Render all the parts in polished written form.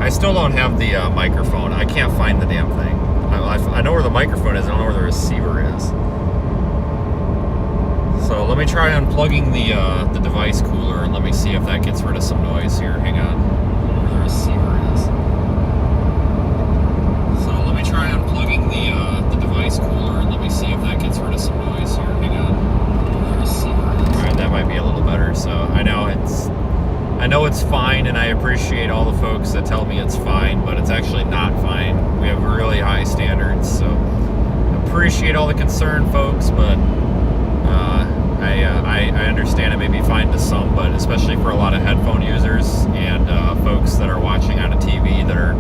I still don't have the microphone. I can't find the damn thing. I know where the microphone is. I don't know where the receiver is. So let me try unplugging the device cooler and let me see if that gets rid of some noise here. Hang on. Where the receiver is. So let me try unplugging the device cooler and let me see if that gets rid of some noise here. Hang on. Where the receiver is. All right, that might be a little better. So I know it's fine, and I appreciate all the folks that tell me it's fine, but it's actually not fine. We have really high standards, so appreciate all the concern, folks, but I understand it may be fine to some, but especially for a lot of headphone users and folks that are watching on a TV that are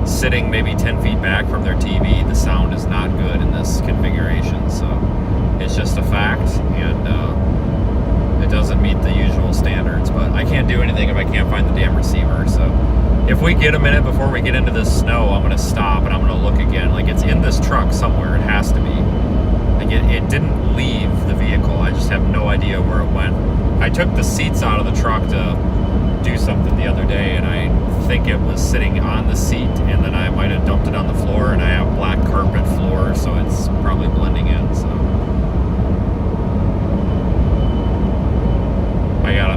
sitting maybe 10 feet back from their TV, the sound is not good in this configuration, so it's just a fact, and it doesn't meet the usual standards, but I can't do anything if I can't find the damn receiver. So if we get a minute before we get into this snow, I'm going to stop and I'm going to look again. Like, it's in this truck somewhere. It has to be. Like, it didn't leave the vehicle. I just have no idea where it went. I took the seats out of the truck to do something the other day, and I think it was sitting on the seat, and then I might have dumped it on the floor, and I have black carpet floor, so it's probably blending in. So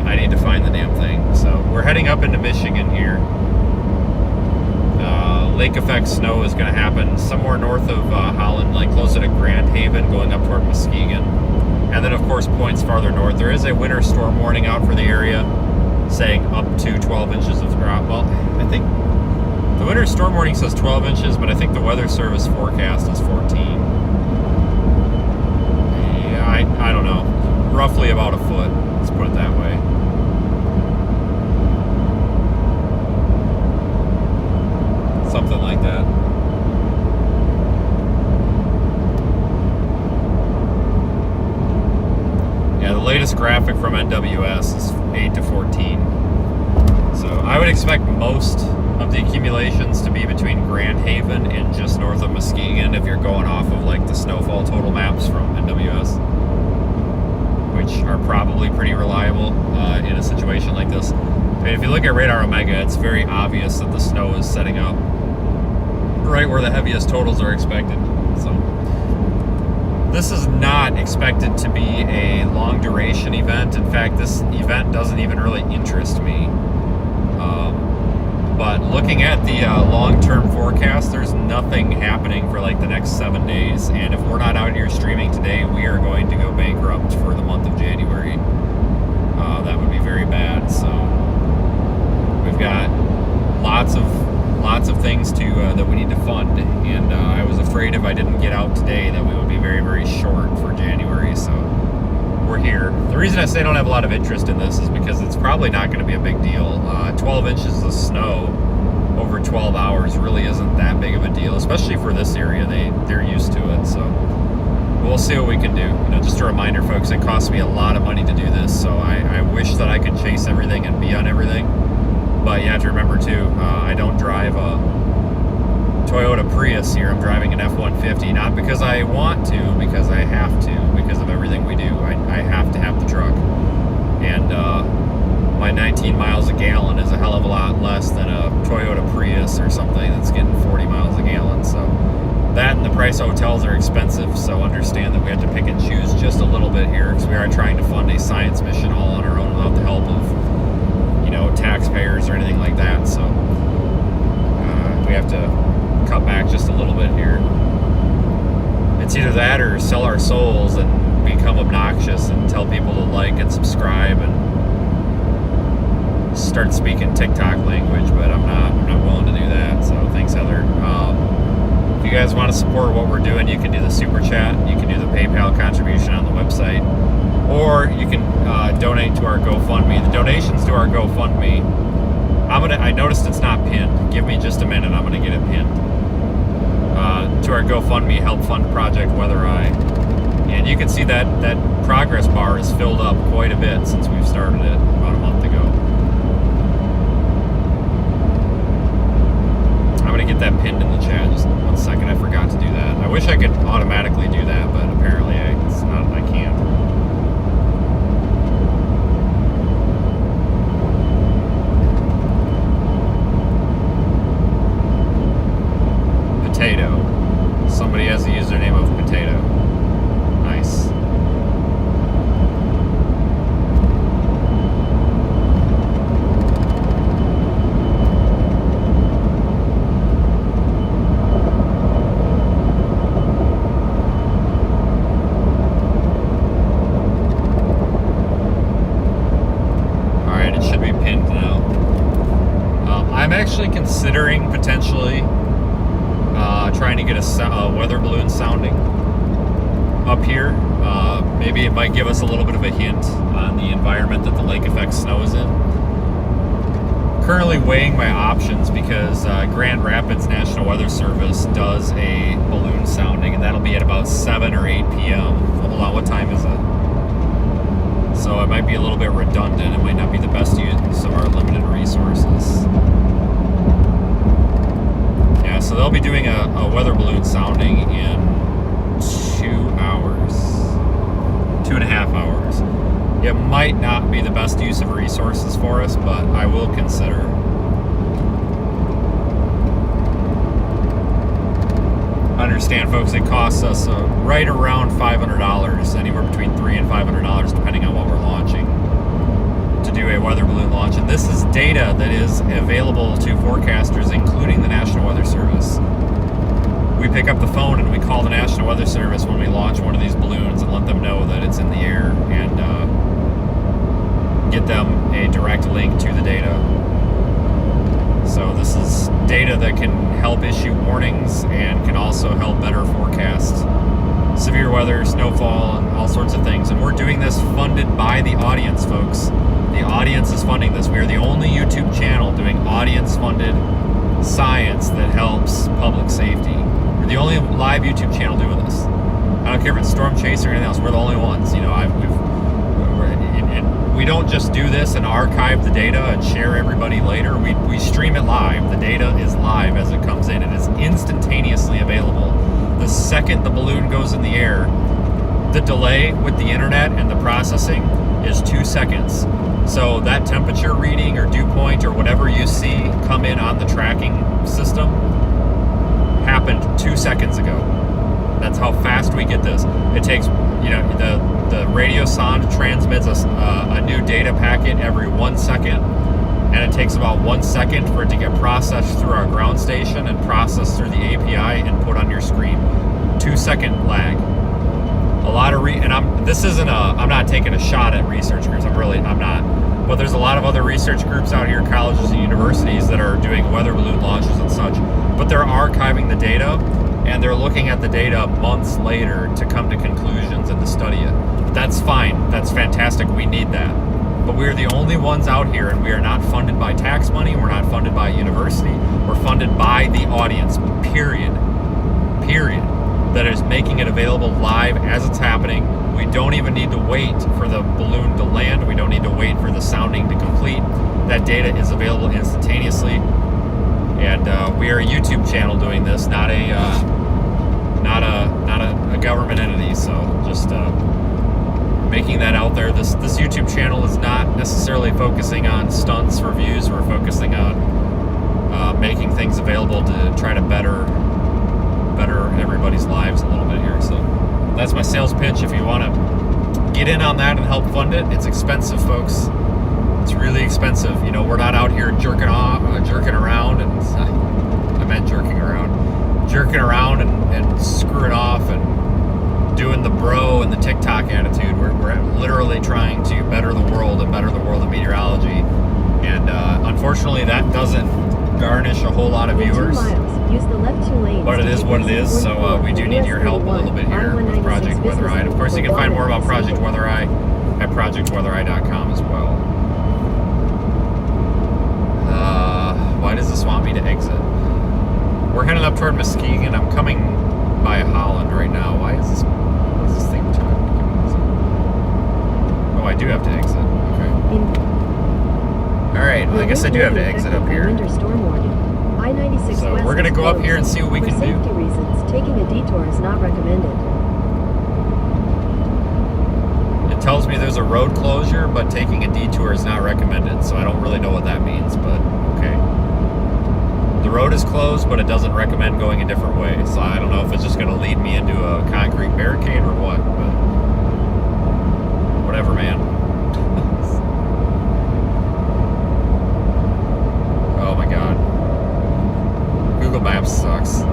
I need to find the damn thing. So we're heading up into Michigan here. Lake effect snow is going to happen somewhere north of Holland, like closer to Grand Haven, going up toward Muskegon. And then, of course, points farther north. There is a winter storm warning out for the area, saying up to 12 inches of drop. Well, I think the winter storm warning says 12 inches, but I think the Weather Service forecast is 14. Yeah, I don't know. Roughly about a foot. Let's put it that way. Something like that. Yeah, the latest graphic from NWS is 8 to 14. So I would expect most of the accumulations to be between Grand Haven and just north of Muskegon if you're going off of like the snowfall total maps from NWS, which are probably pretty reliable in a situation like this. I mean, if you look at Radar Omega, it's very obvious that the snow is setting up right where the heaviest totals are expected. So this is not expected to be a long duration event. In fact, this event doesn't even really interest me. But looking at the long-term forecast, there's nothing happening for like the next 7 days. And if we're not out here streaming today, we are going to go bankrupt for the month of January. That would be very bad. So we've got lots of things to that we need to fund, and I was afraid if I didn't get out today that we would be very, very short for January. So we're here. The reason I say I don't have a lot of interest in this is because it's probably not going to be a big deal. 12 inches of snow over 12 hours really isn't that big of a deal, especially for this area. They're used to it. So we'll see what we can do. You know, just a reminder, folks, it costs me a lot of money to do this, so I wish that I could chase everything and be on everything. But you have to remember, too, I don't drive a Toyota Prius here. I'm driving an F-150, not because I want to, because I have to, because of everything we do. I have to have the truck. And my 19 miles a gallon is a hell of a lot less than a Toyota Prius or something that's getting 40 miles a gallon. So that and the price of hotels are expensive, so understand that we have to pick and choose just a little bit here, because we are trying to fund a science mission all on our own without the help of taxpayers or anything like that. So we have to cut back just a little bit here. It's either that or sell our souls and become obnoxious and tell people to like and subscribe and start speaking TikTok language, but I'm not willing to do that. So thanks, Heather. If you guys want to support what we're doing, you can do the super chat, you can do the PayPal contribution on the website, or you can donate to our GoFundMe. The donations to our GoFundMe, I noticed it's not pinned. Give me just a minute, I'm gonna get it pinned. To our GoFundMe, help fund Project Weather Eye. And you can see that progress bar is filled up quite a bit since we've started it about a month ago. I'm gonna get that pinned in the chat. Just 1 second, I forgot to do that. I wish I could automatically do that, but apparently I can't. I'm actually considering potentially trying to get a weather balloon sounding up here. Maybe it might give us a little bit of a hint on the environment that the lake effect snow is in. Currently weighing my options because Grand Rapids National Weather Service does a balloon sounding, and that'll be at about 7 or 8 p.m. Hold on, what time is it? So it might be a little bit redundant. It might not be the best use of our limited resources. Yeah, so they'll be doing a weather balloon sounding in 2 hours. 2.5 hours. It might not be the best use of resources for us, but I will consider. Understand, folks, it costs us right around $500, anywhere between $300 and $500, depending on what we're launching, to do a weather balloon launch. And this is data that is available to forecasters, including the National Weather Service. We pick up the phone and we call the National Weather Service when we launch one of these balloons and let them know that it's in the air, and get them a direct link to the data. So this is data that can help issue warnings and can also help better forecast severe weather, snowfall, and all sorts of things. And we're doing this funded by the audience, folks. The audience is funding this. We are the only YouTube channel doing audience-funded science that helps public safety. We're the only live YouTube channel doing this. I don't care if it's Storm Chaser or anything else. We're the only ones. You know, we don't just do this and archive the data and share everybody later. We stream it live. The data is live as it comes in. It is instantaneously available. The second the balloon goes in the air, the delay with the internet and the processing is 2 seconds. So that temperature reading or dew point or whatever you see come in on the tracking system happened 2 seconds ago. That's how fast we get this. It takes, the radio sonde transmits a new data packet every 1 second, and it takes about 1 second for it to get processed through our ground station and processed through the API and put on your screen. 2 second lag. A lot of I'm not taking a shot at research groups. I'm not. But there's a lot of other research groups out here, colleges and universities, that are doing weather balloon launches and such. But they're archiving the data, and they're looking at the data months later to come to conclusions and to study it. That's fine. That's fantastic. We need that. But we're the only ones out here, and we are not funded by tax money. We're not funded by a university. We're funded by the audience, period. Period. That is making it available live as it's happening. We don't even need to wait for the balloon to land. We don't need to wait for the sounding to complete. That data is available instantaneously. And we are a YouTube channel doing this, not a government entity. So just making that out there. This YouTube channel is not necessarily focusing on stunts for views. We're focusing on making things available to try to better everybody's lives a little bit here. So that's my sales pitch. If you want to get in on that and help fund it, it's expensive, folks. It's really expensive. We're not out here jerking around, and I meant jerking around and screwing off and doing the bro and the TikTok attitude. We're literally trying to better the world and better the world of meteorology. And unfortunately, that doesn't garnish a whole lot of viewers. Use the left 2 lanes, but it is what it is, so we do need your help a little bit here with Project Weather Eye. Of course, you can find more about Project Weather Eye at projectweathereye.com as well. Why does this want me to exit? We're heading up toward Muskegon. I'm coming by Holland right now. What is this thing trying to give me this? Oh, I do have to exit. Okay. Alright, well, I guess I do have to exit up here. So we're going to go up here and see what we can do. For safety reasons, taking a detour is not recommended. It tells me there's a road closure, but taking a detour is not recommended, so I don't really know what that means, but okay. The road is closed, but it doesn't recommend going a different way, so I don't know if it's just going to lead me into a concrete barricade or what, but whatever, man. Oh my god. Google Maps sucks.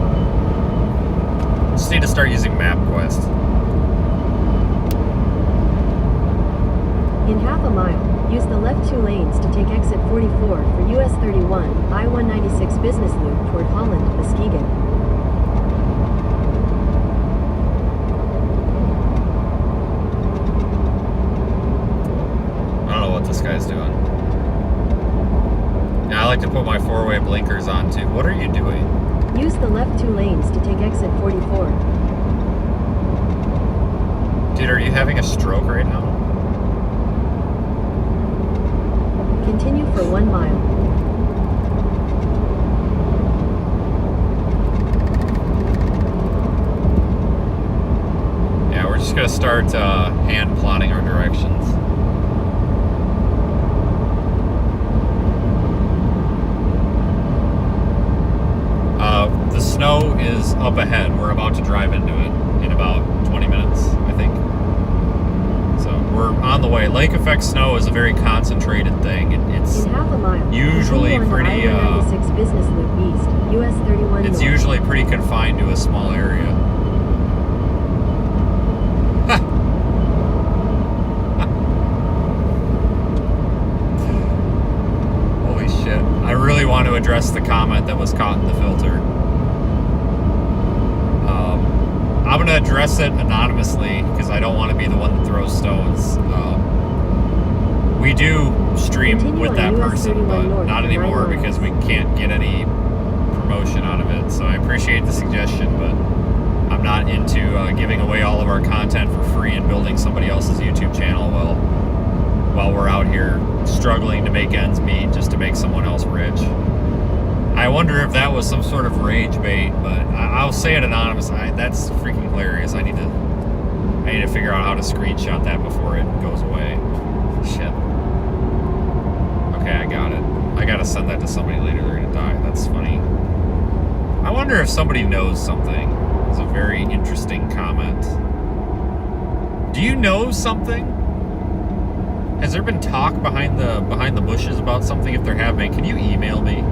Just need to start using MapQuest. In half a mile, Use the left 2 lanes to take exit 44 for US 31, I-196 business loop toward Holland, Muskegon. I don't know what this guy's doing. Yeah, I like to put my four-way blinkers on too. What are you doing? Use the left 2 lanes to take exit 44. Dude, are you having a stroke right now? Continue for 1 mile. Yeah, we're just gonna start hand plotting our directions. The snow is up ahead. We're about to drive into it in about 20 minutes, I think. So we're on the way. Lake effect snow is a very concentrated thing. It's In half a mile. usually continue on the pretty, I-196 business loop east, US 31 it's north. usually pretty confined to a small area. Holy shit. I really want to address the comment that was caught in the filter. I'm going to address it anonymously because I don't want to be the one that throws stones. We do stream Continue with on that US person, 31 but north not for 9 anymore miles. because we can't get any promotion out of it. So I appreciate the suggestion, but I'm not into giving away all of our content for free and building somebody else's YouTube channel while we're out here struggling to make ends meet just to make someone else rich. I wonder if that was some sort of rage bait, but I'll say it anonymous. That's freaking hilarious. I need to figure out how to screenshot that before it goes away. Shit. Okay, I got it. I gotta send that to somebody later. They're gonna die. That's funny. I wonder if somebody knows something. It's a very interesting comment. Do you know something? Has there been talk behind the bushes about something? If there have been, can you email me?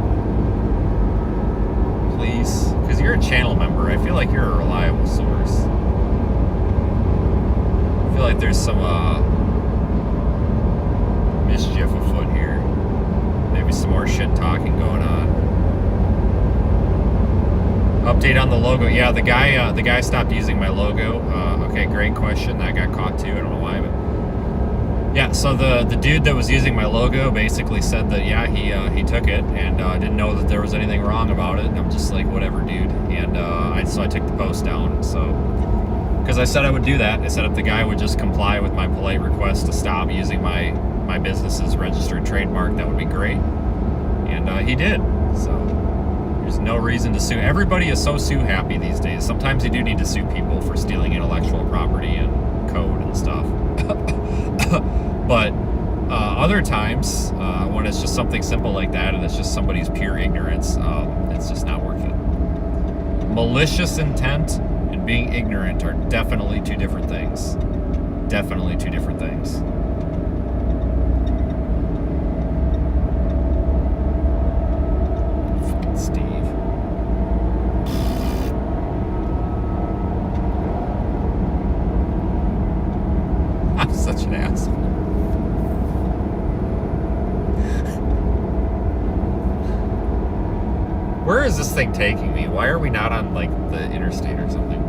Please? Because you're a channel member. I feel like you're a reliable source. I feel like there's some mischief afoot here. Maybe some more shit talking going on. Update on the logo. Yeah, the guy stopped using my logo. Okay, great question. That got caught too. I don't know why, but yeah. So the dude that was using my logo basically said that yeah, he took it and didn't know that there was anything wrong about it. And I'm just like, whatever, dude. And so I took the post down. So because I said I would do that. I said if the guy would just comply with my polite request to stop using my business's registered trademark, that would be great. And he did. So there's no reason to sue. Everybody is so sue happy these days. Sometimes you do need to sue people for stealing intellectual property and code and stuff. But other times, when it's just something simple like that and it's just somebody's pure ignorance, it's just not worth it. Malicious intent and being ignorant are definitely two different things. Definitely two different things. Fucking Steve. I'm such an asshole. Where is this thing taking me? Why are we not on like the interstate or something?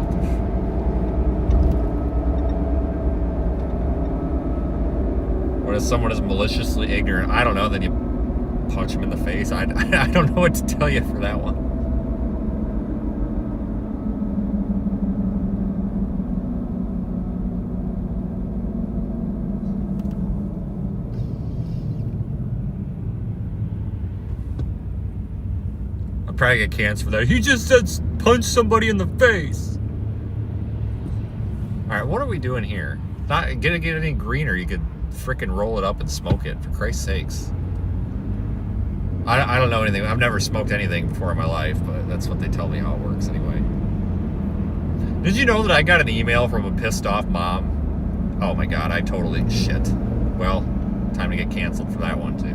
What if someone is maliciously ignorant? I don't know. Then you punch him in the face. I don't know what to tell you for that one. Probably get canceled for that. He just said punch somebody in the face. All right, what are we doing here? Not gonna get any greener. You could frickin' roll it up and smoke it. For Christ's sakes. I don't know anything. I've never smoked anything before in my life, but that's what they tell me how it works anyway. Did you know that I got an email from a pissed off mom? Oh my god, I totally shit. Well, time to get canceled for that one too.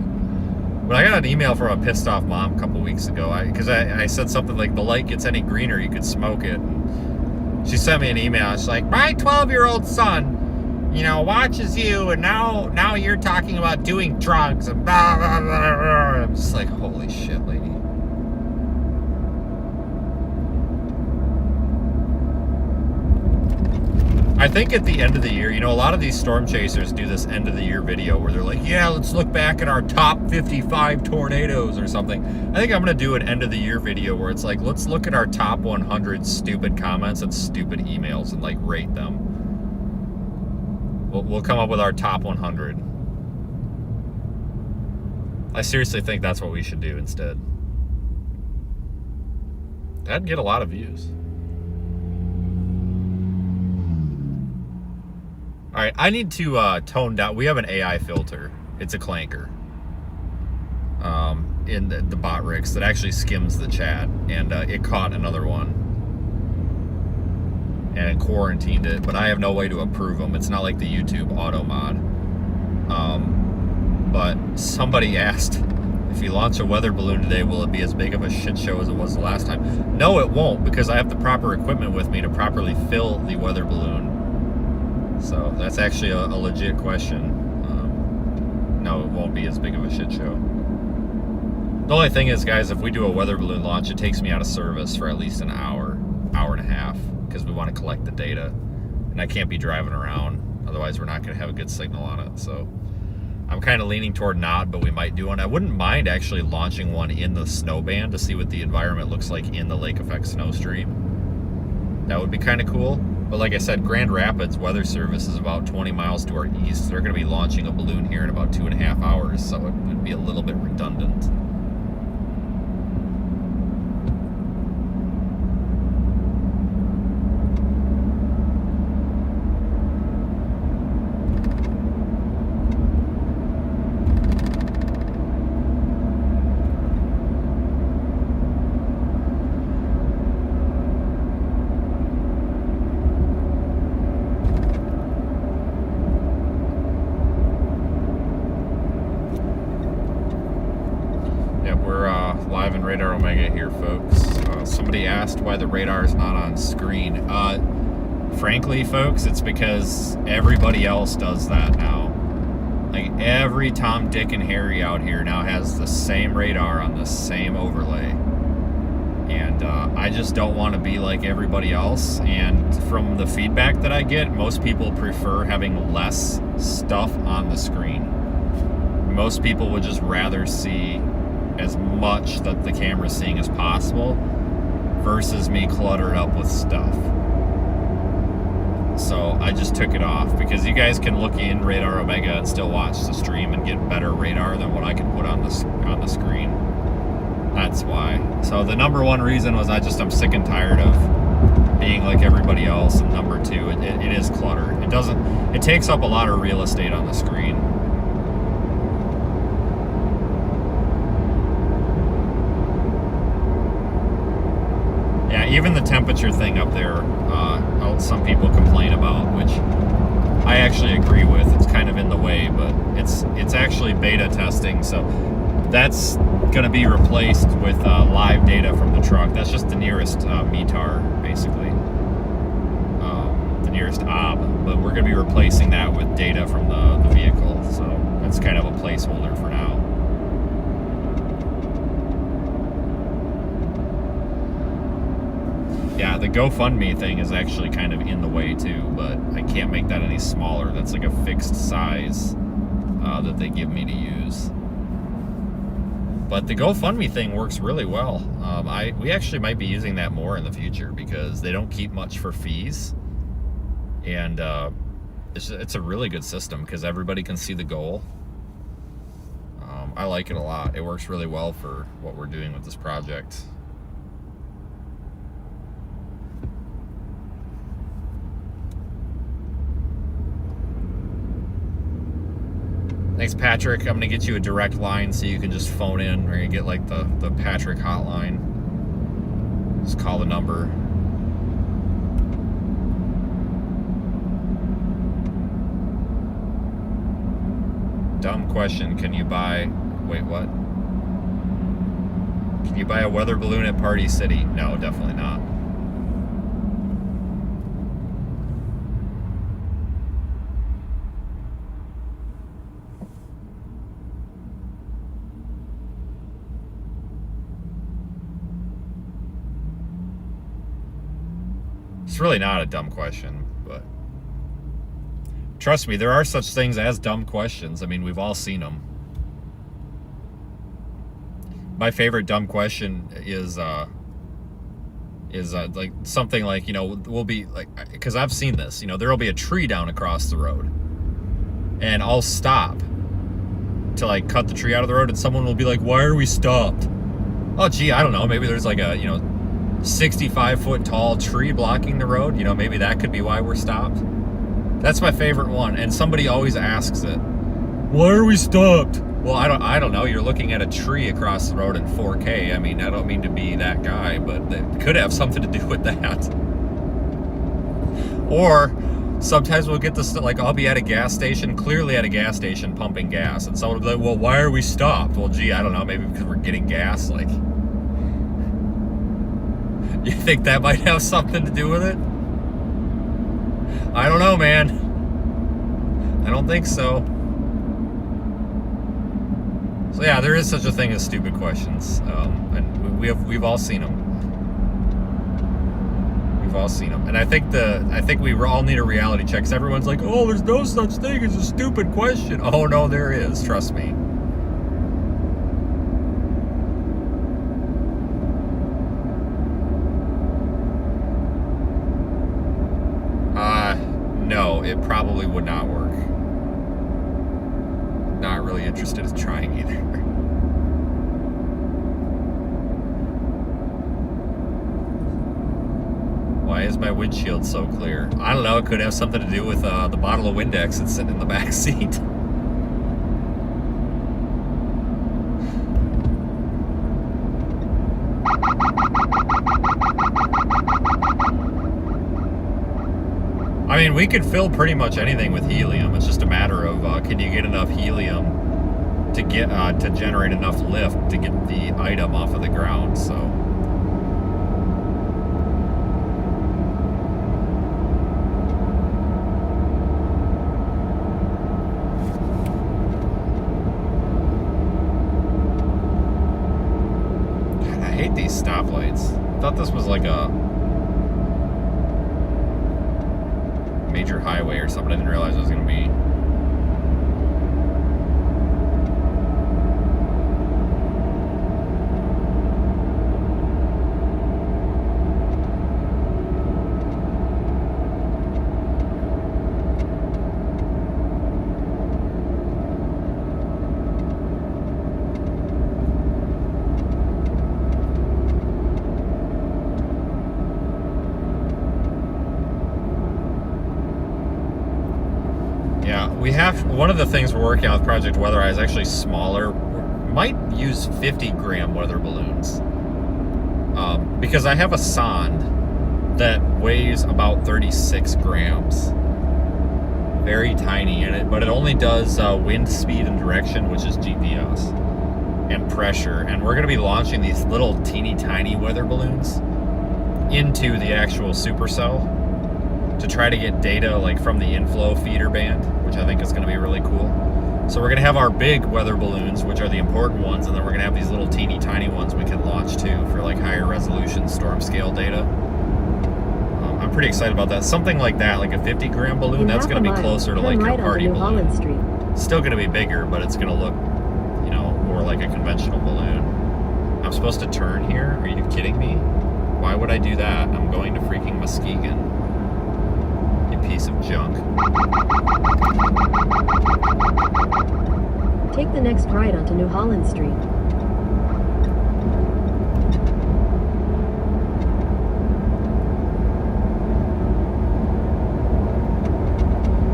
But I got an email from a pissed off mom a couple weeks ago because I said something like, the light gets any greener, you could smoke it. And she sent me an email. She's like, my 12-year-old son you know, watches you, and now you're talking about doing drugs and blah, blah, blah, blah. I'm just like, holy shit, lady. I think at the end of the year, you know, a lot of these storm chasers do this end of the year video where they're like, yeah, let's look back at our top 55 tornadoes or something. I think I'm going to do an end of the year video where it's like, let's look at our top 100 stupid comments and stupid emails and like rate them. We'll come up with our top 100. I seriously think that's what we should do instead. That'd get a lot of views. All right, I need to tone down. We have an AI filter. It's a clanker in the bot rigs that actually skims the chat, and it caught another one and it quarantined it, but I have no way to approve them. It's not like the YouTube auto mod. But somebody asked, if you launch a weather balloon today, will it be as big of a shit show as it was the last time? No, it won't, because I have the proper equipment with me to properly fill the weather balloon. So that's actually a legit question. No, it won't be as big of a shit show. The only thing is, guys, if we do a weather balloon launch, it takes me out of service for at least an hour, hour and a half, because we want to collect the data. And I can't be driving around, otherwise we're not going to have a good signal on it. So I'm kind of leaning toward not, but we might do one. I wouldn't mind actually launching one in the snow band to see what the environment looks like in the lake effect snow stream. That would be kind of cool. But like I said, Grand Rapids Weather Service is about 20 miles to our east. They're going to be launching a balloon here in about 2.5 hours, so it would be a little bit redundant. Live in Radar Omega here, folks. Somebody asked why the radar is not on screen. Frankly, folks, it's because everybody else does that now. Like, every Tom, Dick, and Harry out here now has the same radar on the same overlay. And I just don't want to be like everybody else. And from the feedback that I get, most people prefer having less stuff on the screen. Most people would just rather see as much that the camera's seeing as possible versus me cluttered up with stuff. So I just took it off because you guys can look in Radar Omega and still watch the stream and get better radar than what I can put on the screen. That's why. So the number one reason was I'm sick and tired of being like everybody else, and number two, it is clutter. It takes up a lot of real estate on the screen. Yeah, even the temperature thing up there, some people complain about, which I actually agree with. It's kind of in the way, but it's actually beta testing, so that's going to be replaced with live data from the truck. That's just the nearest METAR, basically, the nearest OB, but we're going to be replacing that with data from the vehicle, so that's kind of a placeholder for now. Yeah, the GoFundMe thing is actually kind of in the way too, but I can't make that any smaller. That's like a fixed size that they give me to use. But the GoFundMe thing works really well. We actually might be using that more in the future because they don't keep much for fees. And it's a really good system because everybody can see the goal. I like it a lot. It works really well for what we're doing with this project. Thanks, Patrick. I'm going to get you a direct line so you can just phone in, or you get like the Patrick hotline. Just call the number. Dumb question. Can you buy... Wait, what? Can you buy a weather balloon at Party City? No, definitely not. It's really not a dumb question, but trust me, there are such things as dumb questions. I mean, we've all seen them. My favorite dumb question is like something like, you know, we'll be like, because I've seen this, you know, there'll be a tree down across the road, and I'll stop to like cut the tree out of the road, and someone will be like, why are we stopped? Oh gee, I don't know, maybe there's like a, you know, 65-foot tall tree blocking the road, you know, maybe that could be why we're stopped. That's my favorite one, and somebody always asks it, why are we stopped? Well, I don't know, you're looking at a tree across the road in 4K. I mean, I don't mean to be that guy, but it could have something to do with that. Or sometimes we'll get this, like, I'll be at a gas station, clearly at a gas station pumping gas, and someone will be like, well, why are we stopped? Well, gee, I don't know, maybe because we're getting gas, like. You think that might have something to do with it? I don't know, man. I don't think so. So yeah, there is such a thing as stupid questions, and we've all seen them. We've all seen them, and I think we all need a reality check. 'Cause everyone's like, "Oh, there's no such thing as a stupid question." Oh no, there is. Trust me. No, it probably would not work. Not really interested in trying either. Why is my windshield so clear? I don't know, it could have something to do with the bottle of Windex that's sitting in the back seat. I mean, we could fill pretty much anything with helium. It's just a matter of can you get enough helium to get to generate enough lift to get the item off of the ground. So God, I hate these stoplights. I thought this was like a major highway or something. I didn't realize it was going to be. One of the things we're working on with Project Weather Eye is actually smaller. We might use 50-gram weather balloons. Because I have a sonde that weighs about 36 grams. Very tiny in it, but it only does wind speed and direction, which is GPS, and pressure. And we're going to be launching these little teeny tiny weather balloons into the actual supercell to try to get data like from the inflow feeder band, which I think is going to be really cool. So we're going to have our big weather balloons, which are the important ones, and then we're going to have these little teeny tiny ones we can launch too for like higher resolution storm scale data. I'm pretty excited about that. Something like that, like a 50-gram balloon, that's going to be closer to like your party balloon. Still going to be bigger, but it's going to look, you know, more like a conventional balloon. I'm supposed to turn here? Are you kidding me? Why would I do that? I'm going to freaking Muskegon. Piece of junk. Take the next right onto New Holland Street.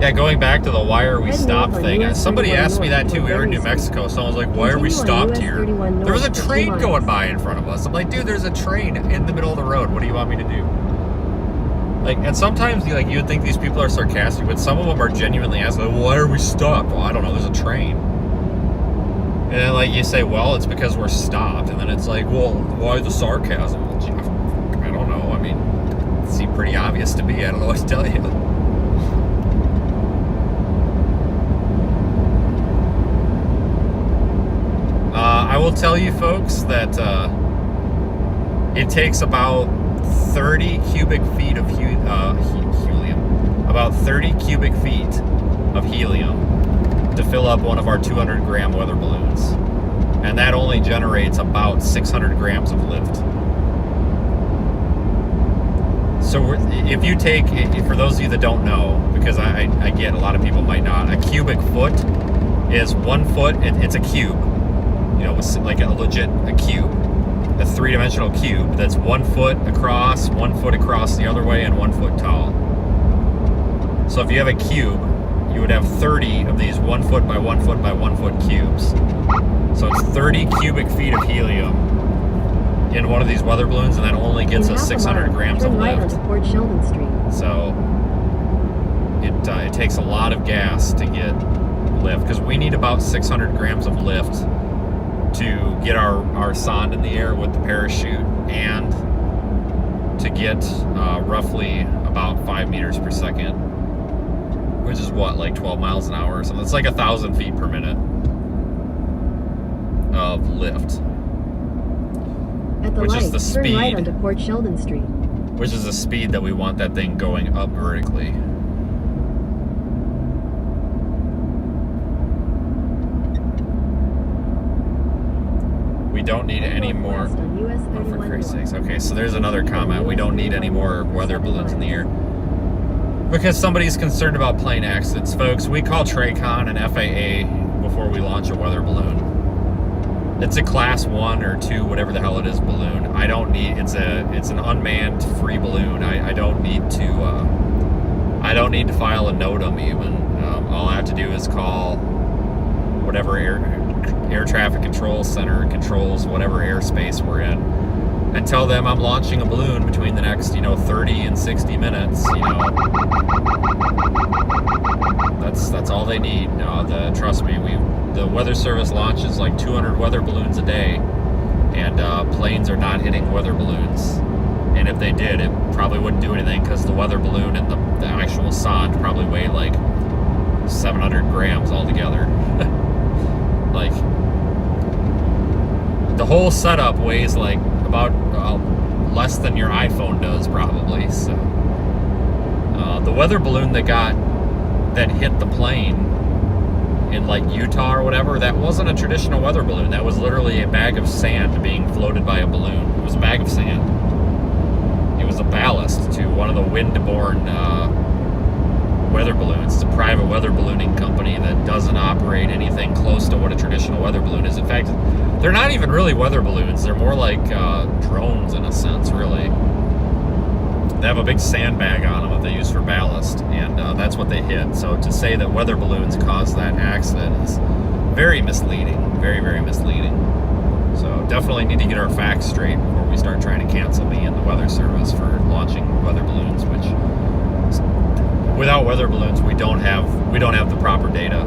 Yeah, going back to the why are we stopped thing. Somebody asked me that too. We were in New Mexico. Someone was like, why are we stopped here? There was a train going by in front of us. I'm like, dude, there's a train in the middle of the road. What do you want me to do? Like, and sometimes you would think these people are sarcastic, but some of them are genuinely asking, why are we stopped? Well, I don't know, there's a train. And then like you say, well, it's because we're stopped. And then it's like, well, why the sarcasm? Well, gee, I don't know. I mean, it seemed pretty obvious to me. I don't know what to tell you. I will tell you folks that it takes about 30 cubic feet of helium. About 30 cubic feet of helium to fill up one of our 200 gram weather balloons. And that only generates about 600 grams of lift. So if you take, for those of you that don't know, because I get a lot of people might not, a cubic foot is 1 foot, it's a cube, you know, like a cube, a three-dimensional cube that's 1 foot across, 1 foot across the other way, and 1 foot tall. So if you have a cube, you would have 30 of these 1 foot by 1 foot by 1 foot cubes. So it's 30 cubic feet of helium in one of these weather balloons, and that only gets us 600 grams of right lift. onto Port Sheldon Street. So it takes a lot of gas to get lift, because we need about 600 grams of lift to get our sonde in the air with the parachute, and to get roughly about 5 meters per second, which is what, like 12 miles an hour or something. It's like 1,000 feet per minute of lift. At the Which light, is the turn right speed. onto Port Sheldon Street. Which is the speed that we want that thing going up vertically. We don't need any more. Northwest on US Oh, for 31 Christ's North. sakes. Okay, so there's another comment. We don't need any more weather balloons in the air. Because somebody's concerned about plane accidents. Folks, we call TRACON and FAA before we launch a weather balloon. It's a class 1 or 2, whatever the hell it is, balloon. I don't need, it's an unmanned free balloon. I don't need to file a NOTAM even. All I have to do is call whatever air traffic control center controls whatever airspace we're in, and tell them I'm launching a balloon between the next, 30 and 60 minutes. That's all they need. Trust me, the Weather Service launches like 200 weather balloons a day, and planes are not hitting weather balloons. And if they did, it probably wouldn't do anything, because the weather balloon and the actual sonde probably weigh like 700 grams altogether. Like, the whole setup weighs like about less than your iPhone does, probably. So the weather balloon that hit the plane in like Utah or whatever, that wasn't a traditional weather balloon. That was literally a bag of sand being floated by a balloon. It was a bag of sand. It was a ballast to one of the wind-borne weather balloons. It's a private weather ballooning company that doesn't operate anything close to what a traditional weather balloon is. In fact, they're not even really weather balloons. They're more like drones in a sense, really. They have a big sandbag on them that they use for ballast, and that's what they hit. So to say that weather balloons caused that accident is very misleading. Very, very misleading. So definitely need to get our facts straight before we start trying to cancel me and the Weather Service for launching weather balloons, which without weather balloons we don't have the proper data.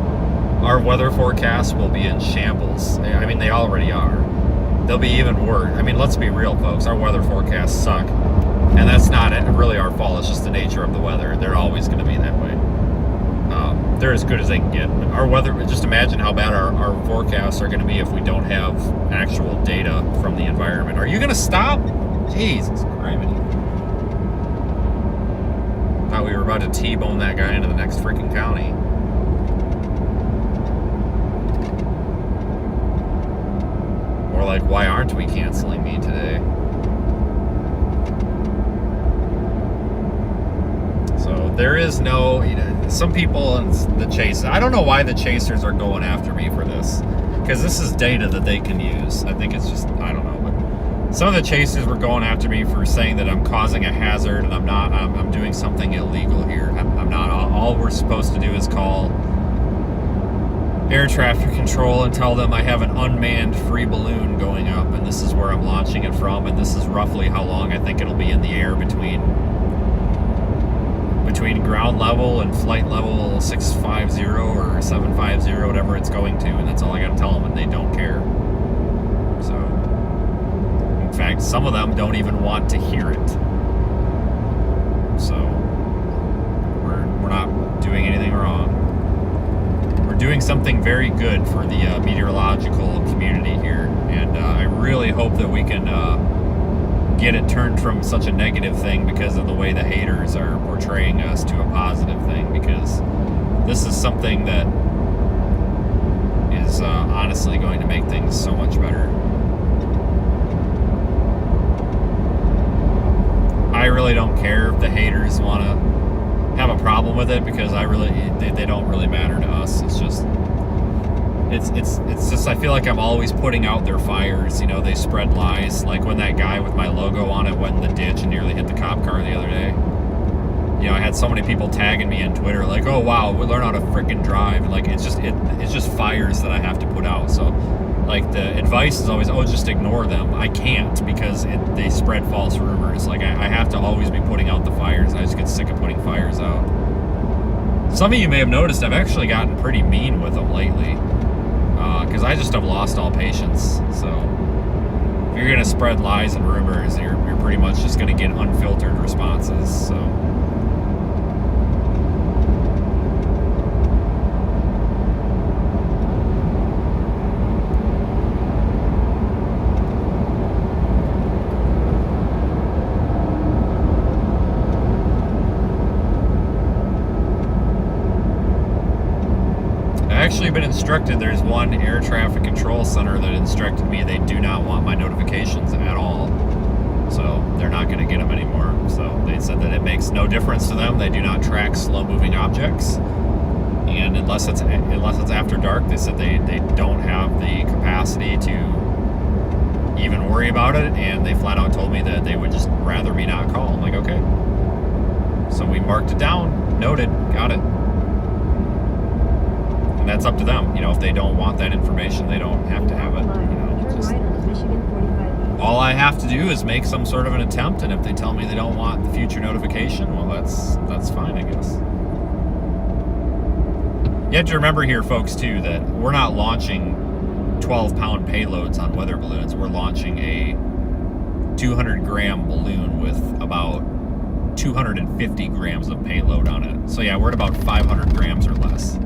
Our weather forecasts will be in shambles. I mean, they already are. They'll be even worse. I mean, let's be real, folks. Our weather forecasts suck. And that's not really our fault. It's just the nature of the weather. They're always going to be that way. They're as good as they can get. Our weather, just imagine how bad our forecasts are going to be if we don't have actual data from the environment. Are you going to stop? Jesus Christ. Thought we were about to T-bone that guy into the next freaking county. Or like, why aren't we canceling me today? So there is no, some people in the chase, I don't know why the chasers are going after me for this, because this is data that they can use. I think it's just, I don't know, but some of the chasers were going after me for saying that I'm causing a hazard, and I'm not. I'm doing something illegal here. I'm not. All we're supposed to do is call air traffic control and tell them I have an unmanned free balloon going up, and this is where I'm launching it from, and this is roughly how long I think it'll be in the air between ground level and flight level 650 or 750, whatever it's going to, and that's all I got to tell them, and they don't care. So, in fact, some of them don't even want to hear it. So, we're not doing anything wrong. We're doing something very good for the meteorological community here, and I really hope that we can get it turned from such a negative thing because of the way the haters are portraying us to a positive thing, because this is something that is honestly going to make things so much better. I really don't care if the haters want to have a problem with it, because they don't really matter to us. It's just I feel like I'm always putting out their fires. You know, they spread lies, like when that guy with my logo on it went in the ditch and nearly hit the cop car the other day. You know, I had so many people tagging me on Twitter like, oh wow, we learn how to freaking drive. Like, it's just fires that I have to put out. So like, the advice is always, oh, just ignore them. I can't, because they spread false rumors. Like, I have to always be putting out the fires. I just get sick of putting fires out. Some of you may have noticed I've actually gotten pretty mean with them lately, because I just have lost all patience. So if you're gonna spread lies and rumors, you're pretty much just gonna get unfiltered responses. So actually been instructed, there's one air traffic control center that instructed me they do not want my notifications at all, so they're not going to get them anymore. So they said that it makes no difference to them. They do not track slow moving objects, and unless it's after dark, they said they don't have the capacity to even worry about it, and they flat out told me that they would just rather me not call. I'm like, okay. So we marked it down, noted, got it. And that's up to them. You know, if they don't want that information, they don't have to have it. You know, just, all I have to do is make some sort of an attempt, and if they tell me they don't want the future notification, well, that's fine, I guess. You have to remember here, folks, too, that we're not launching 12-pound payloads on weather balloons. We're launching a 200-gram balloon with about 250 grams of payload on it. So yeah, we're at about 500 grams or less.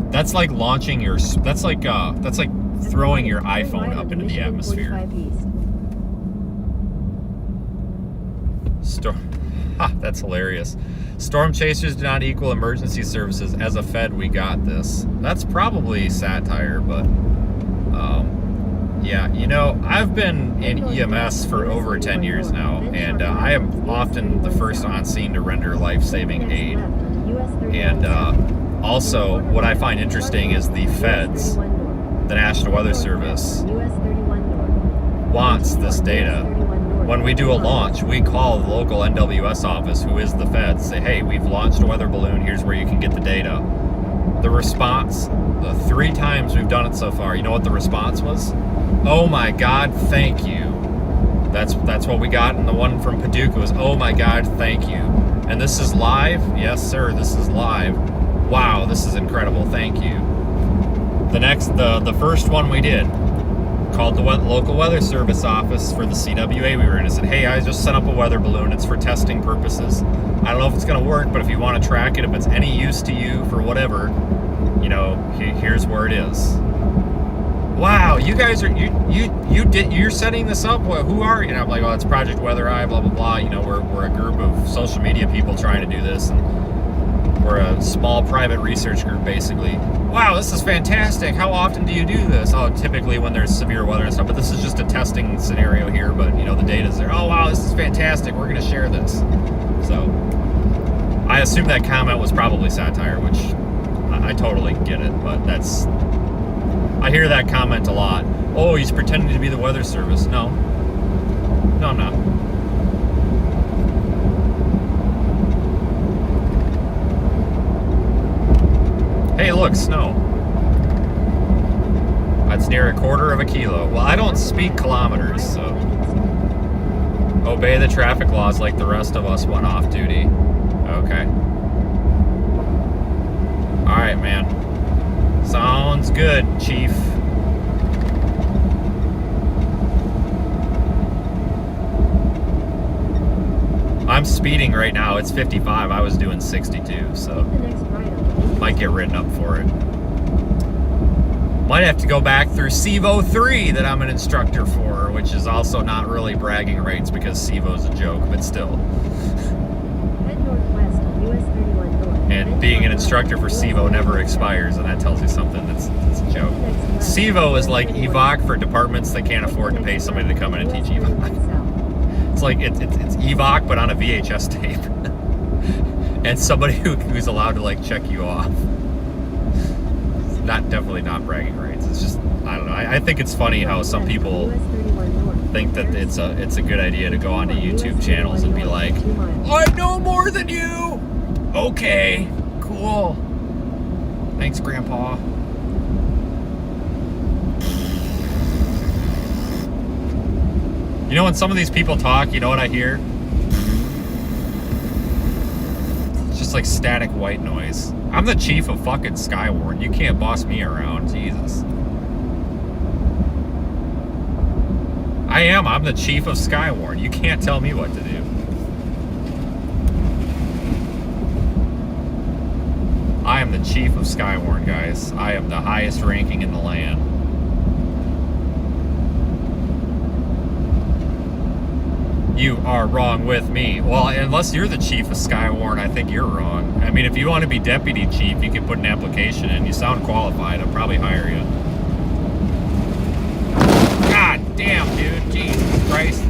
That's like launching your. That's like throwing your iPhone up into the atmosphere. That's hilarious. Storm chasers do not equal emergency services. As a Fed, we got this. That's probably satire, but yeah, you know, I've been in EMS for over 10 years now, and I am often the first on scene to render life-saving aid. And also, what I find interesting is the feds, the National Weather Service, wants this data. When we do a launch, we call the local NWS office, who is the feds, say, hey, we've launched a weather balloon, here's where you can get the data. The response, the 3 times we've done it so far, you know what the response was? Oh my God, thank you. That's what we got, and the one from Paducah was, oh my God, thank you. And this is live? Yes, sir, this is live. Wow, this is incredible, thank you. The first one we did, called the local weather service office for the CWA we were in and said, hey, I just sent up a weather balloon, it's for testing purposes. I don't know if it's gonna work, but if you wanna track it, if it's any use to you for whatever, you know, here's where it is. Wow, you guys are, you're setting this up? Well, who are you? And I'm like, oh, it's Project Weather Eye, blah, blah, blah. You know, we're a group of social media people trying to do this, and we're a small private research group, basically. Wow, this is fantastic. How often do you do this? Oh, typically when there's severe weather and stuff, but this is just a testing scenario here, but, you know, the data's there. Oh, wow, this is fantastic. We're going to share this. So I assume that comment was probably satire, which I totally get it, but I hear that comment a lot. Oh, he's pretending to be the weather service. No, I'm not. Hey, look, snow. That's near 1/4 kilo. Well, I don't speak kilometers, so obey the traffic laws like the rest of us went off duty. Okay. All right, man. Sounds good, Chief. I'm speeding right now. It's 55. I was doing 62, so might get written up for it. Might have to go back through CEVO 3 that I'm an instructor for, which is also not really bragging rights because CEVO's a joke, but still. Head northwest on US 31 North. And being an instructor for CEVO never expires, and that tells you something. That's a joke. CEVO is like EVOC for departments that can't afford to pay somebody to come in and teach EVOC. It's like it's EVOC but on a VHS tape, and somebody who's allowed to like check you off. It's definitely not bragging rights. It's just I don't know. I think it's funny how some people think that it's a good idea to go onto YouTube channels and be like, I know more than you. Okay, cool. Thanks, Grandpa. You know when some of these people talk, you know what I hear? It's just like static white noise. I'm the chief of fucking Skywarn. You can't boss me around, Jesus. I am. I'm the chief of Skywarn. You can't tell me what to do. I am the chief of Skywarn, guys. I am the highest ranking in the land. You are wrong with me. Well, unless you're the chief of Skywarn, I think you're wrong. I mean, if you want to be deputy chief, you can put an application in. You sound qualified. I'll probably hire you. God damn, dude. Jesus Christ.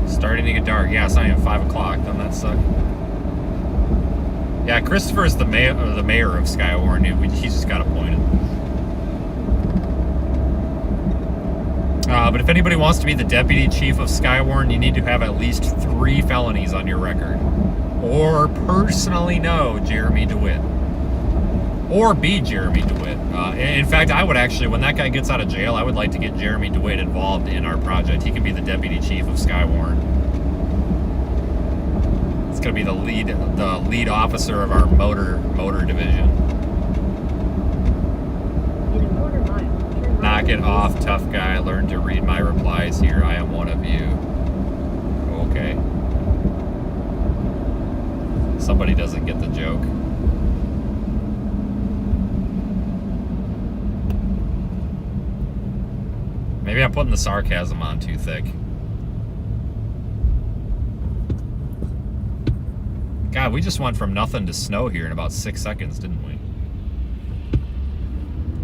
Starting to get dark. Yeah, it's not even 5 o'clock. Doesn't that suck? Yeah, Christopher is the mayor of Skywarn. He just got appointed. But if anybody wants to be the deputy chief of Skywarn, you need to have at least 3 felonies on your record. Or personally know Jeremy DeWitt. Or be Jeremy DeWitt. In fact, I would actually, when that guy gets out of jail, I would like to get Jeremy DeWitt involved in our project. He can be the deputy chief of Skywarn. It's going to be the lead officer of our motor division. Knock it off, tough guy. Learn to read my replies here. I am one of you. Okay. Somebody doesn't get the joke. Maybe I'm putting the sarcasm on too thick. God, we just went from nothing to snow here in about 6 seconds, didn't we?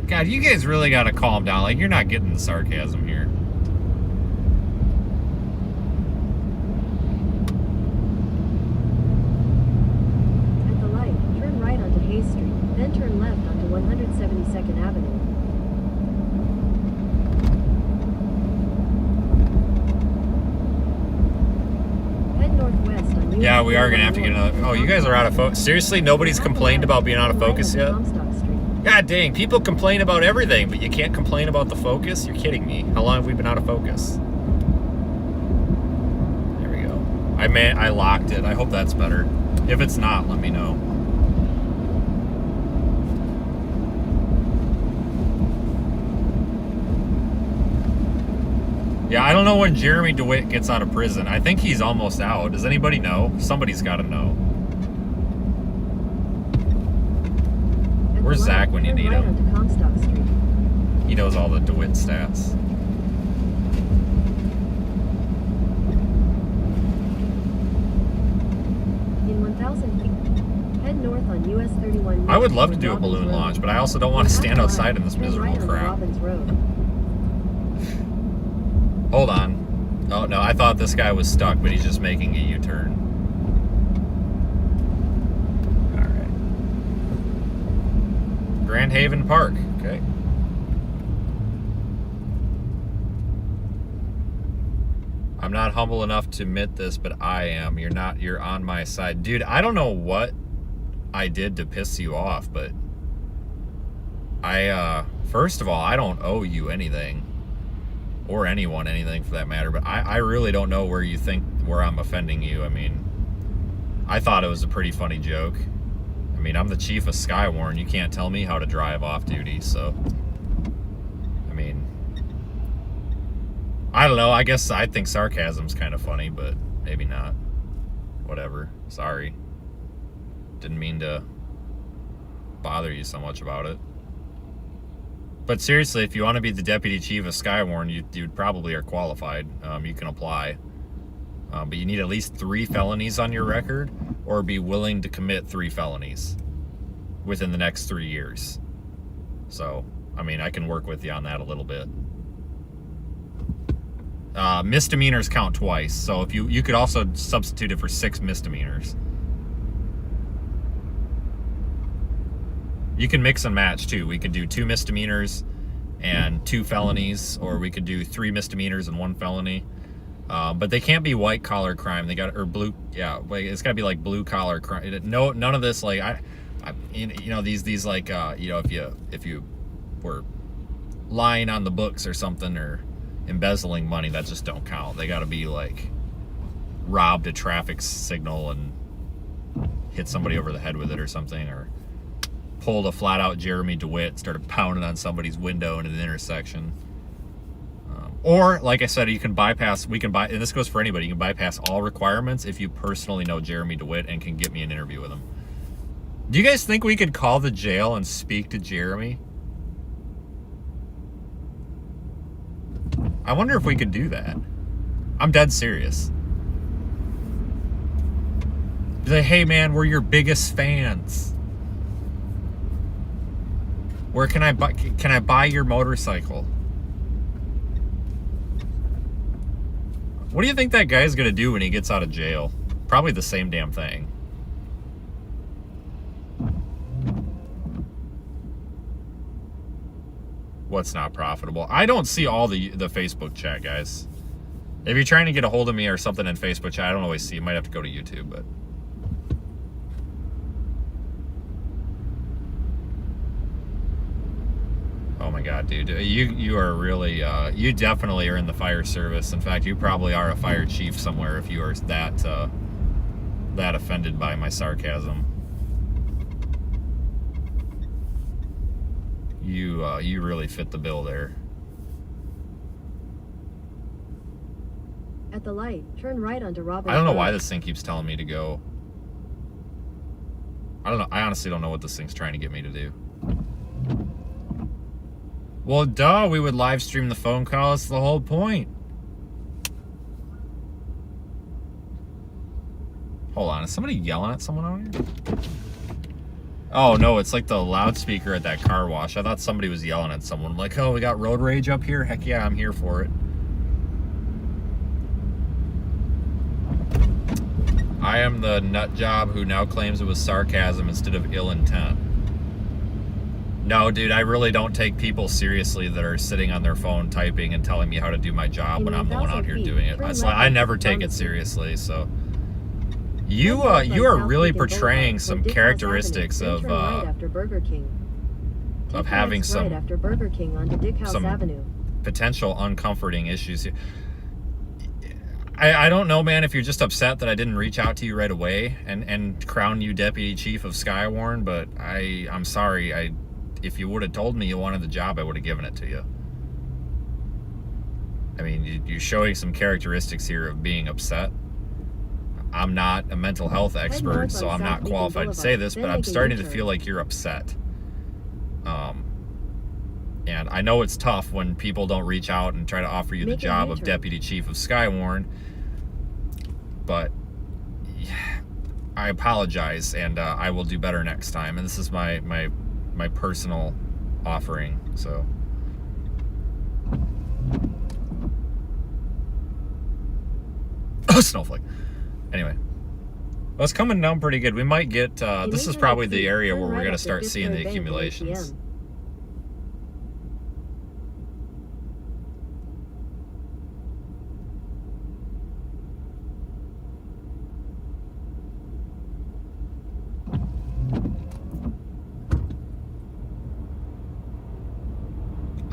God, you guys really gotta calm down. Like, you're not getting the sarcasm here. At the light, turn right onto Hayes Street, then turn left onto 172nd Avenue. Head northwest on US Yeah, we are gonna have to get another. Oh, you guys are out of focus. Seriously, nobody's complained about being out of focus yet? God dang, people complain about everything, but you can't complain about the focus? You're kidding me. How long have we been out of focus? There we go. I locked it. I hope that's better. If it's not, let me know. Yeah, I don't know when Jeremy DeWitt gets out of prison. I think he's almost out. Does anybody know? Somebody's got to know. Where's Zach when you need him? He knows all the DeWitt stats. In 1,000 feet, head north on US 31. I would love to do a balloon launch, but I also don't want to stand outside in this miserable crap. Hold on. Oh, no, I thought this guy was stuck, but he's just making a U-turn. All right. Grand Haven Park, okay. I'm not humble enough to admit this, but I am. You're on my side. Dude, I don't know what I did to piss you off, but first of all, I don't owe you anything. Or anyone, anything for that matter, but I really don't know where I'm offending you. I mean, I thought it was a pretty funny joke. I mean, I'm the chief of Skywarn. You can't tell me how to drive off duty, so. I mean, I don't know. I guess I think sarcasm's kind of funny, but maybe not. Whatever. Sorry. Didn't mean to bother you so much about it. But seriously, if you want to be the deputy chief of Skywarn, you probably are qualified. You can apply. But you need at least 3 felonies on your record, or be willing to commit 3 felonies within the next 3 years. So, I mean, I can work with you on that a little bit. Misdemeanors count twice, so if you could also substitute it for 6 misdemeanors. You can mix and match too. We could do 2 misdemeanors and 2 felonies, or we could do 3 misdemeanors and 1 felony. But they can't be white collar crime. They got, or blue, yeah, it's got to be like blue collar crime. No, none of this, like these like if you were lying on the books or something, or embezzling money, that just don't count. They got to be like robbed a traffic signal and hit somebody over the head with it or something, or pulled a flat out Jeremy DeWitt, started pounding on somebody's window in an intersection. Or, like I said, we can bypass, and this goes for anybody, you can bypass all requirements if you personally know Jeremy DeWitt and can get me an interview with him. Do you guys think we could call the jail and speak to Jeremy? I wonder if we could do that. I'm dead serious. Be like, hey man, we're your biggest fans. Where can I buy your motorcycle? What do you think that guy's gonna do when he gets out of jail? Probably the same damn thing. What's not profitable? I don't see all the Facebook chat, guys. If you're trying to get a hold of me or something in Facebook chat, I don't always see. You might have to go to YouTube, but. Oh my God, dude. You are really, you definitely are in the fire service. In fact, you probably are a fire chief somewhere if you are that offended by my sarcasm. You really fit the bill there. At the light, turn right onto Robbins. I don't know Road. why this thing keeps telling me to go. I don't know. I honestly don't know what this thing's trying to get me to do. Well, duh, we would live stream the phone call. That's the whole point. Hold on, is somebody yelling at someone out here? Oh, no, it's like the loudspeaker at that car wash. I thought somebody was yelling at someone. Like, oh, we got road rage up here? Heck yeah, I'm here for it. I am the nut job who now claims it was sarcasm instead of ill intent. No, dude, I really don't take people seriously that are sitting on their phone typing and telling me how to do my job when I'm the one out here doing it. I never take it seriously, so. You are really portraying some characteristics of having some potential uncomforting issues. I don't know, man, if you're just upset that I didn't reach out to you right away and crown you deputy chief of Skywarn, but I'm sorry. If you would have told me you wanted the job, I would have given it to you. I mean, you're showing some characteristics here of being upset. I'm not a mental health expert, so I'm not qualified to say this, but I'm starting to feel like you're upset. And I know it's tough when people don't reach out and try to offer you the job of deputy chief of Skywarn, but I apologize, and I will do better next time. And this is my personal offering, so. Snowflake. Anyway, well, it's coming down pretty good. We might get, this is probably the area where we're going to start seeing the accumulations.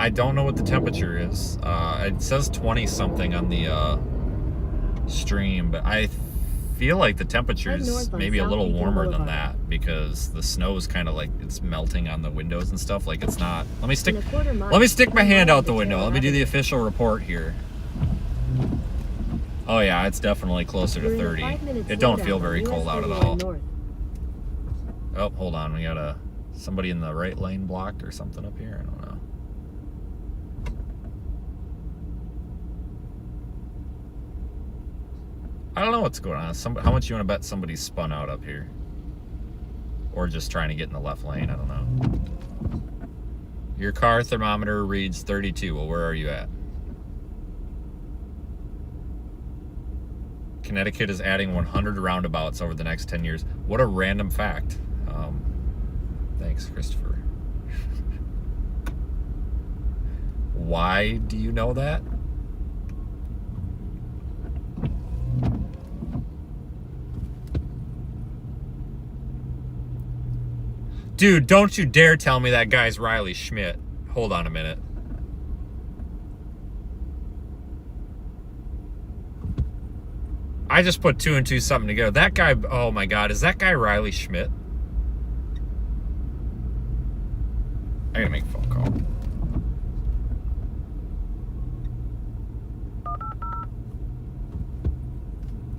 I don't know what the temperature is. It says 20 something on the stream, but I feel like the temperature is maybe a little warmer than that because the snow is kind of like it's melting on the windows and stuff. Like it's not. Let me stick my hand out the window. Let me do the official report here. Oh yeah, it's definitely closer to 30. It don't feel very cold out at all. Oh, hold on. We got somebody in the right lane blocked or something up here. I don't know. I don't know what's going on. How much you want to bet somebody's spun out up here? Or just trying to get in the left lane? I don't know. Your car thermometer reads 32. Well, where are you at? Connecticut is adding 100 roundabouts over the next 10 years. What a random fact. Thanks, Christopher. Why do you know that? Dude, don't you dare tell me that guy's Riley Schmidt. Hold on a minute. I just put 2 and 2 something together. That guy, oh my God, is that guy Riley Schmidt? I gotta make a phone call.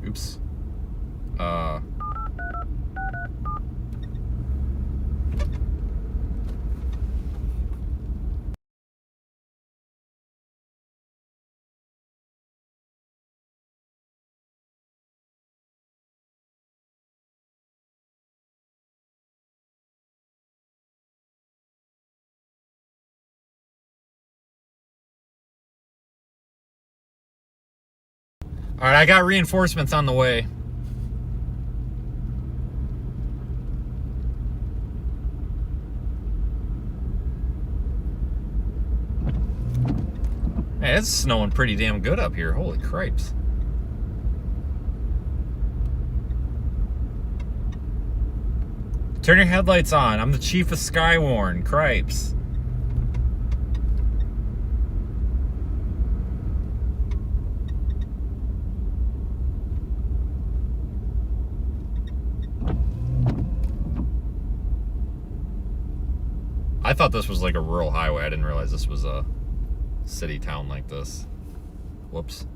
Oops. All right, I got reinforcements on the way. Man, it's snowing pretty damn good up here. Holy cripes. Turn your headlights on. I'm the chief of Skywarn. Cripes. I thought this was like a rural highway. I didn't realize this was a city town like this. Whoops.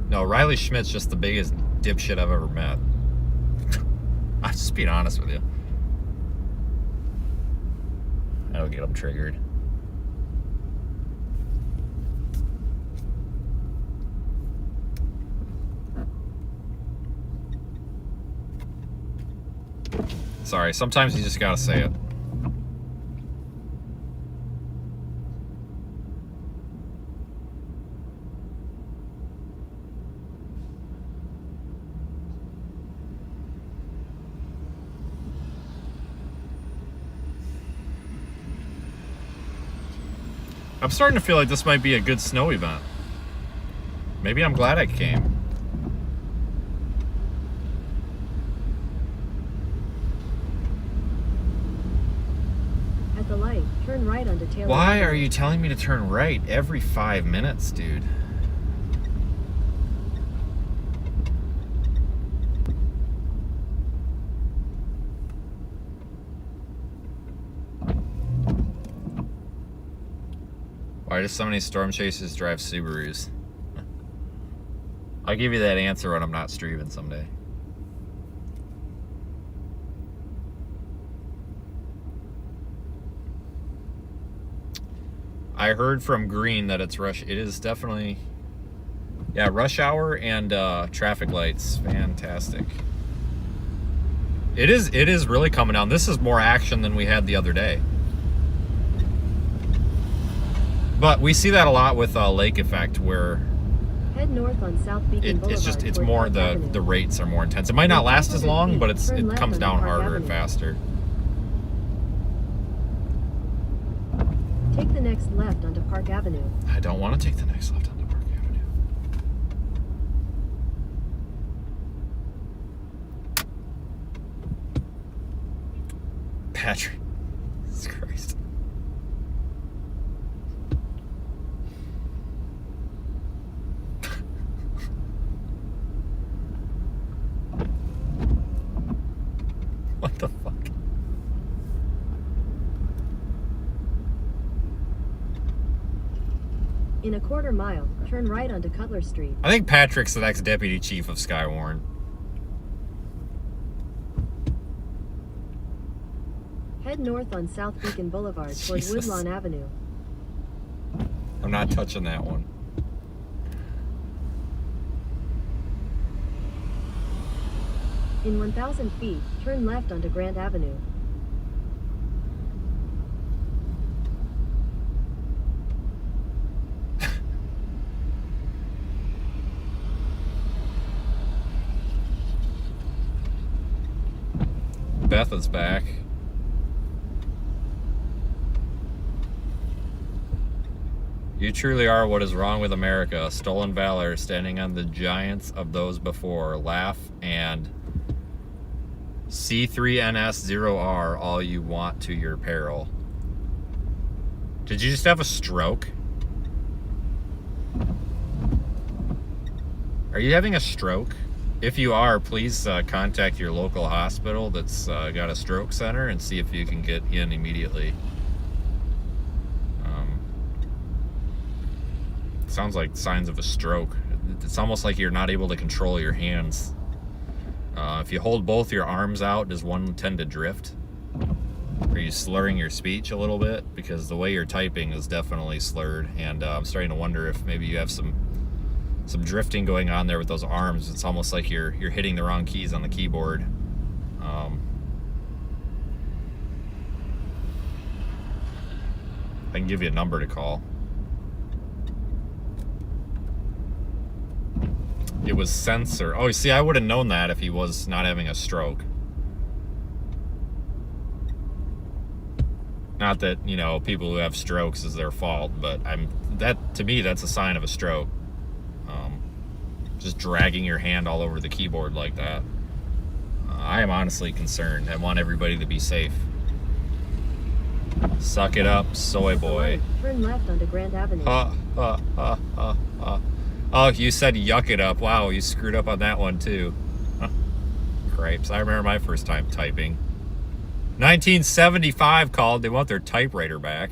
No, Riley Schmidt's just the biggest dipshit I've ever met. I'm just being honest with you. That'll get him triggered. Sorry, sometimes you just gotta say it. I'm starting to feel like this might be a good snow event. Maybe I'm glad I came. At the light, turn right onto Taylor. Why are you telling me to turn right every 5 minutes, dude? Why do so many storm chasers drive Subarus? I'll give you that answer when I'm not streaming someday. I heard from Green that it's rush. It is definitely, yeah, rush hour and traffic lights. Fantastic. It is really coming down. This is more action than we had the other day. But we see that a lot with Lake Effect, where head north on South Beacon Boulevard. it's toward more Park Avenue. the rates are more intense. It might not last as long, but it comes down harder and faster. Take the next left onto Park Avenue. I don't want to take the next left onto Park Avenue. Patrick, Jesus Christ. What the fuck? In a quarter mile, turn right onto Cutler Street. I think Patrick's the next deputy chief of Skywarn. Head north on South Beacon Boulevard toward Jesus. Woodlawn Avenue. I'm not touching that one. In 1,000 feet, turn left onto Grant Avenue. Beth is back. You truly are what is wrong with America. Stolen valor, standing on the giants of those before. Laugh and C3NS0R all you want to your peril. Did you just have a stroke? Are you having a stroke? If you are, please contact your local hospital that's got a stroke center and see if you can get in immediately. Sounds like signs of a stroke. It's almost like you're not able to control your hands. If you hold both your arms out, does one tend to drift? Are you slurring your speech a little bit? Because the way you're typing is definitely slurred, and I'm starting to wonder if maybe you have some drifting going on there with those arms. It's almost like you're hitting the wrong keys on the keyboard. I can give you a number to call. It was sensor. Oh, you see, I would have known that if he was not having a stroke. Not that, you know, people who have strokes is their fault, but to me, that's a sign of a stroke. Just dragging your hand all over the keyboard like that. I am honestly concerned. I want everybody to be safe. Suck it up, soy boy. Turn left onto Grant Avenue. Oh, you said yuck it up. Wow, you screwed up on that one too. Cripes. I remember my first time typing. 1975 called. They want their typewriter back.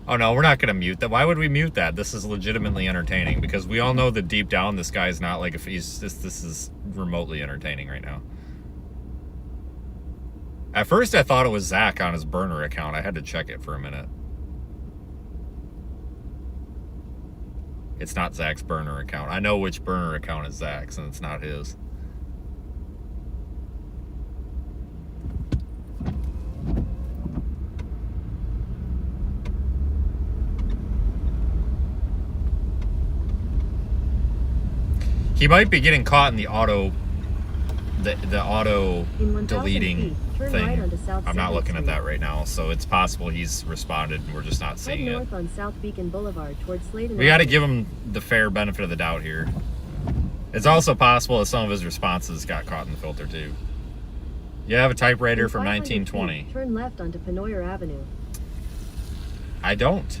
Oh no, we're not going to mute that. Why would we mute that? This is legitimately entertaining because we all know that deep down this guy's not like, if he's this is remotely entertaining right now. At first I thought it was Zach on his burner account. I had to check it for a minute. It's not Zach's burner account. I know which burner account is Zach's and it's not his. He might be getting caught in the auto deleting thing. I'm not looking at that right now, so it's possible he's responded and we're just not seeing it. Head north on South Beacon Boulevard towards Sladen. We got to give him the fair benefit of the doubt here. It's also possible that some of his responses got caught in the filter too. You have a typewriter from 1920. Turn left onto Penoyer Avenue. I don't.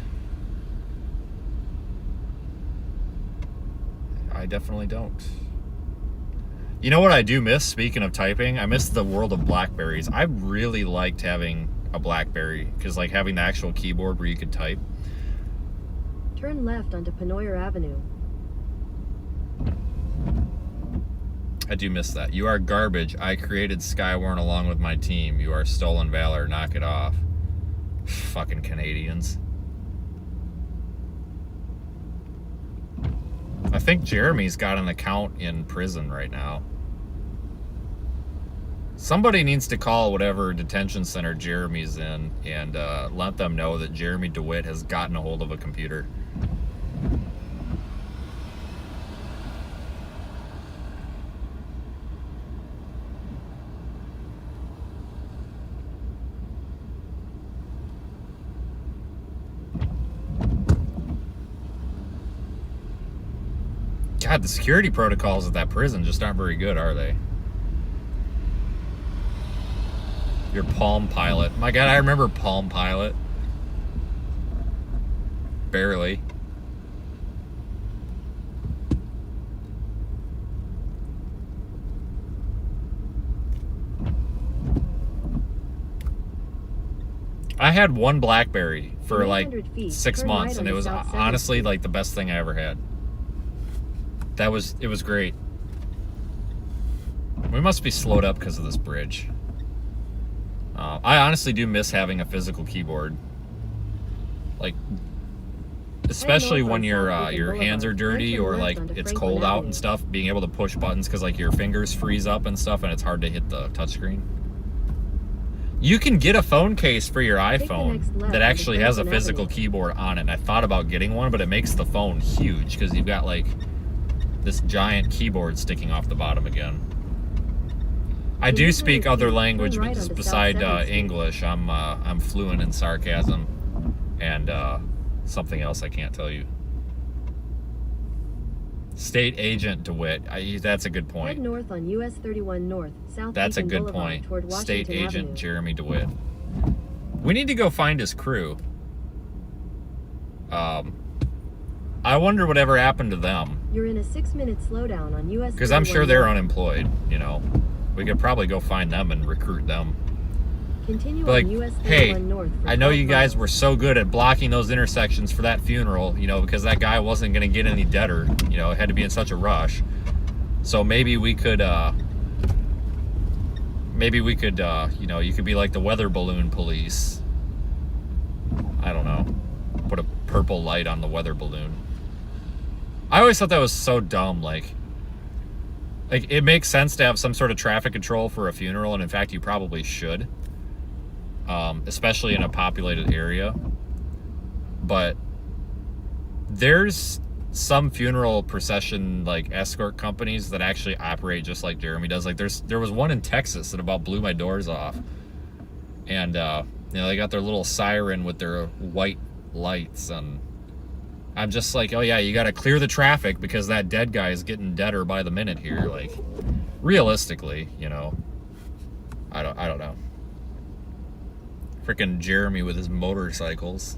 I definitely don't. You know what I do miss, speaking of typing? I miss the world of Blackberries. I really liked having a Blackberry, because like having the actual keyboard where you could type. Turn left onto Penoyer Avenue. I do miss that. You are garbage. I created Skywarn along with my team. You are stolen valor. Knock it off. Fucking Canadians. I think Jeremy's got an account in prison right now. Somebody needs to call whatever detention center Jeremy's in and let them know that Jeremy DeWitt has gotten a hold of a computer. God, the security protocols at that prison just aren't very good, are they? Your Palm Pilot. My God, I remember Palm Pilot. Barely. I had one BlackBerry for In like 800 feet, 6 turn months, right and on it was South 7th honestly Street. like the best thing I ever had. It was great. We must be slowed up because of this bridge. I honestly do miss having a physical keyboard. Like, especially north when on your South Beacon your hands are Boulevard, dirty then turn or left like onto it's Franklin cold out Avenue. and stuff, being able to push buttons because like your fingers freeze up and stuff, and it's hard to hit the touchscreen. You can get a phone case for your Take the iPhone next left that onto actually has a Franklin physical Avenue. keyboard on it, and I thought about getting one, but it makes the phone huge because you've got like this giant keyboard sticking off the bottom again. I In do 800 speak other feet, turn languages right onto South beside 7th Street. English. I'm fluent in sarcasm and something else I can't tell you. State Agent DeWitt. That's a good Head point. north on US 31 North, South That's a Beacon good Boulevard point. toward Washington State Agent Avenue. Jeremy DeWitt. We need to go find his crew. I wonder whatever happened to them. You're in a 6-minute slowdown on US 31 Because I'm sure they're North. unemployed, you know. We could probably go find them and recruit them. Continue But like, on US 31 hey, North for I know 12 you guys miles. were so good at blocking those intersections for that funeral, you know, because that guy wasn't going to get any deader, you know, it had to be in such a rush. So maybe we could, you know, you could be like the weather balloon police. I don't know. Put a purple light on the weather balloon. I always thought that was so dumb. Like it makes sense to have some sort of traffic control for a funeral, and in fact, you probably should, especially in a populated area. But there's some funeral procession like escort companies that actually operate just like Jeremy does. Like there was one in Texas that about blew my doors off, and you know, they got their little siren with their white lights, and I'm just like, oh yeah, you got to clear the traffic because that dead guy is getting deader by the minute here. Like, realistically, you know, I don't know. Freaking Jeremy with his motorcycles.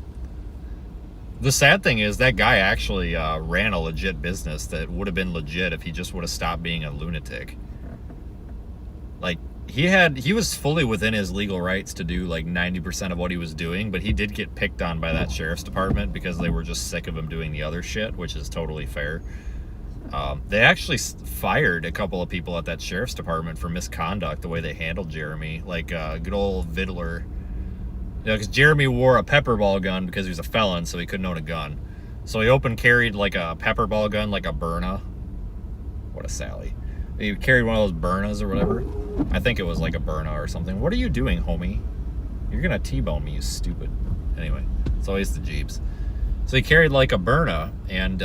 The sad thing is that guy actually ran a legit business that would have been legit if he just would have stopped being a lunatic. Like, he was fully within his legal rights to do like 90% of what he was doing, but he did get picked on by that sheriff's department because they were just sick of him doing the other shit, which is totally fair. They actually fired a couple of people at that sheriff's department for misconduct, the way they handled Jeremy. Like good old Vidler. You know, because Jeremy wore a pepper ball gun because he was a felon, so he couldn't own a gun. So he open carried like a pepper ball gun, like a Byrna. What a Sally. He carried one of those Byrnas or whatever. I think it was like a Byrna or something. What are you doing, homie? You're gonna T-bone me, you stupid. Anyway, it's always the Jeeps. So he carried like a Byrna, and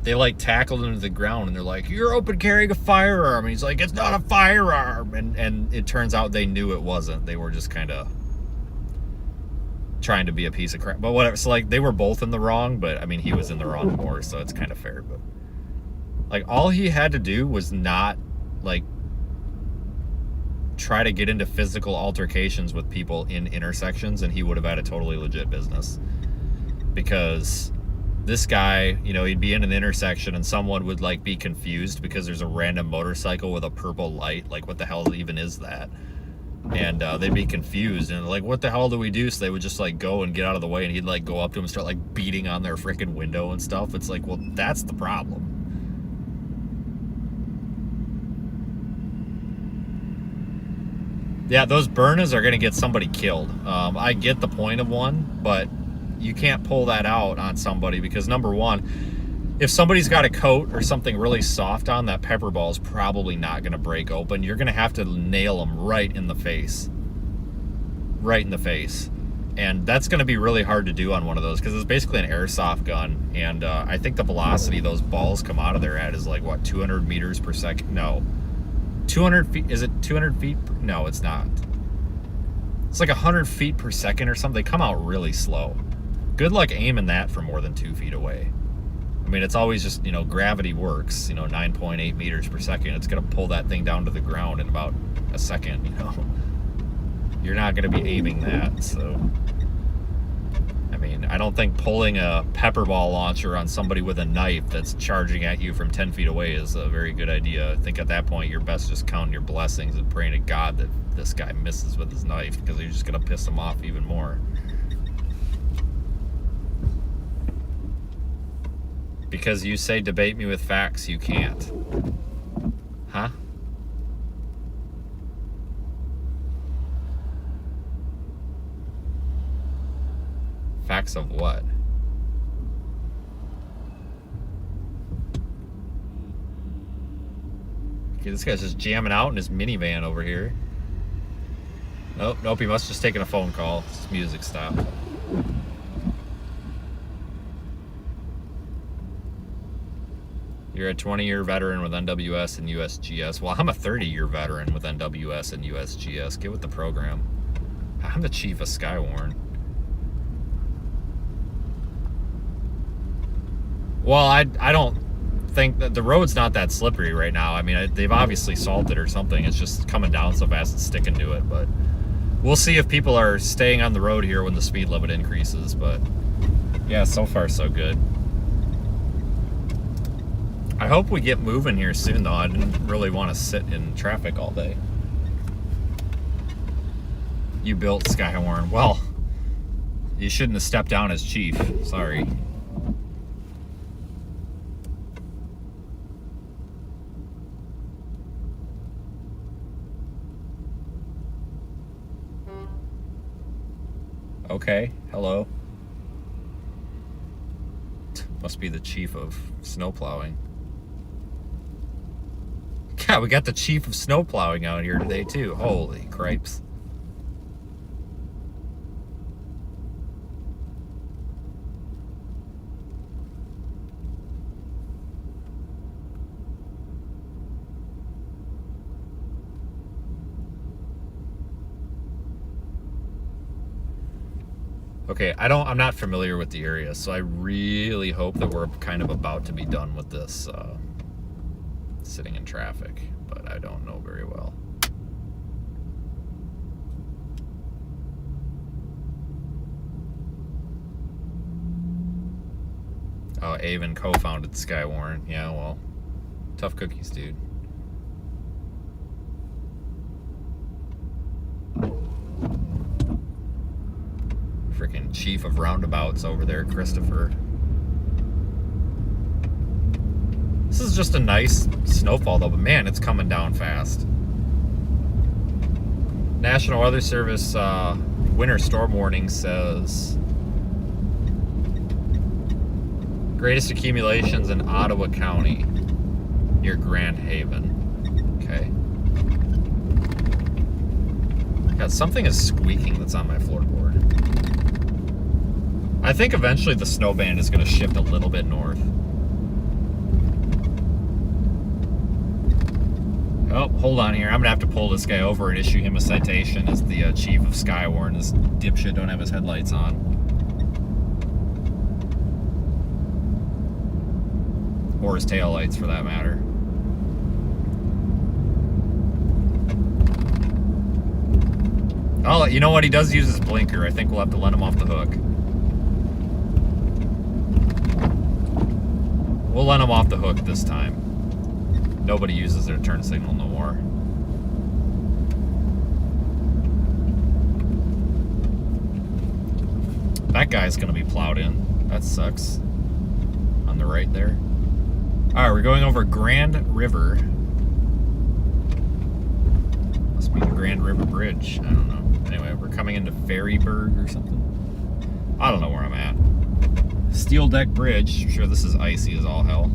they like tackled him to the ground, and they're like, "You're open carrying a firearm." And he's like, "It's not a firearm." And it turns out they knew it wasn't. They were just kind of trying to be a piece of crap. But whatever. So like they were both in the wrong, but I mean he was in the wrong more, so it's kind of fair. But like all he had to do was not like try to get into physical altercations with people in intersections, and he would have had a totally legit business. Because this guy, you know, he'd be in an intersection and someone would like be confused because there's a random motorcycle with a purple light. Like, what the hell even is that? And they'd be confused and like, what the hell do we do? So they would just like go and get out of the way, and he'd like go up to them and start like beating on their freaking window and stuff. It's like, well, that's the problem. Yeah, those Byrnas are going to get somebody killed. I get the point of one, but you can't pull that out on somebody because, number one, if somebody's got a coat or something really soft on, that pepper ball is probably not going to break open. You're going to have to nail them right in the face. Right in the face. And that's going to be really hard to do on one of those because it's basically an airsoft gun. And I think the velocity those balls come out of there at is like, what, 200 meters per second? No. 200 feet? Is it 200 feet? No, it's not. It's like 100 feet per second or something. They come out really slow. Good luck aiming that from more than 2 feet away. I mean, it's always just, you know, gravity works, you know, 9.8 meters per second. It's going to pull that thing down to the ground in about a second, you know. You're not going to be aiming that, so. I mean, I don't think pulling a pepper ball launcher on somebody with a knife that's charging at you from 10 feet away is a very good idea. I think at that point, you're best just counting your blessings and praying to God that this guy misses with his knife because you're just going to piss him off even more. Because you say debate me with facts, you can't. Huh? Facts of what? Okay, this guy's just jamming out in his minivan over here. Nope, he must have just taken a phone call. His music stopped. You're a 20-year veteran with NWS and USGS. Well, I'm a 30-year veteran with NWS and USGS. Get with the program. I'm the chief of Skywarn. Well, I don't think that the road's not that slippery right now. I mean, they've obviously salted or something. It's just coming down so fast it's sticking to it. But we'll see if people are staying on the road here when the speed limit increases. But yeah, so far so good. I hope we get moving here soon, though. I didn't really want to sit in traffic all day. You built Skywarn. Well, you shouldn't have stepped down as chief. Sorry. Okay, hello. Must be the chief of snowplowing. Yeah, we got the chief of snowplowing out here today too. Holy cripes. Okay, I'm not familiar with the area, so I really hope that we're kind of about to be done with this sitting in traffic, but I don't know very well. Oh, Avon co-founded Skywarn. Yeah, well, tough cookies, dude. Freaking chief of roundabouts over there, Christopher. This is just a nice snowfall though, but man, it's coming down fast. National Weather Service winter storm warning says greatest accumulations in Ottawa County near Grand Haven. Okay. God, something is squeaking that's on my floorboard. I think eventually the snow band is going to shift a little bit north. Oh, hold on here. I'm going to have to pull this guy over and issue him a citation as the chief of Skywarn. This dipshit don't have his headlights on. Or his taillights, for that matter. Oh, you know what? He does use his blinker. I think we'll have to let him off the hook. We'll let him off the hook this time. Nobody uses their turn signal no more. That guy's gonna be plowed in. That sucks. On the right there. Alright, we're going over Grand River. Must be the Grand River Bridge. I don't know. Anyway, we're coming into Ferryburg or something. I don't know where I'm at. Steel Deck Bridge. I'm sure this is icy as all hell.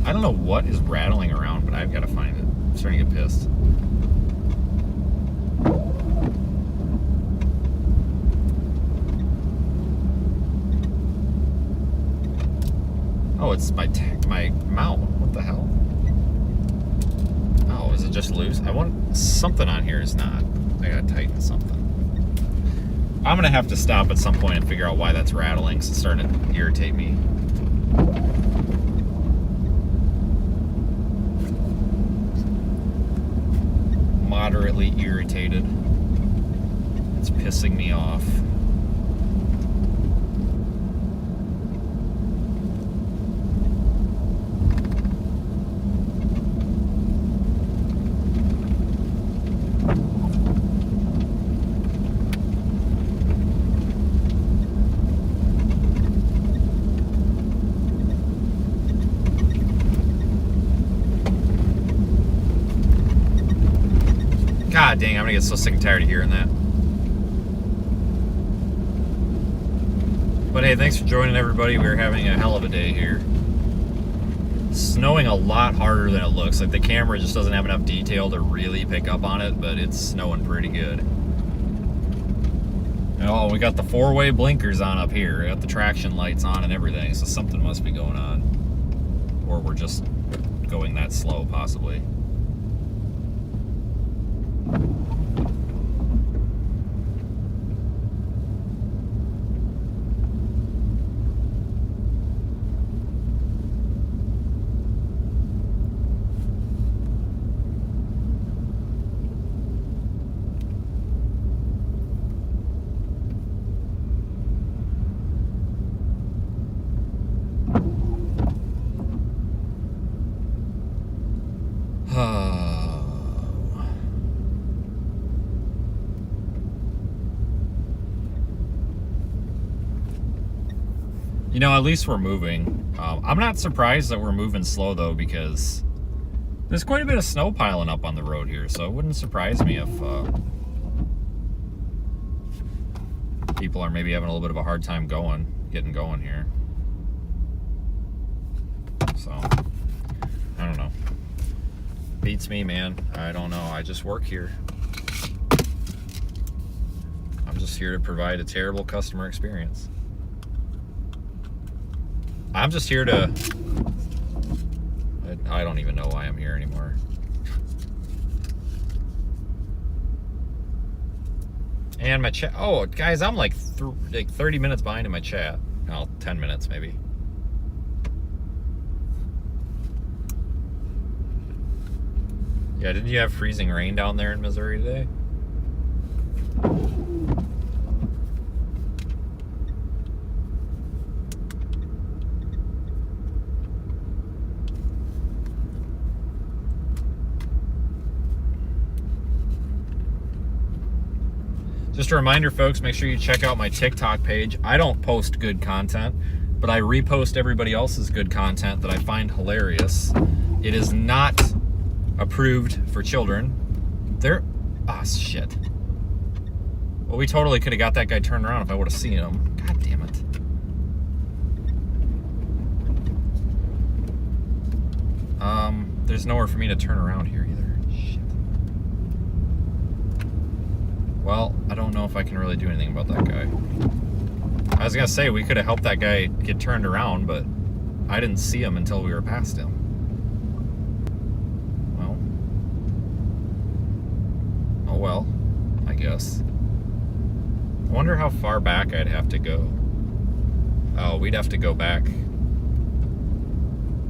I don't know what is rattling around, but I've got to find it. I'm starting to get pissed. Oh, it's my mount. What the hell? Oh, is it just loose? I want something on here is not. I gotta tighten something. I'm gonna have to stop at some point and figure out why that's rattling. It's starting to irritate me. Moderately irritated. It's pissing me off. God dang, I'm gonna get so sick and tired of hearing that. But hey, thanks for joining, everybody. We're having a hell of a day here. Snowing a lot harder than it looks. Like the camera just doesn't have enough detail to really pick up on it, but it's snowing pretty good. Oh, we got the four-way blinkers on up here. We got the traction lights on and everything, so something must be going on. Or we're just going that slow, possibly. You know, at least we're moving. I'm not surprised that we're moving slow, though, because there's quite a bit of snow piling up on the road here, so it wouldn't surprise me if people are maybe having a little bit of a hard time getting going here. So, I don't know. Beats me, man. I don't know. I just work here. I'm just here to provide a terrible customer experience. I'm just here to... I don't even know why I'm here anymore. And my chat... Oh, guys, I'm like 30 minutes behind in my chat. Well, 10 minutes maybe. Yeah, didn't you have freezing rain down there in Missouri today? Just a reminder, folks, make sure you check out my TikTok page. I don't post good content, but I repost everybody else's good content that I find hilarious. It is not approved for children. Ah, shit. Well, we totally could have got that guy turned around if I would have seen him. God damn it. There's nowhere for me to turn around here either. Shit. Well, I don't know if I can really do anything about that guy. I was gonna say we could have helped that guy get turned around, but I didn't see him until we were past him. Well. Oh well, I guess. I wonder how far back I'd have to go. Oh, we'd have to go back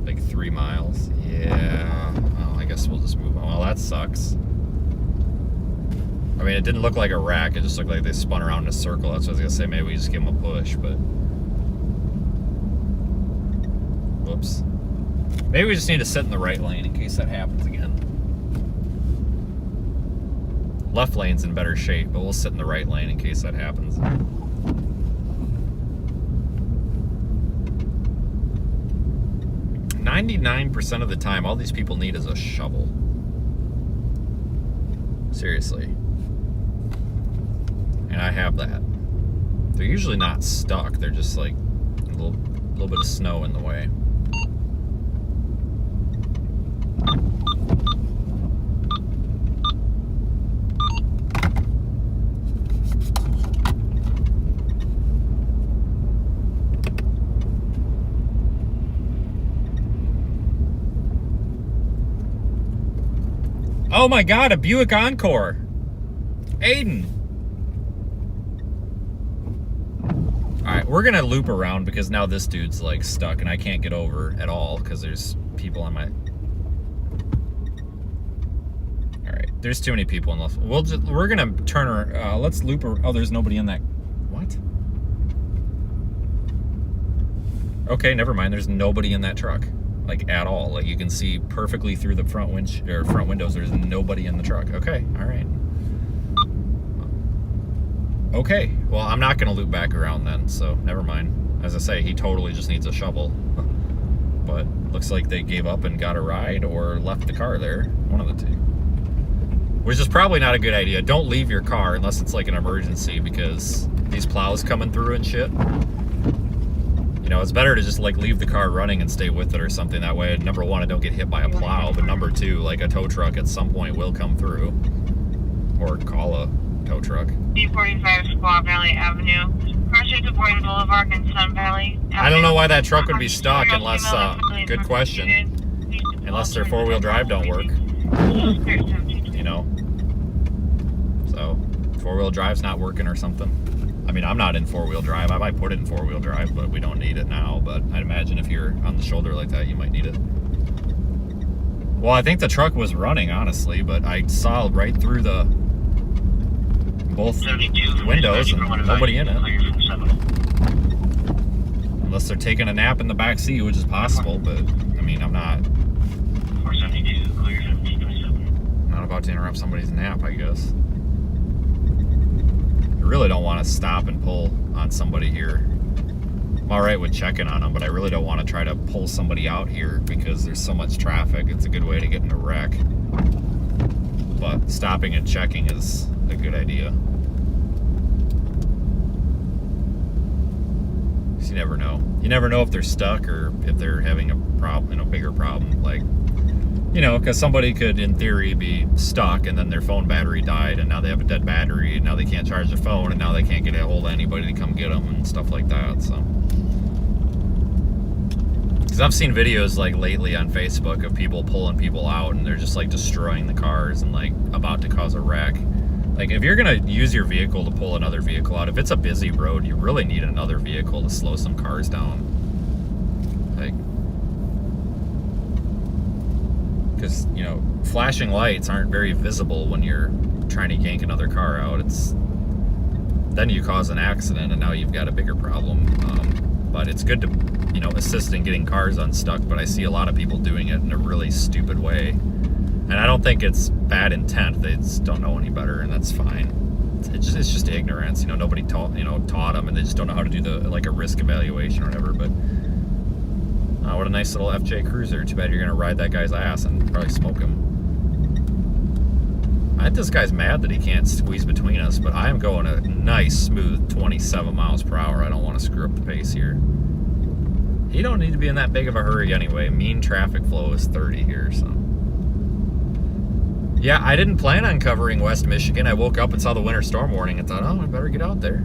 like 3 miles. Yeah. Well, I guess we'll just move on. Well, that sucks. I mean, it didn't look like a wreck. It just looked like they spun around in a circle. That's what I was going to say. Maybe we just give them a push, but... Whoops. Maybe we just need to sit in the right lane in case that happens again. Left lane's in better shape, but we'll sit in the right lane in case that happens. 99% of the time, all these people need is a shovel. Seriously. And I have that. They're usually not stuck. They're just like a little bit of snow in the way. Oh my God, a Buick Encore. Aiden. All right, we're gonna loop around because now this dude's like stuck and I can't get over at all because there's people on my... All right, there's too many people in the... We're gonna turn her, let's loop her. Oh, there's nobody in that... What? Okay, never mind, there's nobody in that truck. Like at all. Like you can see perfectly through the front windows. There's nobody in the truck. Okay, all right. Okay, well, I'm not gonna loop back around then, so never mind. As I say, he totally just needs a shovel. But looks like they gave up and got a ride or left the car there. One of the two. which is probably not a good idea. Don't leave your car unless it's like an emergency, because these plows coming through and shit. You know, it's better to just like leave the car running and stay with it or something. That way, number one, I don't get hit by a plow, but number two, like a tow truck at some point will come through, or call a tow truck. B45 Squaw Valley Avenue, crossing to Boyden Boulevard and Sun Valley Avenue. I don't know why that truck would be stuck unless, good question, unless their four-wheel drive don't work, you know? So, four-wheel drive's not working or something. I mean, I'm not in four-wheel drive. I might put it in four-wheel drive, but we don't need it now. But I'd imagine if you're on the shoulder like that, you might need it. Well, I think the truck was running, honestly, but I saw right through the both windows and nobody in it. Unless they're taking a nap in the back seat, which is possible, but I mean, I'm not about to interrupt somebody's nap, I guess. I really don't want to stop and pull on somebody here. I'm all right with checking on them, but I really don't want to try to pull somebody out here because there's so much traffic. It's a good way to get in a wreck. But stopping and checking is a good idea. You never know. You never know if they're stuck or if they're having a problem, you know, bigger problem. Like, you know, because somebody could, in theory, be stuck and then their phone battery died and now they have a dead battery and now they can't charge their phone and now they can't get a hold of anybody to come get them and stuff like that. So, because I've seen videos like lately on Facebook of people pulling people out and they're just like destroying the cars and like about to cause a wreck. Like, if you're gonna use your vehicle to pull another vehicle out, if it's a busy road, you really need another vehicle to slow some cars down. Like, because, you know, flashing lights aren't very visible when you're trying to yank another car out. Then you cause an accident and now you've got a bigger problem. But it's good to, you know, assist in getting cars unstuck, but I see a lot of people doing it in a really stupid way. And I don't think it's bad intent. They just don't know any better, and that's fine. It's just ignorance. You know, nobody taught them, and they just don't know how to do a risk evaluation or whatever. But what a nice little FJ Cruiser. Too bad you're gonna ride that guy's ass and probably smoke him. I think this guy's mad that he can't squeeze between us, but I am going a nice, smooth 27 miles per hour. I don't want to screw up the pace here. You don't need to be in that big of a hurry anyway. Mean traffic flow is 30 here, so. Yeah, I didn't plan on covering West Michigan. I woke up and saw the winter storm warning and thought, oh, I better get out there.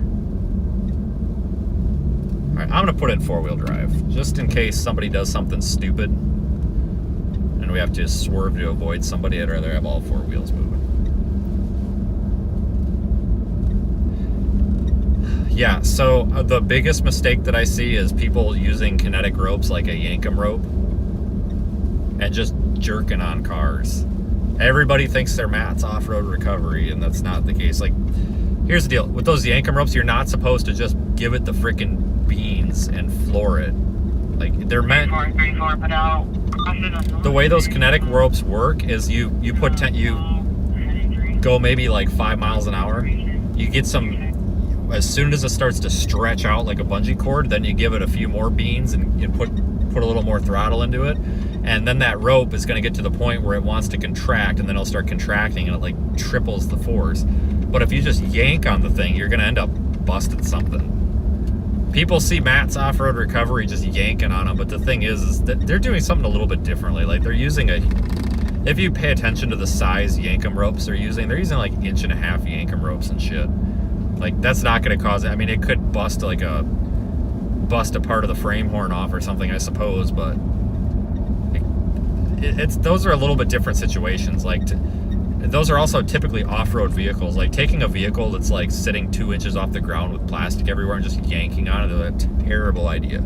All right, I'm going to put it in four-wheel drive, just in case somebody does something stupid and we have to swerve to avoid somebody. I'd rather have all four wheels moving. Yeah, so the biggest mistake that I see is people using kinetic ropes like a Yankum rope and just jerking on cars. Everybody thinks they're Matt's off-road recovery, and that's not the case. Like, here's the deal. With those Yankum ropes, you're not supposed to just give it the freaking beans and floor it. Like, they're meant... The way those kinetic ropes work is you go maybe like 5 miles an hour. You get some... As soon as it starts to stretch out like a bungee cord, then you give it a few more beans and you put a little more throttle into it. And then that rope is going to get to the point where it wants to contract, and then it'll start contracting, and it like triples the force. But if you just yank on the thing, you're going to end up busting something. People see Matt's off-road recovery just yanking on them, but the thing is that they're doing something a little bit differently. Like, they're using if you pay attention to the size Yankum ropes they're using like 1.5 inch Yankum ropes and shit. Like, that's not going to cause it. I mean, it could bust a part of the frame horn off or something, I suppose, but those are a little bit different situations. Like, those are also typically off-road vehicles. Like, taking a vehicle that's like sitting 2 inches off the ground with plastic everywhere and just yanking on it is a terrible idea.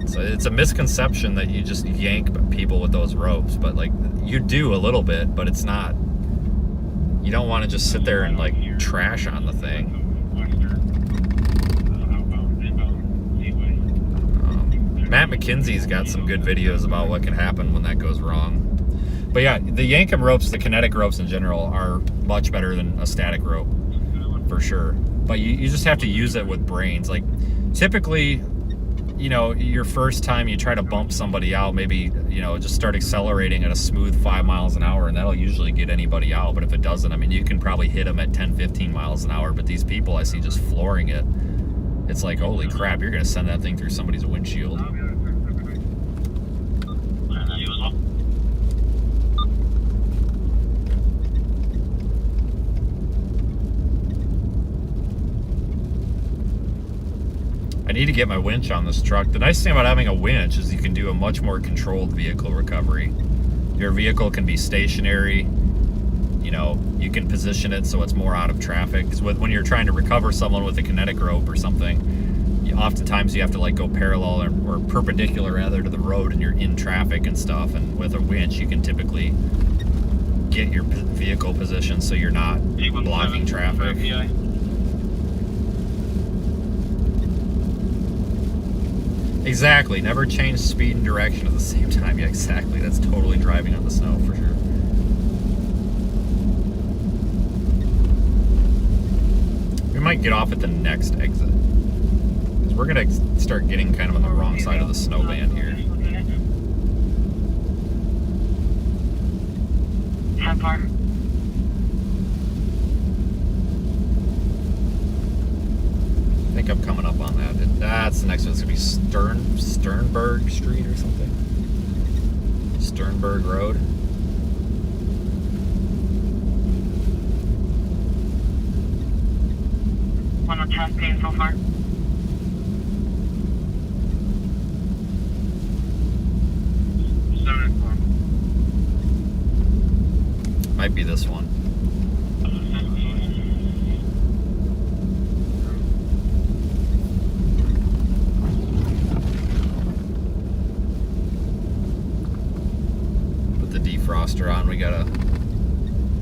So it's a misconception that you just yank people with those ropes, but like, you do a little bit, but it's not. You don't want to just sit there and like trash on the thing. Matt McKenzie's got some good videos about what can happen when that goes wrong. But yeah, the Yankum ropes, the kinetic ropes in general, are much better than a static rope, for sure. But you just have to use it with brains. Like, typically, you know, your first time you try to bump somebody out, maybe, you know, just start accelerating at a smooth 5 miles an hour, and that'll usually get anybody out. But if it doesn't, I mean, you can probably hit them at 10, 15 miles an hour. But these people I see just flooring it. It's like, holy crap, you're going to send that thing through somebody's windshield. I need to get my winch on this truck. The nice thing about having a winch is you can do a much more controlled vehicle recovery. Your vehicle can be stationary. You know, you can position it so it's more out of traffic. Because when you're trying to recover someone with a kinetic rope or something, oftentimes you have to like go parallel or perpendicular rather to the road, and you're in traffic and stuff. And with a winch, you can typically get your vehicle positioned so you're not blocking traffic. Exactly. Never change speed and direction at the same time. Yeah, exactly. That's totally driving on the snow for sure. We might get off at the next exit, because we're going to start getting kind of on the wrong side of the snow band here. How far? I think I'm coming up on that. That's the next one. It's going to be Sternberg Street or something. Sternberg Road. One of 10 pain so far. Might be this one. Put the defroster on. We gotta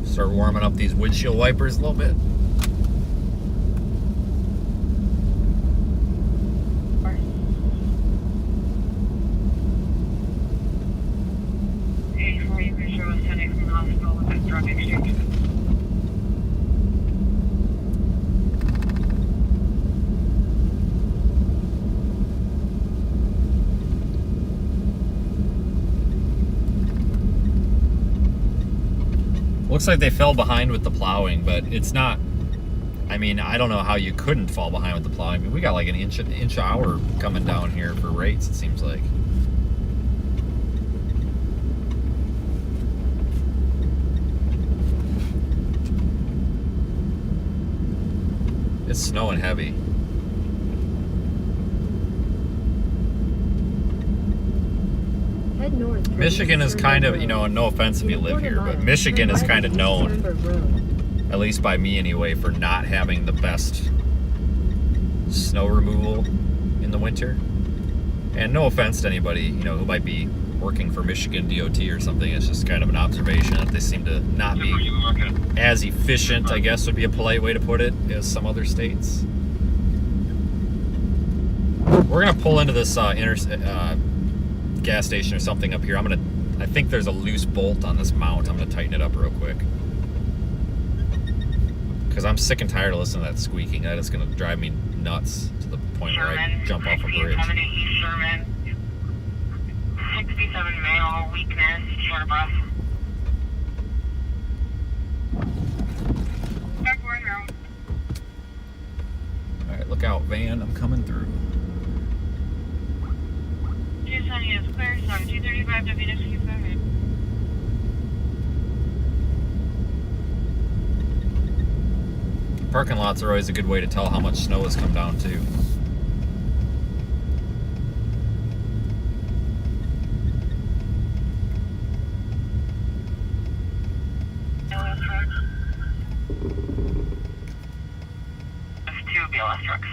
start warming up these windshield wipers a little bit. Looks like they fell behind with the plowing, but it's not. I mean, I don't know how you couldn't fall behind with the plowing. I mean, we got like an inch an hour coming down here for rates, it seems like. It's snowing heavy. Head north. Michigan is kind of, you know, no offense if you live here, but Michigan is kind of known, at least by me anyway, for not having the best snow removal in the winter. And no offense to anybody, you know, who might be working for Michigan DOT or something. It's just kind of an observation that they seem to not be as efficient, I guess would be a polite way to put it, as some other states. We're gonna pull into this gas station or something up here. I think there's a loose bolt on this mount. I'm gonna tighten it up real quick, because I'm sick and tired of listening to that squeaking. That is gonna drive me nuts to the point where I jump off a bridge. 67 male, weakness, short of breath. Alright, look out, van. I'm coming through. 270 is clear, 235 WW5. Parking lots are always a good way to tell how much snow has come down, too. BLS trucks.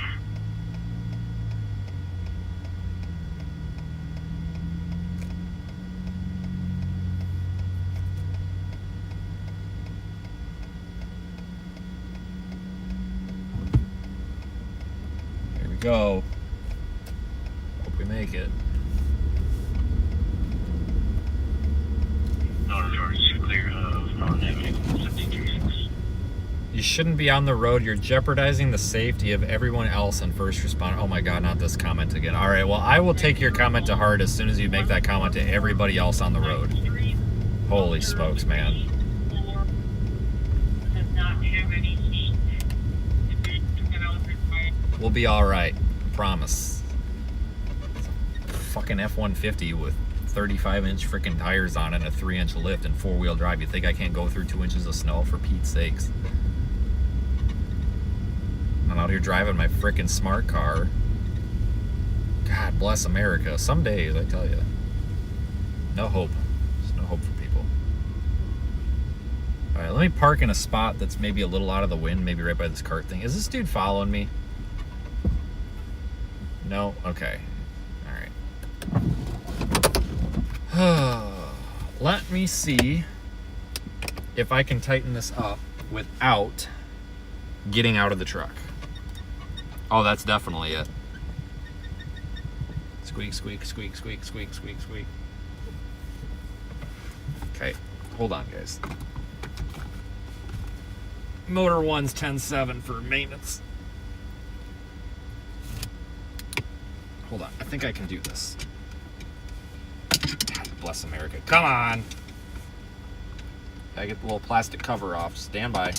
Here we go. Hope we make it. George, clear of Mountain Avenue, 736. You shouldn't be on the road. You're jeopardizing the safety of everyone else and first responder. Oh my God, not this comment again. All right, well, I will take your comment to heart as soon as you make that comment to everybody else on the road. Holy smokes, man. We'll be all right. Promise. It's a fucking F-150 with 35-inch freaking tires on it and a 3-inch lift and 4-wheel drive. You think I can't go through 2 inches of snow, for Pete's sakes? I'm out here driving my freaking smart car. God bless America. Some days, I tell you. No hope. There's no hope for people. All right, let me park in a spot that's maybe a little out of the wind, maybe right by this cart thing. Is this dude following me? No? Okay. All right. Let me see if I can tighten this up without getting out of the truck. Oh, that's definitely it. Squeak, squeak, squeak, squeak, squeak, squeak, squeak. Okay, hold on, guys. Motor 1's 10.7 for maintenance. Hold on, I think I can do this. God bless America. Come on! Gotta get the little plastic cover off. Stand by.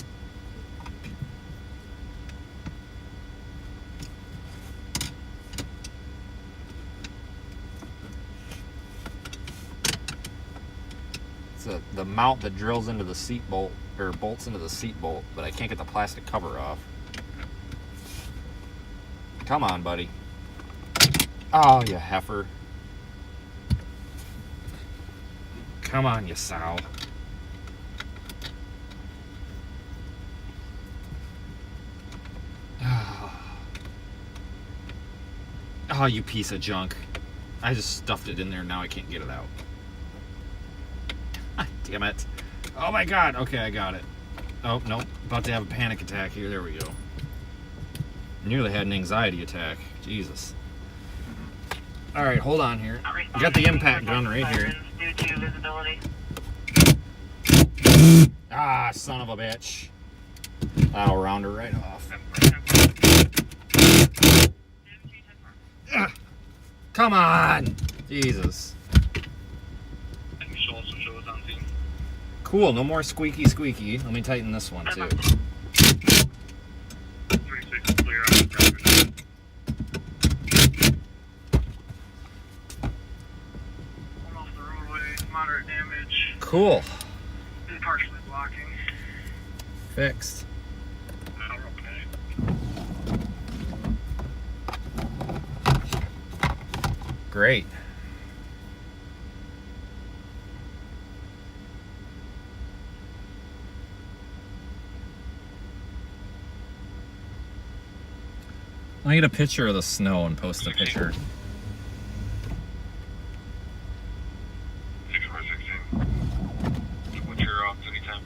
It's the mount that drills into the seat bolt, or bolts into the seat bolt, but I can't get the plastic cover off. Come on, buddy. Oh, you heifer. Come on, you sow. Oh, you piece of junk. I just stuffed it in there, now I can't get it out. Damn it. Oh my God. Okay, I got it. Oh, no. About to have a panic attack here. There we go. Nearly had an anxiety attack. Jesus. All right, hold on here. I got the impact gun right here. Due to visibility. Ah, son of a bitch. That'll round her right off. Ah, come on. Jesus. Cool, no more squeaky squeaky. Let me tighten this one too. 36 clear on the traffic. One off the roadway, moderate damage. Cool. Partially blocking. Fixed. Great. Let me get a picture of the snow and post a picture. 6/16. What's your city time?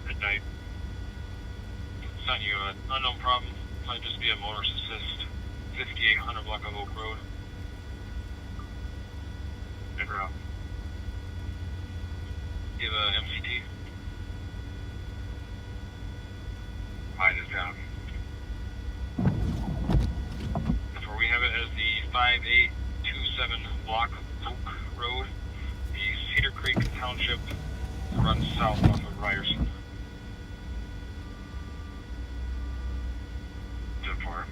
Midnight. It's not you, an unknown problem. Might just be a motorist assist. 5800 block of Oak Road. En route. You have a MCT? Mine is down. Before we have it as the 5827 block Oak Road, the Cedar Creek Township runs south off of Ryerson. 10-4,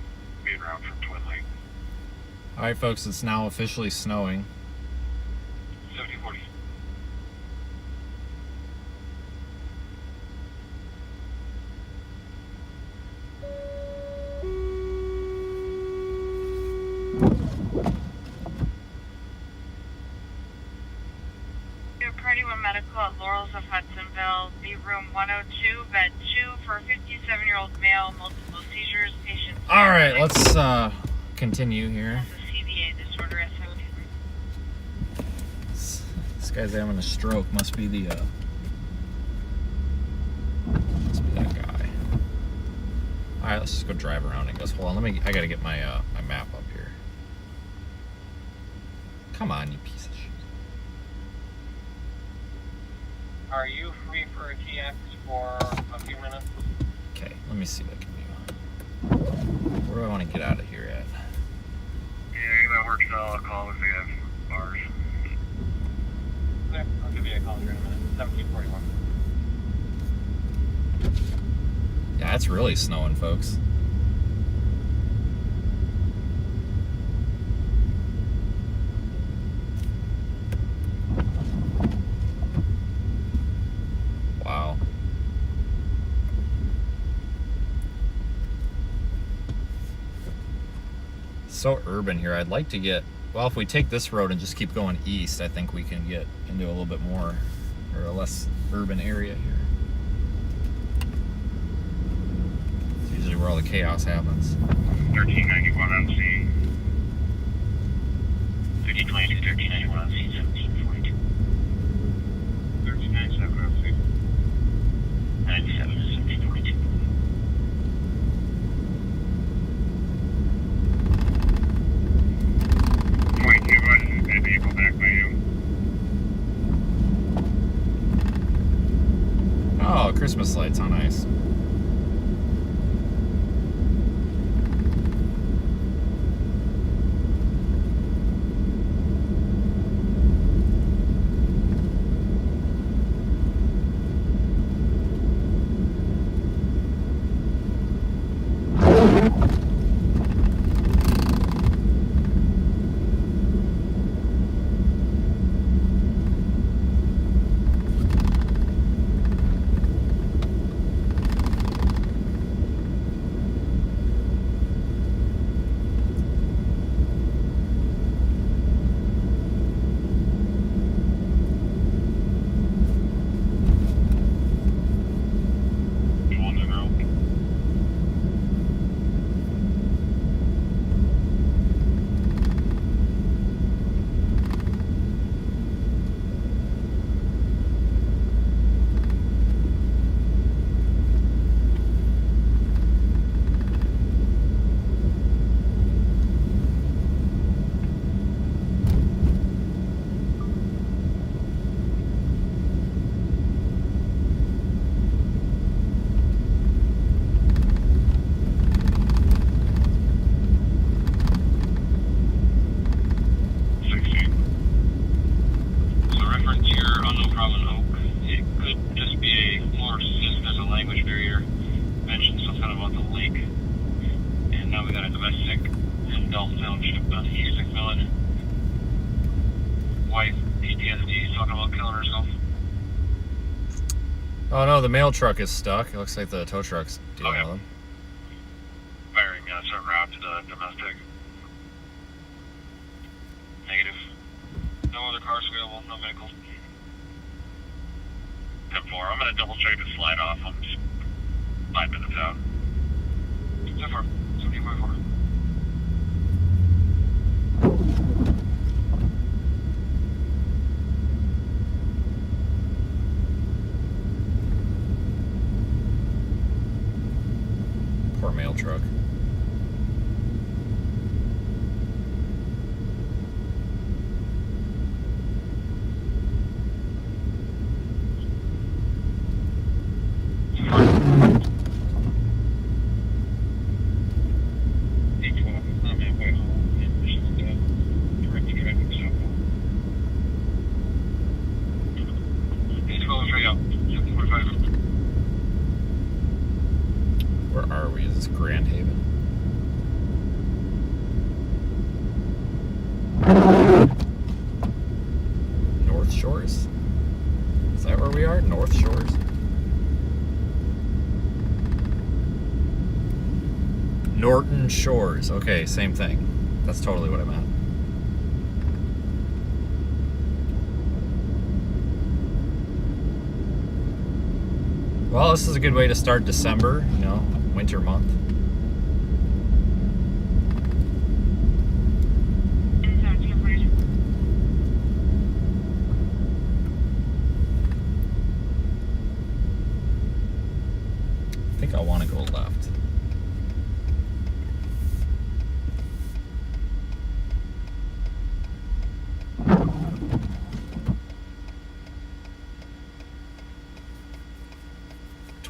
be en route from Twin Lake. All right, folks, it's now officially snowing. 7040. Party 1 Medical at Laurels of Hudsonville, B room 102, bed 2 for a 57-year-old male, multiple seizures, patient. All right, let's continue here. CVA disorder SOD. This guy's having a stroke. Must be the must be that guy. All right, let's just go drive around. I guess. Hold on, I gotta get my my map up here. Come on, you piece of shit. Are you free for a TX for a few minutes? Okay, let me see what I can do. Where do I want to get out of here at? Yeah, that works. I'll call if they have bars. Okay, I'll give you a call here in a minute. 1741. Yeah, it's really snowing, folks. Wow. So urban here. I'd like to get, well, if we take this road and just keep going east, I think we can get into a little bit more, or a less urban area here. It's usually where all the chaos happens. 1391 on C. 1522, 1391 on C, 1742. 1397 on C. 97 is 1742. Point two, what is that vehicle back by you? Oh, Christmas lights on ice. Oh no, the mail truck is stuck. It looks like the tow truck's dealing with him. Firing a route to the domestic. Negative. No other cars available, no vehicles. 10-4, I'm gonna double check the slide off. I'm just 5 minutes out. 10-4, 17.4. Poor mail truck. Where are we? Is this Grand Haven? North Shores? Is that where we are? North Shores? Norton Shores. Okay, same thing. That's totally what I meant. Well, this is a good way to start December, you know, winter month. I think I want to go left.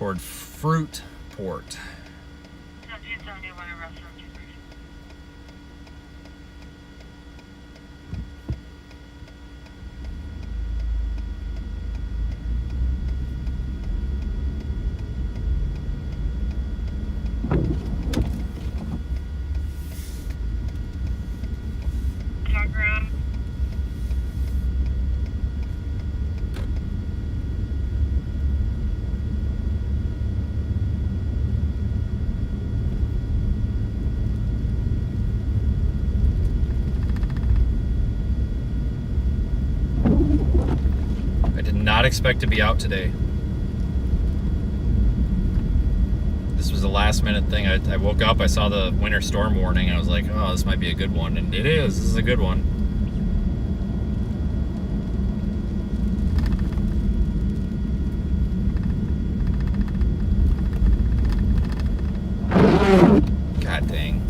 toward Fruitport. 1771 arrest 73. Background. I did not expect to be out today. This was a last minute thing. I woke up, I saw the winter storm warning, and I was like, oh, this might be a good one. And it is. This is a good one. God dang.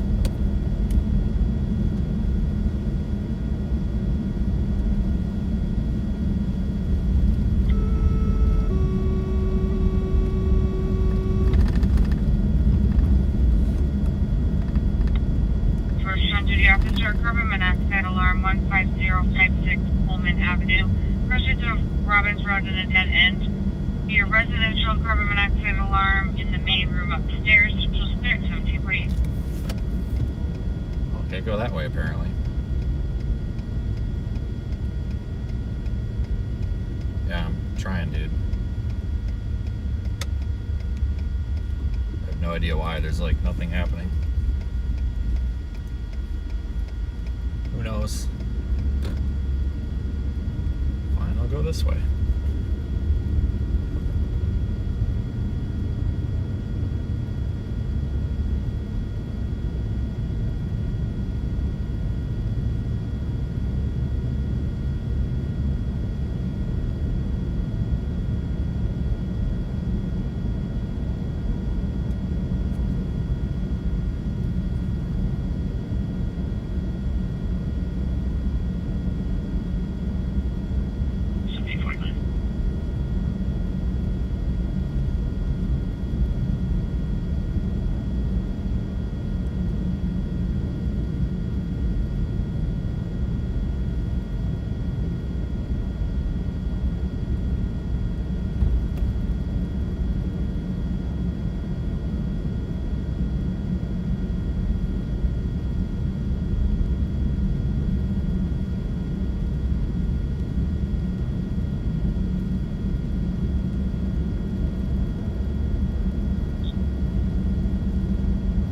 First on-duty officer, carbon monoxide alarm 15056 Pullman Avenue. Pursuit of Robbins Road in a dead end. Your residential carbon monoxide alarm in the main room upstairs. Central Spirit 1748. Okay, go that way apparently. Yeah, I'm trying, dude. I have no idea why. There's like nothing happening. Who knows? Fine, I'll go this way.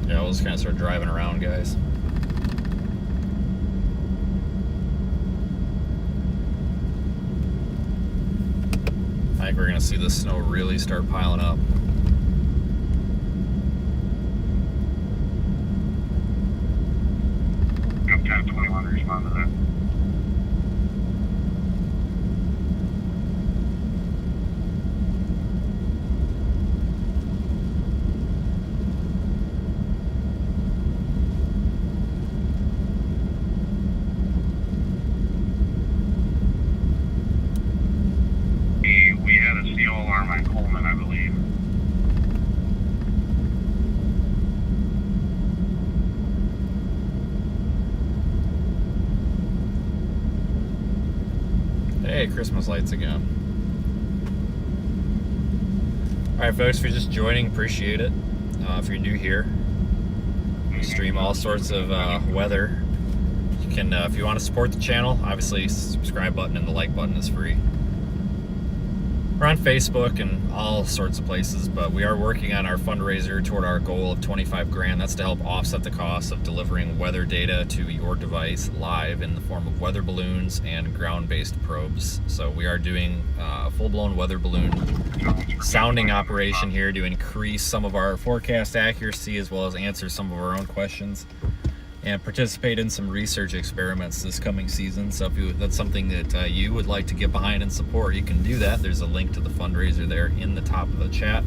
Yeah, we'll just kind of start driving around, guys. I think we're gonna see the snow really start piling up. Yep, 1021 to respond to that. We had a CO alarm on Coleman, I believe. Hey, Christmas lights again. Alright folks, if you're just joining, appreciate it. If you're new here, we stream all sorts of weather. You can, if you want to support the channel, obviously subscribe button and the like button is free. We're on Facebook and all sorts of places, but we are working on our fundraiser toward our goal of 25 grand. That's to help offset the cost of delivering weather data to your device live in the form of weather balloons and ground-based probes. So we are doing a full-blown weather balloon sounding operation here to increase some of our forecast accuracy as well as answer some of our own questions and participate in some research experiments this coming season. So if that's something that you would like to get behind and support, you can do that. There's a link to the fundraiser there in the top of the chat.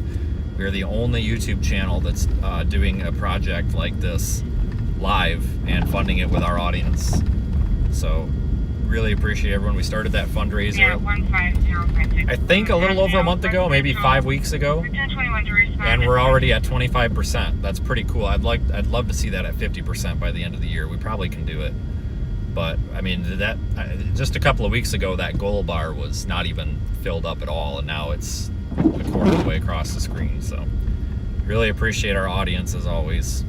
We are the only YouTube channel that's doing a project like this live and funding it with our audience. So really appreciate everyone. We started that fundraiser, Yeah, 15056. I think a little over a month ago, maybe 5 weeks ago. 1021 to respond. And we're already at 25%. That's pretty cool. I'd love to see that at 50% by the end of the year. We probably can do it. But I mean, that just a couple of weeks ago, that goal bar was not even filled up at all, and now it's a quarter of the way across the screen. So really appreciate our audience as always.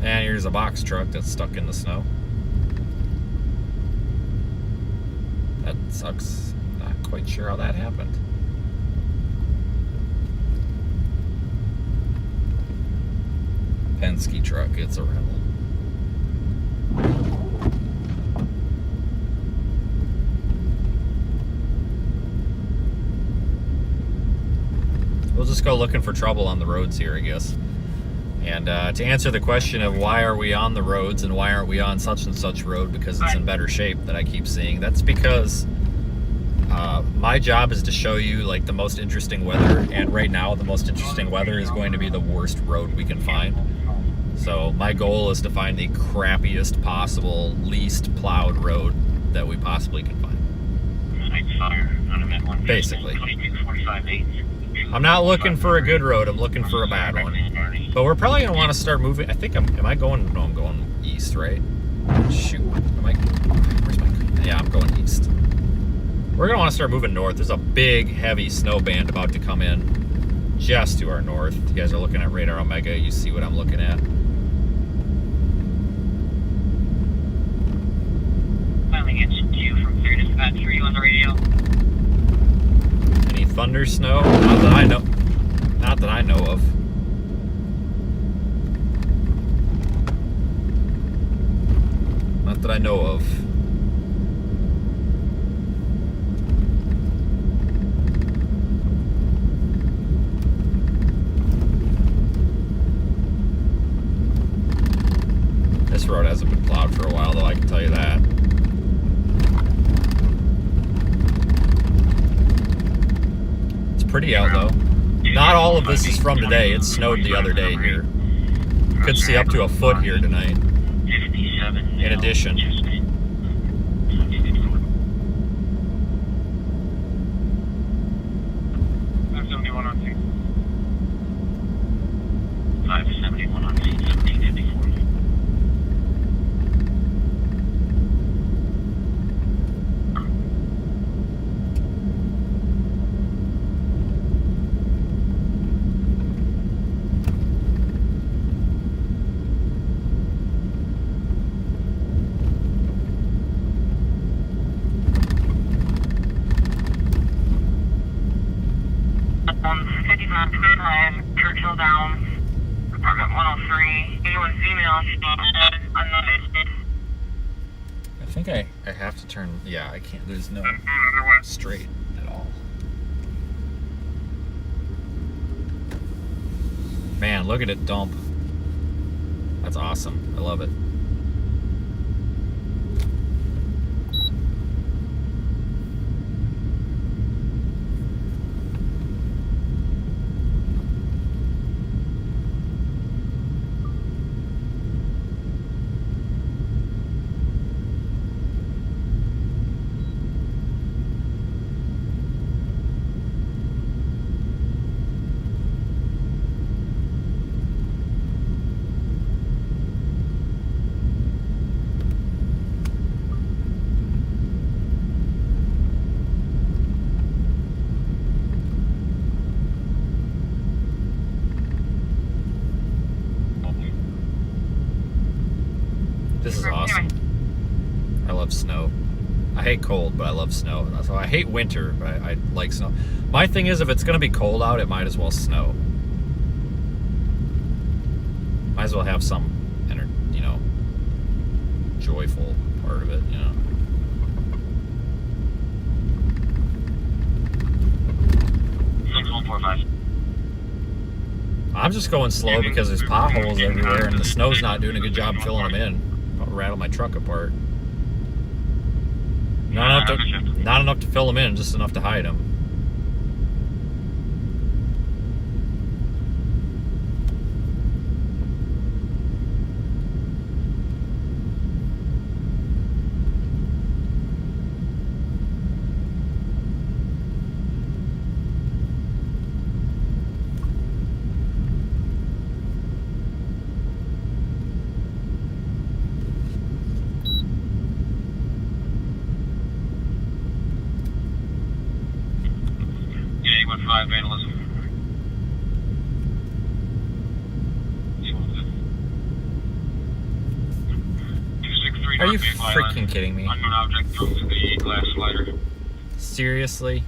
And here's a box truck that's stuck in the snow. That sucks. Not quite sure how that happened. Penske truck, it's a rental. We'll just go looking for trouble on the roads here, I guess. And to answer the question of why are we on the roads and why aren't we on such and such road because it's in better shape that I keep seeing, that's because my job is to show you like the most interesting weather, and right now the most interesting weather is going to be the worst road we can find. So my goal is to find the crappiest possible, least plowed road that we possibly can find. Basically. I'm not looking for a good road, I'm looking for a bad one. But we're probably going to want to start moving. I think am I going, no, I'm going east, right? Shoot. Where's my, yeah, I'm going east. We're going to want to start moving north. There's a big, heavy snow band about to come in just to our north. You guys are looking at Radar Omega, you see what I'm looking at. Finally gets you from 3 dispatch. Are you on the radio? Any thunder snow? Not that I know. Not that I know of. Not that I know of. This road hasn't been plowed for a while, though, I can tell you that. It's pretty out, though. Not all of this is from today. It snowed the other day here. Could see up to a foot here tonight. In addition. Churchill down, apartment 103, anyone female, I think I have to turn, yeah, I can't, there's no straight at all. Man, look at it dump. That's awesome. I love it. This is awesome. I love snow. I hate cold, but I love snow. So I hate winter, but I like snow. My thing is, if it's going to be cold out, it might as well snow. Might as well have some, you know, joyful part of it, you know. I'm just going slow because there's potholes everywhere and the snow's not doing a good job filling them in. I'll rattle my truck apart. Not enough to fill them in, just enough to hide them. you Vehicle freaking Island. kidding me? Unknown object thrown through the glass slider. Seriously?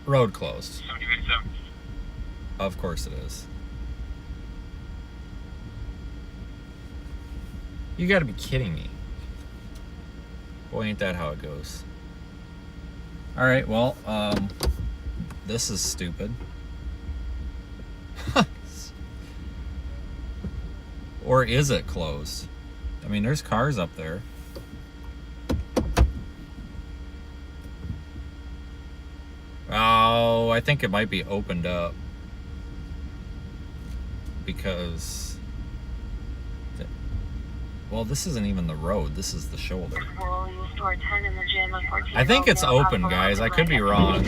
Road closed. 7087. Of course it is. You gotta be kidding me. Boy, ain't that how it goes. Alright, well, this is stupid. Or is it closed? I mean, there's cars up there. Oh, I think it might be opened up. Because... Well, this isn't even the road. This is the shoulder. I think it's open, guys. I could be wrong.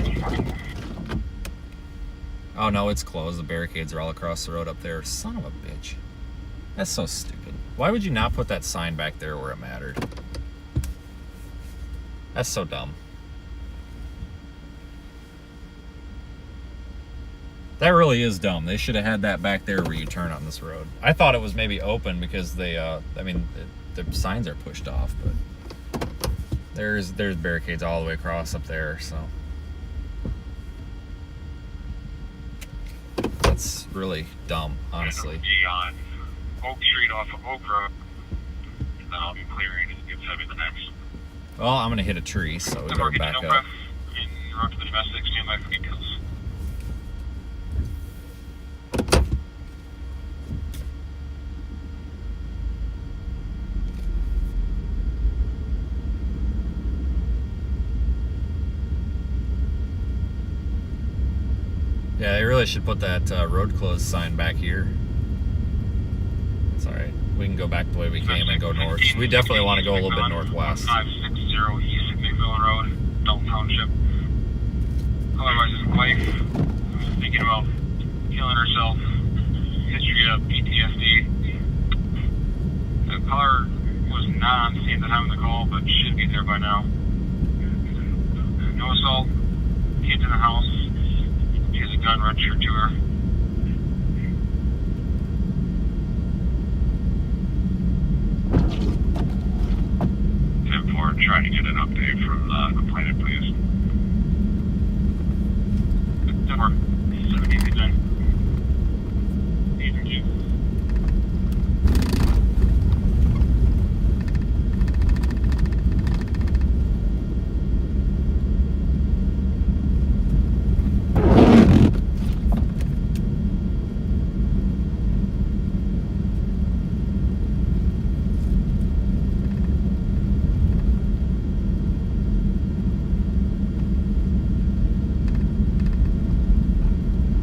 Oh, no, it's closed. The barricades are all across the road up there. Son of a bitch. That's so stupid. Why would you not put that sign back there where it mattered? That's so dumb. That really is dumb. They should have had that back there where you turn on this road. I thought it was maybe open because they, I mean, the signs are pushed off, but there's barricades all the way across up there, so. That's really dumb, honestly. Be on Oak Street off of Oak Road. And then I'll be clearing and get 7 the next. Well, I'm gonna hit a tree, so we better Market back no up. breath in route to the domestic, standby for details. Yeah, they really should put that road closed sign back here. It's alright. We can go back the way we came and go north. We definitely want to go a little bit northwest. 1560 East McMillan Road, Dalton Township. Otherwise, his wife was thinking about killing herself. History of PTSD. The caller was not on scene at the time of the call, but should be there by now. No assault. Kids in the house. She has a gun registered to her. 10-4, trying to get an update from the complainant, please. 10-4, 1789. Even you.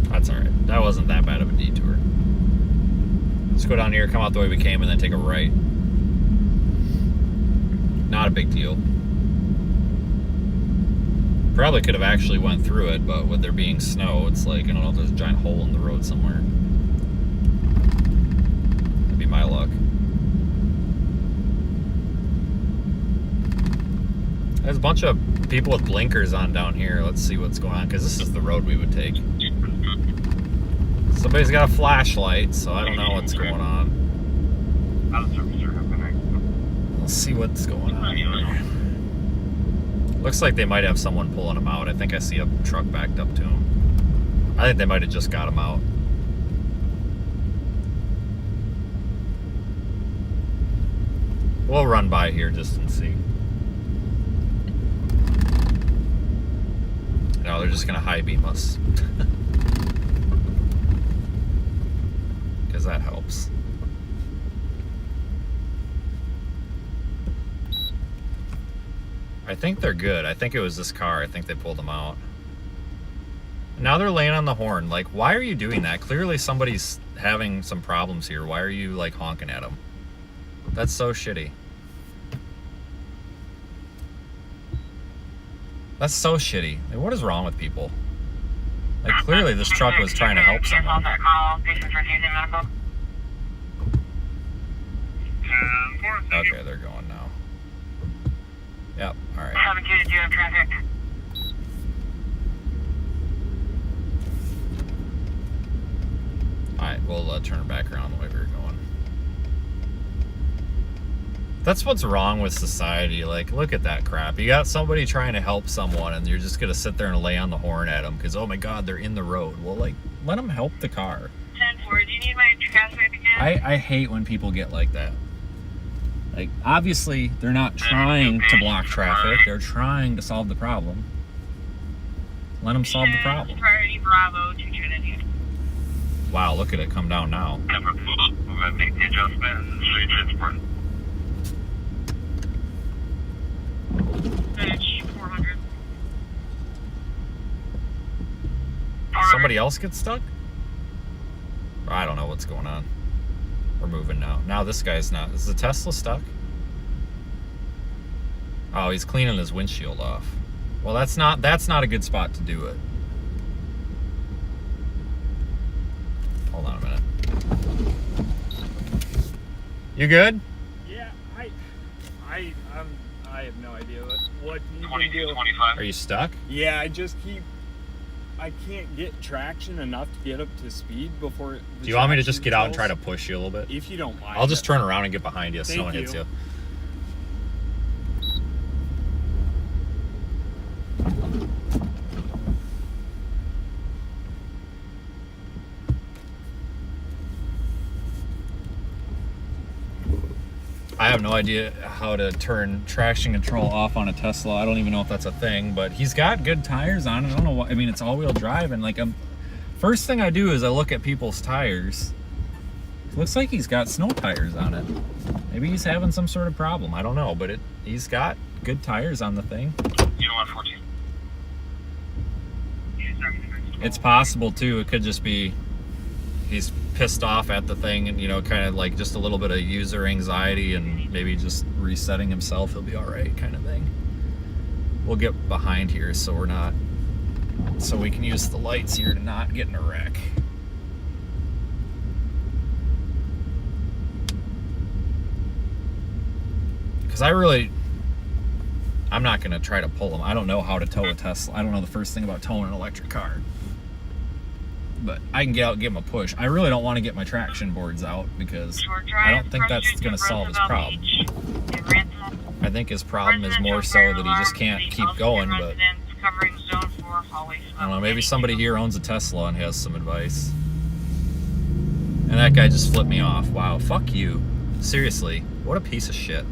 That's alright. That wasn't that bad of a detour. Let's go down here, come out the way we came, and then take a right. Not a big deal. Probably could have actually went through it, but with there being snow, it's like, I don't know, there's a giant hole in the road somewhere. That'd be my luck. There's a bunch of people with blinkers on down here. Let's see what's going on, because this is the road we would take. Somebody's got a flashlight, so I don't know what's going on. How the service are happening? Let's see what's going on here. Looks like they might have someone pulling them out. I think I see a truck backed up to them. I think they might have just got them out. We'll run by here just and see. No, they're just gonna high beam us. Because that helps. I think they're good. I think it was this car. I think they pulled them out. Now they're laying on the horn. Like, why are you doing that? Clearly somebody's having some problems here. Why are you, like, honking at them? That's so shitty. That's so shitty. Like, what is wrong with people? Like, clearly this truck was trying to help someone. Okay, they're going now. Yep, alright. Alright, we'll turn back around the way we were going. That's what's wrong with society. Like, look at that crap. You got somebody trying to help someone, and you're just gonna sit there and lay on the horn at them because, oh my God, they're in the road. Well, like, let them help the car. 10-4, do you need my translate again? I hate when people get like that. Like, obviously, they're not trying to block traffic. They're trying to solve the problem. Let them solve the problem. Priority Bravo to Trinity. Wow, look at it come down now. We're gonna make the adjustment and show you transport. Finish 400. Somebody else gets stuck? I don't know what's going on. We're moving now. Now this guy's not. Is the Tesla stuck? Oh, he's cleaning his windshield off. Well, that's not a good spot to do it. Hold on a minute. You good? Yeah, I have no idea what you can 22, do. 25. Are you stuck? Yeah, I can't get traction enough to get up to speed before. Do you want me to just get out and try to push you a little bit? If you don't mind. I'll just turn around and get behind you so no one Thank hits you. you. I have no idea how to turn traction control off on a Tesla. I don't even know if that's a thing, but he's got good tires on it. I don't know what, I mean, it's all-wheel drive, and like, first thing I do is I look at people's tires. It looks like he's got snow tires on it. Maybe he's having some sort of problem. I don't know, but he's got good tires on the thing. You know what, 14. It's possible too. It could just be he's pissed off at the thing, and kind of like just a little bit of user anxiety, and maybe just resetting himself, he'll be all right, kind of thing. We'll get behind here so we can use the lights here to not get in a wreck. Because I'm not gonna try to pull him. I don't know how to tow a Tesla. I don't know the first thing about towing an electric car. But I can get out and give him a push. I really don't want to get my traction boards out because I don't think that's going to solve his problem. I think his problem is more so that he just can't keep going, but I don't know, maybe somebody here owns a Tesla and has some advice. And that guy just flipped me off. Wow, fuck you. Seriously, what a piece of shit.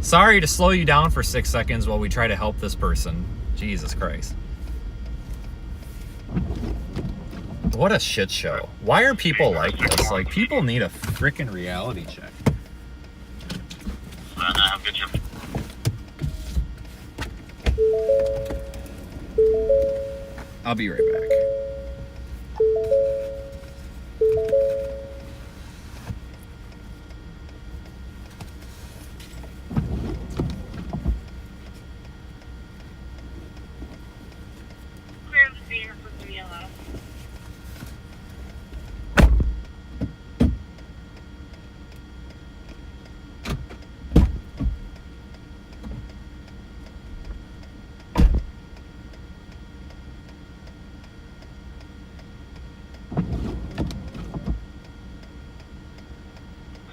Sorry to slow you down for 6 seconds while we try to help this person. Jesus Christ. What a shit show. Why are people like this? Like, people need a freaking reality check. Have a good trip. I'll be right back. Clear the vehicle from yellow.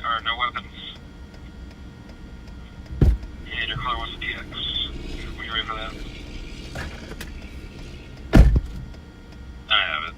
Alright, no weapons. And your color was a TX. Were you ready for that? I have it.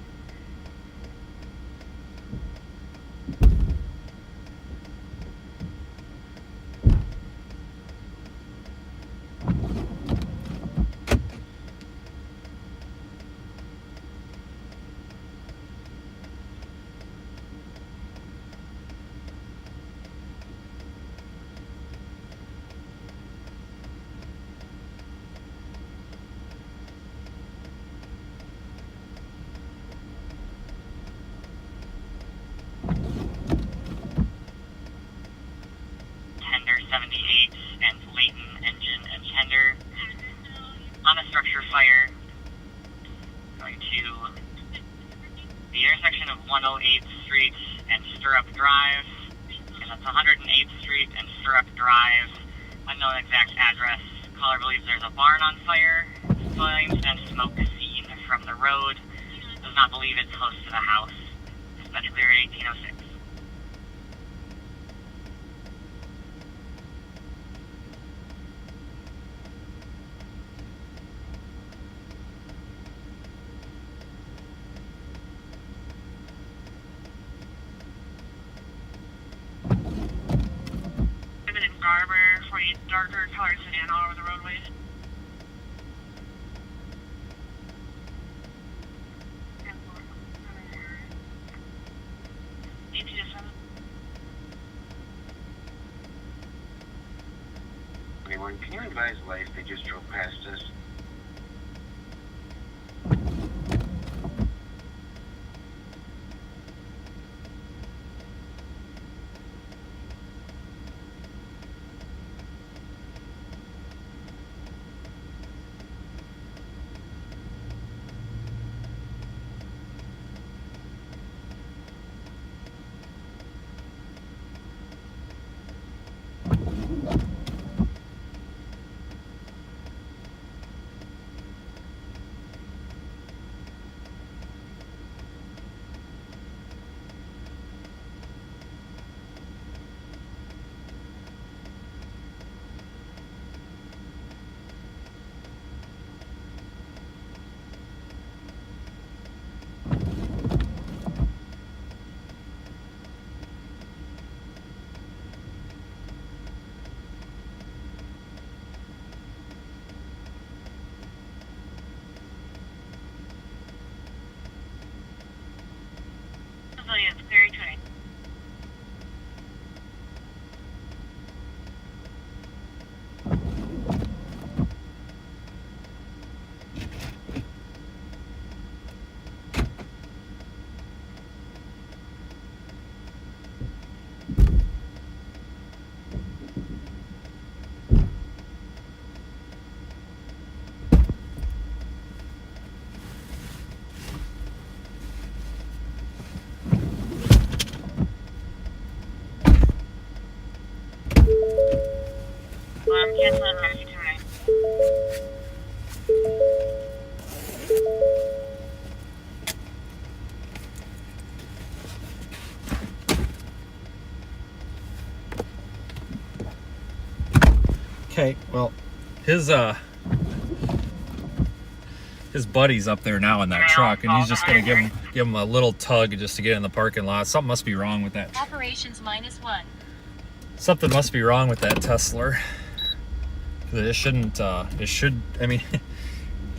Tender 78 and Layton engine and tender on a structure fire going to the intersection of 108th Street and Stirrup Drive, and that's 108th Street and Stirrup Drive. Unknown exact address. Caller believes there's a barn on fire. Flames and smoke seen from the road. Does not believe it's close to the house. Dispatch clear at 1806. Arbor for a darker colored sedan all over the roadways. Anyone, can you advise Life? They just drove past us. Civilians, clearing 20. Alarm cancel and ready to terminate. Okay, well, his buddy's up there now in that truck, and he's just gonna give him a little tug just to get in the parking lot. Something must be wrong with that. Operations -1. Something must be wrong with that Tesla. It shouldn't. It should. I mean,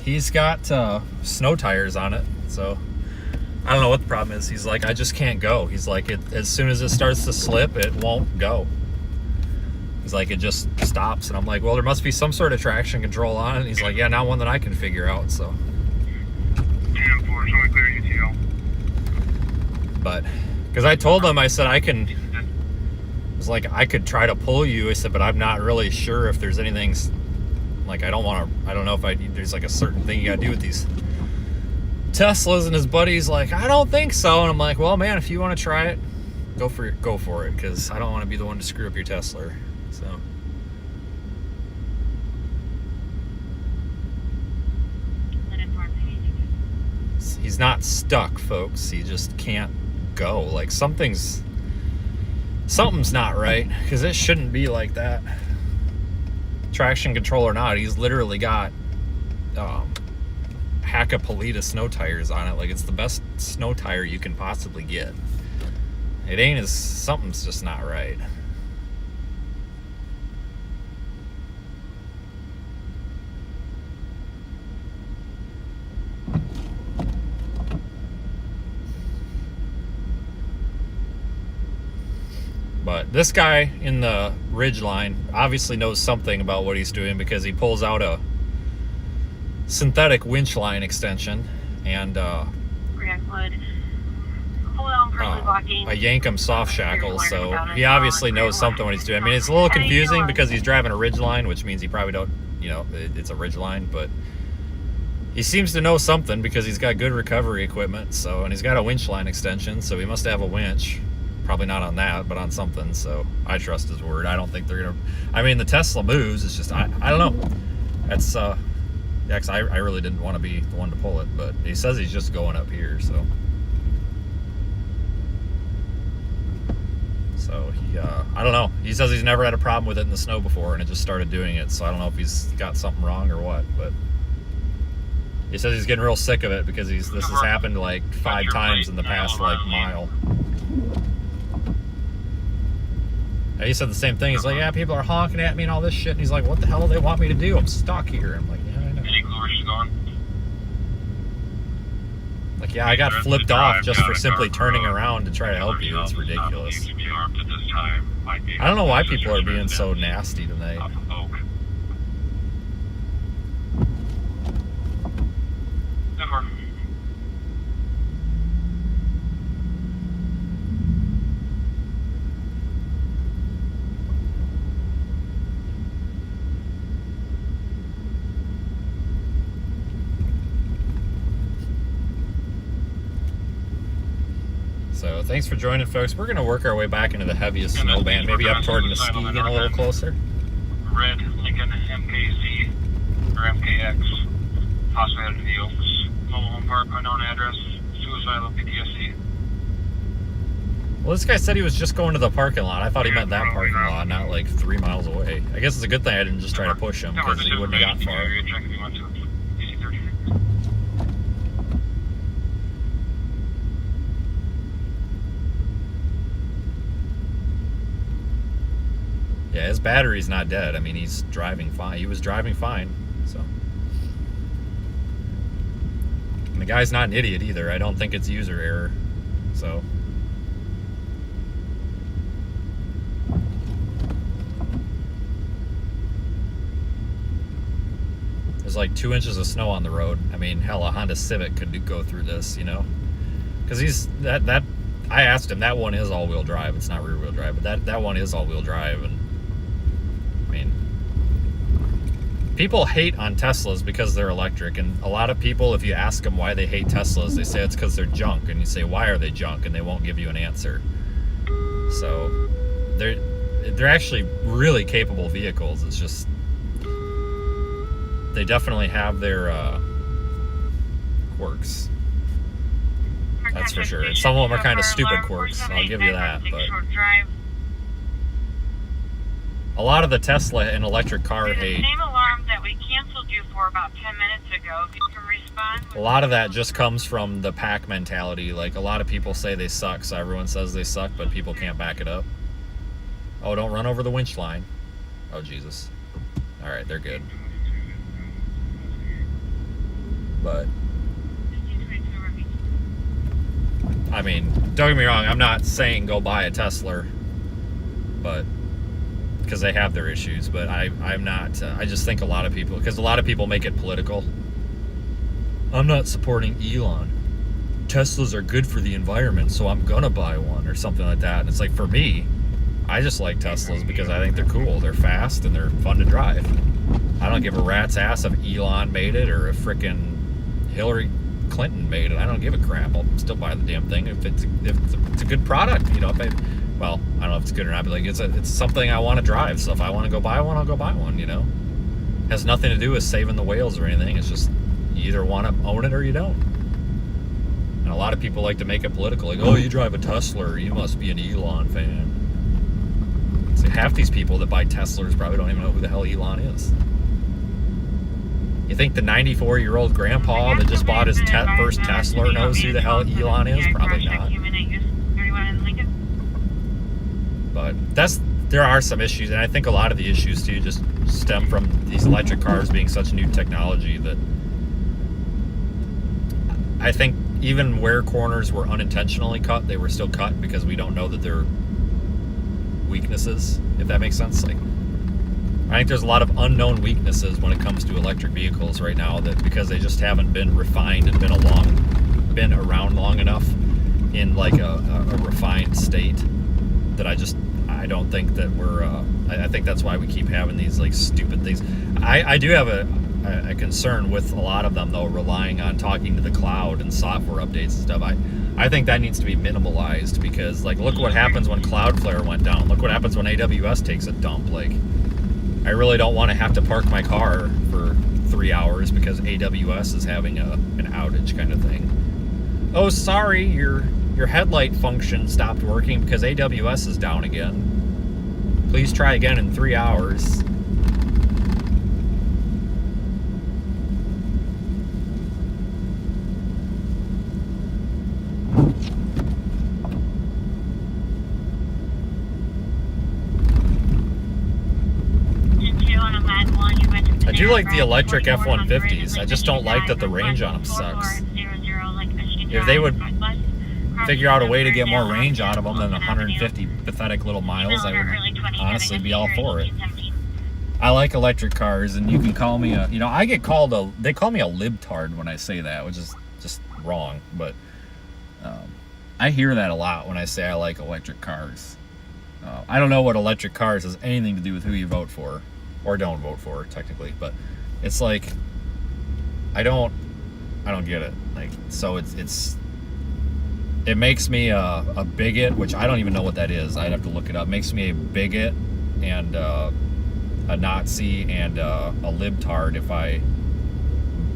he's got snow tires on it, so I don't know what the problem is. He's like, I just can't go. He's like, as soon as it starts to slip, it won't go. He's like, it just stops, and I'm like, well, there must be some sort of traction control on it. And he's like, yeah, not one that I can figure out. So, 10-4, only clear UTL. but because I told him, I said I can. Was like, I could try to pull you. I said, but I'm not really sure if there's anything. Like, I don't know if there's like a certain thing you gotta do with these Teslas. And his buddy's like, I don't think so. And I'm like, well, man, if you want to try it, go for it, because I don't want to be the one to screw up your Tesla. So. He's not stuck, folks. He just can't go. Like, something's not right, because it shouldn't be like that. Traction control or not, he's literally got Hakkapeliitta snow tires on it. Like, it's the best snow tire you can possibly get. It ain't something's just not right. But this guy in the Ridgeline obviously knows something about what he's doing, because he pulls out a synthetic winch line extension and a Yankum soft shackle. So he obviously knows something what he's doing. I mean, it's a little confusing because he's driving a Ridgeline, which means he probably don't, it's a Ridgeline, but he seems to know something because he's got good recovery equipment. So, and he's got a winch line extension, so he must have a winch. Probably not on that, but on something. So I trust his word. I don't think they're gonna. I mean, the Tesla moves. It's just I don't know. That's yeah, 'cause I really didn't want to be the one to pull it, but he says he's just going up here. So he I don't know. He says he's never had a problem with it in the snow before, and it just started doing it. So I don't know if he's got something wrong or what, but he says he's getting real sick of it because this has happened like 5 times in the past like mile. He said the same thing. He's like, yeah, people are honking at me and all this shit. And he's like, what the hell do they want me to do? I'm stuck here. I'm like, yeah, I know. Any clue where she's going? Like, yeah, I got flipped off just for simply turning around to try to help you. It's ridiculous. I don't know why people are being so nasty tonight. Off of Oak. 10-4. So thanks for joining, folks. We're going to work our way back into the heaviest snow band, maybe up toward Muskegon a little closer. Red Lincoln MKZ or MKX. Possibly out of the Oaks. Mobile home park, unknown address. Suicidal PTSD. Well, this guy said he was just going to the parking lot. I thought he meant that parking lot, not like 3 miles away. I guess it's a good thing I didn't just try to push him because he wouldn't have got far. Check if you want to. DC-30. Yeah, his battery's not dead. I mean, he's driving fine. He was driving fine, so. And the guy's not an idiot either. I don't think it's user error, so. There's like 2 inches of snow on the road. I mean, hell, a Honda Civic could go through this, you know? Because he's, that, I asked him, that one is all-wheel drive. It's not rear-wheel drive, but that one is all-wheel drive, and I mean, people hate on Teslas because they're electric, and a lot of people, if you ask them why they hate Teslas, they say it's because they're junk, and you say, why are they junk? And they won't give you an answer. So, they're actually really capable vehicles. It's just, they definitely have their quirks. That's for sure. Some of them are kind of stupid quirks, I'll give you that, but a lot of the Tesla and electric car hate, The same alarm that we canceled you for about 10 minutes ago. If you can respond. a lot of that just comes from the pack mentality. Like, a lot of people say they suck, so everyone says they suck, but people can't back it up. Oh, don't run over the winch line. Oh, Jesus. All right, they're good. But, I mean, don't get me wrong, I'm not saying go buy a Tesla, but because they have their issues, but I'm not, I just think a lot of people, because a lot of people make it political. I'm not supporting Elon. Teslas are good for the environment, so I'm gonna buy one, or something like that. And it's like, for me, I just like Teslas because I think they're cool. They're fast and they're fun to drive. I don't give a rat's ass if Elon made it or if frickin' Hillary Clinton made it. I don't give a crap. I'll still buy the damn thing if it's a good product. You know, well, I don't know if it's good or not, but like it's something I want to drive. So if I want to go buy one, I'll go buy one. You know, has nothing to do with saving the whales or anything. It's just you either want to own it or you don't. And a lot of people like to make it political, like, oh, you drive a Tesla, you must be an Elon fan. So half these people that buy Teslas probably don't even know who the hell Elon is. You think the 94-year-old grandpa that just bought his first Tesla knows who the hell Elon is? Probably not. But there are some issues, and I think a lot of the issues too just stem from these electric cars being such new technology that I think even where corners were unintentionally cut, they were still cut because we don't know that they're weaknesses, if that makes sense. Like, I think there's a lot of unknown weaknesses when it comes to electric vehicles right now, that because they just haven't been refined and been around long enough in like a refined state, that I don't think that we're I think that's why we keep having these like stupid things. I do have a concern with a lot of them though, relying on talking to the cloud and software updates and stuff. I think that needs to be minimalized, because like, look what happens when Cloudflare went down. Look what happens when AWS takes a dump. Like, I really don't want to have to park my car for 3 hours because AWS is having an outage kind of thing. Oh, sorry, your headlight function stopped working because AWS is down again. Please try again in 3 hours. do like the electric F-150s. I just don't like that the range on them sucks. If they would figure out a way to get more range out of them than 150 pathetic little miles, I would honestly be all for it. I like electric cars, and you can call me a, I get called they call me a libtard when I say that, which is just wrong, but I hear that a lot when I say I like electric cars. I don't know what electric cars has anything to do with who you vote for, or don't vote for, technically, but it's like, I don't get it. Like, so it makes me a bigot, which I don't even know what that is. I'd have to look it up. It makes me a bigot and a Nazi and a libtard if I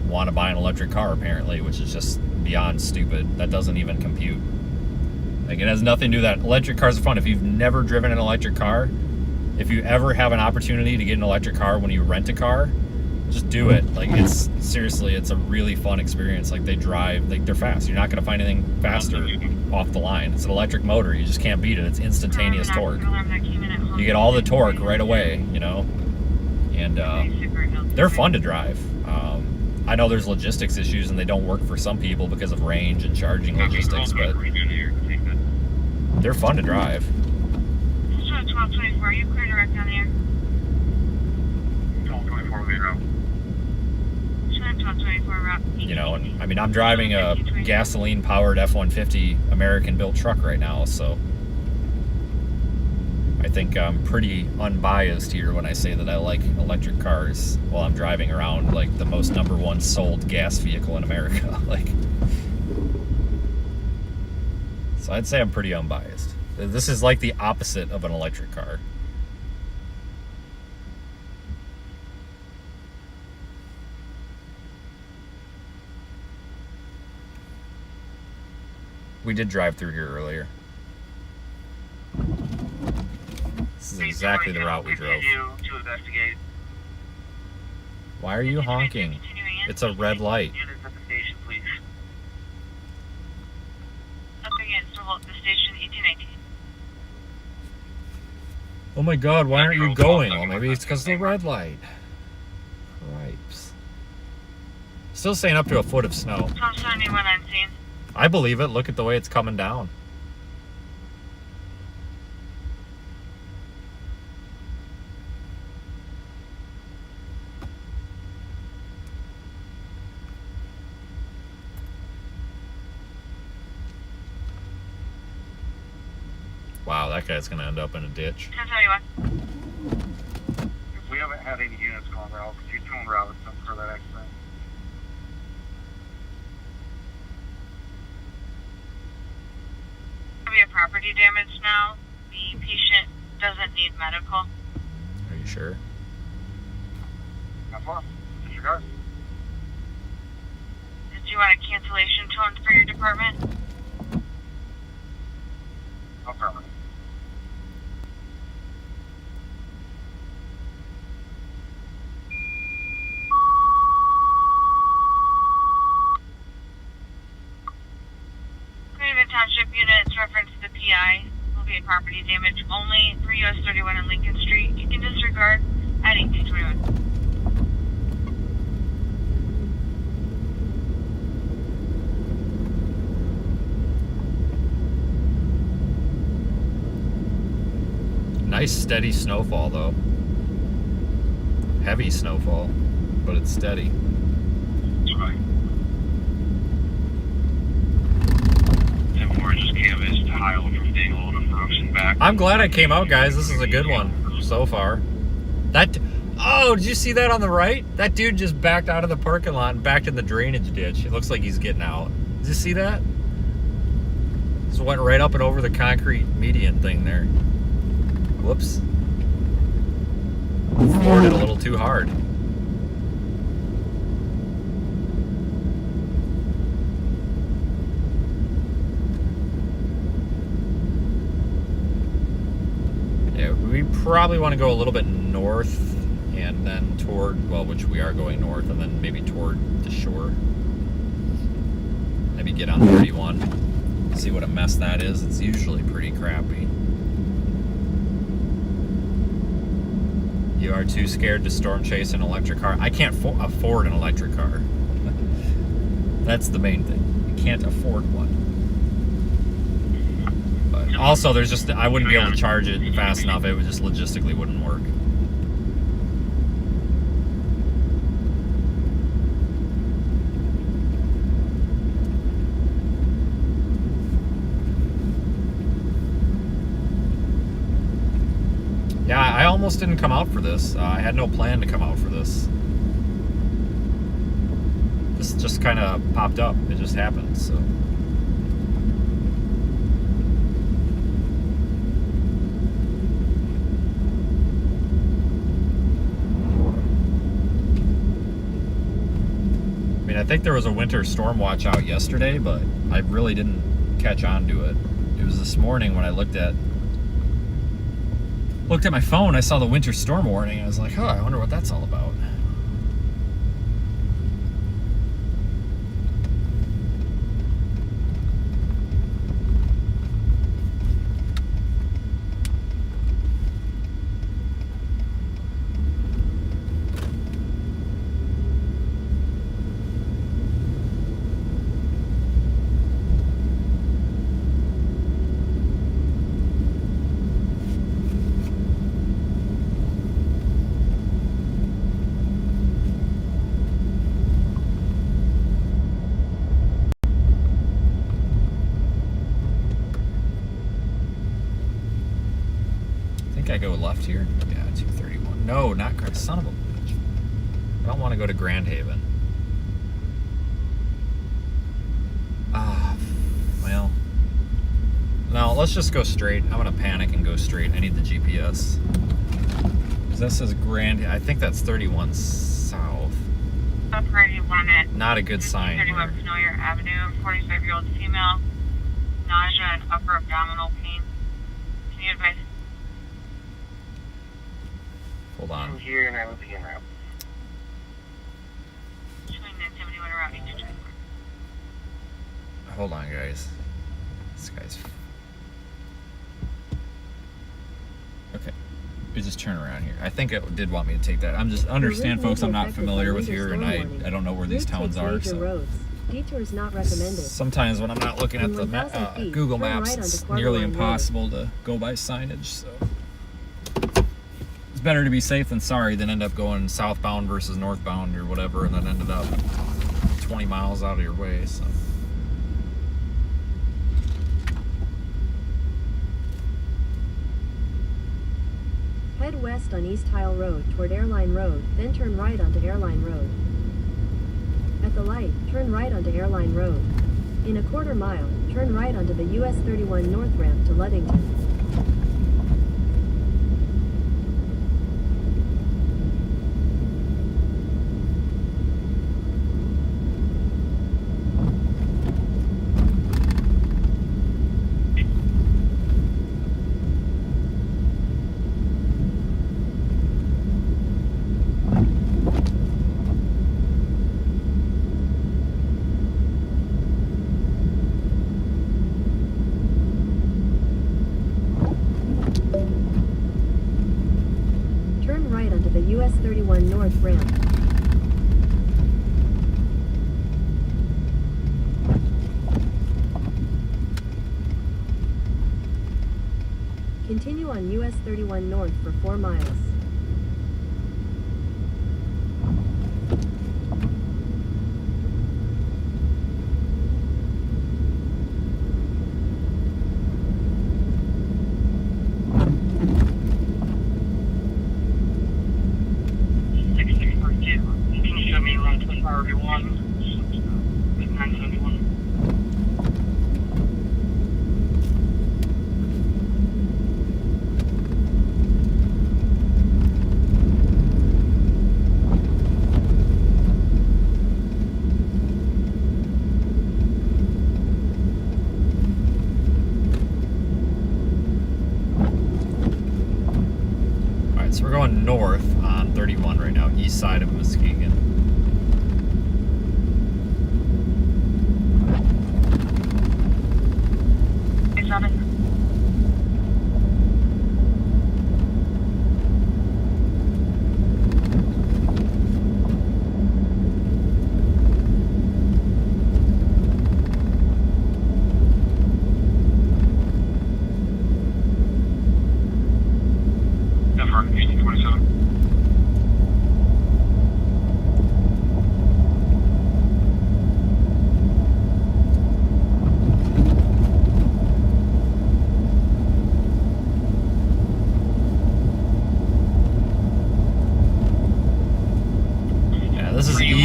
want to buy an electric car, apparently, which is just beyond stupid. That doesn't even compute. Like, it has nothing to do with that. Electric cars are fun. If you've never driven an electric car, if you ever have an opportunity to get an electric car when you rent a car, just do it. Like, it's seriously, it's a really fun experience. Like, they drive, like, they're fast. You're not going to find anything faster off the line. It's an electric motor. You just can't beat it. It's instantaneous torque. You get all the torque right away, and they're fun to drive. I know there's logistics issues and they don't work for some people because of range and charging logistics, but they're fun to drive. 1224, are you clear direct on the air? 1224 main route. 1224 route. And I mean, I'm driving a gasoline-powered F-150 American-built truck right now, so I think I'm pretty unbiased here when I say that I like electric cars while I'm driving around like the most #1 sold gas vehicle in America. So I'd say I'm pretty unbiased. This is like the opposite of an electric car. We did drive through here earlier. This is exactly the route we drove. To investigate. Why are you honking? It's a red light. Units at the station, please. Up against the station 1819. Oh my god, why aren't you going? Well, maybe it's because of the red light. Cripes. Still saying up to a foot of snow. 1271 on scene. I believe it. Look at the way it's coming down. Wow, that guy's gonna end up in a ditch. 1071. If we haven't had any units going route, could you tune route for that accident? Be a property damage now. The patient doesn't need medical. Are you sure? Not far. Disregard. Did you want a cancellation tone for your department? Affirmative. Cleveland Township units reference the PI will be a property damage only for US 31 and Lincoln Street. You can disregard at 1821. Nice steady snowfall though. Heavy snowfall, but it's steady. Right. 10-4 just canvassed Heil from Dingle to Brooks and back. I'm glad I came out, guys. This is a good one so far. Oh, did you see that on the right? That dude just backed out of the parking lot and backed in the drainage ditch. It looks like he's getting out. Did you see that? Just went right up and over the concrete median thing there. Whoops. Floored it a little too hard. Yeah, we probably want to go a little bit north and then toward, well, which we are going north, and then maybe toward the shore. Maybe get on 31. See what a mess that is. It's usually pretty crappy. You are too scared to storm chase an electric car. I can't afford an electric car. That's the main thing. You can't afford one. But also, there's just I wouldn't be able to charge it fast enough. It would just logistically wouldn't work. Yeah, I almost didn't come out for this. I had no plan to come out for this. This just kind of popped up. It just happened, so. I mean, I think there was a winter storm watch out yesterday, but I really didn't catch on to it. It was this morning when I looked at my phone, I saw the winter storm warning. I was like, oh, I wonder what that's all about. I go left here. Yeah, 231. No, not son of a bitch. I don't want to go to Grand Haven. Well. No, let's just go straight. I'm gonna panic and go straight. I need the GPS. Because that says Grand. I think that's 31 South. Operating limit. Not a good sign. 31 Snowier Avenue. 45-year-old female. Nausea and upper abdominal pain. Can you advise? Hold on. I'm here and I will be in route. Showing 971 around 8 Hold on, guys. This guy's. Okay. We just turn around here. I think it did want me to take that. I'm just understand, folks. I'm not familiar with here, and I don't know where these towns are. So Detours not recommended. sometimes when I'm not looking at the Google Maps, it's nearly impossible to go by signage. So it's better to be safe than sorry than end up going southbound versus northbound or whatever, and then ended up 20 miles out of your way. So. Head west on East Tile Road toward Airline Road, then turn right onto Airline Road. At the light, turn right onto Airline Road. In a quarter mile, turn right onto the US 31 North ramp to Ludington. US 31 North ramp. Continue on US 31 North for 4 miles. So we're going north on 31 right now, east side of Muskegon.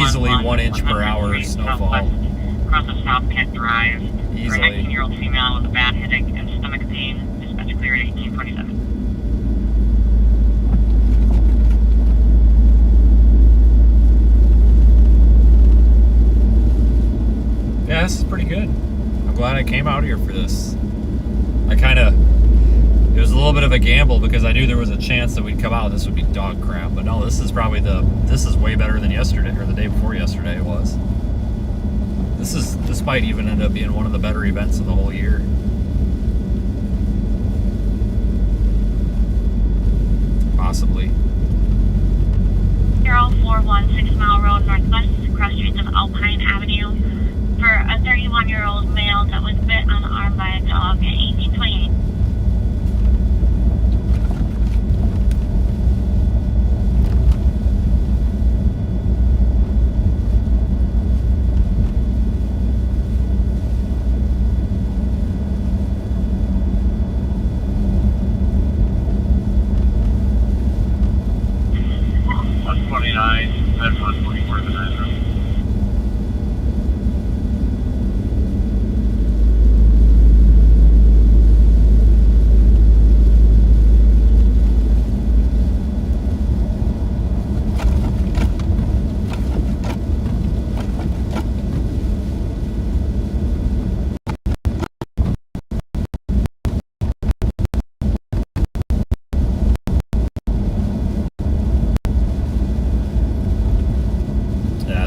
easily 11, 1 inch per hour 100 snowfall. southwest, across of South Kent Drive. For a Easily. 19-year-old female with a bad headache and stomach pain. Dispatch clear at 1827. Yeah, this is pretty good. I'm glad I came out here for this. It was a little bit of a gamble because I knew there was a chance that we'd come out. This would be dog crap. But no, this is probably this is way better than yesterday or the day before yesterday it was. This might even end up being one of the better events of the whole year. Possibly. Carroll 416 Mile Road Northwest, cross streets of Alpine Avenue. For a 31-year-old male that was bit on the arm by a dog at 1828.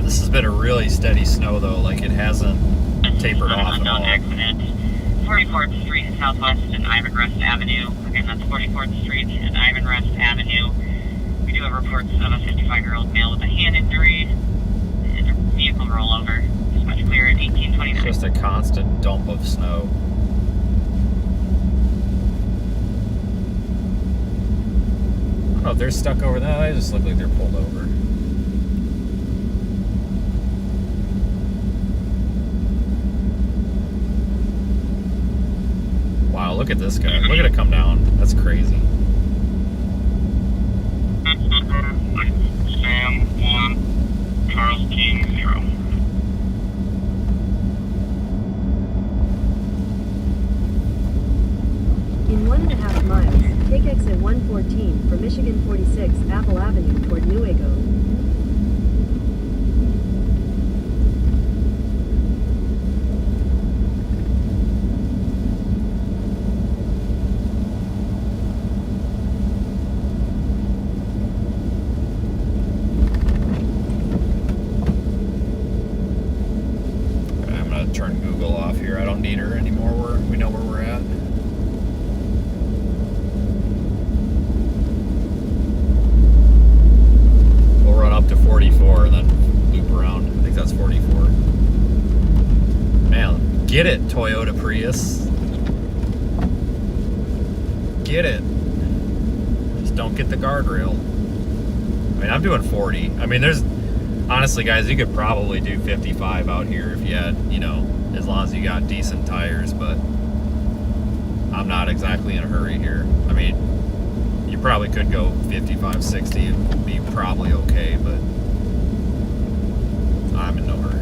This has been a really steady snow though, like it hasn't tapered off at all. Accident. 44th Street Southwest and Ivan Rest Avenue. Again, that's 44th Street and Ivan Rest Avenue. We do have reports of a 55-year-old male with a hand injury and a vehicle rollover. Dispatch clear at 1829. It's just a constant dump of snow. I don't know if they're stuck over that. They just look like they're pulled over. Wow, look at this guy. Look at it come down. That's crazy. Sam 1, Charles King 0. In 1.5 miles, take exit 114 for Michigan 46 Apple Avenue toward Newaygo. Turn Google off here. I don't need her anymore. We know where we're at. We'll run up to 44 and then loop around. I think that's 44. Man, get it, Toyota Prius. Get it. Just don't get the guardrail. I mean, I'm doing 40. I mean, honestly, guys, you could probably do 55 out here if you had, as long as you got decent tires, but I'm not exactly in a hurry here. I mean, you probably could go 55, 60 and be probably okay, but I'm in no hurry.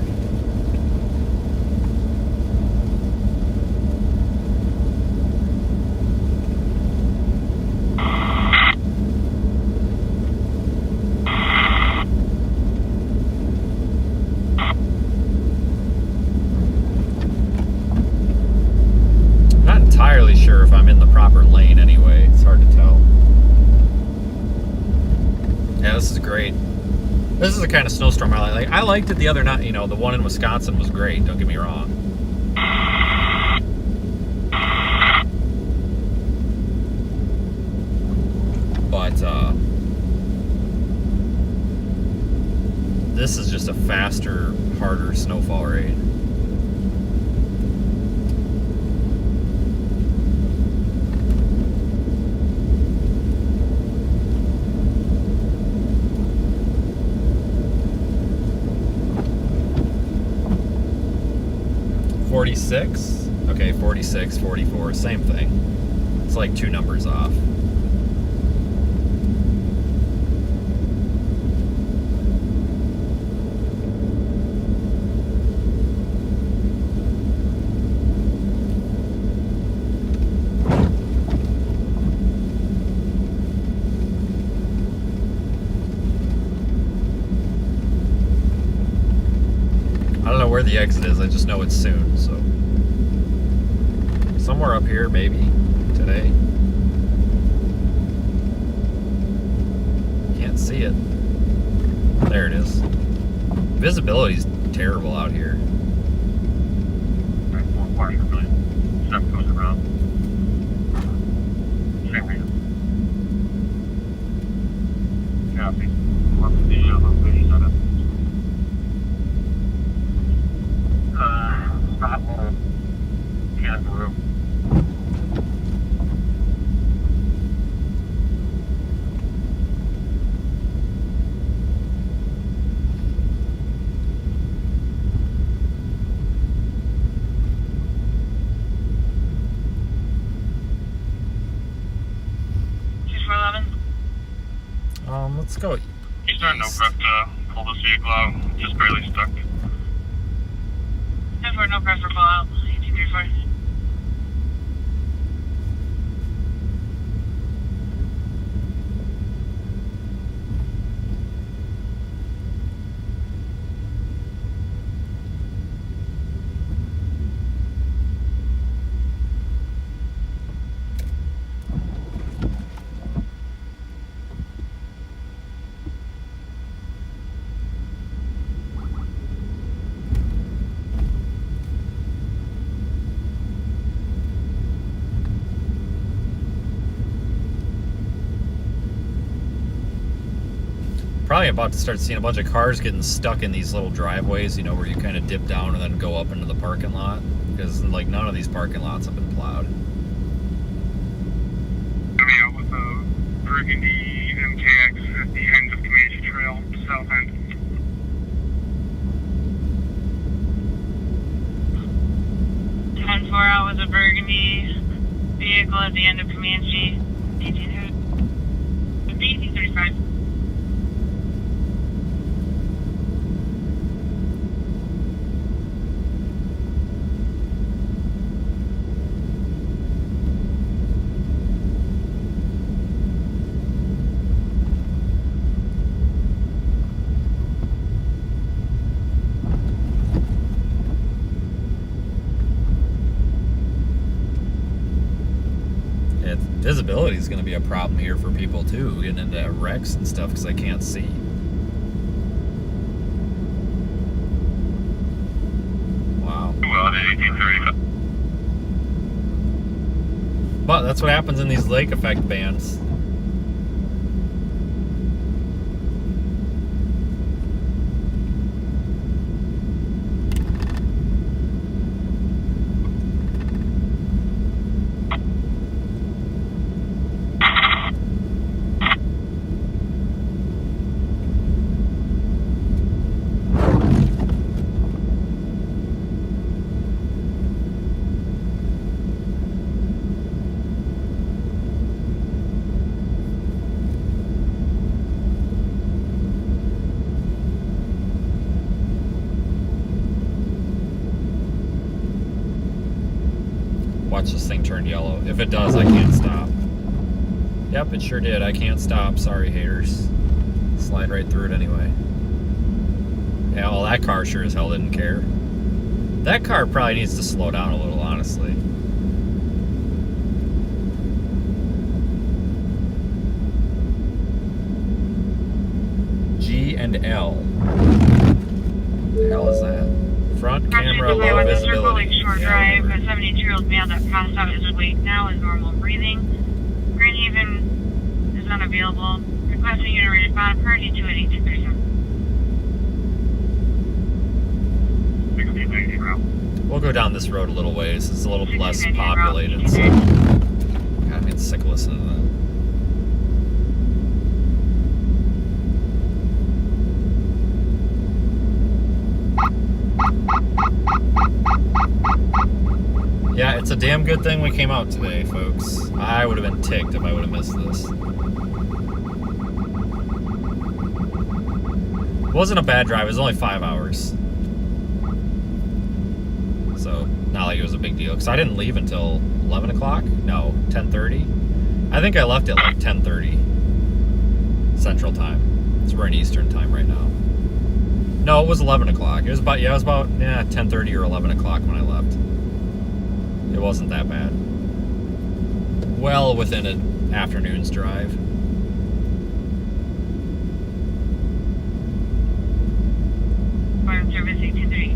Entirely sure if I'm in the proper lane anyway. It's hard to tell. Yeah, this is great. This is the kind of snowstorm I like. I liked it the other night. The one in Wisconsin was great. Don't get me wrong. But this is just a faster, harder snowfall rate. Okay, 46, 44, same thing. It's like 2 numbers off. where the exit is. I just know it's soon, so. Somewhere up here, maybe, today. Can't see it. There it is. Visibility's terrible out here. Right, 4 cars per million. 7 goes around. Same reason. Copy. What's the location on it? Stop hole. Kangaroo. Let's go. Eastern, no prep to pull this vehicle out. Just barely stuck. 10-4, no pressure, pull out. 1834. Probably about to start seeing a bunch of cars getting stuck in these little driveways, you know, where you kind of dip down and then go up into the parking lot. Because, like, none of these parking lots have been plowed. Coming out with a Burgundy MKX at the end of Comanche Trail, south end. Out with a Burgundy vehicle at the end of Comanche. 1835. Visibility is going to be a problem here for people too, getting into wrecks and stuff because I can't see. Wow. Well, the 1835. But that's what happens in these lake effect bands. Watch this thing turn yellow. If it does, I can't stop. Yep, it sure did. I can't stop. Sorry, haters. Slide right through it anyway. Yeah, well, that car sure as hell didn't care. That car probably needs to slow down a little, honestly. G and L. What the hell is that? Front camera, low visibility. Short drive, a 72-year-old male that passed out is awake now is normal breathing. Grand Haven is unavailable. Requesting you to respond per D2 at 1837. We'll go down this road a little ways. It's a little less populated, so God, I'm getting sick of listening to that. Yeah, it's a damn good thing we came out today, folks. I would have been ticked if I would have missed this. It wasn't a bad drive. It was only 5 hours. So, not like it was a big deal. Because I didn't leave until 11 o'clock? No, 10:30. I think I left at like 10:30 Central Time. So we're in Eastern Time right now. No, it was 11 o'clock. It was about 10:30 or 11 o'clock when I left. It wasn't that bad. Well within an afternoon's drive. Farm service 823.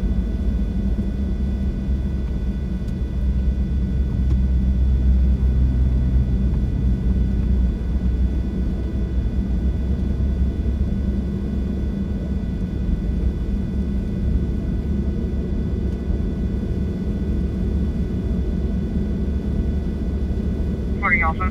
Alpha.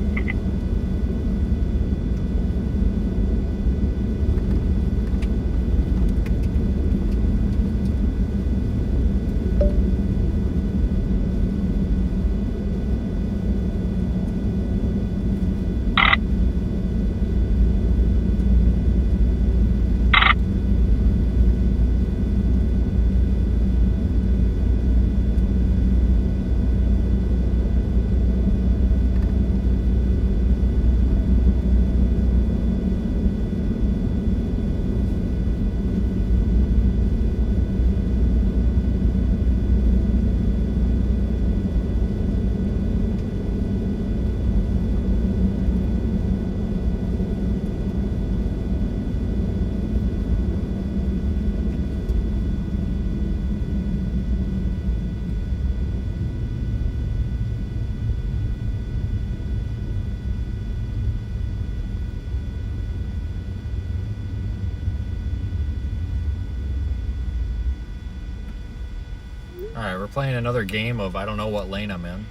Alright, we're playing another game of I don't know what lane I'm in.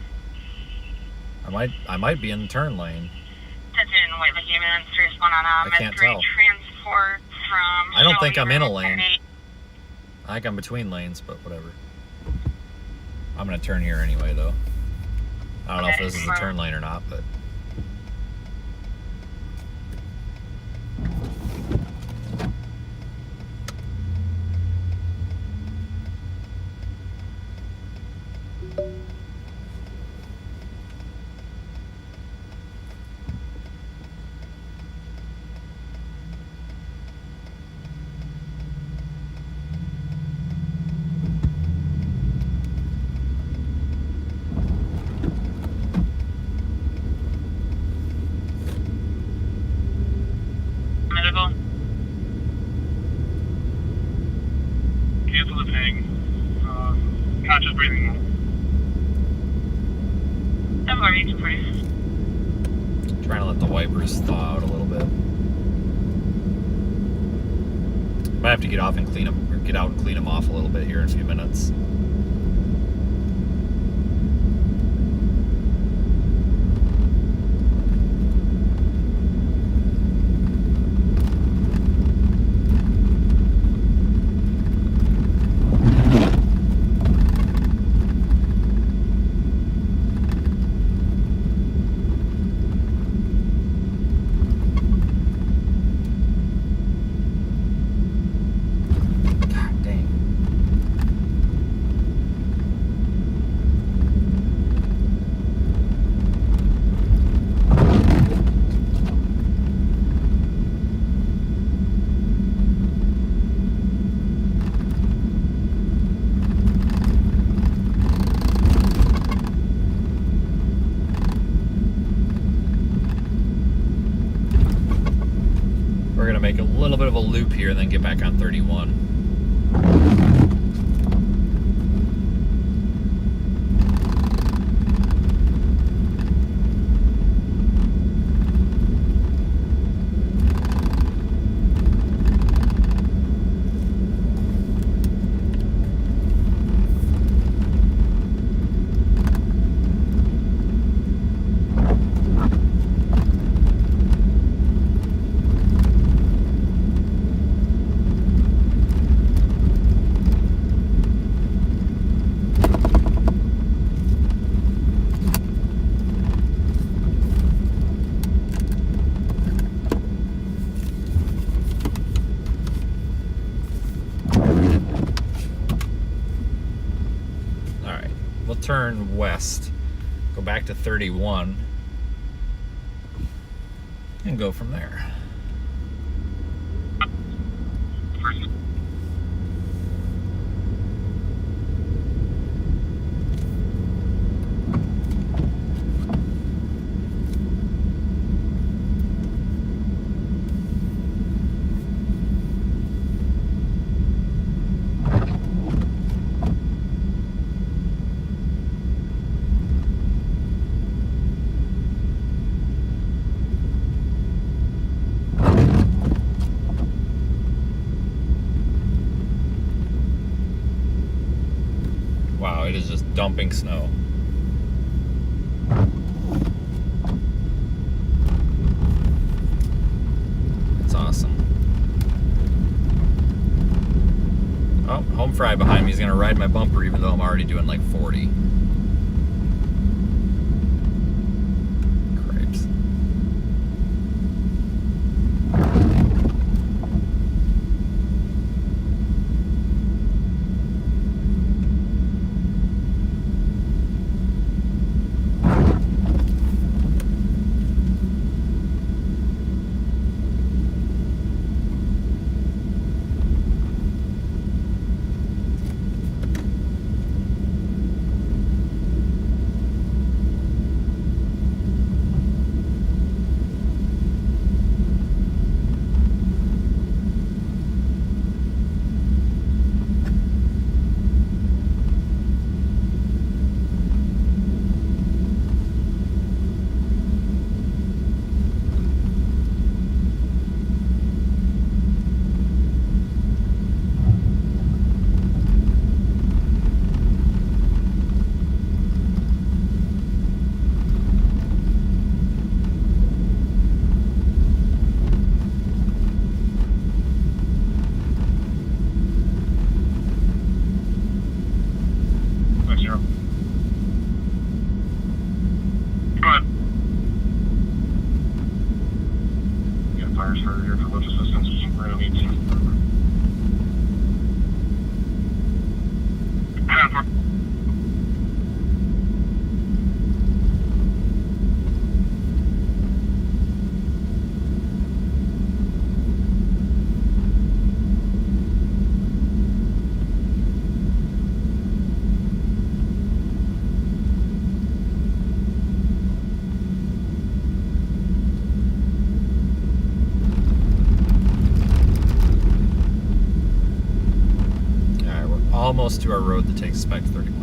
I might be in the turn lane. Attention, Whiteley Game and Serious One on I can't tell. transport from. I don't think I'm in a Showing lane. Road. I think I'm between lanes, but whatever. I'm gonna turn here anyway, though. I don't know if Okay, this is a turn lane or not, but Medical. Cancel the ping. Conscious breathing mode. WRV 240. trying to let the wipers thaw out a little bit. Might have to get off and clean them, or get out and clean them off a little bit here in a few minutes. God dang. We're gonna make a little bit of a loop here and then get back on 31. Alright, we'll turn west, go back to 31, and go from there. First. dumping snow. That's awesome. Oh, home fry behind me. He's gonna ride my bumper even though I'm already doing like 40. Cripes. Almost to our road that takes Spec 31.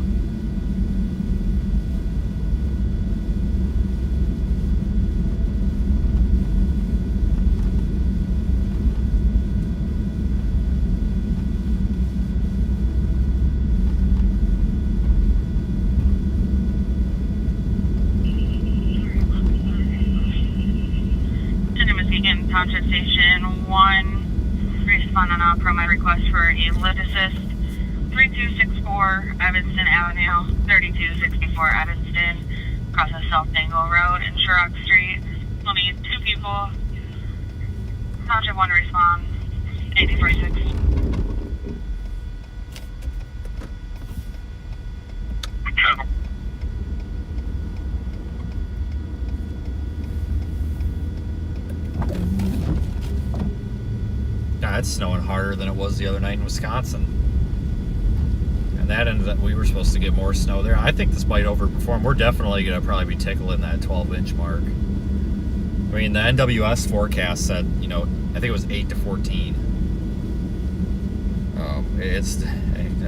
Township Station 1, respond on all my request for a lift assist. 3264 Evanston Avenue, 3264 Evanston, across the South Dangle Road and Sherrock Street. We'll need 2 people. Township 1 respond, 8046. It's snowing harder than it was the other night in Wisconsin. And that ended up, we were supposed to get more snow there. I think this might overperform. We're definitely going to probably be tickling that 12-inch mark. I mean, the NWS forecast said, you know, I think it was 8 to 14.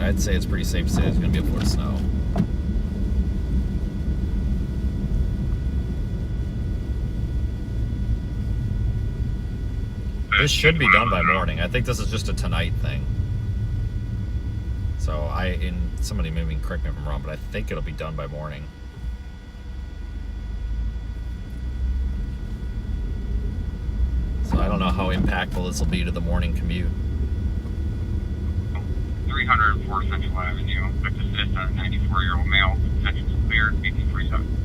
I'd say it's pretty safe to say it's going to be a foot of snow. This should be done by morning. I think this is just a tonight thing. So somebody maybe correct me if I'm wrong, but I think it'll be done by morning. So I don't know how impactful this will be to the morning commute. 304 Central Avenue, quick assist on a 94-year-old male, Central clear, 1847.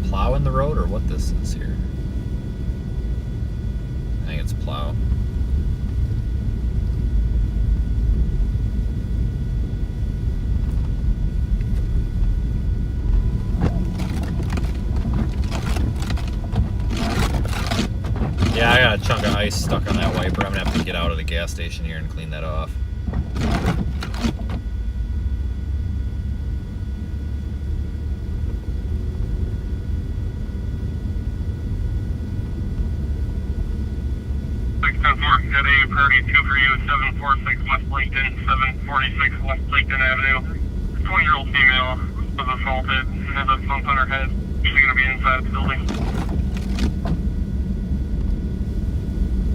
Plowing the road or what this is here? I think it's plow. Yeah, I got a chunk of ice stuck on that wiper. I'm gonna have to get out of the gas station here and clean that off. got a priority 2 for you, 746 West Laketon, 746 West Laketon Avenue. 20-year-old female was assaulted and has a bump on her head. She's going to be inside the building.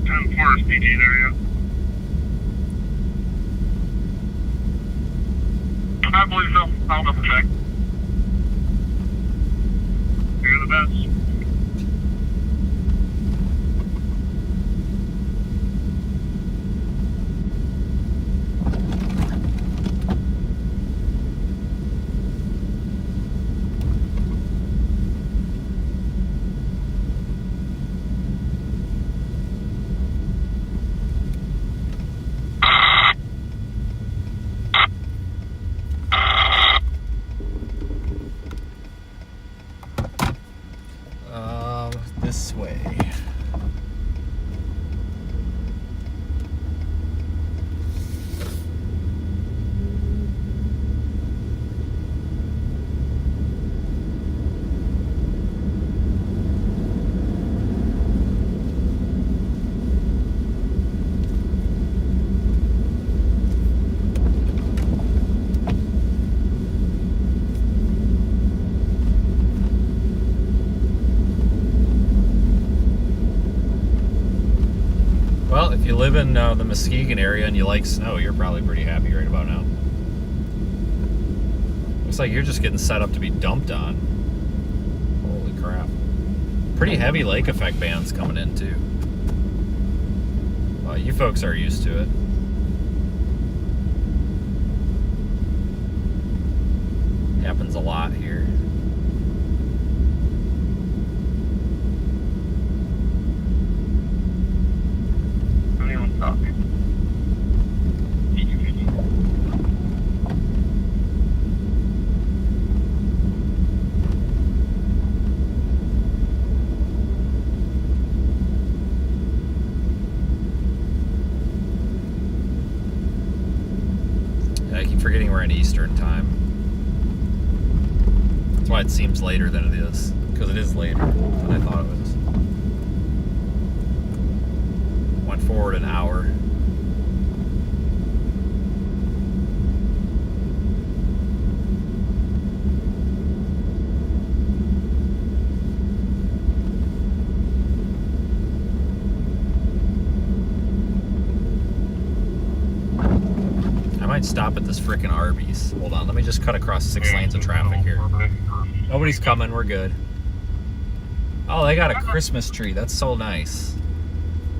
10 Forest PG there, yeah. I believe so. I'll double check. You're the best. This way. Well, if you live in the Muskegon area and you like snow, you're probably pretty happy right about now. Looks like you're just getting set up to be dumped on. Holy crap. Pretty heavy lake effect bands coming in too. Well, you folks are used to it. Happens a lot here. I keep forgetting we're in Eastern time. That's why it seems later than it is, because it is later than I thought it was. Went forward an hour. I might stop at this frickin' Arby's. Hold on, let me just cut across 6 lanes of traffic here. Nobody's coming, we're good. Oh, they got a Christmas tree. That's so nice.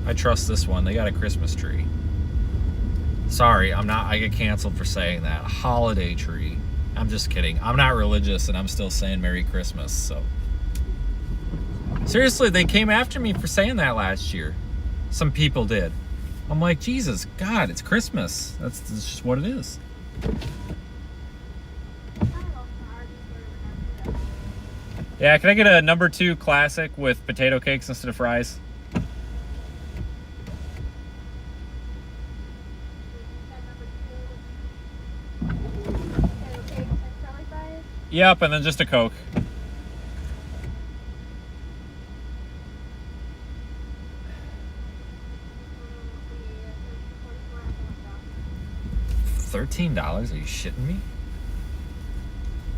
I trust this one. They got a Christmas tree. Sorry, I get canceled for saying that. Holiday tree. I'm just kidding. I'm not religious and I'm still saying Merry Christmas, so. Seriously, they came after me for saying that last year. Some people did. I'm like, Jesus, God, it's Christmas. That's just what it is. Yeah, can I get a number 2 classic with potato cakes instead of fries? Yep, and then just a Coke. $13? Are you shitting me?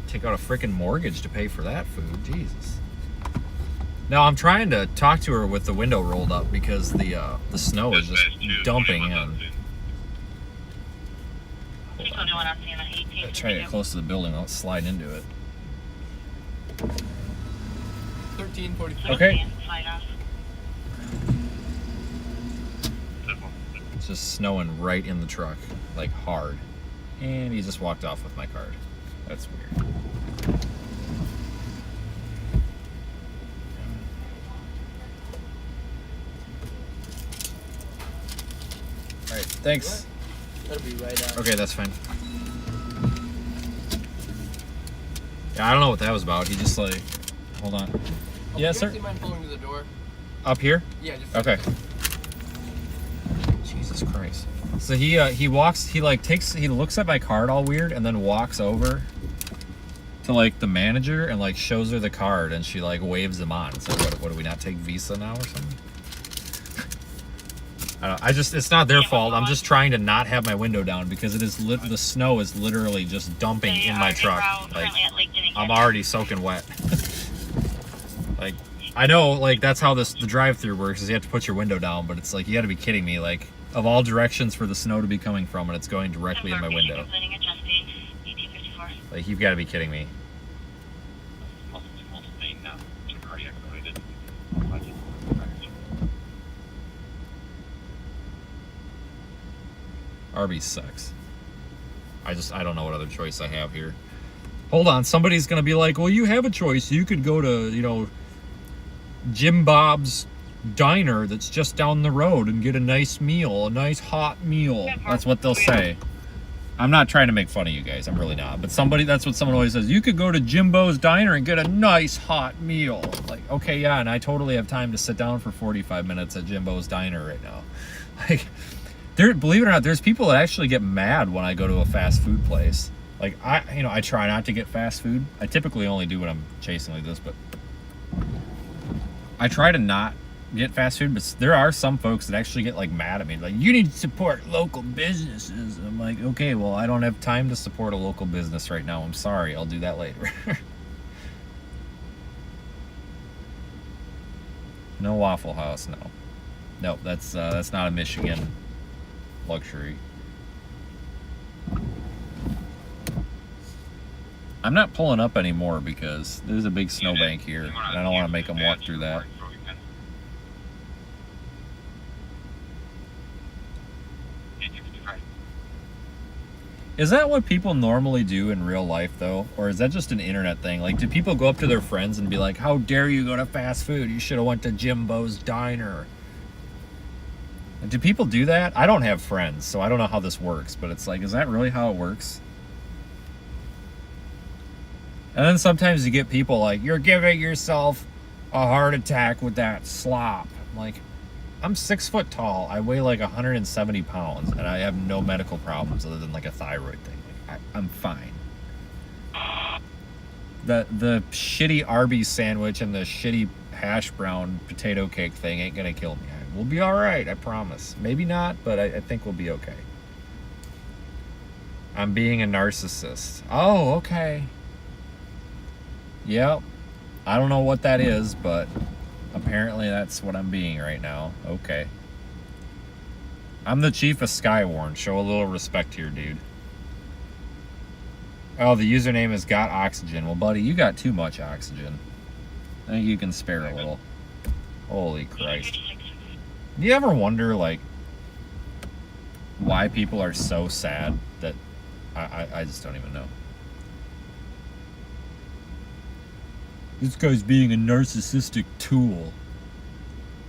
Take out a freaking mortgage to pay for that food. Jesus. Now I'm trying to talk to her with the window rolled up because the snow is just dumping in. Hold on. I try to get close to the building. I'll slide into it. 13:45. Okay. It's just snowing right in the truck, like hard. And he just walked off with my card. That's weird. Alright, thanks. That'll be right out. Okay, that's fine. Yeah, I don't know what that was about. He just like, hold on. Yes, sir. Do you mind pulling to the door? Up here? Yeah, just Okay. Jesus Christ. So he walks, he looks at my card all weird and then walks over to like the manager and like shows her the card and she like waves him on. So what do we not take Visa now or something? it's not their fault. I'm just trying to not have my window down because it is the snow is literally just dumping in my truck. Like, I'm already soaking wet. Like, I know, like, that's how the drive-through works, is you have to put your window down, but it's like, you gotta be kidding me. Like, of all directions for the snow to be coming from, and it's going directly in my window. Like, you've gotta be kidding me. Arby's sucks. I don't know what other choice I have here. Hold on, somebody's gonna be like, well, you have a choice. You could go to, you know, Jim Bob's diner that's just down the road and get a nice meal, a nice hot meal. That's what they'll say. I'm not trying to make fun of you guys, I'm really not. But that's what someone always says. You could go to Jimbo's diner and get a nice hot meal. Like, okay, yeah, and I totally have time to sit down for 45 minutes at Jimbo's diner right now. Like, believe it or not, there's people that actually get mad when I go to a fast food place. Like, I try not to get fast food. I typically only do when I'm chasing like this, but I try to not get fast food. But there are some folks that actually get, like, mad at me. Like, you need to support local businesses. I'm like, okay, well, I don't have time to support a local business right now. I'm sorry. I'll do that later. No Waffle House, no. Nope, that's not a Michigan luxury. I'm not pulling up anymore because there's a big snowbank here, and I don't want to make them walk through that. Is that what people normally do in real life, though? Or is that just an internet thing? Like, do people go up to their friends and be like, how dare you go to fast food? You should have went to Jimbo's diner. Do people do that? I don't have friends, so I don't know how this works, but it's like, is that really how it works? And then sometimes you get people like, you're giving yourself a heart attack with that slop. I'm like, I'm 6 foot tall. I weigh like 170 pounds, and I have no medical problems other than like a thyroid thing. Like, I'm fine. The shitty Arby's sandwich and the shitty hash brown potato cake thing ain't gonna kill me. We'll be all right, I promise. Maybe not, but I think we'll be okay. I'm being a narcissist. Oh, okay. Yep. I don't know what that is, but apparently that's what I'm being right now. Okay. I'm the chief of Skywarn. Show a little respect here, dude. Oh, the username has got oxygen. Well, buddy, you got too much oxygen. I think you can spare a little. Holy Christ. Do you ever wonder, like, why people are so sad that I just don't even know. This guy's being a narcissistic tool.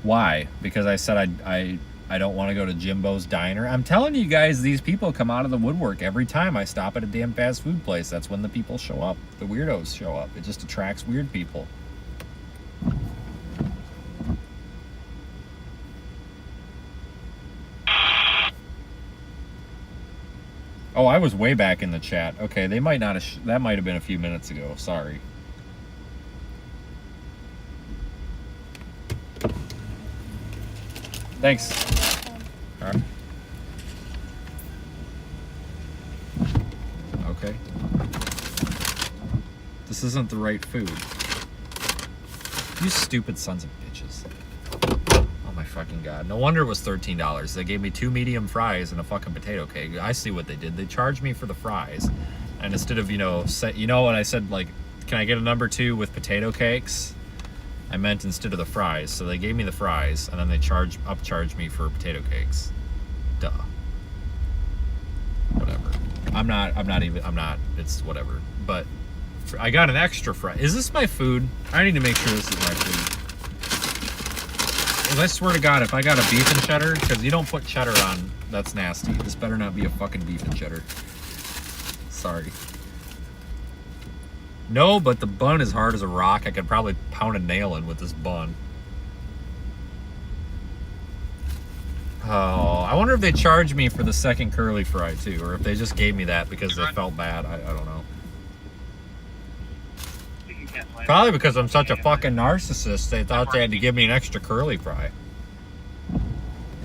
Why? Because I said I don't want to go to Jimbo's diner. I'm telling you guys, these people come out of the woodwork every time I stop at a damn fast food place. That's when the people show up. The weirdos show up. It just attracts weird people. Oh, I was way back in the chat. Okay, they might not have... that might have been a few minutes ago. Sorry. Thanks. All right. Okay. This isn't the right food. You stupid sons of bitches. Oh my fucking god. No wonder it was $13. They gave me 2 medium fries and a fucking potato cake. I see what they did. They charged me for the fries. And instead of, you know what I said, like, can I get a number 2 with potato cakes? I meant instead of the fries. So they gave me the fries and then they upcharged me for potato cakes. Duh. Whatever. It's whatever. But I got an extra fry. Is this my food? I need to make sure this is my food. I swear to God, if I got a beef and cheddar, because you don't put cheddar on, that's nasty. This better not be a fucking beef and cheddar. Sorry. No, but the bun is hard as a rock. I could probably pound a nail in with this bun. Oh, I wonder if they charged me for the second curly fry too, or if they just gave me that because they felt bad. I don't know. Probably because I'm such a fucking narcissist, they thought they had to give me an extra curly fry.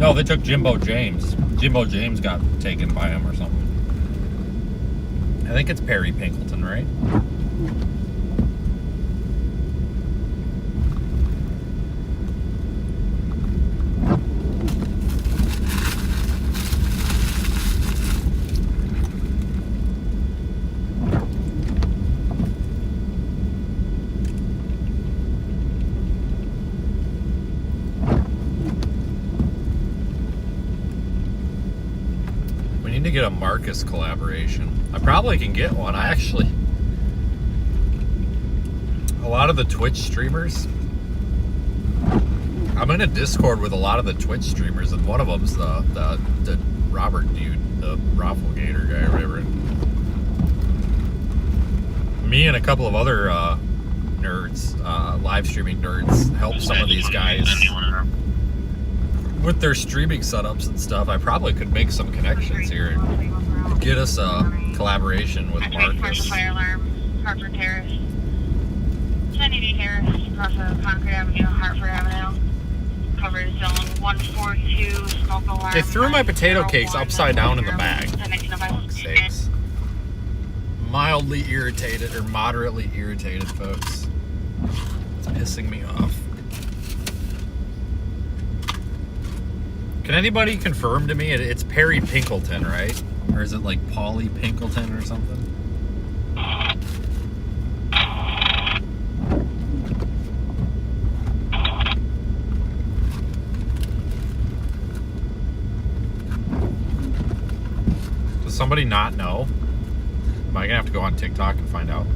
No, they took Jimbo James. Jimbo James got taken by him or something. I think it's Perry Pinkleton, right? We need to get a Marcus collaboration. I probably can get one. I actually, a lot of the Twitch streamers, I'm in a Discord with a lot of the Twitch streamers, and one of them's the Robert dude, the Rafflegator guy or whatever. Me and a couple of other nerds, live streaming nerds, help some of these guys with their streaming setups and stuff. I probably could make some connections here and get us a collaboration with Marcus. Fire alarm, Hartford Terrace. 1080 Terrace, across of Concord Avenue, Hartford Avenue. Covered zone 142, smoke alarm. They threw my potato cakes 901, upside down in the 901, bag. 1019 Fuck's sakes. Mildly irritated or moderately irritated, folks. It's pissing me off. Can anybody confirm to me it's Perry Pinkleton, right? Or is it like Paulie Pinkleton or something? Does somebody not know? Am I gonna have to go on TikTok and find out?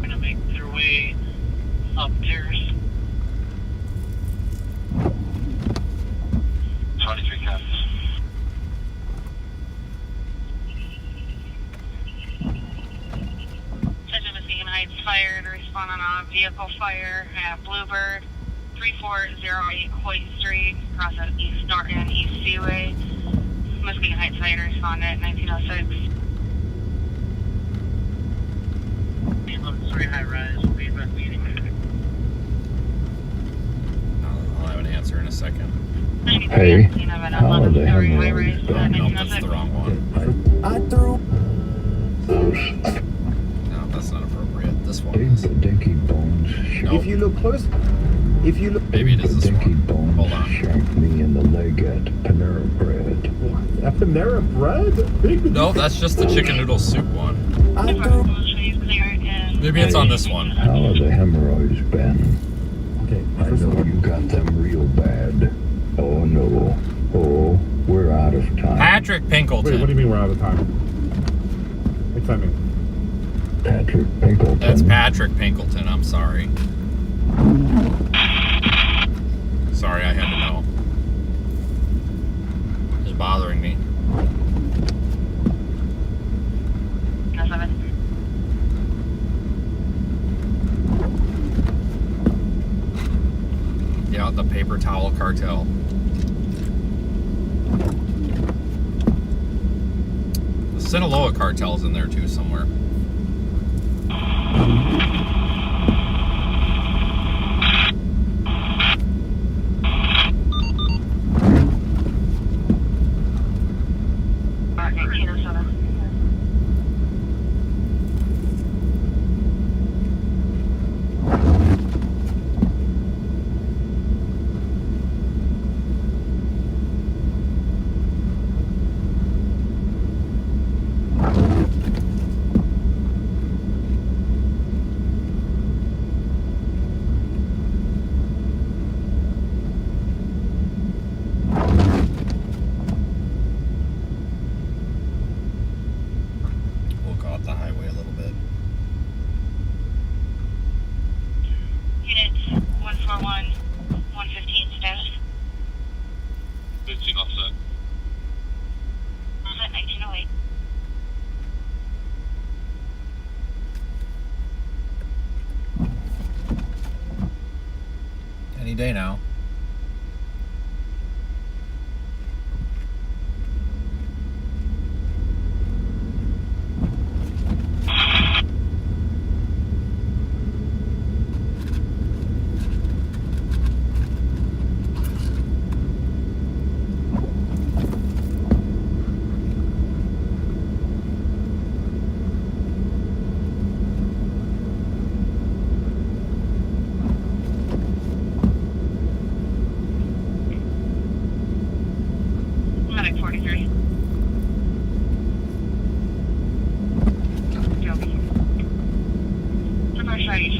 Gonna make their way up Terrace. 23 cats. Central Muskegon Heights fire to respond on a vehicle fire at Bluebird, 3408 Hoyt Street, across of East Norton, East Seaway. Muskegon Heights fire to respond at 1906. 3 high rise will be about meeting. I'll have an answer in a second. Hey, how are the hemorrhoids done? Nope, that's the wrong one. I threw No, that's not appropriate. This one is. the dinky bones. Nope. If you look close, if you look, Maybe it is The this dinky one. bones Hold on. shanked me in the leg at Panera Bread. a Panera Bread? Big No, that's just the chicken noodle soup one. I threw. Maybe it's on this one. How are the hemorrhoids been? Okay, I first of know all, you got them real bad. Oh no. Oh, we're out of time. Patrick wait, what do you Pinkleton. mean we're out of time? What's that mean? Patrick Pinkleton. That's Patrick Pinkleton. I'm sorry. Sorry, I had to know. It's bothering me. Yeah, the paper towel cartel. The Sinaloa cartel's in there too somewhere. We'll go up the highway a little bit. Units 141, 115 status. 15 offset. Offset 1908. Any day now.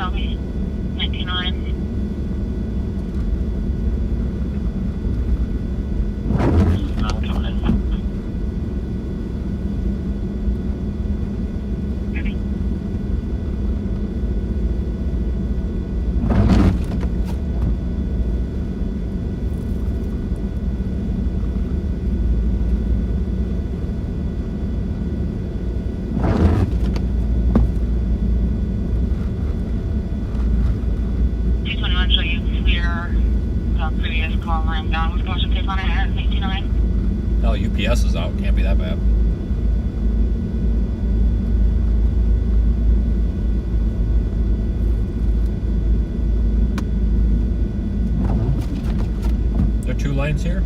Tommy. 1909. Ready? Show you clear the previous call line down with caution tape on it at 1909. No, UPS is out. Can't be that bad. There are 2 lanes here?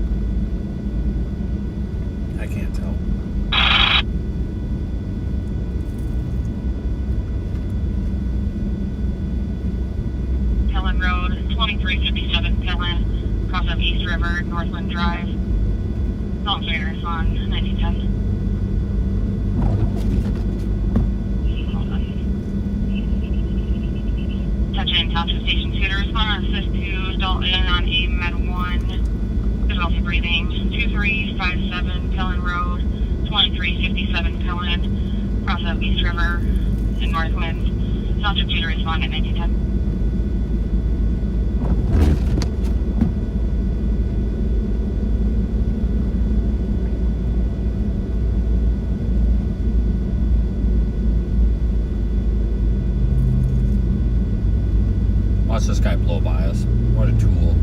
I can't tell. Helen Road, 2357 Helen, cross of East River, Northland Drive. Don't figure on 1910. Hold on. Touching Township Station 2 to respond. Assist to Dalton on AMED 1. Difficulty breathing. 2357 Helen Road, 2357 Helen, cross of East River in Northland. Township 2 to respond at 1910. Watch this guy blow by us. What a tool.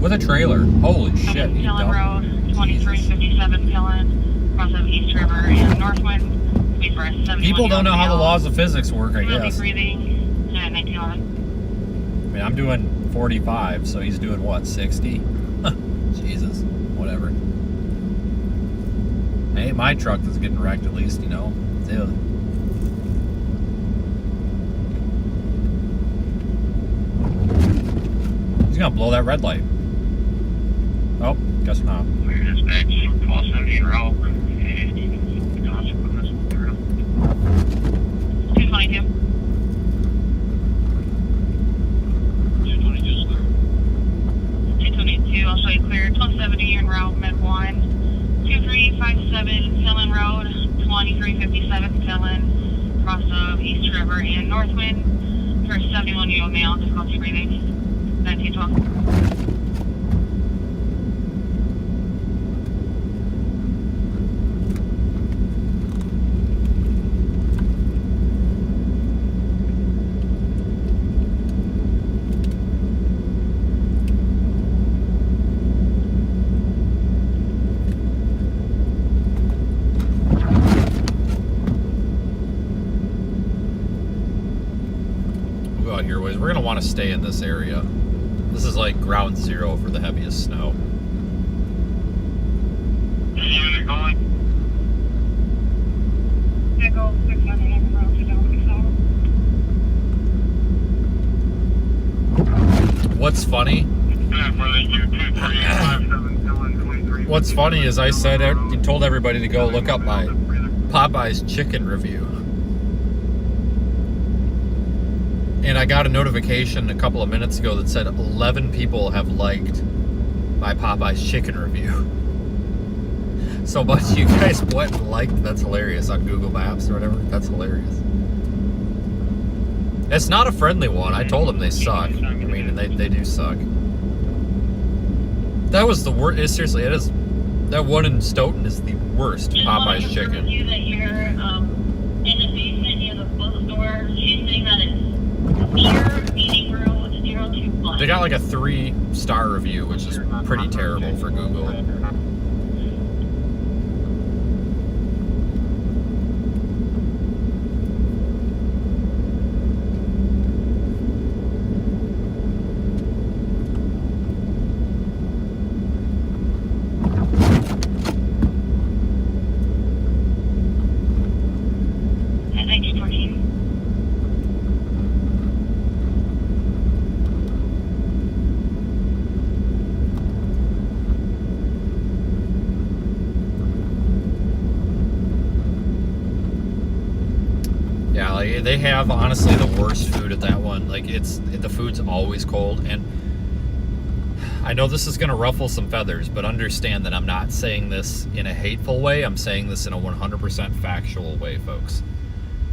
With a trailer. Holy shit. he Helen dumped- Road, 2357 Helen, cross of East River in Northwind. Speed for a 71 People don't know how the male. laws of physics work, I Difficulty guess. breathing at 1911. I mean, I'm doing 45, so he's doing what, 60? Jesus. Whatever. It ain't my truck that's getting wrecked, at least, you know. Dude. He's gonna blow that red light. Oh, guess not. We're dispatch 1270 en route. 222. 222, I'll show you clear. 1270 en route, Med 1. 2357 Helen Road, 2357 Helen, cross of East River in Northwind. For a 71-year-old male, difficulty breathing. 1912. We'll go out here ways. We're gonna want to stay in this area. This is like ground zero for the heaviest snow. Any unit calling? Echo 600 en route to Dallas. What's funny? What's funny is I said, I told everybody to go look up my Popeye's chicken review. And I got a notification a couple of minutes ago that said 11 people have liked my Popeye's chicken review. So much you guys went and liked. That's hilarious on Google Maps or whatever. That's hilarious. It's not a friendly one. I told them they suck. I mean, they do suck. That was the worst. Seriously, it is. That one in Stoughton is the worst Popeye's chicken. You that you're in the basement near the bookstore. She's saying that it's pure meeting room with 021. They got like a 3-star review, which is pretty terrible for Google. At 1914. Yeah, like they have honestly the worst food at that one. Like the food's always cold, and I know this is gonna ruffle some feathers, but understand that I'm not saying this in a hateful way. I'm saying this in a 100% factual way, folks.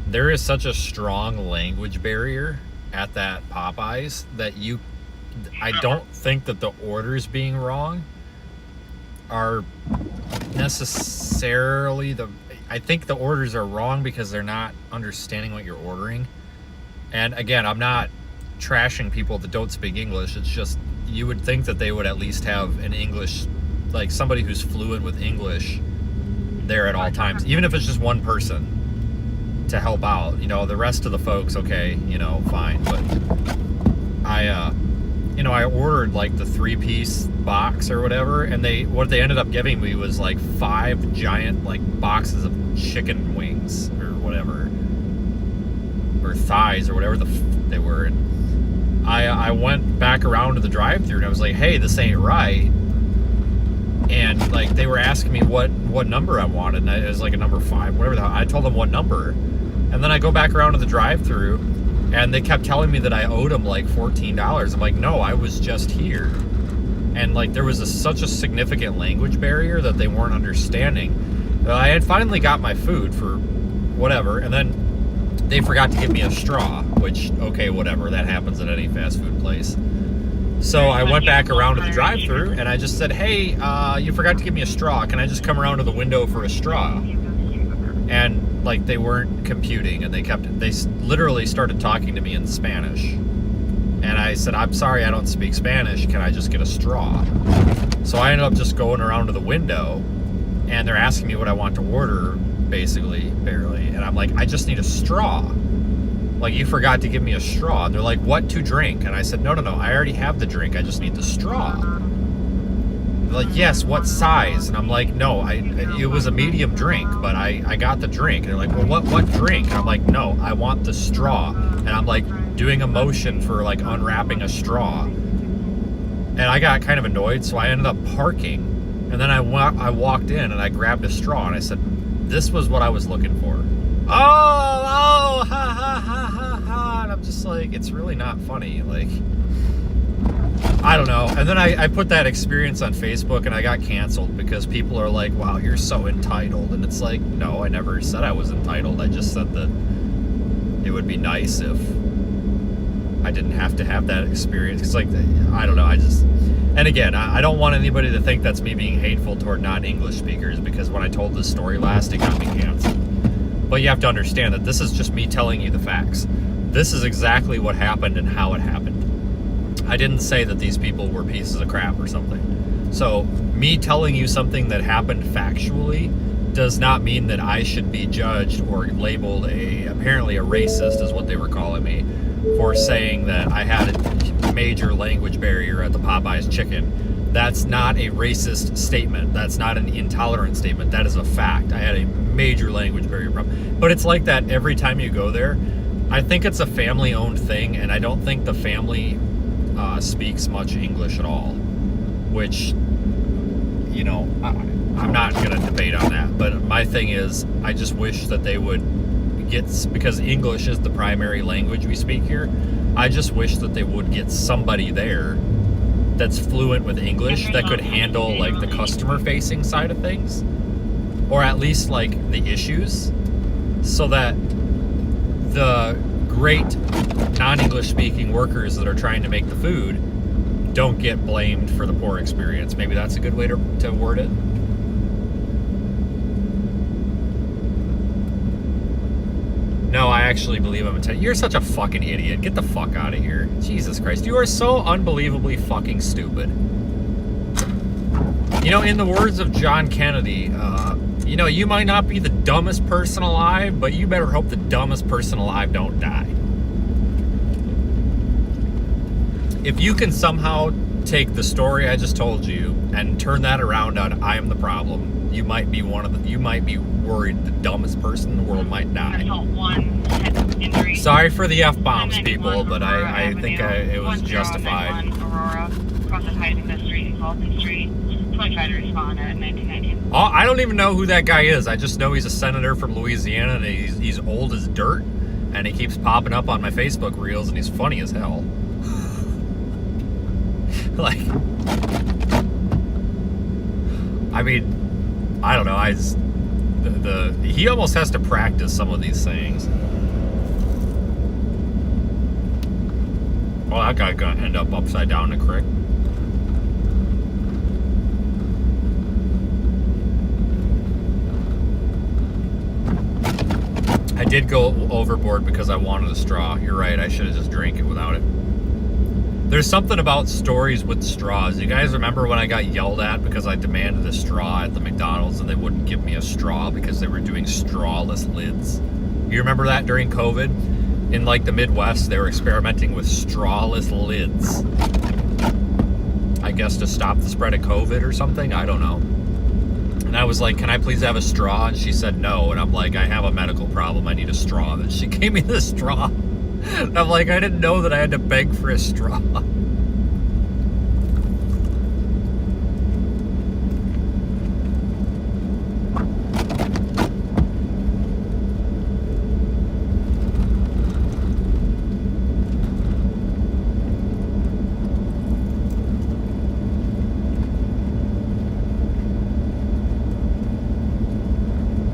There is such a strong language barrier at that Popeyes that I don't think that the orders being wrong are necessarily I think the orders are wrong because they're not understanding what you're ordering. And again, I'm not trashing people that don't speak English. It's just you would think that they would at least have an English, like somebody who's fluent with English there at all times, even if it's just one person to help out. You know, the rest of the folks, okay, you know, fine. But I ordered like the 3-piece box or whatever, and what they ended up giving me was like 5 giant like boxes of chicken wings or whatever, or thighs or whatever they were. And I went back around to the drive-thru and I was like, hey, this ain't right. And like they were asking me what number I wanted, and it was like a number 5, whatever the hell. I told them what number, and then I go back around to the drive-thru, and they kept telling me that I owed them like $14. I'm like, no, I was just here. And like there was such a significant language barrier that they weren't understanding. I had finally got my food for whatever, and then they forgot to give me a straw, which, okay, whatever, that happens at any fast food place. So I went back around to the drive-thru and I just said, hey, you forgot to give me a straw. Can I just come around to the window for a straw? And like they weren't computing, and they literally started talking to me in Spanish. And I said, I'm sorry, I don't speak Spanish. Can I just get a straw? So I ended up just going around to the window, and they're asking me what I want to order, basically, barely. And I'm like, I just need a straw. Like, you forgot to give me a straw. And they're like, what to drink? And I said, no, I already have the drink. I just need the straw. They're like, yes, what size? And I'm like, no, it was a medium drink, but I got the drink. And they're like, well, what drink? And I'm like, no, I want the straw. And I'm like doing a motion for like unwrapping a straw. And I got kind of annoyed, so I ended up parking. And then I walked in and I grabbed a straw and I said, this was what I was looking for. Oh, ha, ha, ha, ha, ha. And I'm just like, it's really not funny. Like, I don't know. And then I put that experience on Facebook and I got canceled because people are like, wow, you're so entitled. And it's like, no, I never said I was entitled. I just said that it would be nice if I didn't have to have that experience. It's like, I don't know. And again, I don't want anybody to think that's me being hateful toward non-English speakers, because when I told this story last, it got me canceled. But you have to understand that this is just me telling you the facts. This is exactly what happened and how it happened. I didn't say that these people were pieces of crap or something. So me telling you something that happened factually does not mean that I should be judged or labeled apparently a racist, is what they were calling me, for saying that I had a major language barrier at the Popeyes chicken. That's not a racist statement. That's not an intolerant statement. That is a fact. I had a major language barrier problem. But it's like that every time you go there. I think it's a family-owned thing, and I don't think the family speaks much English at all, which, you know, I'm not going to debate on that. But my thing is, I just wish that they would because English is the primary language we speak here, I just wish that they would get somebody there that's fluent with English that could handle like the customer facing side of things, or at least like the issues, so that the great non-English speaking workers that are trying to make the food don't get blamed for the poor experience. Maybe that's a good way to word it. No, I actually believe I'm Italian. You're such a fucking idiot. Get the fuck out of here. Jesus Christ. You are so unbelievably fucking stupid. You know, in the words of John Kennedy, you know, you might not be the dumbest person alive, but you better hope the dumbest person alive don't die. If you can somehow take the story I just told you and turn that around on I am the problem, you might be worried the dumbest person in the world might die. Sorry for the F-bombs, people, but I think it was justified. Aurora, across the Heidelberg Street, Fulton Street. I tried to respond at 1919. I don't even know who that guy is. I just know he's a senator from Louisiana, and he's old as dirt. And he keeps popping up on my Facebook reels, and he's funny as hell. Like, I mean, I don't know. He almost has to practice some of these things. Well, that guy gonna end up upside down in the creek. I did go overboard because I wanted a straw. You're right, I should have just drank it without it. There's something about stories with straws. You guys remember when I got yelled at because I demanded a straw at the McDonald's and they wouldn't give me a straw because they were doing strawless lids? You remember that during COVID? In like the Midwest, they were experimenting with strawless lids. I guess to stop the spread of COVID or something, I don't know. And I was like, can I please have a straw? And she said no. And I'm like, I have a medical problem. I need a straw. And she gave me the straw. And I'm like, I didn't know that I had to beg for a straw.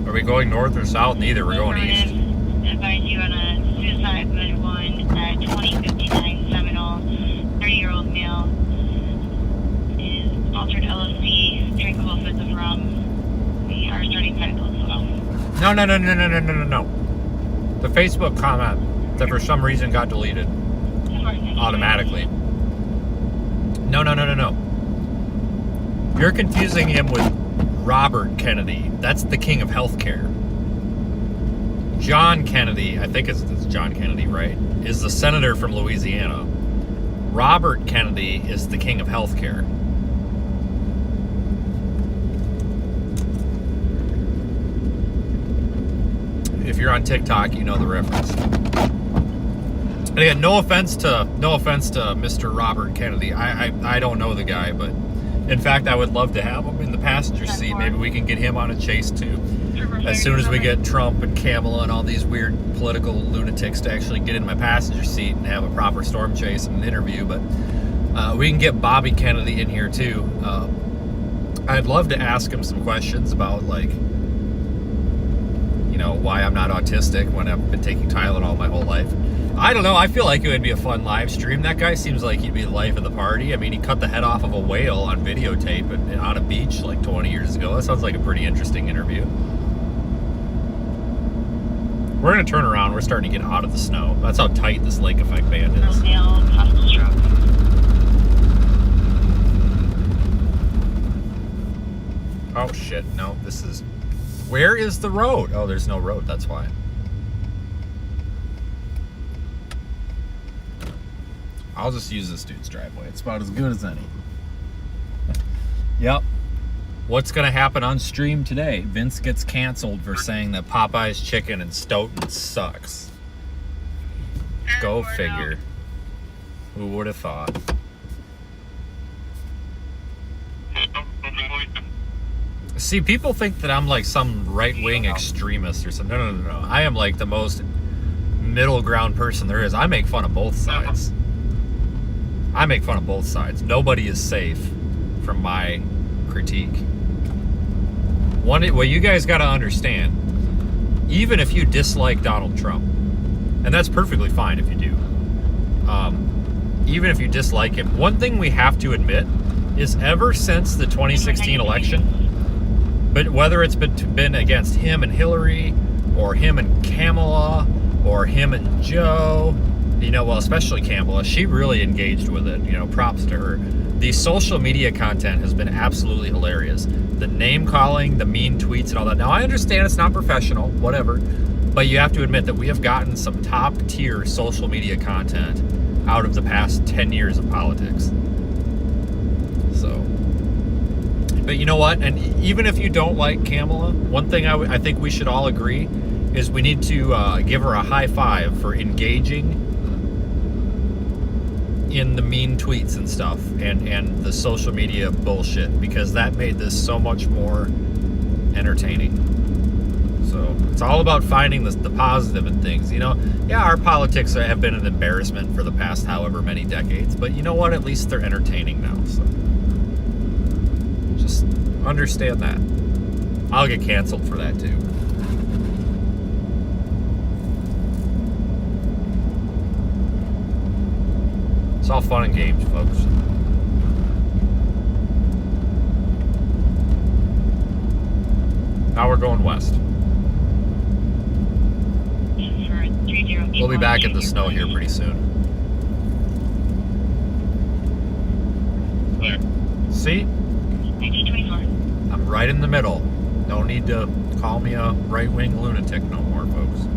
Are we going north or south? Neither. We're going east. Advise you on a suicide mode 1 at 2059 Seminole. 30-year-old male is altered LSD, drinkable fits of rum. We are starting medical as well. No. The Facebook comment that for some reason got deleted automatically. No. You're confusing him with Robert Kennedy. That's the king of healthcare. John Kennedy, I think it's John Kennedy, right? Is the senator from Louisiana. Robert Kennedy is the king of healthcare. If you're on TikTok, you know the reference. And again, no offense to Mr. Robert Kennedy. I don't know the guy, but in fact, I would love to have him in the passenger seat. Maybe we can get him on a chase too. As soon as we get Trump and Kamala and all these weird political lunatics to actually get in my passenger seat and have a proper storm chase and an interview. But we can get Bobby Kennedy in here too. I'd love to ask him some questions about, like, you know, why I'm not autistic when I've been taking Tylenol my whole life. I don't know. I feel like it would be a fun live stream. That guy seems like he'd be the life of the party. I mean, he cut the head off of a whale on videotape on a beach like 20 years ago. That sounds like a pretty interesting interview. We're going to turn around. We're starting to get out of the snow. That's how tight this lake effect band is. Male, possible stroke. Oh, shit. No, this is... Where is the road? Oh, there's no road. That's why. I'll just use this dude's driveway. It's about as good as any. Yep. What's going to happen on stream today? Vince gets canceled for saying that Popeye's chicken in Stoughton sucks. Go figure. Who would have thought? See, people think that I'm like some right-wing extremist or something. No. I am like the most middle ground person there is. I make fun of both sides. Nobody is safe from my critique. What you guys got to understand, even if you dislike Donald Trump, and that's perfectly fine if you do, even if you dislike him, one thing we have to admit is ever since the 2016 election, but whether it's been against him and Hillary, or him and Kamala, or him and Joe, you know, well, especially Kamala, she really engaged with it, you know, props to her. The social media content has been absolutely hilarious. The name calling, the mean tweets and all that. Now, I understand it's not professional, whatever, but you have to admit that we have gotten some top tier social media content out of the past 10 years of politics. So, but you know what? And even if you don't like Kamala, one thing I think we should all agree is we need to give her a high five for engaging in the mean tweets and stuff and the social media bullshit, because that made this so much more entertaining. So it's all about finding the positive in things. You know, yeah, our politics have been an embarrassment for the past however many decades, but you know what? At least they're entertaining now. So just understand that. I'll get canceled for that too. It's all fun and games, folks. Now we're going west. We'll be back in the snow here pretty soon. See? I'm right in the middle. No need to call me a right-wing lunatic no more, folks.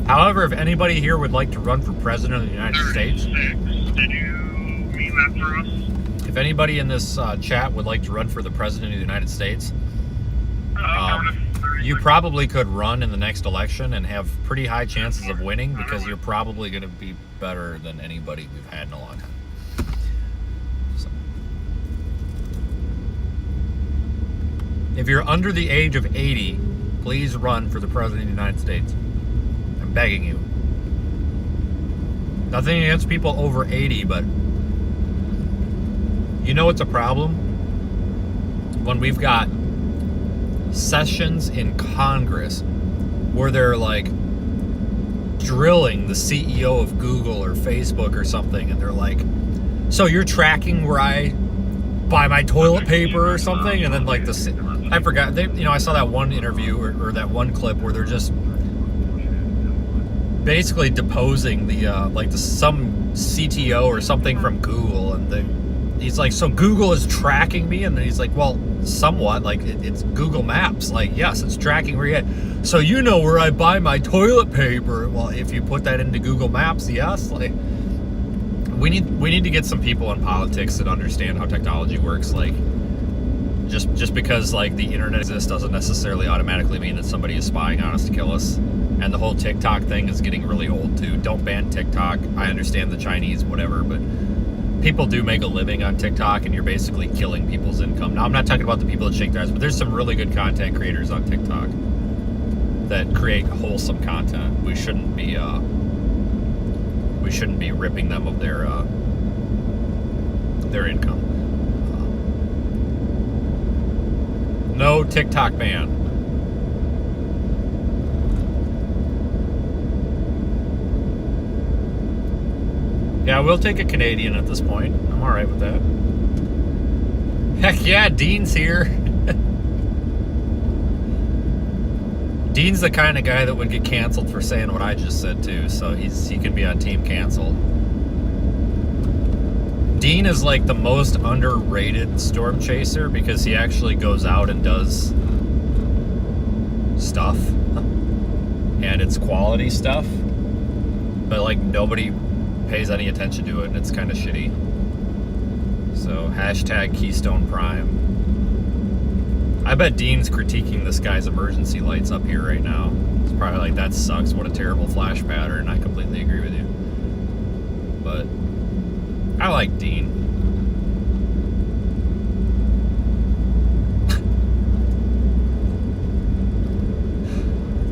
However, if anybody here would like to run for president of the United States, Did you mean that for us? if anybody in this chat would like to run for the president of the United States, you probably could run in the next election and have pretty high chances of winning because you're probably going to be better than anybody we've had in a long time. So. If you're under the age of 80, please run for the president of the United States. I'm begging you. Nothing against people over 80, but you know what's a problem? When we've got sessions in Congress where they're like drilling the CEO of Google or Facebook or something, and they're like, so you're tracking where I buy my toilet paper or something, and then like I forgot, I saw that one interview or that one clip where they're just basically deposing some CTO or something from Google, and he's like, so Google is tracking me, and then he's like, well, somewhat, like it's Google Maps, like yes, it's tracking where you're at, so you know where I buy my toilet paper. Well, if you put that into Google Maps, yes, like we need to get some people in politics that understand how technology works. Like just because like the internet exists doesn't necessarily automatically mean that somebody is spying on us to kill us. And the whole TikTok thing is getting really old too. Don't ban TikTok. I understand the Chinese, whatever, but people do make a living on TikTok, and you're basically killing people's income. Now, I'm not talking about the people that shake their ass, but there's some really good content creators on TikTok that create wholesome content. We shouldn't be ripping them of their income. No TikTok ban. Yeah, we'll take a Canadian at this point. I'm all right with that. Heck yeah, Dean's here. Dean's the kind of guy that would get canceled for saying what I just said too, so he can be on team canceled. Dean is like the most underrated storm chaser because he actually goes out and does stuff, and it's quality stuff, but like nobody pays any attention to it, and it's kind of shitty. So hashtag Keystone Prime. I bet Dean's critiquing this guy's emergency lights up here right now. It's probably like, that sucks, what a terrible flash pattern. I completely agree with you, but I like Dean.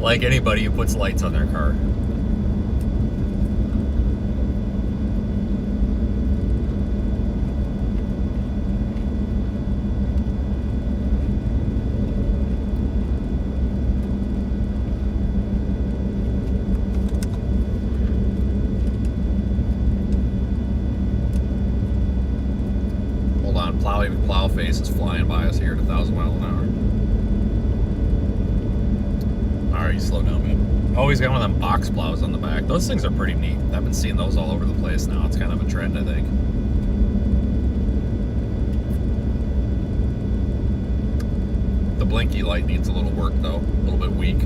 Like anybody who puts lights on their car. Plow face is flying by us here at 1,000 miles an hour. Alright, you slow down, man. Oh, he's got one of them box plows on the back. Those things are pretty neat. I've been seeing those all over the place now. It's kind of a trend, I think. The blinky light needs a little work, though. A little bit weak.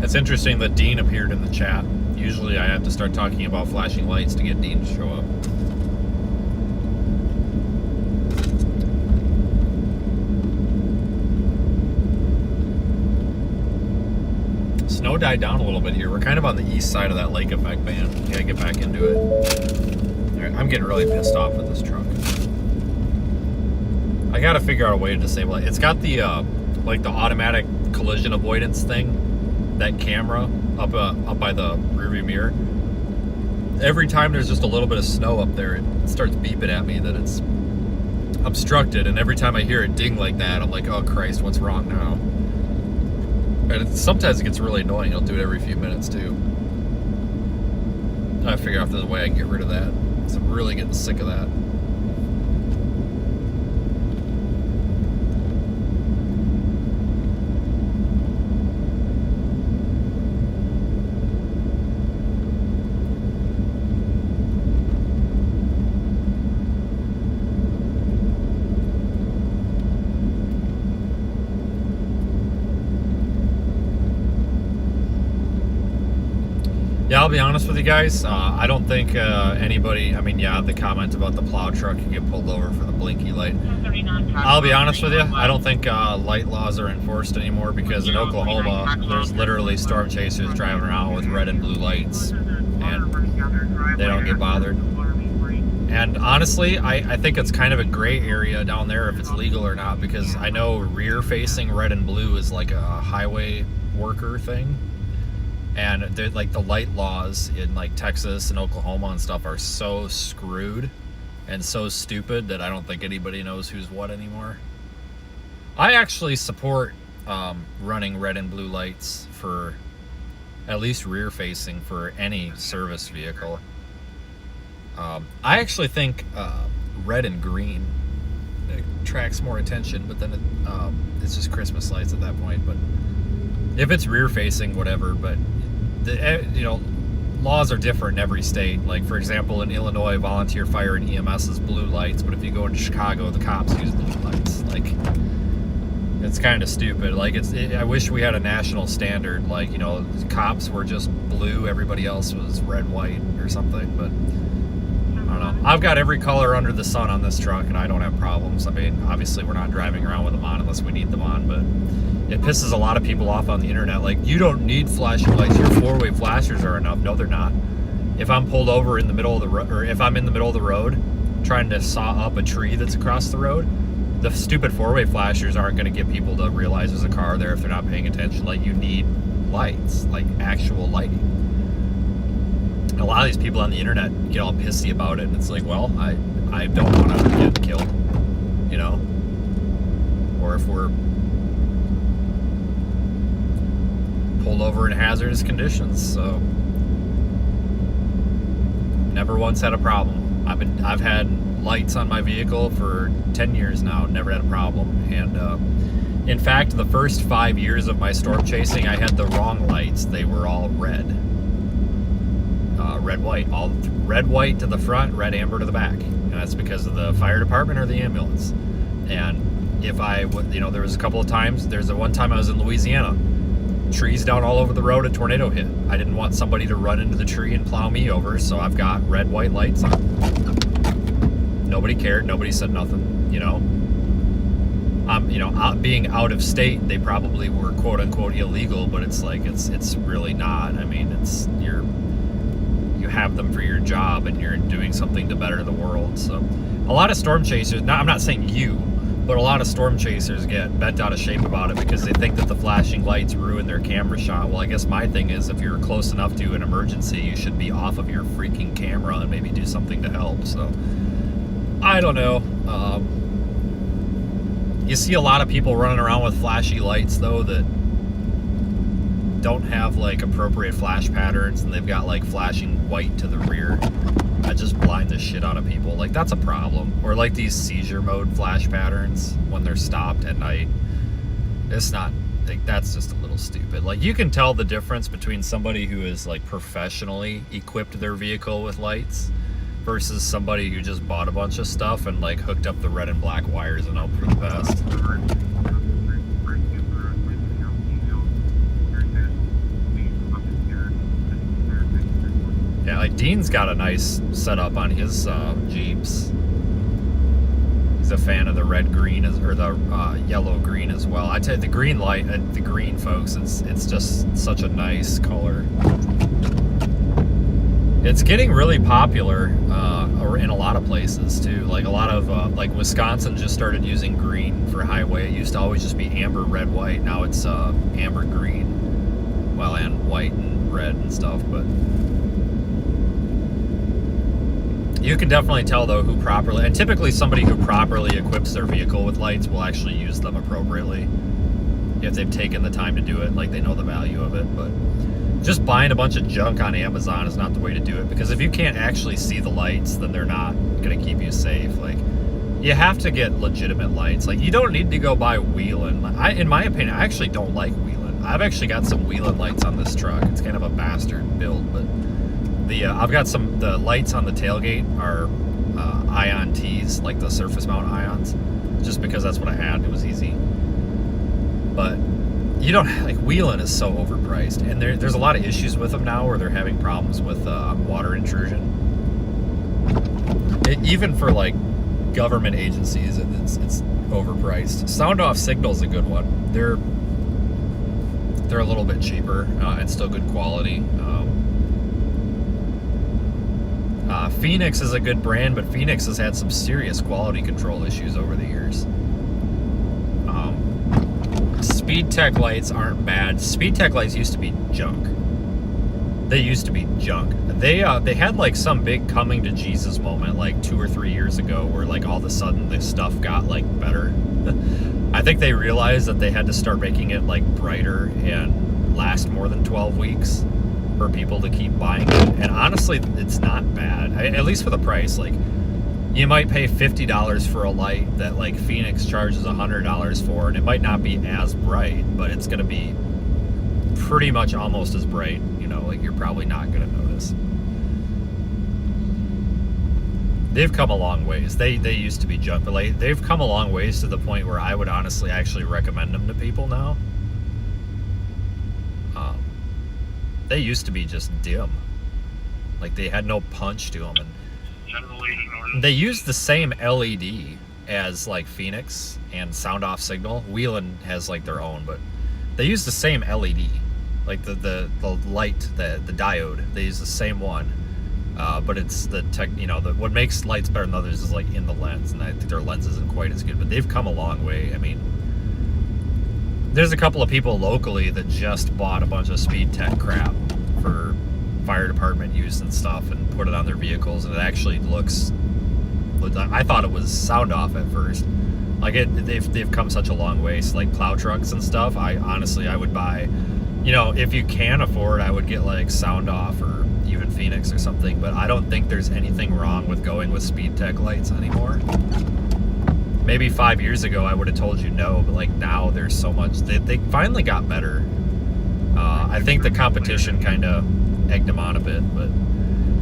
It's interesting that Dean appeared in the chat. Usually I have to start talking about flashing lights to get Dean to show up. Snow died down a little bit here. We're kind of on the east side of that lake effect band. Gotta get back into it. All right, I'm getting really pissed off with this truck. I gotta figure out a way to disable it. It's got the like the automatic collision avoidance thing, that camera up by the rearview mirror. Every time there's just a little bit of snow up there, it starts beeping at me that it's obstructed, and every time I hear it ding like that, I'm like, oh Christ, what's wrong now? And sometimes it gets really annoying. I'll do it every few minutes too. I figure out if there's a way I can get rid of that. So I'm really getting sick of that. Yeah, I'll be honest with you guys. I don't think anybody, I mean, yeah, the comment about the plow truck, you get pulled over for the blinky light. I'll be honest with you, I don't think light laws are enforced anymore because in Oklahoma, there's literally storm chasers driving around with red and blue lights and they don't get bothered. And honestly, I think it's kind of a gray area down there if it's legal or not, because I know rear-facing red and blue is like a highway worker thing. And they're like the light laws in like Texas and Oklahoma and stuff are so screwed and so stupid that I don't think anybody knows who's what anymore. I actually support running red and blue lights for at least rear facing for any service vehicle. I actually think red and green attracts more attention, but then it's just Christmas lights at that point. But if it's rear facing, whatever. But laws are different in every state. Like for example, in Illinois, volunteer fire and EMS is blue lights, but if you go into Chicago, the cops use blue lights. Like it's kind of stupid. Like I wish we had a national standard. Like cops were just blue, everybody else was red, white, or something. But I don't know. I've got every color under the sun on this truck, and I don't have problems. I mean, obviously we're not driving around with them on unless we need them on, but it pisses a lot of people off on the internet. Like, you don't need flashing lights. Your four-way flashers are enough. No, they're not. If I'm pulled over in the middle of the road, or if I'm in the middle of the road trying to saw up a tree that's across the road, the stupid four-way flashers aren't going to get people to realize there's a car there if they're not paying attention. Like, you need lights, like actual lighting. And a lot of these people on the internet get all pissy about it, and it's like, well, I don't want to get killed, or if we're pulled over in hazardous conditions. So never once had a problem. I've had lights on my vehicle for 10 years now, never had a problem. And in fact, the first 5 years of my storm chasing, I had the wrong lights. They were all red, white, all red, white to the front, red, amber to the back. And that's because of the fire department or the ambulance. And if I would, there was a couple of times, there's one time I was in Louisiana, trees down all over the road, a tornado hit. I didn't want somebody to run into the tree and plow me over, so I've got red, white lights on. Nobody cared, nobody said nothing, being out of state, they probably were quote unquote illegal, but it's like, it's really not. I mean, you have them for your job and you're doing something to better the world. So a lot of storm chasers, I'm not saying you, but a lot of storm chasers get bent out of shape about it because they think that the flashing lights ruin their camera shot. Well, I guess my thing is, if you're close enough to an emergency, you should be off of your freaking camera and maybe do something to help. So I don't know. You see a lot of people running around with flashy lights though that don't have like appropriate flash patterns, and they've got like flashing white to the rear. I just blind the shit out of people. Like, that's a problem. Or like these seizure mode flash patterns when they're stopped at night. It's not, like, that's just a little stupid. Like, you can tell the difference between somebody who is like professionally equipped their vehicle with lights versus somebody who just bought a bunch of stuff and like hooked up the red and black wires and hope for the best. Yeah, like Dean's got a nice setup on his Jeeps. He's Doug's a fan of the red green or the yellow green as well. I tell you, the green light, the green, folks, it's just such a nice color. It's getting really popular in a lot of places too. Like a lot of like Wisconsin just started using green for highway. It used to always just be amber, red, white. Now it's amber, green, well, and white and red and stuff. But you can definitely tell though who properly, and typically somebody who properly equips their vehicle with lights will actually use them appropriately if they've taken the time to do it, like they know the value of it. But just buying a bunch of junk on Amazon is not the way to do it, because if you can't actually see the lights, then they're not going to keep you safe. Like, you have to get legitimate lights. Like, you don't need to go buy Whelen. In my opinion, I actually don't like Whelen. I've actually got some Whelen lights on this truck. It's kind of a bastard build, but I've got the lights on the tailgate are Ion T's, like the surface mount Ions, just because that's what I had. It was easy. But you don't, like, Whelen is so overpriced, and there's a lot of issues with them now where they're having problems with water intrusion. Even for like government agencies, it's overpriced. Sound Off Signal's a good one. They're a little bit cheaper and still good quality. Phoenix is a good brand, but Phoenix has had some serious quality control issues over the years. SpeedTech lights aren't bad. SpeedTech lights used to be junk. They used to be junk. They had like some big coming to Jesus moment like 2 or 3 years ago where like all of a sudden this stuff got like better. I think they realized that they had to start making it like brighter and last more than 12 weeks for people to keep buying it. And honestly, it's not bad. At least for the price. Like, you might pay $50 for a light that like Phoenix charges $100 for, and it might not be as bright, but it's going to be pretty much almost as bright. You know, like, you're probably not going to notice. They've come a long ways. They used to be junk, but like, they've come a long ways to the point where I would honestly actually recommend them to people now. They used to be just dim. Like, they had no punch to them, and they use the same LED as like Phoenix and Sound Off Signal. Whelen has like their own, but they use the same LED, like the light, the diode. They use the same one, but it's the tech. You know, what makes lights better than others is like in the lens, and I think their lens isn't quite as good. But they've come a long way. I mean, there's a couple of people locally that just bought a bunch of SpeedTech crap for fire department use and stuff and put it on their vehicles, and it actually looks, I thought it was Sound Off at first. Like, they've come such a long way. So like plow trucks and stuff, I would buy, you know, if you can afford, I would get like Sound Off or even Phoenix or something. But I don't think there's anything wrong with going with SpeedTech lights anymore. Maybe 5 years ago I would have told you no, but like now there's so much. They finally got better. I think the competition kind of egged them on a bit, but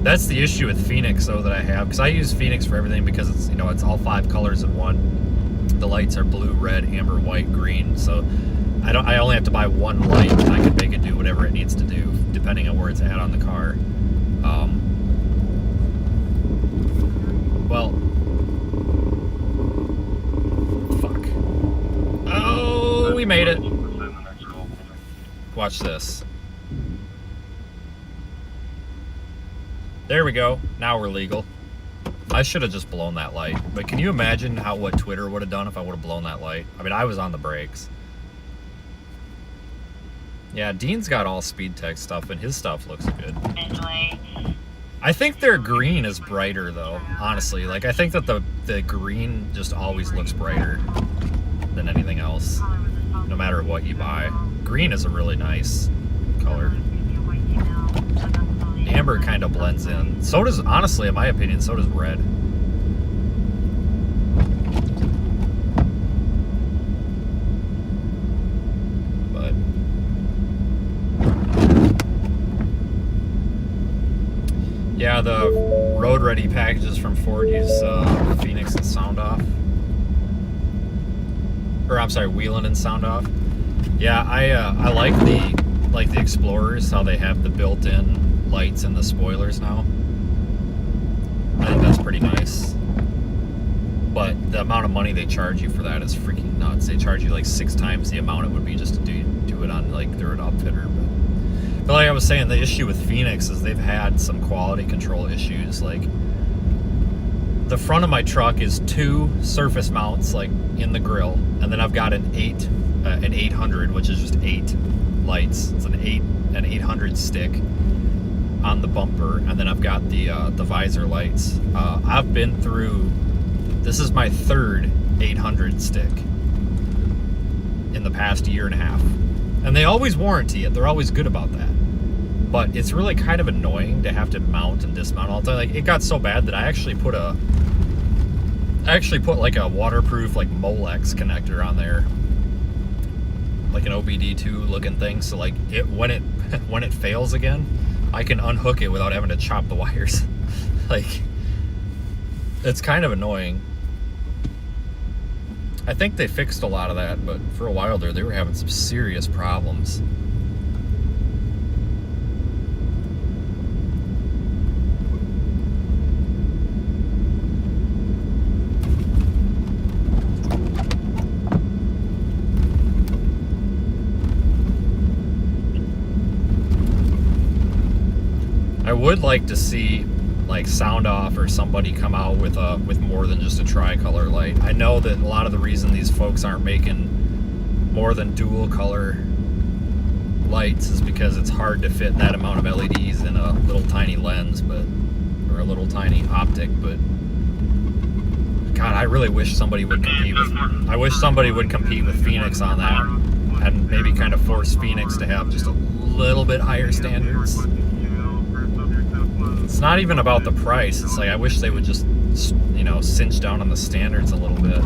that's the issue with Phoenix though that I have, because I use Phoenix for everything, because it's, you know, it's all 5 colors in one. The lights are blue, red, amber, white, green, so I only have to buy one light and I can make it do whatever it needs to do depending on where it's at on the car. Well, fuck. Oh, we made it. Watch this. There we go. Now we're legal. I should have just blown that light. But can you imagine what Twitter would have done if I would have blown that light? I mean, I was on the brakes. Yeah, Dean's got all SpeedTech stuff, and his stuff looks good. I think their green is brighter, though, honestly. Like, I think that the green just always looks brighter than anything else, no matter what you buy. Green is a really nice color. Amber kind of blends in. So does, honestly, in my opinion, so does red. But yeah, the road ready packages from Ford use Phoenix and Sound Off. Or I'm sorry, Whelen and Sound Off. Yeah, I like the Explorers, how they have the built-in lights and the spoilers now. I think that's pretty nice. But the amount of money they charge you for that is freaking nuts. They charge you like 6 times the amount it would be just to do it on like through an upfitter. But like I was saying, the issue with Phoenix is they've had some quality control issues. Like the front of my truck is 2 surface mounts like in the grill, and then I've got an 800, which is just 8 lights. It's an 800 stick on the bumper, and then I've got the visor lights. I've been through. This is my 3rd 800 stick in the past year and a half, and they always warranty it. They're always good about that. But it's really kind of annoying to have to mount and dismount all the time. Like it got so bad that I actually put like a waterproof like Molex connector on there, like an OBD2 looking thing. So like when it fails again, I can unhook it without having to chop the wires. Like it's kind of annoying. I think they fixed a lot of that, but for a while there, they were having some serious problems. I would like to see like Sound Off or somebody come out with more than just a tricolor light. I know that a lot of the reason these folks aren't making more than dual color lights is because it's hard to fit that amount of LEDs in a little tiny lens, or a little tiny optic. But God, I really wish somebody would compete with. I wish somebody would compete with Phoenix on that, and maybe kind of force Phoenix to have just a little bit higher standards. It's not even about the price. It's like I wish they would just, cinch down on the standards a little bit.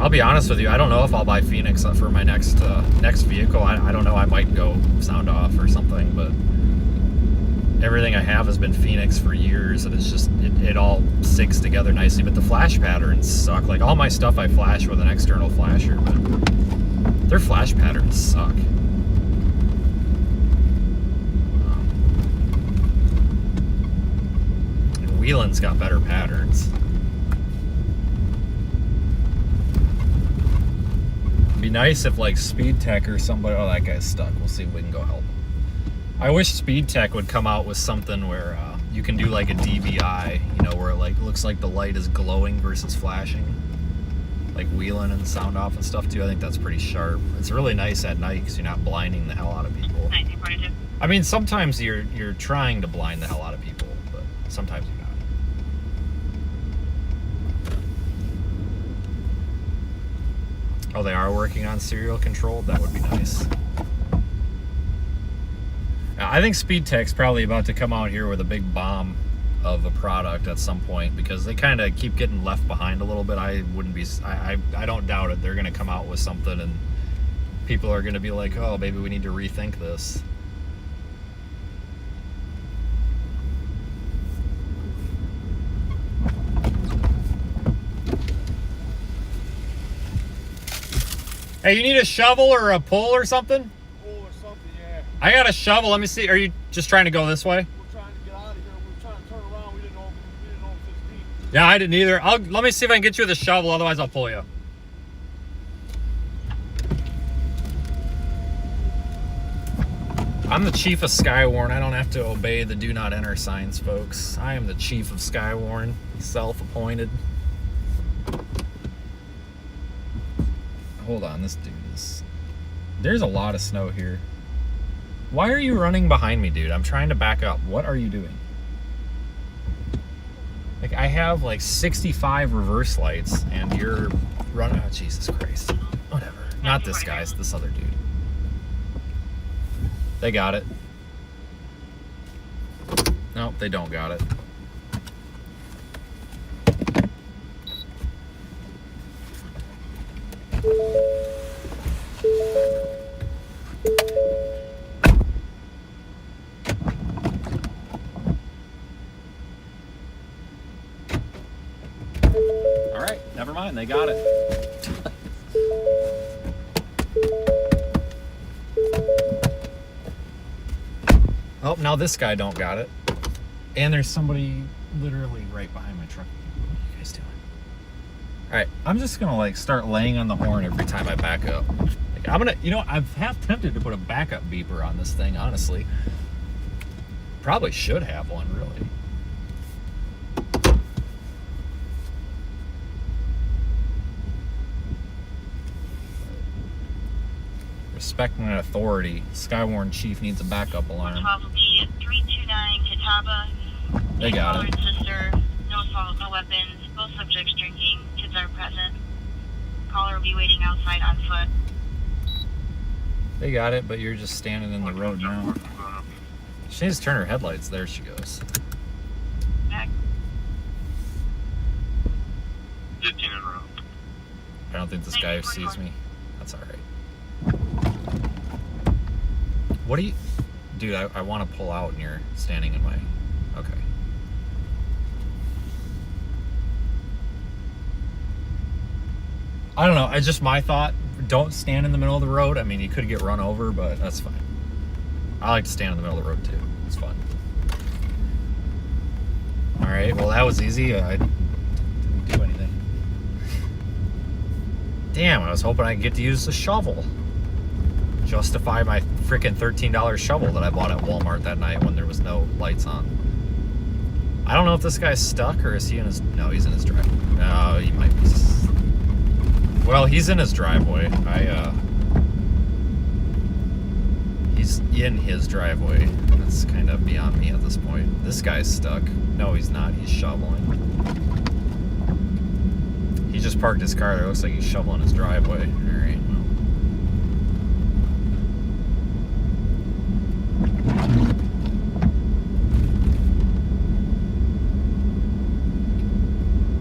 I'll be honest with you. I don't know if I'll buy Phoenix for my next vehicle. I don't know. I might go Sound Off or something, but everything I have has been Phoenix for years, and it's just it all syncs together nicely. But the flash patterns suck. Like all my stuff, I flash with an external flasher, but their flash patterns suck. Wheelin's got better patterns. It'd be nice if like Speed Tech or somebody. Oh, that guy's stuck. We'll see if we can go help him. I wish Speed Tech would come out with something where you can do like a DVI, where it like looks like the light is glowing versus flashing, like Wheelin and Sound Off and stuff too. I think that's pretty sharp. It's really nice at night because you're not blinding the hell out of people. 1942. I mean, sometimes you're trying to blind the hell out of people, but sometimes you're not. Oh, they are working on serial control? That would be nice. I think Speed Tech's probably about to come out here with a big bomb of a product at some point because they kind of keep getting left behind a little bit. I don't doubt it. They're going to come out with something and people are going to be like, oh, maybe we need to rethink this. Hey, you need a shovel or a pull or something? Pull or something, yeah. I got a shovel. Let me see. Are you just trying to go this way? We're trying to get out of here. We're trying to turn around. We didn't know if it's deep. Yeah, I didn't either. Let me see if I can get you with a shovel. Otherwise, I'll pull you. I'm the chief of Skywarn. I don't have to obey the do not enter signs, folks. I am the chief of Skywarn, self-appointed. Hold on, this dude is... There's a lot of snow here. Why are you running behind me, dude? I'm trying to back up. What are you doing? Like, I have like 65 reverse lights, and you're running... Oh, Jesus Christ. Whatever. Not this guy, it's this other dude. They got it. Nope, they don't got it. All right, never mind, they got it. Oh, now this guy don't got it. And there's somebody literally right behind my truck. What are you guys doing? Alright, I'm just gonna like start laying on the horn every time I back up. Like, I'm gonna, you know, I'm half tempted to put a backup beeper on this thing, honestly. Probably should have one, really. Respect my authority. Skywarn Chief needs a backup alarm. 12 will be 329 Catawba. They got it. Sister, no assault, no weapons. Both subjects drinking. Kids are present. Caller will be waiting outside on foot. They got it, but you're just standing in the road now. She needs to turn her headlights. There she goes. Back. 15 in a row. I don't think this guy sees me. That's alright. What do you... Dude, I want to pull out and you're standing in my... Okay. I don't know. It's just my thought. Don't stand in the middle of the road. I mean, you could get run over, but that's fine. I like to stand in the middle of the road, too. It's fun. Alright, well, that was easy. I didn't do anything. Damn, I was hoping I could get to use the shovel. Justify my freaking $13 shovel that I bought at Walmart that night when there was no lights on. I don't know if this guy's stuck or is he in his... No, he's in his driveway. No, he might be... Well, he's in his driveway. He's in his driveway. That's kind of beyond me at this point. This guy's stuck. No, he's not. He's shoveling. He just parked his car there. It looks like he's shoveling his driveway. All right.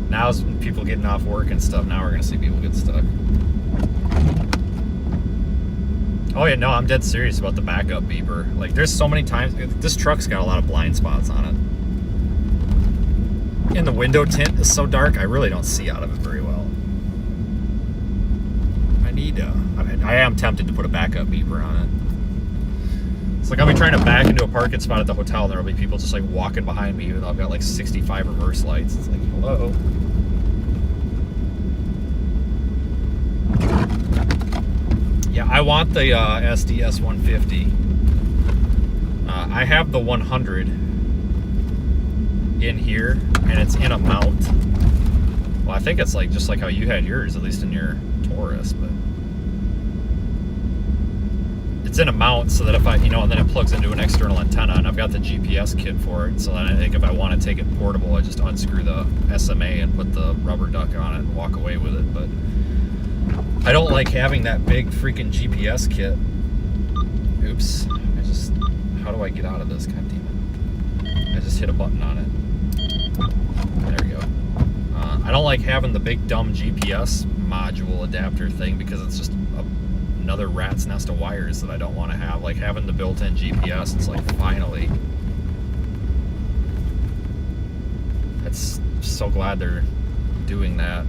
Now's people getting off work and stuff. Now we're gonna see people get stuck. Oh yeah, no, I'm dead serious about the backup beeper. Like, there's so many times this truck's got a lot of blind spots on it, and the window tint is so dark I really don't see out of it very well. I am tempted to put a backup beeper on it. It's like I'll be trying to back into a parking spot at the hotel and there'll be people just like walking behind me even though I've got like 65 reverse lights. It's like, hello. Yeah, I want the SDS 150. I have the 100 in here and it's in a mount. Well, I think it's like just like how you had yours, at least in your Taurus, but it's in a mount so that if I, and then it plugs into an external antenna, and I've got the GPS kit for it. So then I think if I want to take it portable, I just unscrew the SMA and put the rubber duck on it and walk away with it. But I don't like having that big freaking GPS kit. Oops. How do I get out of this? God damn it. I just hit a button on it. There we go. I don't like having the big dumb GPS module adapter thing because it's just another rat's nest of wires that I don't want to have. Like having the built-in GPS, it's like finally. It's so glad they're doing that.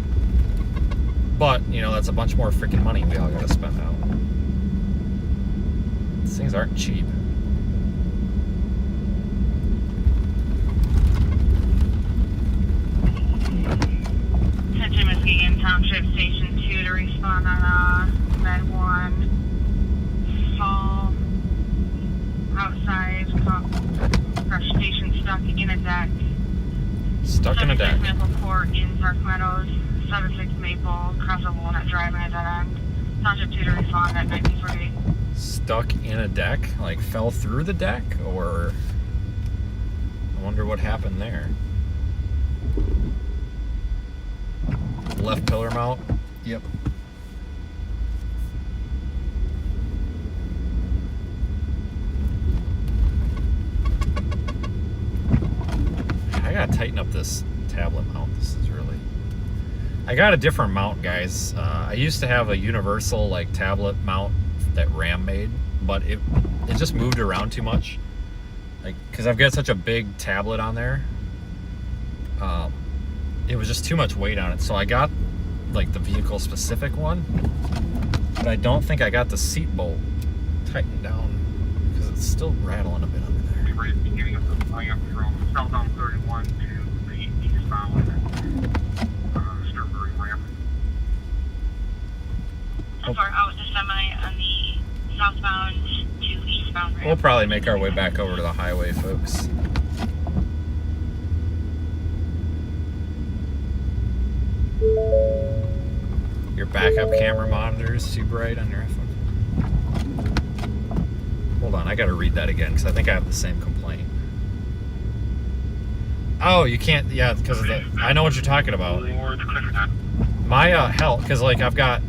But, that's a bunch more freaking money we all gotta spend now. These things aren't cheap. Attention Muskegon Township Station 2 to respond on Med 1. Fall outside, crush station stuck in a deck. Stuck in a deck. Maple Court in Park Meadows. 76 Maple, across a Walnut Drive and a dead end. Township 2 to respond at 1948. Stuck in a deck? Like fell through the deck? Or I wonder what happened there. Left pillar mount? Yep. I gotta tighten up this tablet mount. This is really... I got a different mount, guys. I used to have a universal like tablet mount that RAM made, but it just moved around too much. Like, cause I've got such a big tablet on there. It was just too much weight on it, so I got like the vehicle specific one, but I don't think I got the seat bolt tightened down because it's still rattling a bit under there. ramp from southbound 31 to the eastbound Sternberg ramp. I'm sorry, out the semi on the southbound to eastbound ramp. We'll probably make our way back over to the highway, folks. Your backup camera monitor is too bright on your iPhone. Hold on, I gotta read that again because I think I have the same complaint. Oh, you can't, yeah, because of the, I know what you're talking about. Towards Clifton. My hell, because like I've got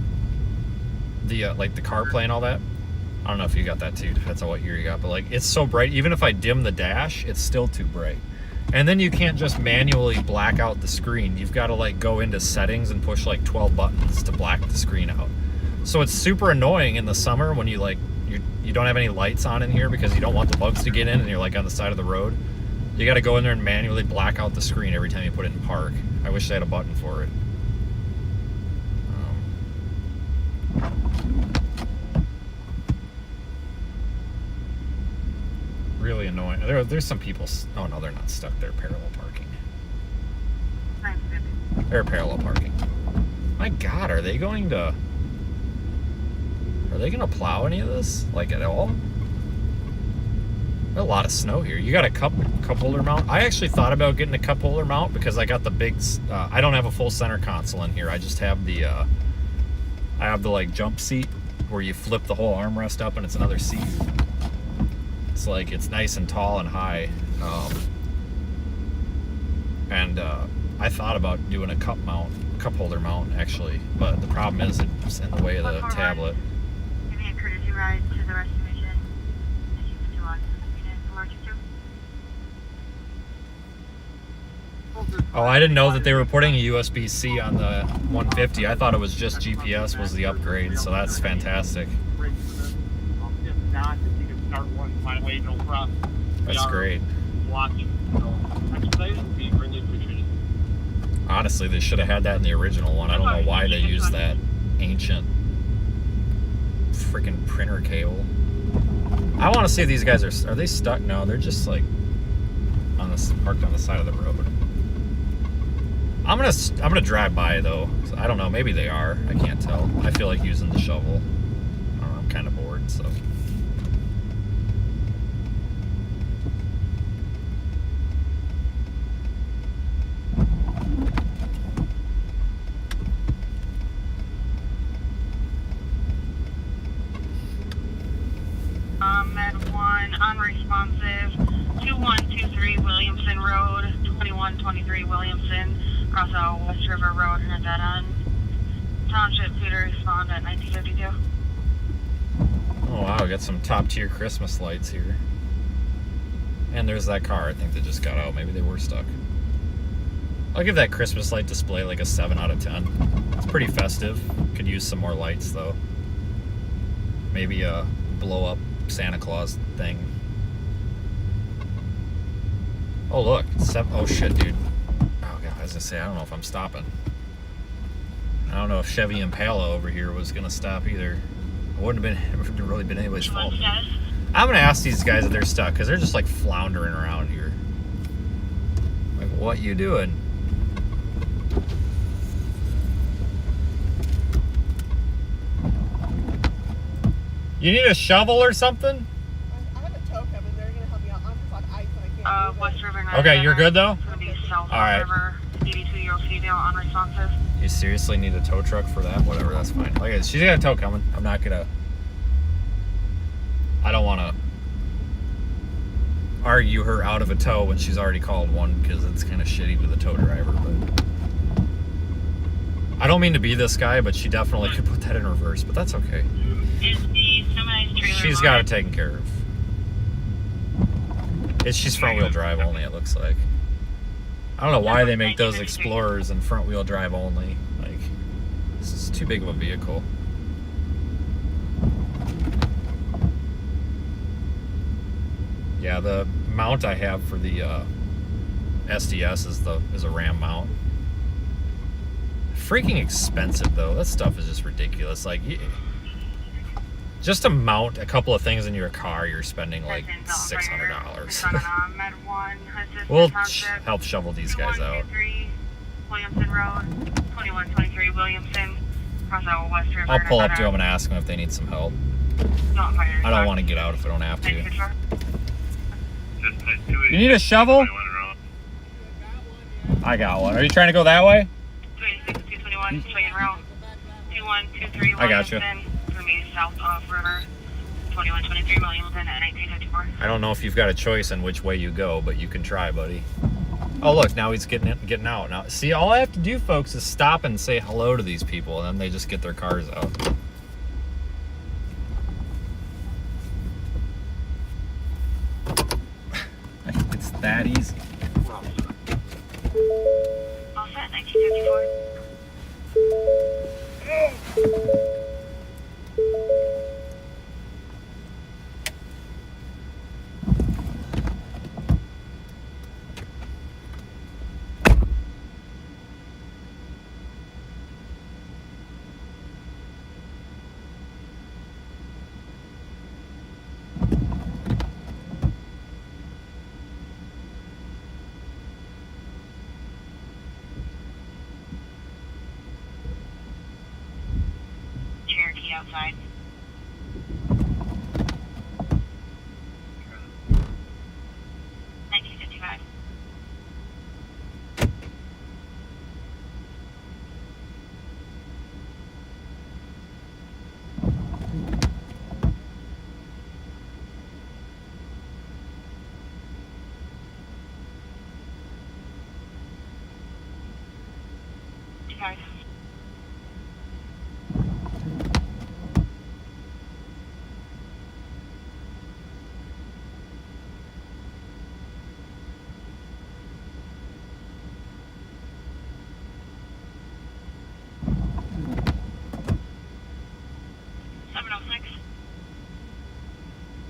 the like the CarPlay and all that. I don't know if you got that too. Depends on what year you got, but like it's so bright. Even if I dim the dash, it's still too bright. And then you can't just manually black out the screen. You've got to like go into settings and push like 12 buttons to black the screen out. So it's super annoying in the summer when you like you don't have any lights on in here because you don't want the bugs to get in and you're like on the side of the road. You got to go in there and manually black out the screen every time you put it in park. I wish they had a button for it. Really annoying. There's some people. Oh no, they're not stuck. They're parallel parking. They're parallel parking. My God, are they going to plow any of this? Like at all? There's a lot of snow here. You got a cup holder mount? I actually thought about getting a cup holder mount because I got the big. I don't have a full center console in here. I just have the. I have the like jump seat where you flip the whole armrest up and it's another seat. It's like it's nice and tall and high, and I thought about doing a cup holder mount actually, but the problem is it's in the way of the tablet. Give me a courtesy ride to the rescue mission. Oh, I didn't know that they were putting a USB-C on the 150. I thought it was just GPS was the upgrade, so that's fantastic. If not, if you can start one my way, no problem. That's great. Watching. So, actually, that would be really appreciated. Honestly, they should have had that in the original one. I don't know why they used that ancient freaking printer cable. I want to see if these guys are they stuck? No, they're just like parked on the side of the road. I'm gonna drive by though. I don't know. Maybe they are. I can't tell. I feel like using the shovel. I don't know, I'm kind of bored, so. Med 1, unresponsive, 2123 Williamson Road, 2123 Williamson, across West River Road and a dead end. Township due to respond at 1952. Oh wow, we got some top tier Christmas lights here. And there's that car I think that just got out. Maybe they were stuck. I'll give that Christmas light display like a 7 out of 10. It's pretty festive. Could use some more lights though. Maybe a blow up Santa Claus thing. Oh look, oh shit, dude. Oh god, I was gonna say I don't know if I'm stopping. I don't know if Chevy Impala over here was gonna stop either. It wouldn't have really been anybody's fault. I'm gonna ask these guys if they're stuck because they're just like floundering around here. Like, what you doing? You need a shovel or something? I have a tow coming. They're going to help me out. I'm just on ice and I can't. West River. Okay, you're good though? It's going to be South All right. River, 82-year-old female, unresponsive. You seriously need a tow truck for that? Whatever, that's fine. Like, she's got a tow coming. I'm not gonna. I don't want to argue her out of a tow when she's already called one because it's kind of shitty with a tow driver. But I don't mean to be this guy, but she definitely could put that in reverse. But that's okay. Is the semi's trailer She's got it taken care of. She's front wheel drive only. It looks like. I don't know why they make those Explorers and front wheel drive only. Like, this is too big of a vehicle. Yeah, the mount I have for the SDS is a Ram mount. Freaking expensive though. That stuff is just ridiculous. Like, Just to mount a couple of things in your car, you're spending like $600. Med 1, We'll help shovel these guys out. 2123 Williamson Road, 2123 Williamson, across our West River. I'll pull up to them and ask them if they need some help. I don't want to get out if I don't have to. You need a shovel? I got one. Are you trying to go that way? 221 Swinging Route, 2123 I got you. Williamson, for me south of River, 2123 Williamson at 1954. I don't know if you've got a choice in which way you go, but you can try, buddy. Oh, look, now he's getting out. Now, see, all I have to do, folks, is stop and say hello to these people, and then they just get their cars out. It's that easy. All set, 1954. Cherokee outside. Guys.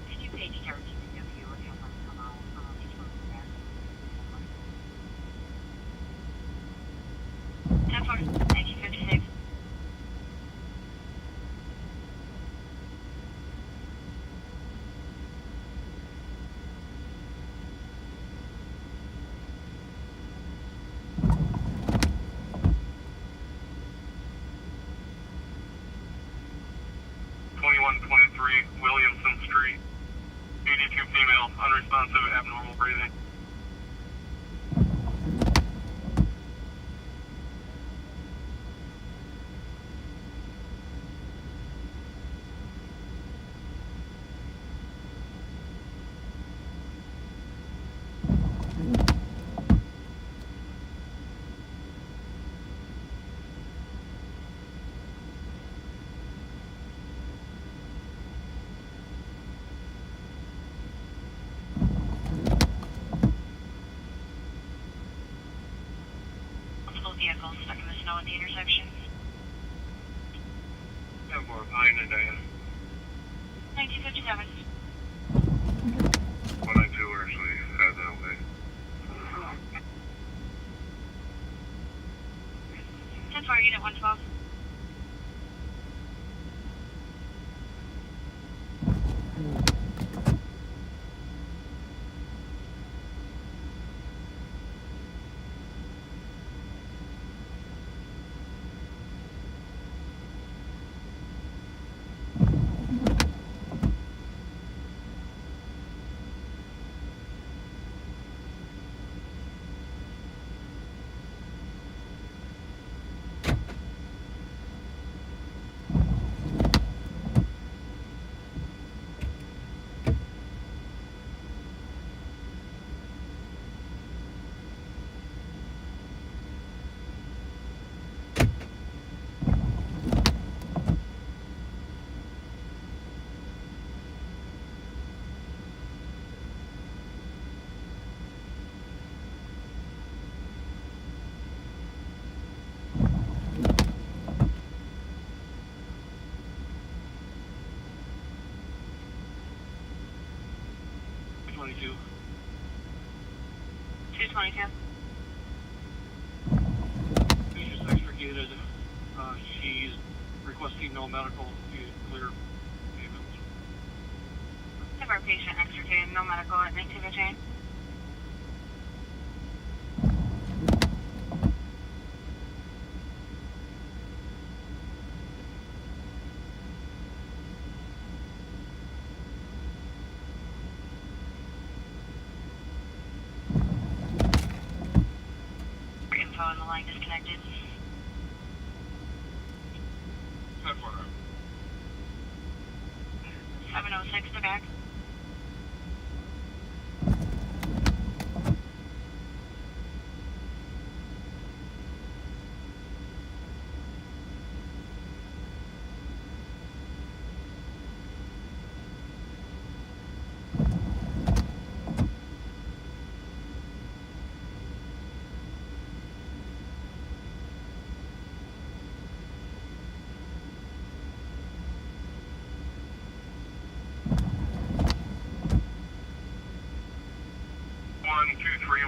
Can you page Cherokee to give you if you want to come out each one there? 10-4, 1956. Williamson Street, 82 female, unresponsive, abnormal breathing. Vehicles stuck in the snow at the intersection. 10-4, Pine and Diane. 1957. 192 are actually had that way. 10-4, Unit 112. Two. 222. She's extricated. She's requesting no medical to clear pavement. Patient extricated, no medical at 1915. Info on the line disconnected. 706 to back.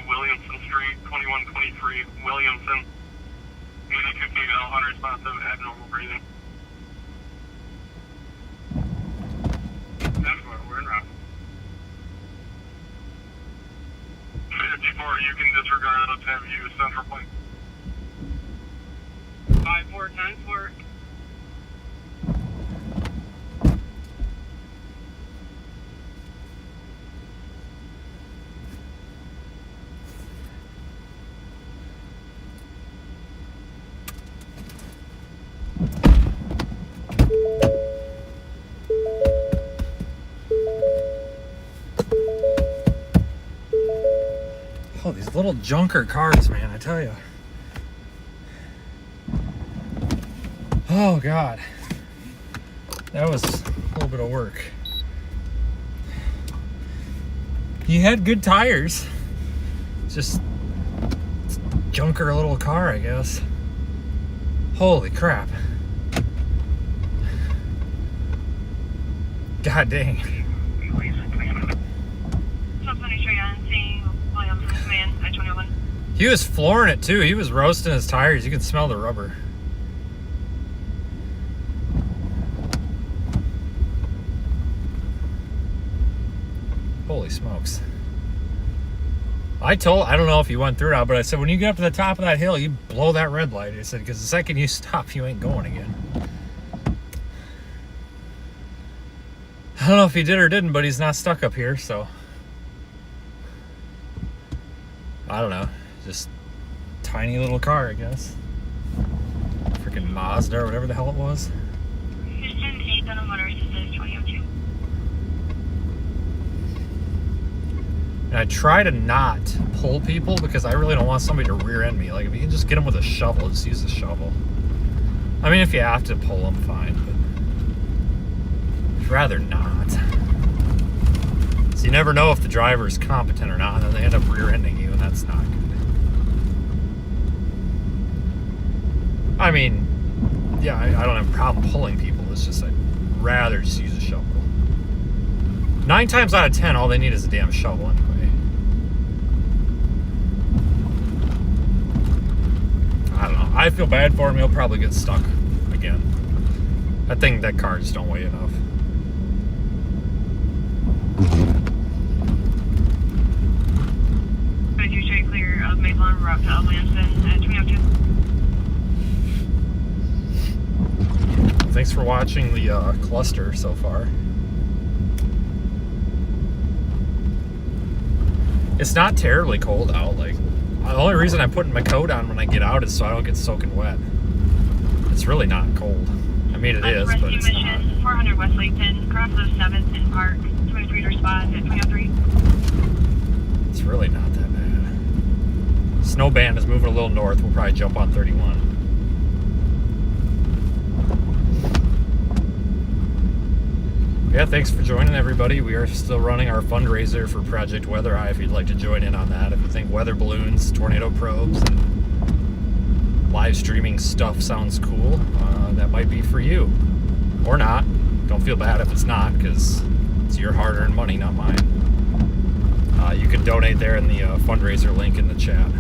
Williamson Street, 2123 Williamson, 82 female, unresponsive, abnormal breathing. That's what we're in route. 54, you can disregard, let's have you central point. 5410-4. Oh, these little junker cars, man, I tell you. Oh, God. That was a little bit of work. He had good tires. Just junker little car, I guess. Holy crap. God dang. He was flooring it too. He was roasting his tires. You could smell the rubber. Holy smokes. I don't know if you went through it, but I said, when you get up to the top of that hill, you blow that red light. I said, because the second you stop, you ain't going again. I don't know if he did or didn't, but he's not stuck up here, so. I don't know. Just tiny little car, I guess. Freaking Mazda or whatever the hell it was. Houston 8 on a motor assisted 2002. And I try to not pull people because I really don't want somebody to rear end me. Like, if you can just get them with a shovel, just use the shovel. I mean, if you have to pull them, fine, but I'd rather not. So you never know if the driver is competent or not, and then they end up rear ending you, and that's not good. I mean, yeah, I don't have a problem pulling people. It's just I'd rather just use a shovel. 9 times out of 10, all they need is a damn shovel anyway. I don't know. I feel bad for him. He'll probably get stuck again. I think that car just don't weigh enough. Could you stay clear of Maple and route to Williamson at 2002? Thanks for watching the cluster so far. It's not terribly cold out. Like, the only reason I'm putting my coat on when I get out is so I don't get soaking wet. It's really not cold. I mean, it is, but it's not. 400 West Laketon, cross the 7th in Park, 23 response at 2003. It's really not that bad. Snow band is moving a little north. We'll probably jump on 31. Yeah, thanks for joining, everybody. We are still running our fundraiser for Project Weather Eye if you'd like to join in on that. If you think weather balloons, tornado probes, and live streaming stuff sounds cool, that might be for you. Or not. Don't feel bad if it's not, because it's your hard-earned money, not mine. You can donate there in the fundraiser link in the chat.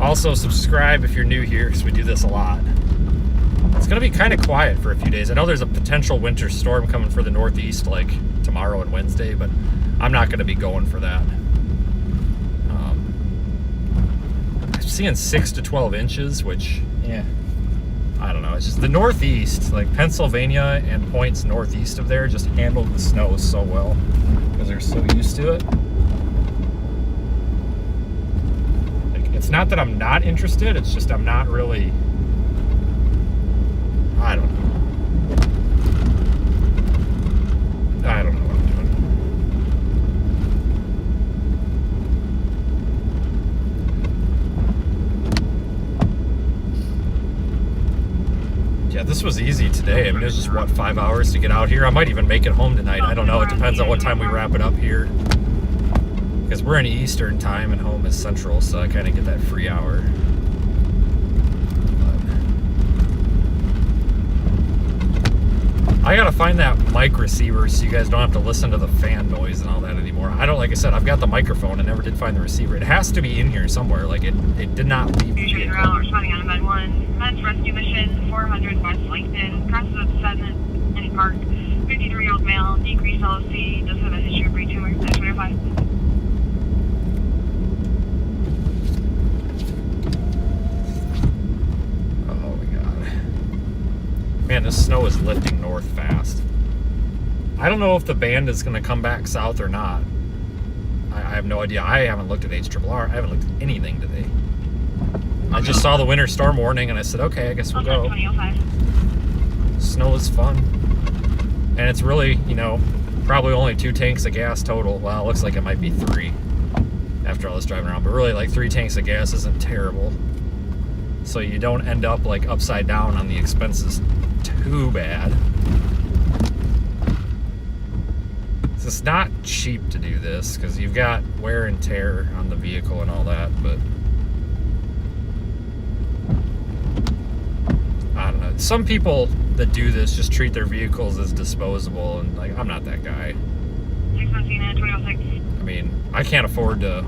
Also, subscribe if you're new here, because we do this a lot. It's gonna be kind of quiet for a few days. I know there's a potential winter storm coming for the Northeast like tomorrow and Wednesday, but I'm not gonna be going for that. I'm seeing 6 to 12 inches, which, yeah, I don't know. It's just the Northeast, like Pennsylvania and points northeast of there, just handle the snow so well because they're so used to it. Like, it's not that I'm not interested, it's just I'm not really, I don't know what I'm doing. Yeah, this was easy today. I mean, it was just, what, 5 hours to get out here? I might even make it home tonight. I don't know. It depends on what time we wrap it up here. Because we're in Eastern time and home is Central, so I kind of get that free hour. I gotta find that mic receiver so you guys don't have to listen to the fan noise and all that anymore. I don't, like I said, I've got the microphone and never did find the receiver. It has to be in here somewhere. Like, it did not leave the vehicle. Responding on Med 1. Men's rescue mission, 400 West Langton. Crosses at 7th in Park. 53-year-old male, decreased LOC, does have a history of brain tumor. 25. Man, this snow is lifting north fast. I don't know if the band is going to come back south or not. I have no idea. I haven't looked at HRRR. I haven't looked at anything today. I just saw the winter storm warning and I said, okay, I guess we'll go. Snow is fun. And it's really, you know, probably only 2 tanks of gas total. Well, it looks like it might be 3 after all this driving around. But really, like, 3 tanks of gas isn't terrible. So you don't end up, like, upside down on the expenses too bad. It's not cheap to do this because you've got wear and tear on the vehicle and all that, but I don't know. Some people that do this just treat their vehicles as disposable, and like, I'm not that guy. 617 I mean, I can't afford to.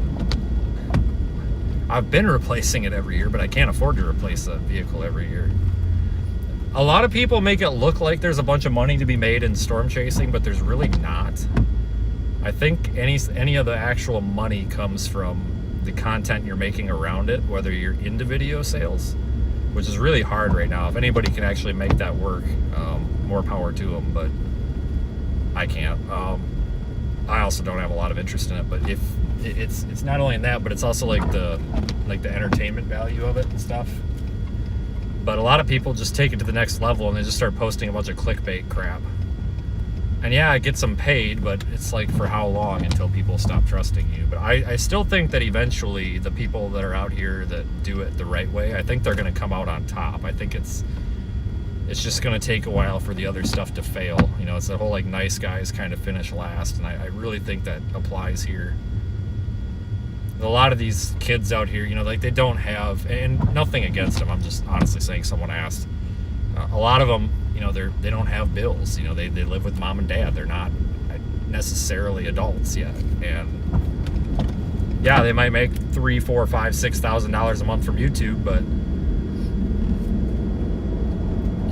I've been replacing it every year, but I can't afford to replace a vehicle every year. A lot of people make it look like there's a bunch of money to be made in storm chasing, but there's really not. I think any of the actual money comes from the content you're making around it, whether you're into video sales, which is really hard right now. If anybody can actually make that work, more power to them, but I can't. I also don't have a lot of interest in it, but if it's not only in that, but it's also like the entertainment value of it and stuff. But a lot of people just take it to the next level and they just start posting a bunch of clickbait crap. And yeah, it gets them paid, but it's like, for how long until people stop trusting you? But I still think that eventually the people that are out here that do it the right way, I think they're going to come out on top. I think it's just going to take a while for the other stuff to fail. You know, it's the whole, like, nice guys kind of finish last, and I really think that applies here. A lot of these kids out here, you know, like, they don't have, and nothing against them, I'm just honestly saying, someone asked, a lot of them, you know, they don't have bills. You know, they live with mom and dad. They're not necessarily adults yet, and yeah, they might make $3,000, $4,000, $5,000, $6,000 a month from YouTube, but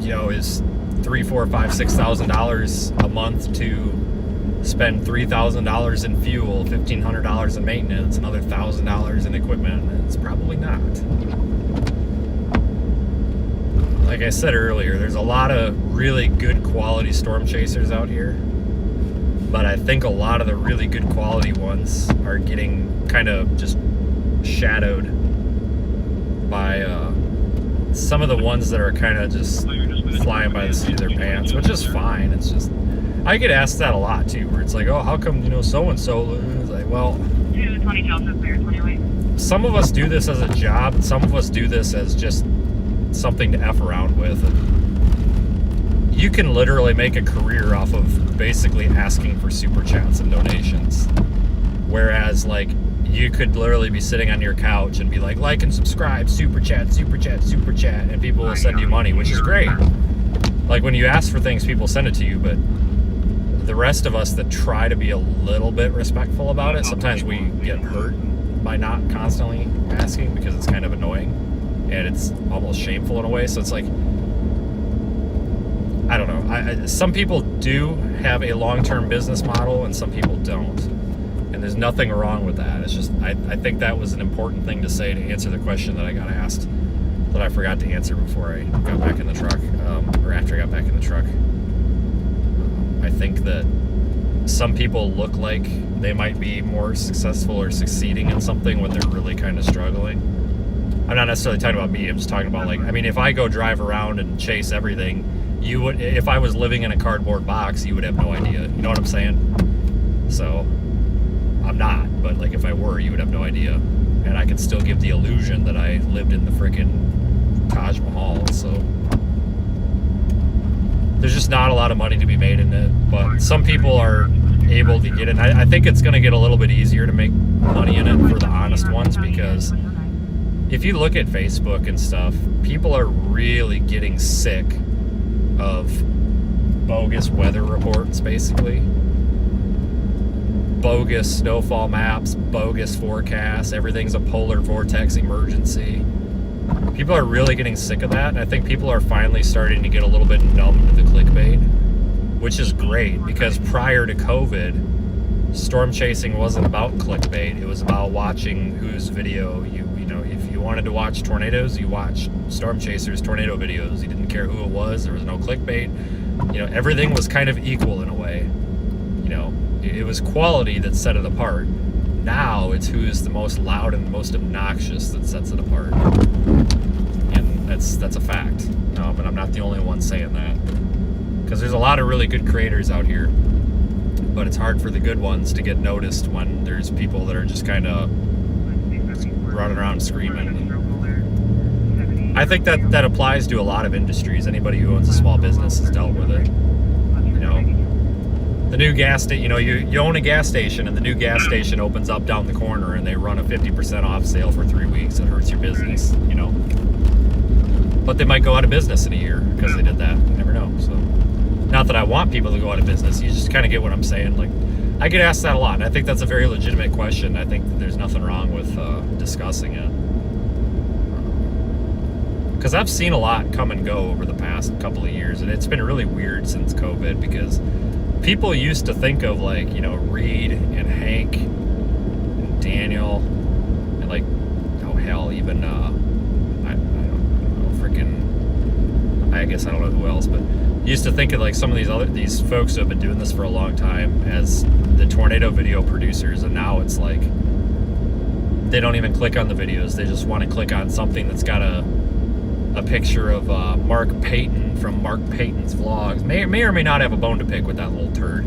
you know, is $3,000, $4,000, $5,000, $6,000 a month to spend $3,000 in fuel, $1,500 in maintenance, another $1,000 in equipment? It's probably not. Like I said earlier, there's a lot of really good quality storm chasers out here, but I think a lot of the really good quality ones are getting kind of just shadowed by some of the ones that are kind of just flying by the seat of their pants, which is fine. It's just, I get asked that a lot too, where it's like, oh, how come, you know, so-and-so? It's like, well, 220 Delta clear, 28. Some of us do this as a job, and some of us do this as just something to F around with. And you can literally make a career off of basically asking for super chats and donations. Whereas, like, you could literally be sitting on your couch and be like and subscribe, super chat, super chat, super chat, and people will send you money, which is great. Like, when you ask for things, people send it to you, but the rest of us that try to be a little bit respectful about it, sometimes we get hurt by not constantly asking because it's kind of annoying and it's almost shameful in a way. So it's like, some people do have a long-term business model and some people don't. And there's nothing wrong with that. It's just, I think that was an important thing to say to answer the question that I got asked that I forgot to answer before I got back in the truck, or after I got back in the truck. I think that some people look like they might be more successful or succeeding in something when they're really kind of struggling. I'm not necessarily talking about me. I'm just talking about, like, I mean, if I go drive around and chase everything, you would, if I was living in a cardboard box, you would have no idea. You know what I'm saying? So, I'm not, but like if I were, you would have no idea. And I could still give the illusion that I lived in the frickin' Taj Mahal, so. There's just not a lot of money to be made in it, but some people are able to get it. I think it's gonna get a little bit easier to make money in it for the honest ones, because if you look at Facebook and stuff, people are really getting sick of bogus weather reports, basically. Bogus snowfall maps, bogus forecasts, everything's a polar vortex emergency. People are really getting sick of that, and I think people are finally starting to get a little bit numb to the clickbait, which is great, because prior to COVID, storm chasing wasn't about clickbait. It was about watching whose video you know, if you wanted to watch tornadoes, you watched Storm Chasers tornado videos. You didn't care who it was. There was no clickbait. You know, everything was kind of equal in a way. You know, it was quality that set it apart. Now it's who is the most loud and the most obnoxious that sets it apart. And that's a fact. No, but I'm not the only one saying that. Because there's a lot of really good creators out here. But it's hard for the good ones to get noticed when there's people that are just kind of running around screaming. I think that applies to a lot of industries. Anybody who owns a small business has dealt with it. You know, the new gas station, you know, you own a gas station and the new gas station opens up down the corner and they run a 50% off sale for 3 weeks. It hurts your business, you know. But they might go out of business in a year because they did that. You never know. So, not that I want people to go out of business. You just kind of get what I'm saying. Like, I get asked that a lot, and I think that's a very legitimate question. I think that there's nothing wrong with discussing it. Because I've seen a lot come and go over the past couple of years, and it's been really weird since COVID, because people used to think of, like, you know, Reed and Hank and Daniel and, like, oh hell, even I don't know, freaking, I guess I don't know who else, but used to think of, like, some of these folks who have been doing this for a long time as the tornado video producers, and now it's like they don't even click on the videos. They just want to click on something that's got a picture of Mark Payton from Mark Payton's vlogs. May or may not have a bone to pick with that little turd,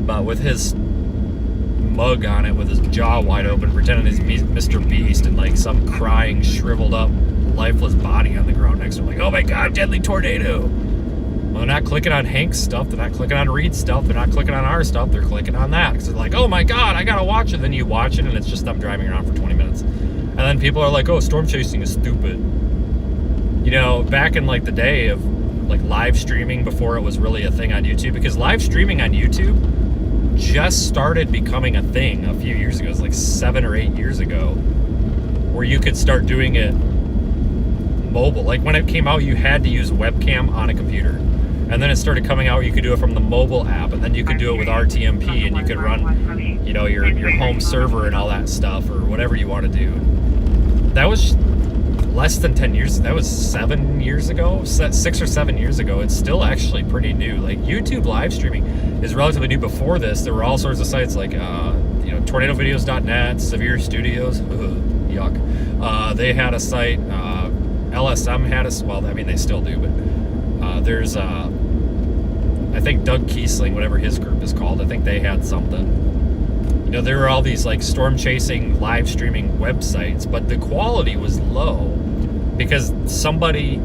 but with his mug on it, with his jaw wide open, pretending he's Mr. Beast, and like some crying, shriveled up, lifeless body on the ground next to him, like, oh my god, deadly tornado. Well, they're not clicking on Hank's stuff, they're not clicking on Reed's stuff, they're not clicking on our stuff, they're clicking on that, because they're like, oh my god, I gotta watch it. Then you watch it and it's just them driving around for 20 minutes. And then people are like, oh, storm chasing is stupid. You know, back in like the day of like live streaming, before it was really a thing on YouTube, because live streaming on YouTube just started becoming a thing a few years ago. It was like 7 or 8 years ago, where you could start doing it mobile. Like when it came out, you had to use a webcam on a computer. And then it started coming out, you could do it from the mobile app, and then you could do it with RTMP, and you could run, you know, your home server and all that stuff, or whatever you want to do. That was less than 10 years, that was 7 years ago, 6 or 7 years ago. It's still actually pretty new. Like, YouTube live streaming is relatively new. Before this, there were all sorts of sites like, you know, tornadovideos.net, Severe Studios, yuck. They had a site, LSM had a, well, I mean, they still do, but there's, I think Doug Kiesling, whatever his group is called, I think they had something. You know, there were all these like storm chasing live streaming websites, but the quality was low because somebody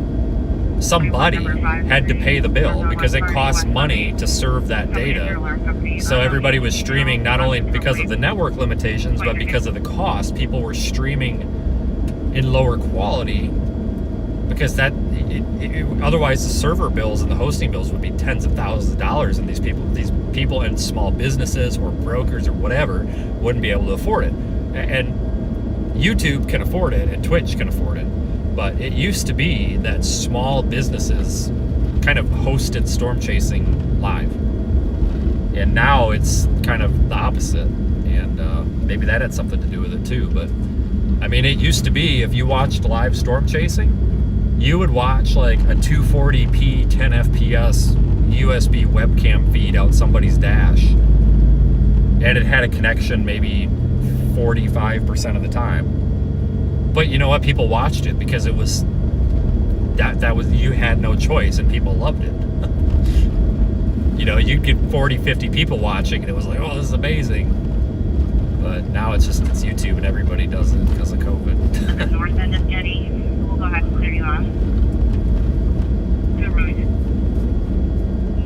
had to pay the bill, because it costs money to serve that data. So everybody was streaming, not only because of the network limitations, but because of the cost. People were streaming in lower quality, because that otherwise the server bills and the hosting bills would be tens of thousands of dollars, and these people in small businesses or brokers or whatever wouldn't be able to afford it. And YouTube can afford it, and Twitch can afford it, but it used to be that small businesses kind of hosted storm chasing live. And now it's kind of the opposite. And maybe that had something to do with it too. But I mean, it used to be if you watched live storm chasing, you would watch like a 240p 10 FPS USB webcam feed out somebody's dash. And it had a connection maybe 45% of the time. But you know what? People watched it because it was that was, you had no choice and people loved it. You know, you'd get 40, 50 people watching and it was like, oh, this is amazing. But now it's YouTube and everybody does it because of COVID. The north end of Getty, we'll go ahead and clear you off. Good road.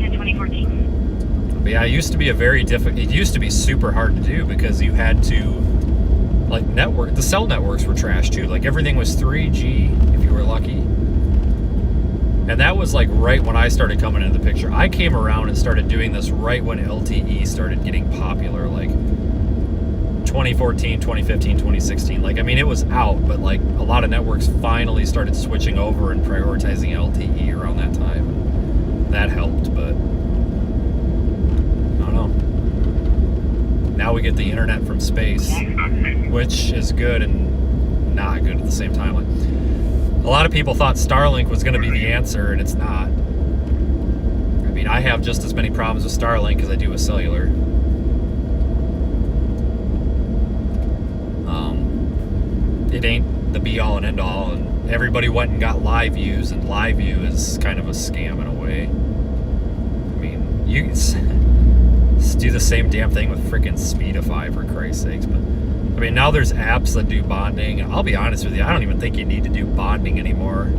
In 2014. But yeah, it used to be it used to be super hard to do because you had to, like, the cell networks were trash too. Like, everything was 3G if you were lucky. And that was like right when I started coming into the picture. I came around and started doing this right when LTE started getting popular, like 2014, 2015, 2016. Like, I mean, it was out, but like a lot of networks finally started switching over and prioritizing LTE around that time. That helped, but I don't know. Now we get the internet from space, which is good and not good at the same time. Like, a lot of people thought Starlink was going to be the answer, and it's not. I mean, I have just as many problems with Starlink as I do with cellular. It ain't the be-all and end-all, and everybody went and got Live Views, and Live View is kind of a scam in a way. I mean, you can do the same damn thing with freaking Speedify, for Christ's sakes, but I mean, now there's apps that do bonding. I'll be honest with you, I don't even think you need to do bonding anymore.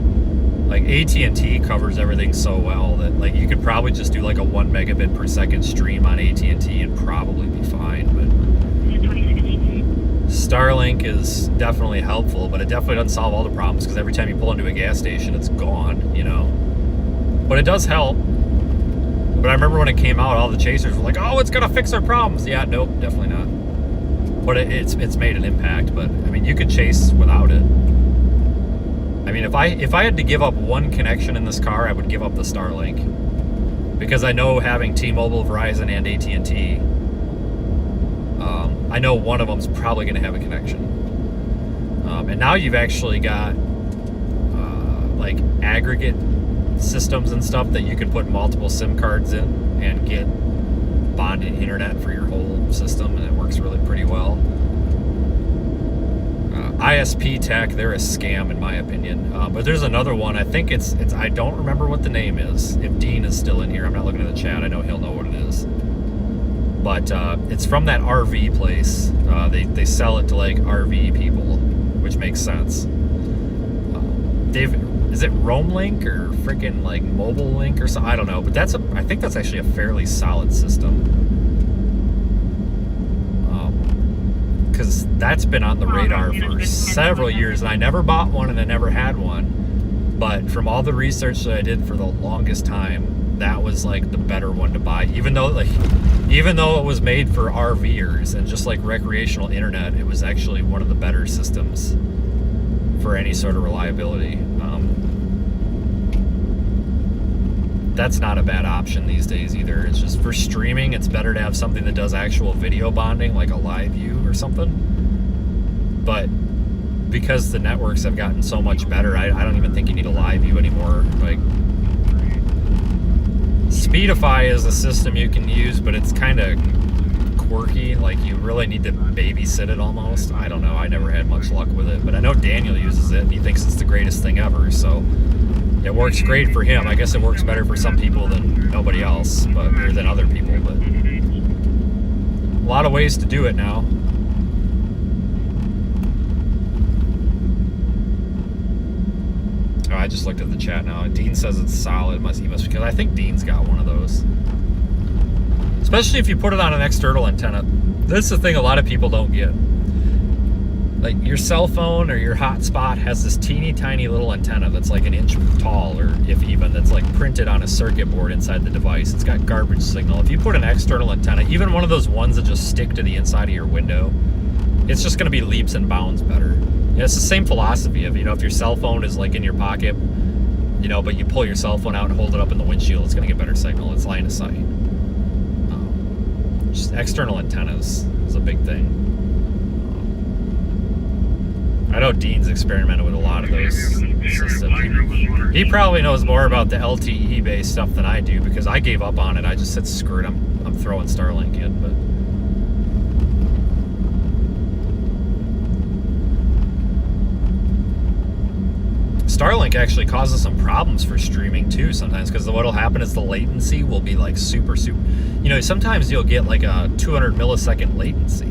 Like, AT&T covers everything so well that, like, you could probably just do like a 1 megabit per second stream on AT&T and probably be fine. But Starlink is definitely helpful, but it definitely doesn't solve all the problems because every time you pull into a gas station, it's gone, you know. But it does help. But I remember when it came out, all the chasers were like, oh, it's gonna fix our problems. Yeah, nope, definitely not. But it's made an impact. But I mean, you could chase without it. I mean, if I had to give up one connection in this car, I would give up the Starlink, because I know having T-Mobile, Verizon, and AT&T, I know one of them's probably going to have a connection. And now you've actually got like aggregate systems and stuff that you can put multiple SIM cards in and get bonded internet for your whole system, and it works really pretty well. ISP tech, they're a scam in my opinion. But there's another one. I think it's I don't remember what the name is. If Dean is still in here, I'm not looking at the chat. I know he'll know what it is. But it's from that RV place. They sell it to like RV people, which makes sense. Dave, is it Roam Link or freaking like Mobile Link or something? I don't know. But I think that's actually a fairly solid system. Because that's been on the radar for several years, and I never bought one and I never had one. But from all the research that I did for the longest time, that was like the better one to buy. Even though it was made for RVers and just like recreational internet, it was actually one of the better systems for any sort of reliability. That's not a bad option these days either. It's just for streaming, it's better to have something that does actual video bonding, like a Live View or something. But because the networks have gotten so much better, I don't even think you need a Live View anymore. Like, Speedify is a system you can use, but it's kind of quirky. Like, you really need to babysit it almost. I don't know. I never had much luck with it, but I know Daniel uses it and he thinks it's the greatest thing ever. So it works great for him. I guess it works better for some people than nobody else, or than other people. But a lot of ways to do it now. Oh, I just looked at the chat now. Dean says it's solid. He must, because I think Dean's got one of those. Especially if you put it on an external antenna. This is the thing a lot of people don't get. Like, your cell phone or your hotspot has this teeny tiny little antenna that's like an inch tall, or if even, that's like printed on a circuit board inside the device. It's got garbage signal. If you put an external antenna, even one of those ones that just stick to the inside of your window, it's just going to be leaps and bounds better. It's the same philosophy of, if your cell phone is like in your pocket, You know, but you pull your cell phone out and hold it up in the windshield, it's going to get better signal. It's line of sight. Just external antennas is a big thing. I know Dean's experimented with a lot of those systems. He probably knows more about the LTE based stuff than I do because I gave up on it. I just said, screw it, I'm throwing Starlink in. But Starlink actually causes some problems for streaming too sometimes, because what'll happen is the latency will be like super, you know, sometimes you'll get like a 200 millisecond latency,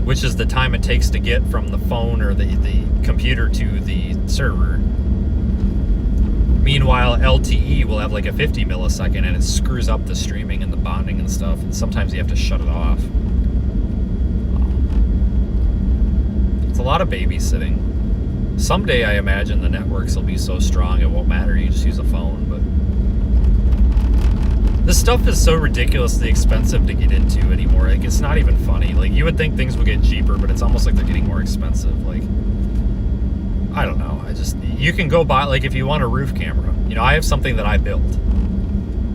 which is the time it takes to get from the phone or the computer to the server. Meanwhile, LTE will have like a 50 millisecond, and it screws up the streaming and the bonding and stuff, and sometimes you have to shut it off. It's a lot of babysitting. Someday I imagine the networks will be so strong it won't matter, you just use a phone, but this stuff is so ridiculously expensive to get into anymore. Like, it's not even funny. Like, you would think things would get cheaper, but it's almost like they're getting more expensive. Like, I don't know. You can go buy, like, if you want a roof camera, you know, I have something that I built.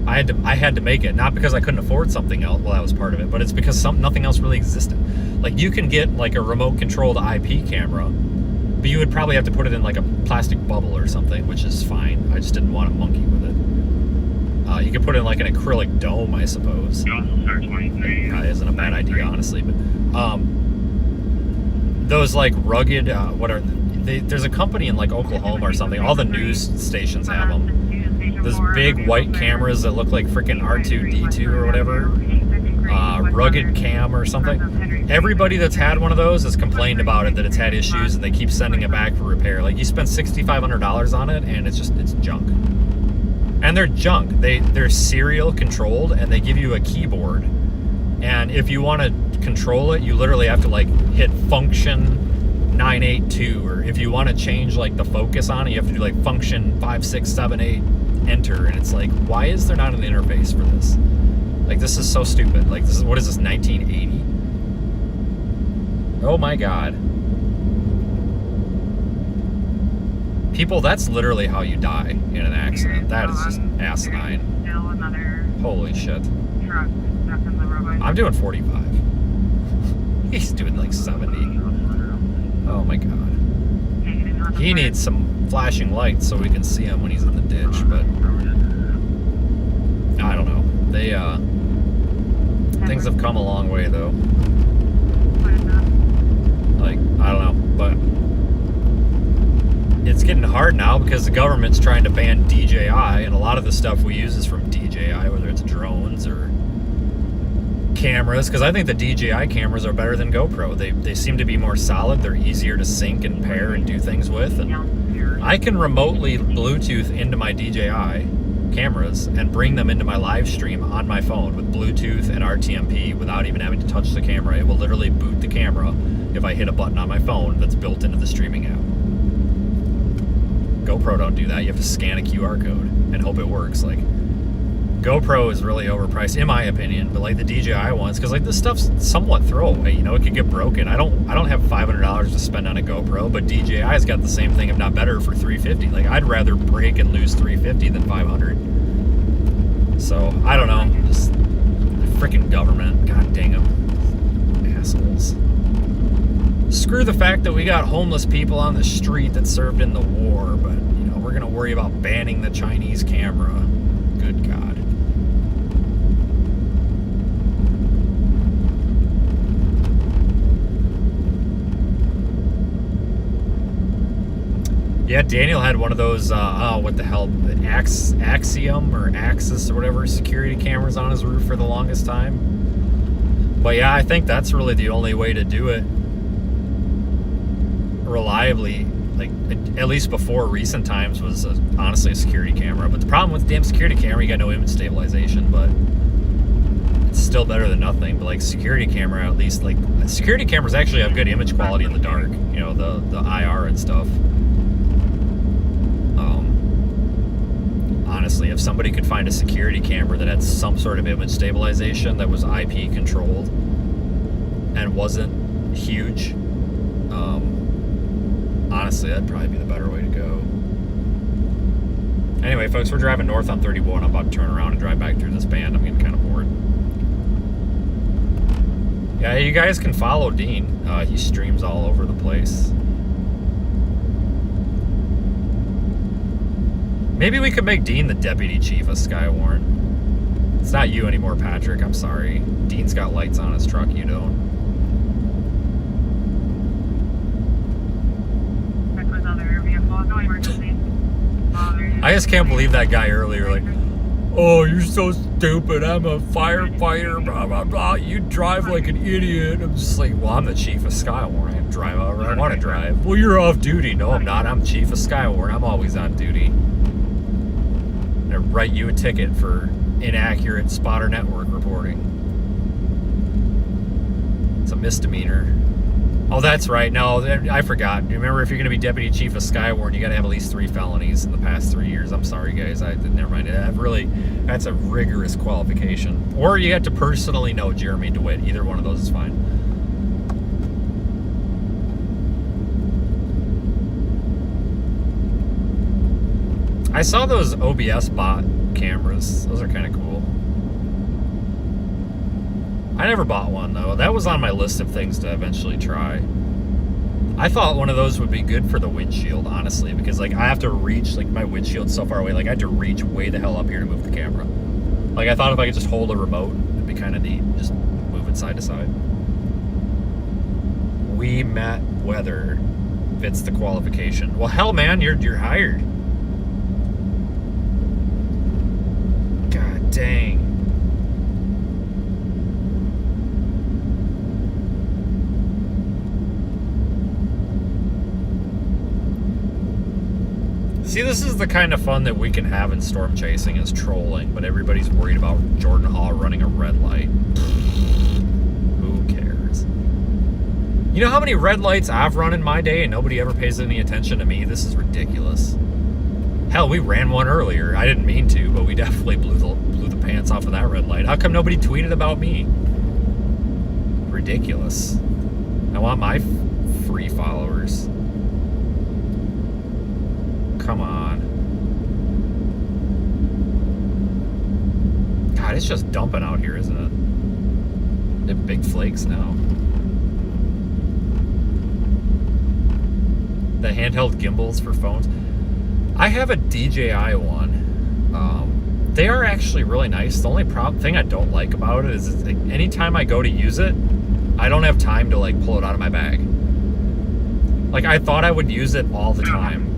I had to make it, not because I couldn't afford something else. Well, that was part of it, but it's because nothing else really existed. Like, you can get like a remote controlled IP camera, but you would probably have to put it in like a plastic bubble or something, which is fine. I just didn't want to monkey with it. You could put in like an acrylic dome, I suppose. That isn't a bad idea, honestly. But those like rugged, there's a company in like Oklahoma or something. All the news stations have them. Those big white cameras that look like freaking R2-D2 or whatever. Rugged Cam or something. Everybody that's had one of those has complained about it, that it's had issues, and they keep sending it back for repair. Like, you spend $6,500 on it, and it's junk. And they're junk. They're serial controlled, and they give you a keyboard. And if you want to control it, you literally have to like hit function 982, or if you want to change like the focus on it, you have to do like function 5678 enter. And it's like, why is there not an interface for this? Like, this is so stupid. Like, what is this, 1980? Oh my god. People, that's literally how you die in an accident. That is just asinine. Holy shit. I'm doing 45. He's doing like 70. Oh my god. He needs some flashing lights so we can see him when he's in the ditch, but I don't know. Things have come a long way, though. Like, I don't know, but it's getting hard now because the government's trying to ban DJI, and a lot of the stuff we use is from DJI, whether it's drones or cameras, because I think the DJI cameras are better than GoPro. They seem to be more solid, they're easier to sync and pair and do things with, and I can remotely Bluetooth into my DJI cameras and bring them into my live stream on my phone with Bluetooth and RTMP without even having to touch the camera. It will literally boot the camera if I hit a button on my phone that's built into the streaming app. GoPro don't do that. You have to scan a QR code and hope it works. Like, GoPro is really overpriced in my opinion, but like the DJI ones, because like this stuff's somewhat throwaway, you know, it could get broken. I don't have $500 to spend on a GoPro, but DJI's got the same thing, if not better, for $350. Like, I'd rather break and lose $350 than $500. So I don't know, just the freaking government, god dang them, assholes. Screw the fact that we got homeless people on the street that served in the war, but you know, we're gonna worry about banning the Chinese camera. Good god. Yeah, Daniel had one of those, what the hell, Axiom or Axis or whatever security cameras on his roof for the longest time. But yeah, I think that's really the only way to do it reliably, like, at least before recent times, was honestly a security camera. But the problem with the damn security camera, you got no image stabilization, but it's still better than nothing. But like, security camera, at least, like, security cameras actually have good image quality in the dark, you know, the IR and stuff. Honestly, if somebody could find a security camera that had some sort of image stabilization that was IP controlled and wasn't huge, honestly, that'd probably be the better way to go. Anyway, folks, we're driving north on 31. I'm about to turn around and drive back through this band. I'm getting kind of bored. Yeah, you guys can follow Dean. He streams all over the place. Maybe we could make Dean the deputy chief of Skywarn. It's not you anymore, Patrick. I'm sorry. Dean's got lights on his truck. You don't. I just can't believe that guy earlier, like, oh, you're so stupid, I'm a firefighter, blah, blah, blah, you drive like an idiot. I'm just like, well, I'm the chief of Skywarn, I can drive however I want to drive. Well, you're off duty. No, I'm not, I'm chief of Skywarn, I'm always on duty. I'm gonna write you a ticket for inaccurate spotter network reporting. It's a misdemeanor. Oh, that's right. No, I forgot. Remember, if you're going to be deputy chief of Skywarn, you got to have at least 3 felonies in the past 3 years. I'm sorry, guys. Never mind. That's a rigorous qualification. Or you have to personally know Jeremy DeWitt. Either one of those is fine. I saw those OBS bot cameras. Those are kind of cool. I never bought one, though. That was on my list of things to eventually try. I thought one of those would be good for the windshield, honestly, because, like, I have to reach, like, my windshield's so far away. Like, I have to reach way the hell up here to move the camera. Like, I thought if I could just hold a remote, it'd be kind of neat. Just move it side to side. We met weather fits the qualification. Well, hell, man, you're hired. God dang. See, this is the kind of fun that we can have in storm chasing, is trolling, but everybody's worried about Jordan Hall running a red light. Who cares? You know how many red lights I've run in my day and nobody ever pays any attention to me? This is ridiculous. Hell, we ran one earlier. I didn't mean to, but we definitely blew the pants off of that red light. How come nobody tweeted about me? Ridiculous. I want my free followers. Come on. God, it's just dumping out here, isn't it? They're big flakes now. The handheld gimbals for phones. I have a DJI one. They are actually really nice. The only thing I don't like about it is like, anytime I go to use it, I don't have time to like pull it out of my bag. Like, I thought I would use it all the time.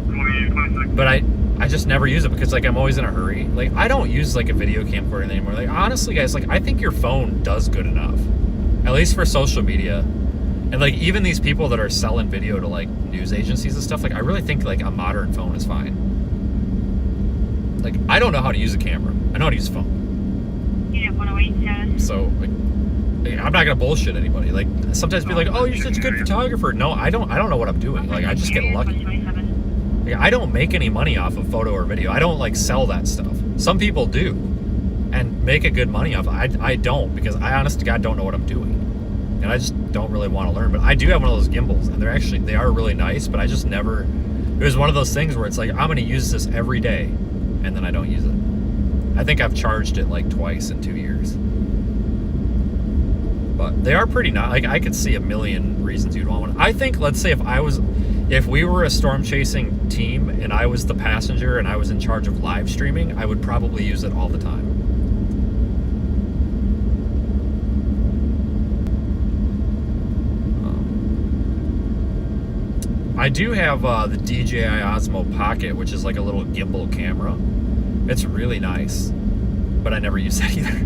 But I just never use it because, like, I'm always in a hurry. Like, I don't use, like, a video camcorder anymore. Like, honestly, guys, like, I think your phone does good enough. At least for social media. And, like, even these people that are selling video to, like, news agencies and stuff, like, I really think, like, a modern phone is fine. Like, I don't know how to use a camera. I know how to use a phone. Yeah, 108 So, like, I'm not gonna bullshit anybody. Like, sometimes people are like, oh, you're such a good photographer. No, I don't know what I'm doing. Like, I just get lucky. I don't make any money off of photo or video. I don't like sell that stuff. Some people do and make a good money off it. I don't, because I honest to God don't know what I'm doing. And I just don't really want to learn. But I do have one of those gimbals, and they are really nice, but I just never, it was one of those things where it's like, I'm going to use this every day, and then I don't use it. I think I've charged it like twice in 2 years. But they are pretty nice. Like, I could see a million reasons you'd want one. I think, let's say if we were a storm chasing team and I was the passenger and I was in charge of live streaming, I would probably use it all the time. I do have the DJI Osmo Pocket, which is like a little gimbal camera. It's really nice, but I never use that either.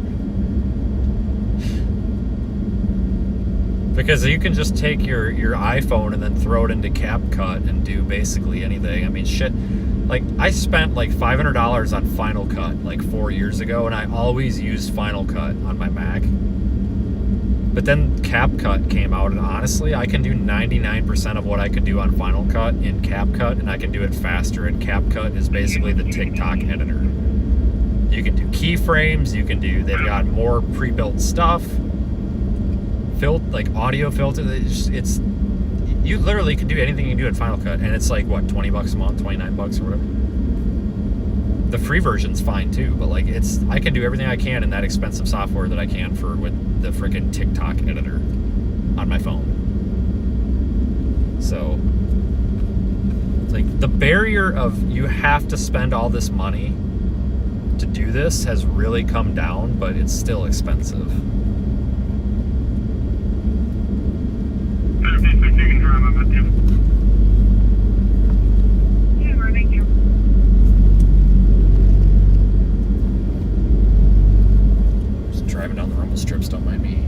Because you can just take your iPhone and then throw it into CapCut and do basically anything. I mean, shit. Like, I spent like $500 on Final Cut like 4 years ago, and I always used Final Cut on my Mac. But then CapCut came out, and honestly, I can do 99% of what I could do on Final Cut in CapCut, and I can do it faster. And CapCut is basically the TikTok editor. You can do keyframes. They've got more pre-built stuff. Like audio filter, you literally can do anything you can do in Final Cut, and it's like what, $20 a month, $29 or whatever. the free version's fine too, but like I can do everything I can in that expensive software that I can with the freaking TikTok editor on my phone. So it's like the barrier of you have to spend all this money to do this has really come down, but it's still expensive. Thank you. Just driving down the rumble strips, don't mind me.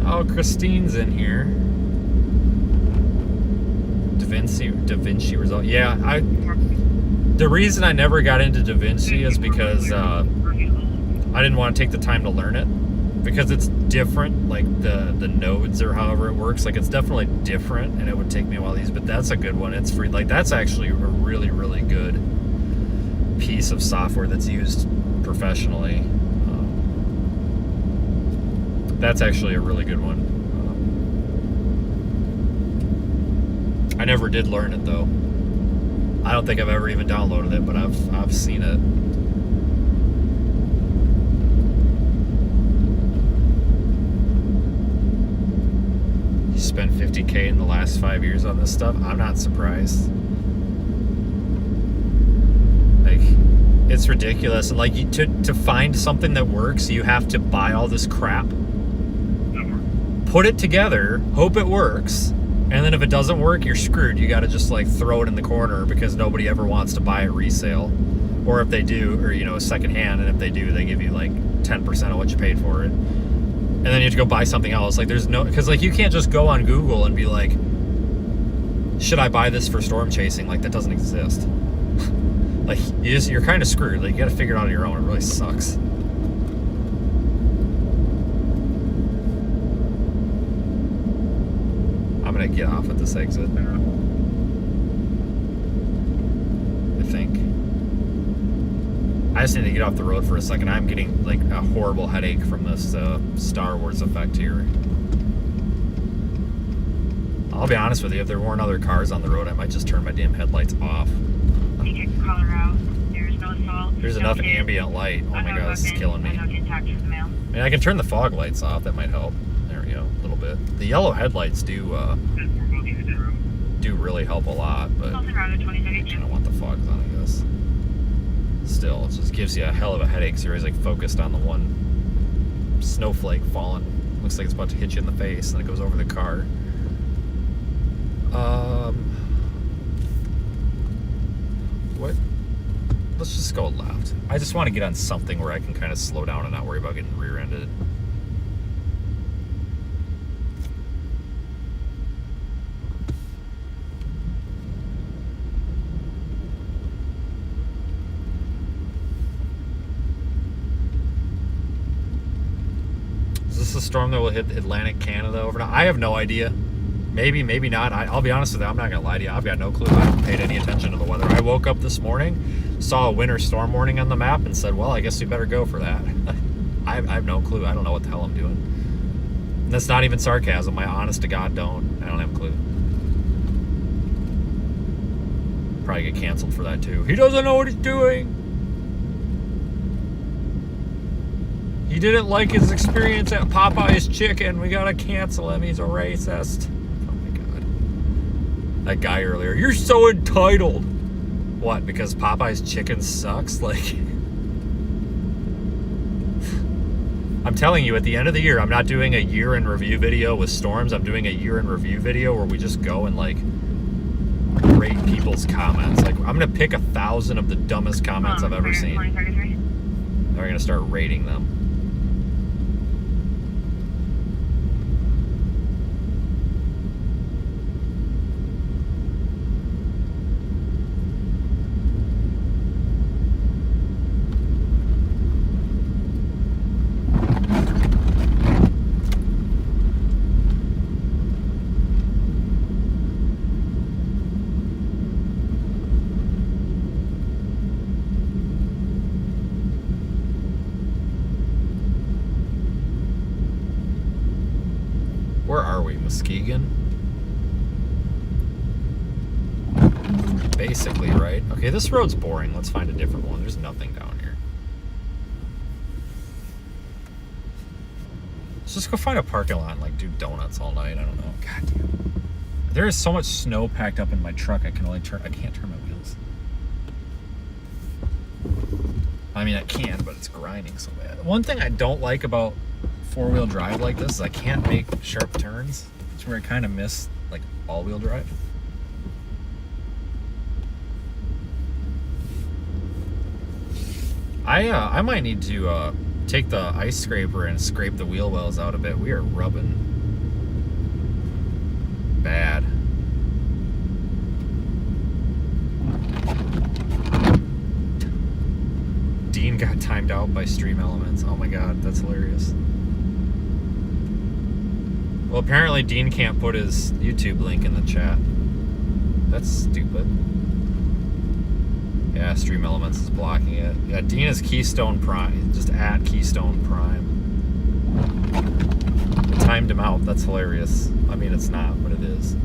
Oh, Christine's in here. DaVinci result. Yeah, the reason I never got into DaVinci is because I didn't want to take the time to learn it, because it's different, like the nodes or however it works. Like it's definitely different, and it would take me a while to use. But that's a good one. It's free. Like that's actually a really, really good piece of software that's used professionally. That's actually a really good one. I never did learn it though. I don't think I've ever even downloaded it, but I've seen it. You spent $50K in the last 5 years on this stuff? I'm not surprised. Like, it's ridiculous. And like, to find something that works, you have to buy all this crap, put it together, hope it works, and then if it doesn't work, you're screwed. You got to just like throw it in the corner because nobody ever wants to buy it resale, or if they do, or secondhand, and if they do, they give you like 10% of what you paid for it, and then you have to go buy something else. Like there's no, because like you can't just go on Google and be like, should I buy this for storm chasing? Like that doesn't exist. Like you're kind of screwed. Like you got to figure it out on your own. It really sucks. I'm gonna get off at this exit, I think. I just need to get off the road for a second. I'm getting like a horrible headache from this Star Wars effect here. I'll be honest with you, if there weren't other cars on the road, I might just turn my damn headlights off. There's enough ambient light. Oh my god, this is killing me. I mean, I can turn the fog lights off. That might help. There we go, a little bit. The yellow headlights do really help a lot, but I don't want the fogs on, I guess. Still, it just gives you a hell of a headache. So you're always like focused on the one snowflake falling. Looks like it's about to hit you in the face, and it goes over the car. What? Let's just go left. I just want to get on something where I can kind of slow down and not worry about getting rear-ended. Is this a storm that will hit Atlantic Canada overnight? I have no idea. Maybe, maybe not. I'll be honest with you, I'm not going to lie to you. I've got no clue. I haven't paid any attention to the weather. I woke up this morning, saw a winter storm warning on the map, and said, well, I guess we better go for that. I have no clue. I don't know what the hell I'm doing. And that's not even sarcasm. I honest to God don't. I don't have a clue. Probably get canceled for that too. He doesn't know what he's doing. He didn't like his experience at Popeye's Chicken. We gotta cancel him. He's a racist. Oh my god. That guy earlier. You're so entitled. What? Because Popeye's Chicken sucks? Like, I'm telling you, at the end of the year, I'm not doing a year in review video with storms. I'm doing a year in review video where we just go and like rate people's comments. Like, I'm gonna pick 1,000 of the dumbest comments I've ever seen. And we're gonna start rating them. Muskegon. Basically, right? Okay, this road's boring. Let's find a different one. There's nothing down here. Let's just go find a parking lot and like do donuts all night. I don't know. God damn. There is so much snow packed up in my truck. I can't turn my wheels. I mean, I can, but it's grinding so bad. One thing I don't like about four-wheel drive like this is I can't make sharp turns. It's where I kind of miss like all-wheel drive. I might need to take the ice scraper and scrape the wheel wells out a bit. We are rubbing bad. Dean got timed out by Stream Elements. Oh my god, that's hilarious. Well, apparently Dean can't put his YouTube link in the chat. That's stupid. Yeah, Stream Elements is blocking it. Yeah, Dean is Keystone Prime. Just at Keystone Prime. It timed him out. That's hilarious. I mean, it's not, but it is.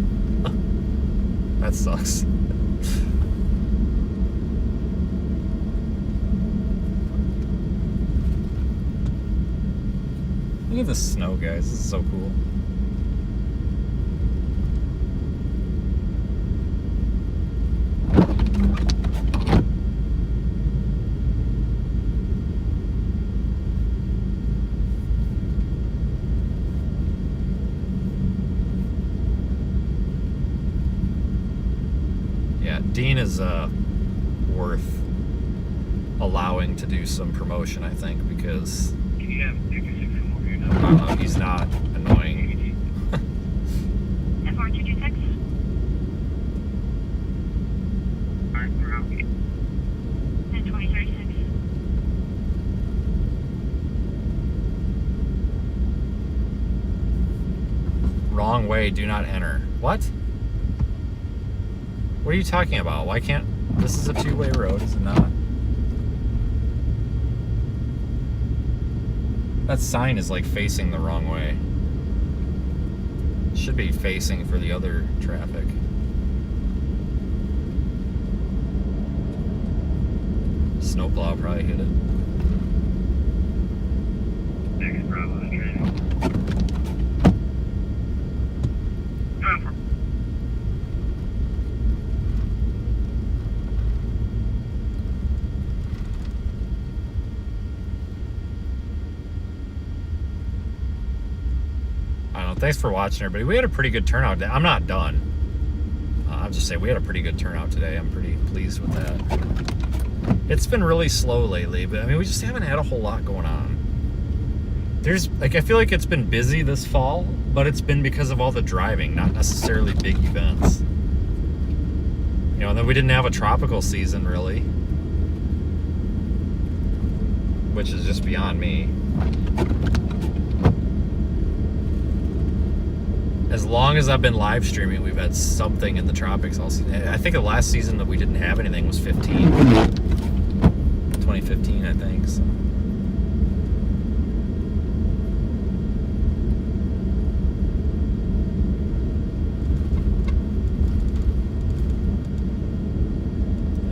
That sucks. Look at this snow, guys. This is so cool. Dean is worth allowing to do some promotion, I think, because he's not annoying. F4226. Alright, we're out. And 2036. Wrong way, do not enter. What? What are you talking about? Why can't... This is a two-way road, is it not? That sign is like facing the wrong way. It should be facing for the other traffic. Snowplow probably hit it. Next Bravo is training. Thanks for watching, everybody. We had a pretty good turnout. I'm not done. I'll just say we had a pretty good turnout today. I'm pretty pleased with that. It's been really slow lately, but I mean, we just haven't had a whole lot going on. There's, like, I feel like it's been busy this fall, but it's been because of all the driving, not necessarily big events. You know, and then we didn't have a tropical season, really. Which is just beyond me. As long as I've been live streaming, we've had something in the tropics all season. I think the last season that we didn't have anything was 2015, I think. So.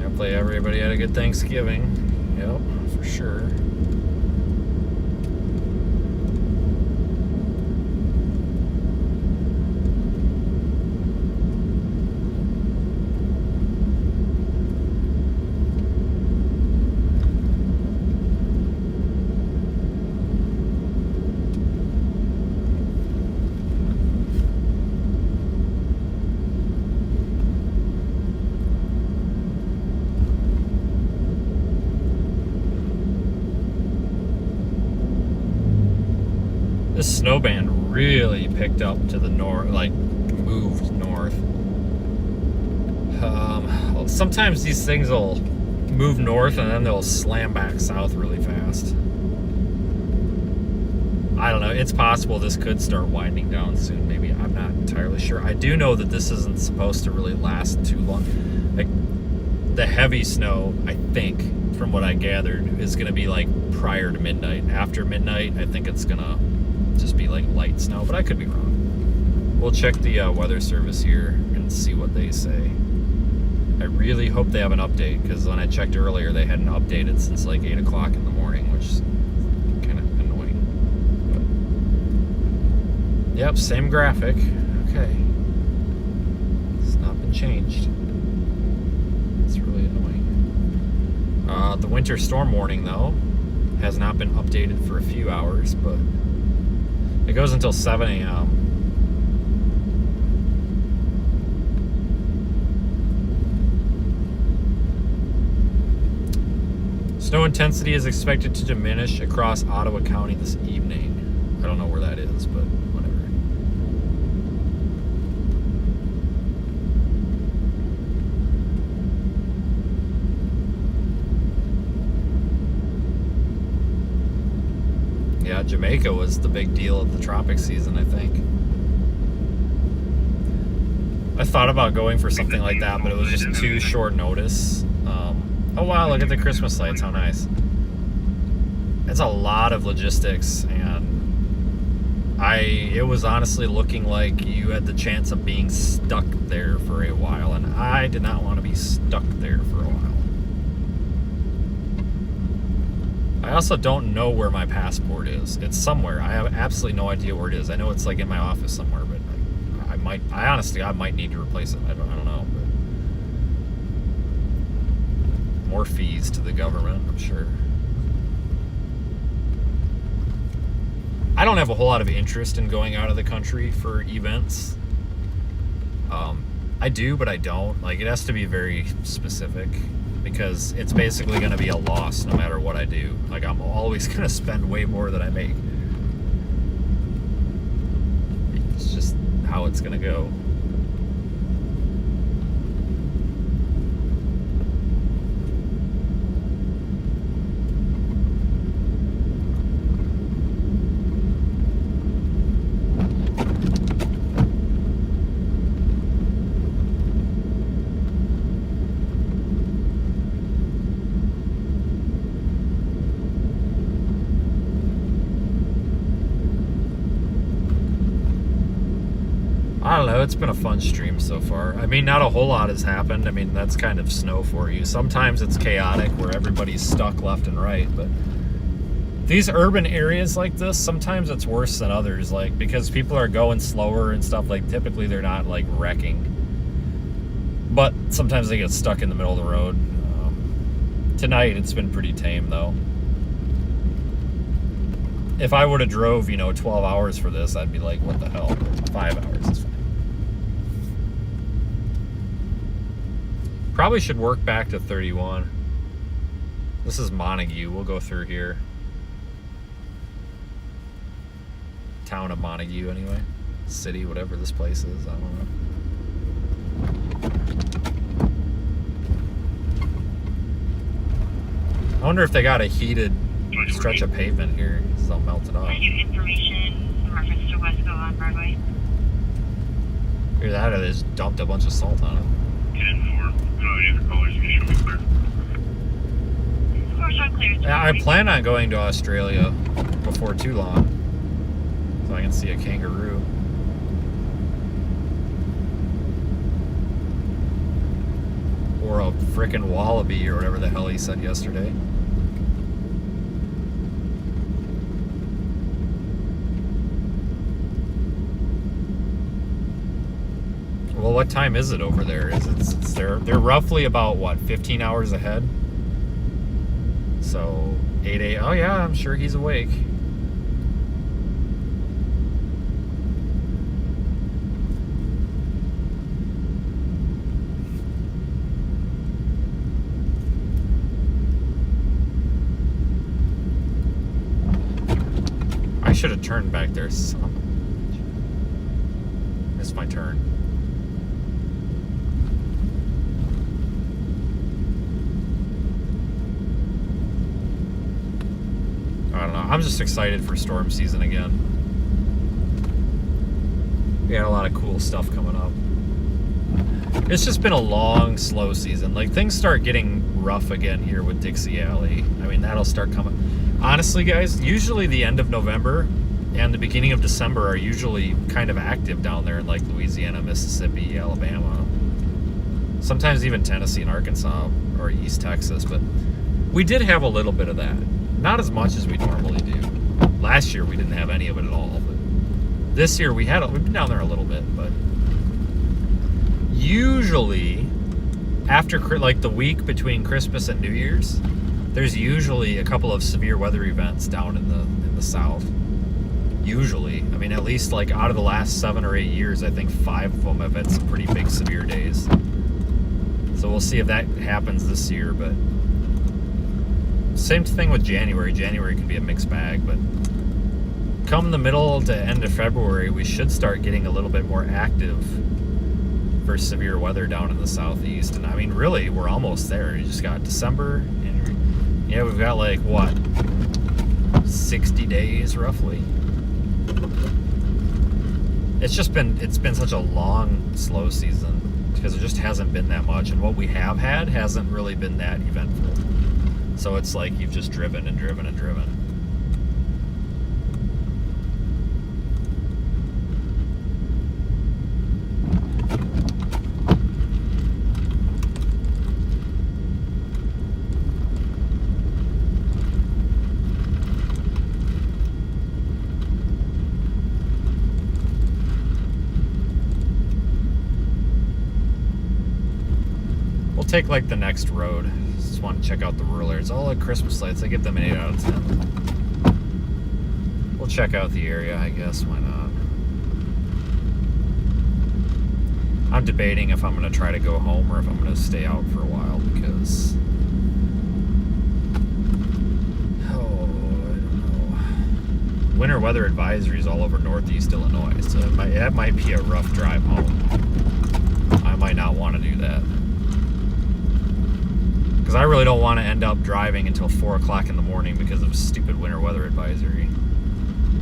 Hopefully everybody had a good Thanksgiving. Yep, for sure. This snow band really picked up to the north, like moved north. Well, sometimes these things will move north and then they'll slam back south really fast. I don't know. It's possible this could start winding down soon. Maybe. I'm not entirely sure. I do know that this isn't supposed to really last too long. Like, the heavy snow, I think, from what I gathered, is going to be like prior to midnight. After midnight, I think it's going to just be like light snow, but I could be wrong. We'll check the weather service here and see what they say. I really hope they have an update, because when I checked earlier, they hadn't updated since like 8 o'clock in the morning, which is kind of annoying. But, yep, same graphic. Okay. It's not been changed. It's really annoying. The winter storm warning, though, has not been updated for a few hours, but it goes until 7 a.m. Snow intensity is expected to diminish across Ottawa County this evening. I don't know where that is, but whatever. Yeah, Jamaica was the big deal of the tropic season, I think. I thought about going for something like that, but it was just too short notice. Oh wow, look at the Christmas lights, how nice. It's a lot of logistics, and it was honestly looking like you had the chance of being stuck there for a while, and I did not want to be stuck there for a while. I also don't know where my passport is. It's somewhere. I have absolutely no idea where it is. I know it's like in my office somewhere, but I might need to replace it. I don't know. But more fees to the government, I'm sure. I don't have a whole lot of interest in going out of the country for events. I do, but I don't. Like, it has to be very specific, because it's basically going to be a loss no matter what I do. Like, I'm always going to spend way more than I make. It's just how it's going to go. I don't know, it's been a fun stream so far. I mean, not a whole lot has happened. I mean, that's kind of snow for you. Sometimes it's chaotic where everybody's stuck left and right, but these urban areas like this, sometimes it's worse than others, like, because people are going slower and stuff. Like, typically they're not like wrecking, but sometimes they get stuck in the middle of the road. Tonight it's been pretty tame though. If I would have drove, 12 hours for this, I'd be like, what the hell? 5 hours is fine. Probably should work back to 31. This is Montague. We'll go through here. Town of Montague, anyway. City, whatever this place is. I don't know. I wonder if they got a heated stretch of pavement here. It's all melted off. Information in reference to Wesco on Broadway. Hear that? They just dumped a bunch of salt on it. 10-4. Either colors, you can show me clear. Of course, I'm clear. Yeah, I plan on going to Australia before too long, so I can see a kangaroo. Or a frickin' wallaby, or whatever the hell he said yesterday. Well, what time is it over there? They're roughly about, what, 15 hours ahead? So, 8 a.m. Oh, yeah, I'm sure he's awake. I should have turned back there. Missed my turn. I don't know. I'm just excited for storm season again. We got a lot of cool stuff coming up. It's just been a long, slow season. Like, things start getting rough again here with Dixie Alley. I mean, that'll start coming. Honestly, guys, usually the end of November and the beginning of December are usually kind of active down there in like Louisiana, Mississippi, Alabama. Sometimes even Tennessee and Arkansas or East Texas, but we did have a little bit of that. Not as much as we normally do. Last year we didn't have any of it at all, but this year we've been down there a little bit, but usually after like the week between Christmas and New Year's, there's usually a couple of severe weather events down in the south. Usually, I mean, at least like out of the last 7 or 8 years, I think 5 of them have had some pretty big severe days. So we'll see if that happens this year, but same thing with January. January can be a mixed bag, but come the middle to end of February, we should start getting a little bit more active for severe weather down in the southeast. And I mean, really, we're almost there. You just got December, and yeah, we've got like what, 60 days roughly. It's been such a long, slow season because there just hasn't been that much, and what we have had hasn't really been that eventful. So it's like you've just driven and driven and driven. Take like the next road. Just want to check out the rural areas. All the Christmas lights, I give them an 8 out of 10. We'll check out the area, I guess. Why not? I'm debating if I'm going to try to go home or if I'm going to stay out for a while because I don't know. Winter weather advisories all over Northeast Illinois, so that might be a rough drive home. I might not want to do that. Because I really don't want to end up driving until 4 o'clock in the morning because of a stupid winter weather advisory.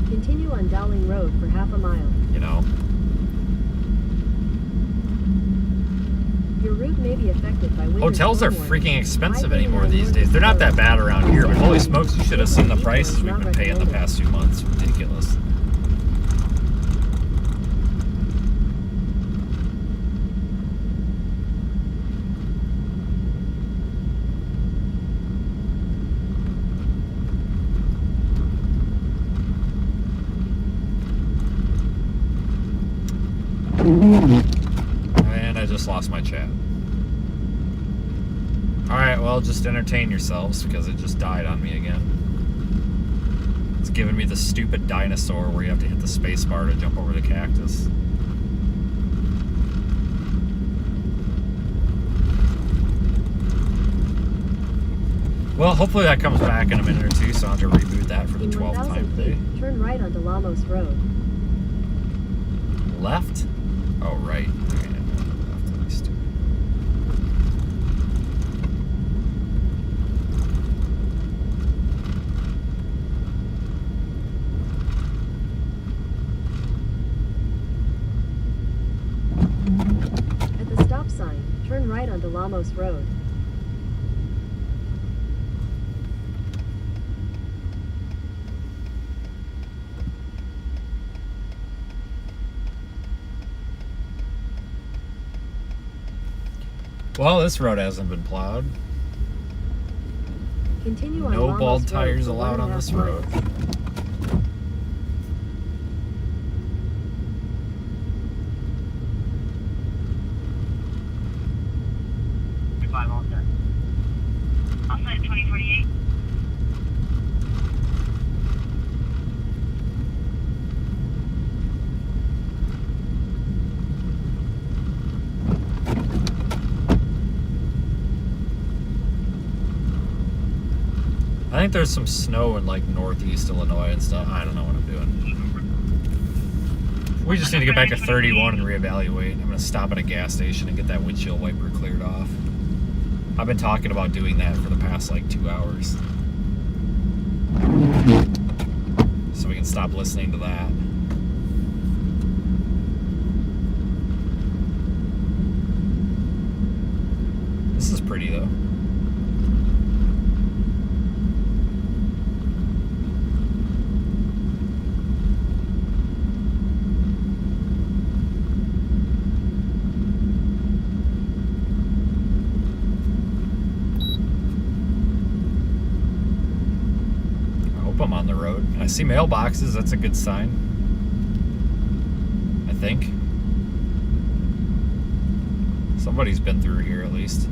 Continue on Dowling Road for half a mile. You know? Your route may be affected by winter Hotels are storm freaking warning. expensive anymore these days. They're not that bad around here, but holy smokes, you should have seen the prices we've been paying the past 2 months. Ridiculous. And I just lost my chat. Alright, well, just entertain yourselves because it just died on me again. It's giving me the stupid dinosaur where you have to hit the space bar to jump over the cactus. Well, hopefully that comes back in a minute or two, so I'll have to reboot that for the 12th time today. Turn right onto Lamos Road. Left? Oh, right. Okay, left, at least. At the stop sign, turn right onto Lamos Road. Well, this road hasn't been plowed. Continue on No Lamos bald Road tires for allowed on 1.5 this miles. road. I'll set 2048. I think there's some snow in like Northeast Illinois and stuff. I don't know what I'm doing. We just need to get back to 31 and reevaluate. I'm going to stop at a gas station and get that windshield wiper cleared off. I've been talking about doing that for the past like 2 hours. So we can stop listening to that. This is pretty though. on the road. I see mailboxes. That's a good sign. I think. Somebody's been through here at least.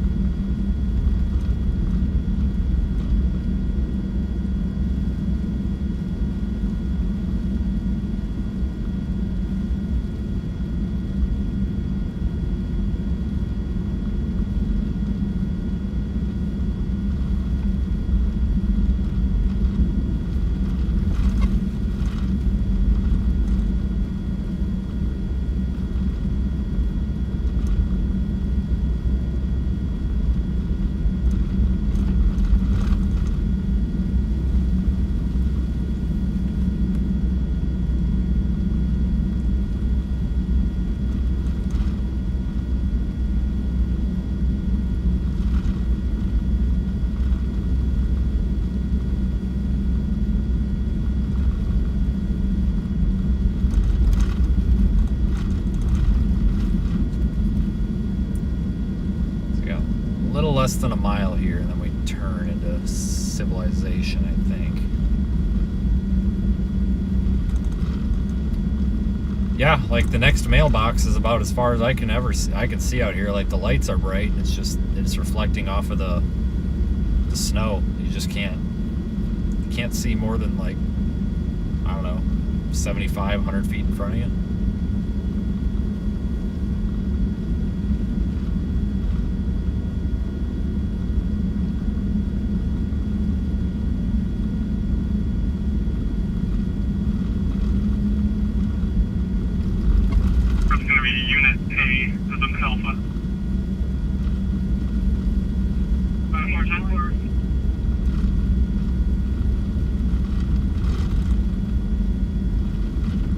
Less than a mile here, and then we turn into civilization, I think. Yeah, like the next mailbox is about as far as I can ever see. I can see out here. Like the lights are bright, and it's reflecting off of the snow. You just can't see more than, like, I don't know, 75, 100 feet in front of you.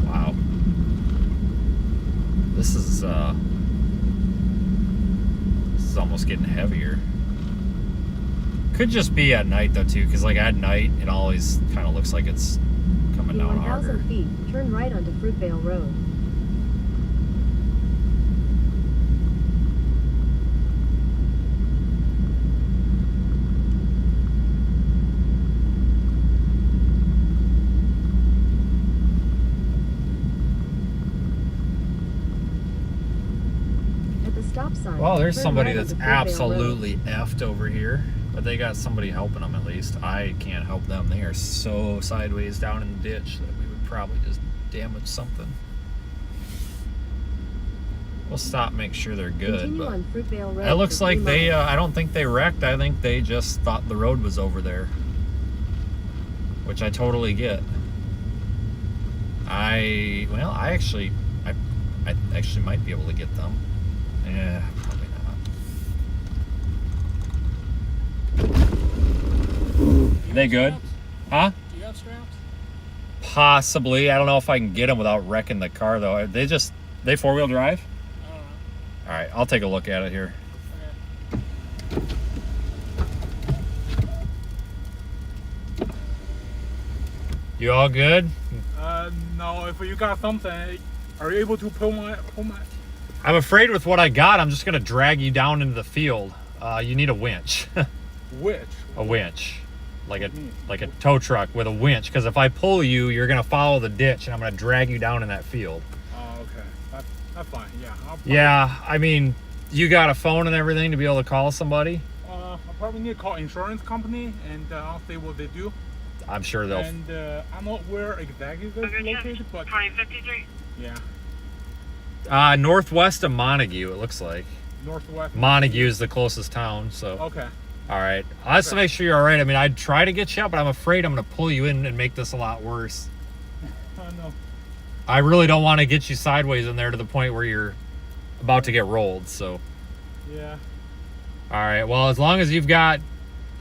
Wow. This is almost getting heavier. Could just be at night though too, because like at night it always kind of looks like it's coming In down harder. 1,000 feet, turn right onto Fruitvale Road. At the stop sign. Well, there's turn somebody right that's onto Fruitvale Road. absolutely effed over here, but they got somebody helping them at least. I can't help them. They are so sideways down in the ditch that we would probably just damage something. We'll stop, make sure they're good. Continue But on Fruitvale Road it looks for like 3 they, miles. I don't think they wrecked. I think they just thought the road was over there, which I totally get. I actually might be able to get them. Yeah, probably not. They good? Huh? Do you have straps? Possibly. I don't know if I can get them without wrecking the car though. They four-wheel drive? I don't know. All right, I'll take a look at it here. Okay. You all good? No, if you got something, are you able to pull my I'm afraid with what I got, I'm just gonna drag you down into the field. You need a winch. which? A winch. Like a tow truck with a winch, because if I pull you, you're gonna follow the ditch and I'm gonna drag you down in that field. Oh, okay. That's fine. Yeah. Yeah, I mean, you got a phone and everything to be able to call somebody? I'll probably need to call insurance company and I'll see what they do. I'm sure they'll. And I'm not where exactly they're located, but 2053. yeah, Northwest of Montague, it looks like. northwest. Montague is the closest town, so. Okay. All right. Let's make sure you're all right. I mean, I'd try to get you up, but I'm afraid I'm going to pull you in and make this a lot worse. No. I really don't want to get you sideways in there to the point where you're about to get rolled, so. Yeah. All right. Well, as long as you've got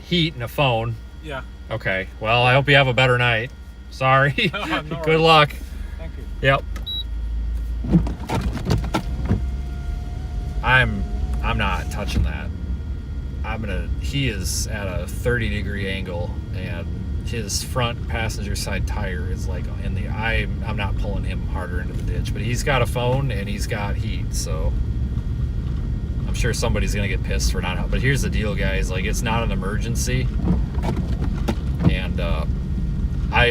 heat and a phone. Yeah. Okay. Well, I hope you have a better night. Sorry. No Good worries. luck. Thank you. Yep. I'm not touching that. He is at a 30-degree angle and his front passenger side tire is like in the, I'm not pulling him harder into the ditch, but he's got a phone and he's got heat, so I'm sure somebody's gonna get pissed for not helping. But here's the deal, guys, like, it's not an emergency, and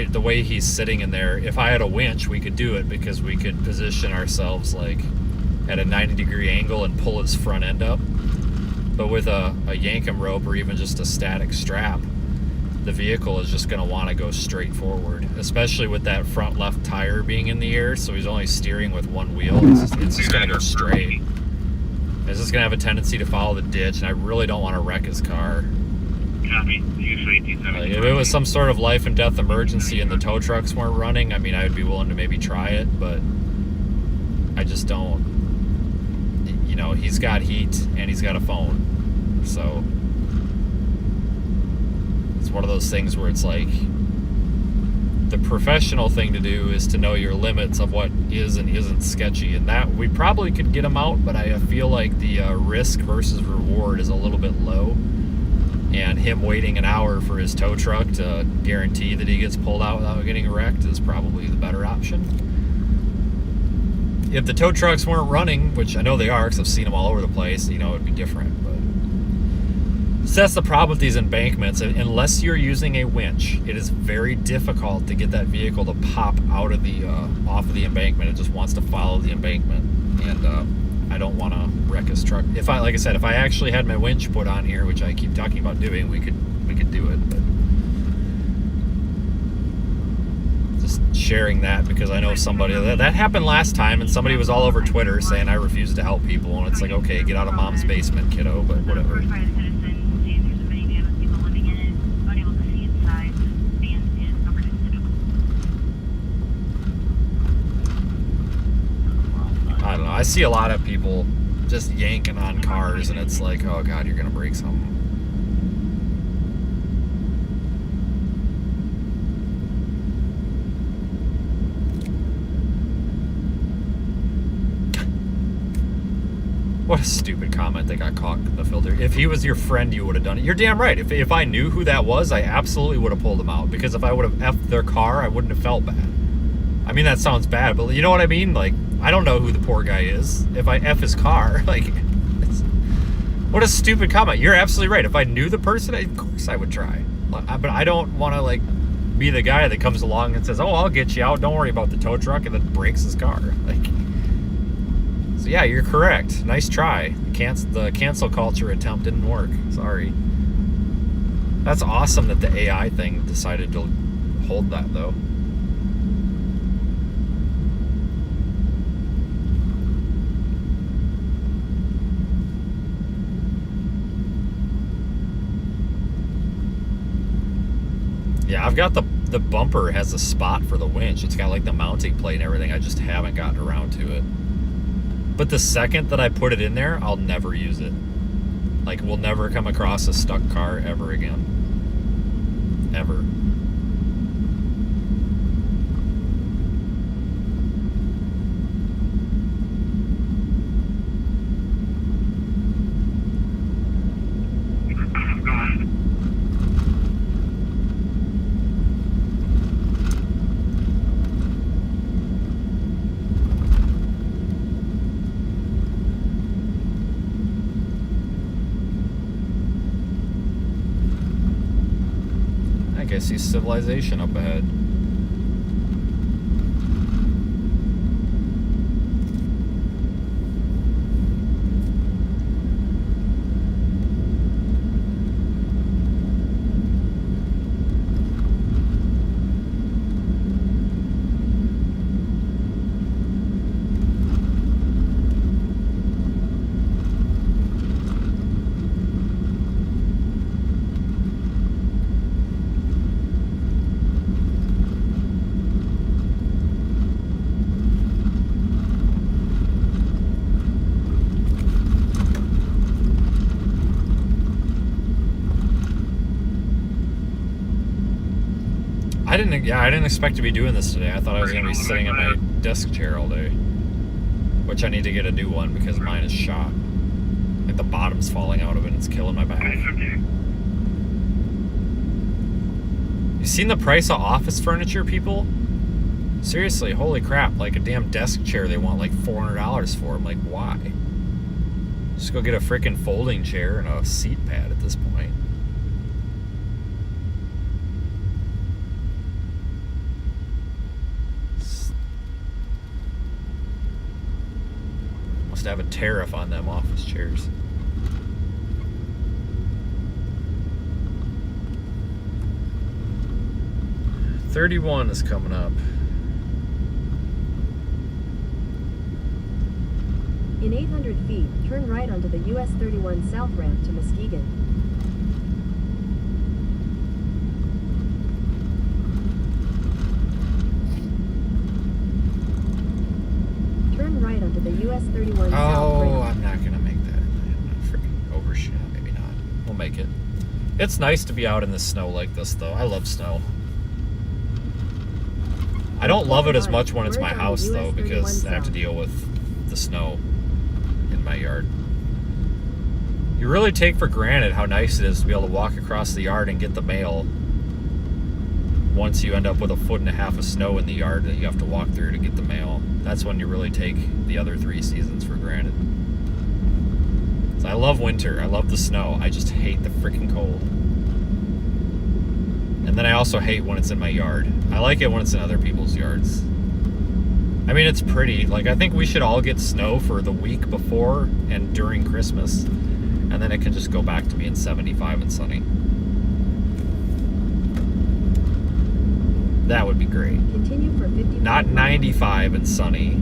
the way he's sitting in there, if I had a winch, we could do it because we could position ourselves like at a 90-degree angle and pull his front end up. But with a Yankum rope or even just a static strap, the vehicle is just going to want to go straight forward, especially with that front left tire being in the air, so he's only steering with one wheel. It's just going to go straight. It's just going to have a tendency to follow the ditch, and I really don't want to wreck his car. Copy. Like, if it was some sort of life and death emergency and the tow trucks weren't running, I mean, I would be willing to maybe try it, but I just don't. You know, he's got heat and he's got a phone, so it's one of those things where it's like the professional thing to do is to know your limits of what is and isn't sketchy, and that we probably could get him out, but I feel like the risk versus reward is a little bit low. And him waiting an hour for his tow truck to guarantee that he gets pulled out without getting wrecked is probably the better option. If the tow trucks weren't running, which I know they are because I've seen them all over the place, you know, it'd be different. But so that's the problem with these embankments. Unless you're using a winch, it is very difficult to get that vehicle to pop out of the off of the embankment. It just wants to follow the embankment, and I don't want to wreck his truck. If I, like I said, if I actually had my winch put on here, which I keep talking about doing, we could do it. But just sharing that because I know somebody that happened last time, and somebody was all over Twitter saying I refuse to help people, and it's like, okay, get out of mom's basement, kiddo. But whatever. I don't know. I see a lot of people just yanking on cars, and it's like, oh god, you're gonna break something. What a stupid comment that got caught in the filter. If he was your friend, you would have done it. You're damn right. If I knew who that was, I absolutely would have pulled him out, because if I would have effed their car, I wouldn't have felt bad. I mean, that sounds bad, but you know what I mean? Like, I don't know who the poor guy is. If I F his car, like, what a stupid comment. You're absolutely right. If I knew the person, of course I would try. But I don't want to, like, be the guy that comes along and says, oh, I'll get you out. Don't worry about the tow truck, and then breaks his car. Like, so yeah, you're correct. Nice try. The cancel culture attempt didn't work. Sorry. That's awesome that the AI thing decided to hold that, though. Yeah, I've got the bumper has a spot for the winch. It's got like the mounting plate and everything. I just haven't gotten around to it. But the second that I put it in there, I'll never use it. Like, we'll never come across a stuck car ever again. Ever. I see civilization up ahead. I didn't expect to be doing this today. I thought I was going to be sitting in my desk chair all day. Which I need to get a new one because mine is shot. Like, the bottom's falling out of it and it's killing my back. You seen the price of office furniture, people? Seriously, holy crap. Like, a damn desk chair they want like $400 for. I'm like, why? Just go get a freaking folding chair and a seat pad at this point. must have a tariff on them office chairs. $31 is coming up. In 800 feet, turn right onto the US 31 South ramp to Muskegon. Turn right onto the US 31 South Oh, ramp. I'm not gonna make that. I'm gonna freaking overshoot. Maybe not. We'll make it. It's nice to be out in the snow like this, though. I love snow. I don't love it as much when it's my house, though, because I have to deal with the snow in my yard. You really take for granted how nice it is to be able to walk across the yard and get the mail once you end up with 1.5 feet of snow in the yard that you have to walk through to get the mail. That's when you really take the other 3 seasons for granted. So I love winter. I love the snow. I just hate the freaking cold. And then I also hate when it's in my yard. I like it when it's in other people's yards. I mean, it's pretty. Like, I think we should all get snow for the week before and during Christmas. And then it can just go back to being 75 and sunny. That would be great. Continue for 50. Not 95 and sunny.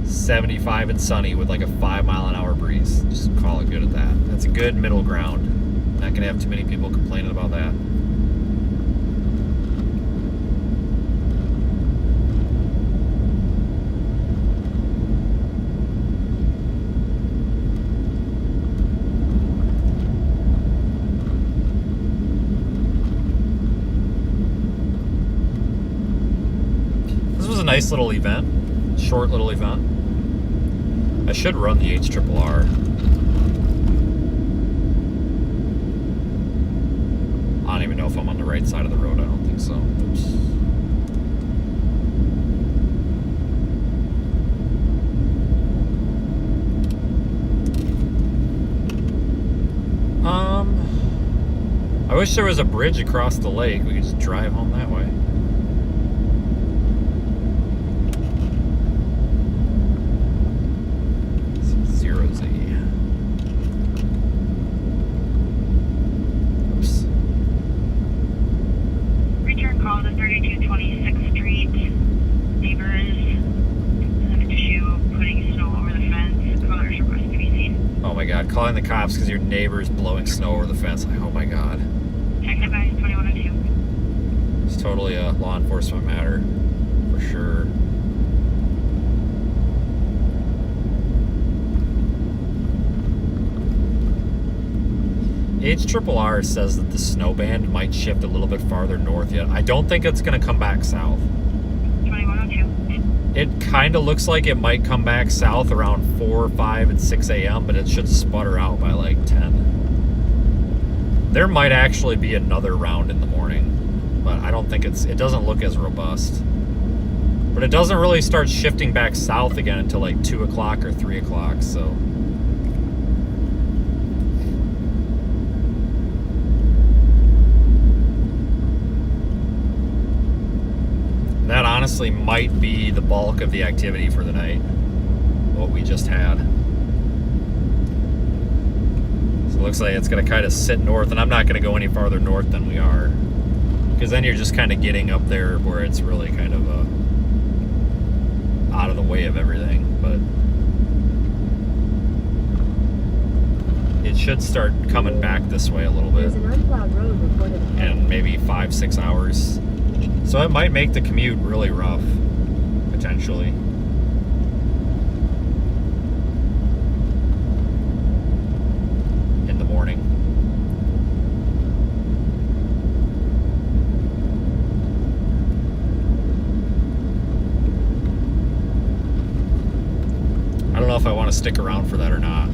75 and sunny with like a 5-mile-an-hour breeze. Just call it good at that. That's a good middle ground. Not gonna have too many people complaining about that. This was a nice little event. Short little event. I should run the HRRR. I don't even know if I'm on the right side of the road. I don't think so. Oops. I wish there was a bridge across the lake. We could just drive home that way. Zero Z. Oops. Return call to 3226th Street. Neighbors have an issue putting snow over the fence. Callers request to be seen. Oh my god, calling the cops because your neighbor's blowing snow over the fence. Like, oh my god. Check advice 2102. It's totally a law enforcement matter. For sure. HRRR says that the snow band might shift a little bit farther north yet. I don't think it's going to come back south. 2102. It kind of looks like it might come back south around 4, 5, and 6 a.m., but it should sputter out by like 10. There might actually be another round in the morning, but I don't think it doesn't look as robust. But it doesn't really start shifting back south again until like 2 o'clock or 3 o'clock, so. That honestly might be the bulk of the activity for the night, what we just had. So it looks like it's going to kind of sit north, and I'm not going to go any farther north than we are, because then you're just kind of getting up there where it's really kind of out of the way of everything. But it should start coming back this way a little bit, There's an unplowed road reported ahead. in maybe 5-6 hours. So it might make the commute really rough, potentially. In the morning. I don't know if I want to stick around for that or not.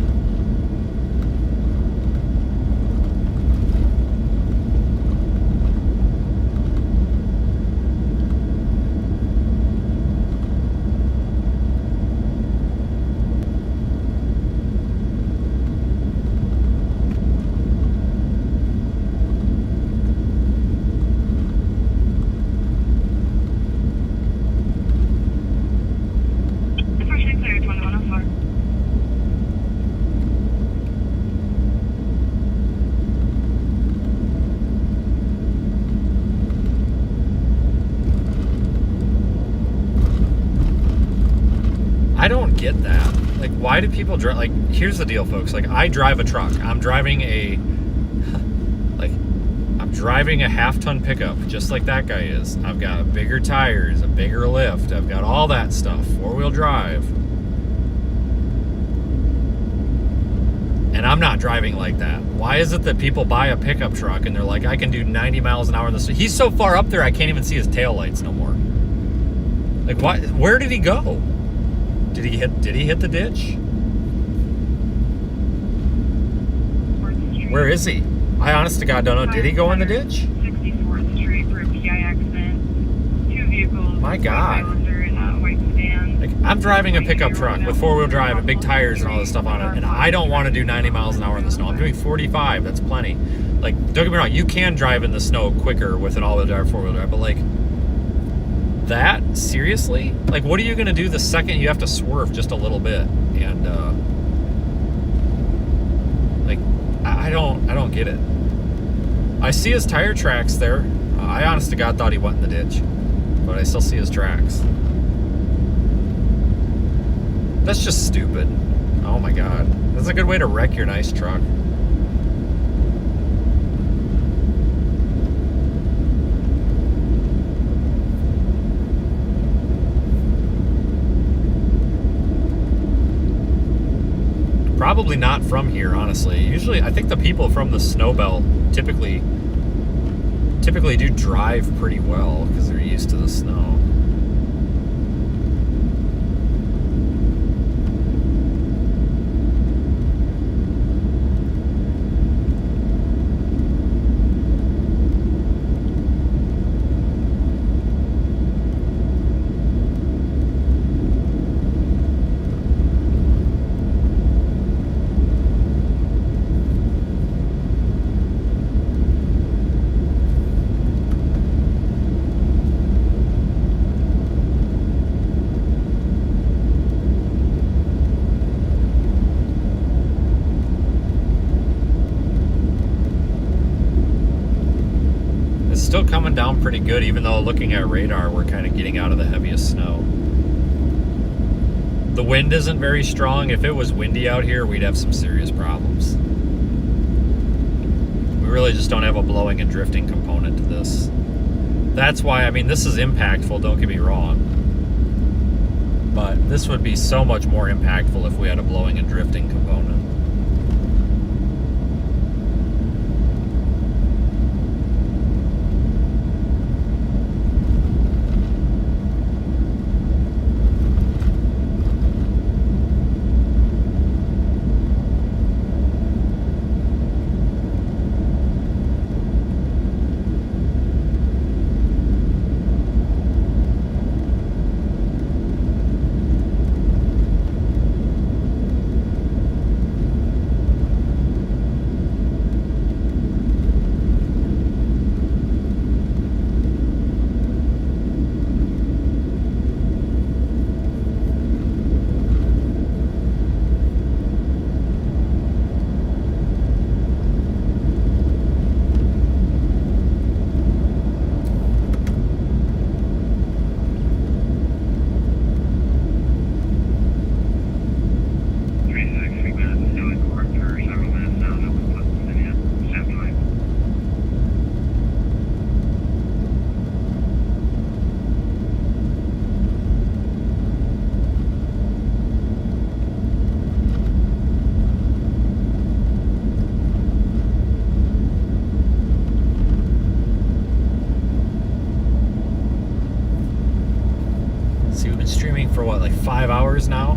get that. Like, why do people drive? Like, here's the deal, folks. Like, I drive a truck. I'm driving a half-ton pickup, just like that guy is. I've got bigger tires, a bigger lift. I've got all that stuff, 4-wheel drive. And I'm not driving like that. Why is it that people buy a pickup truck and they're like, I can do 90 miles an hour in this? He's so far up there, I can't even see his taillights no more. Like, why? Where did he go? Did he hit the ditch? Where is he? I honest to God don't know. Did he go in the ditch? 64th Street for a PI accident. 2 vehicles. My God. Highlander and a white sedan. Like, I'm driving a pickup truck with 4-wheel drive and big tires and all this stuff on it, and I don't want to do 90 miles an hour in the snow. I'm doing 45. That's plenty. Like, don't get me wrong. You can drive in the snow quicker with an all-wheel drive, 4-wheel drive, but like, that? Seriously? Like, what are you going to do the second you have to swerve just a little bit? And, like, I don't get it. I see his tire tracks there. I honest to God thought he went in the ditch, but I still see his tracks. That's just stupid. Oh my God. That's a good way to wreck your nice truck. Probably not from here, honestly. Usually, I think the people from the snow belt typically do drive pretty well because they're used to the snow. Still coming down pretty good, even though looking at radar, we're kind of getting out of the heaviest snow. The wind isn't very strong. If it was windy out here, we'd have some serious problems. We really just don't have a blowing and drifting component to this. That's why, I mean, this is impactful, don't get me wrong. But this would be so much more impactful if we had a blowing and drifting component. For what, like 5 hours now?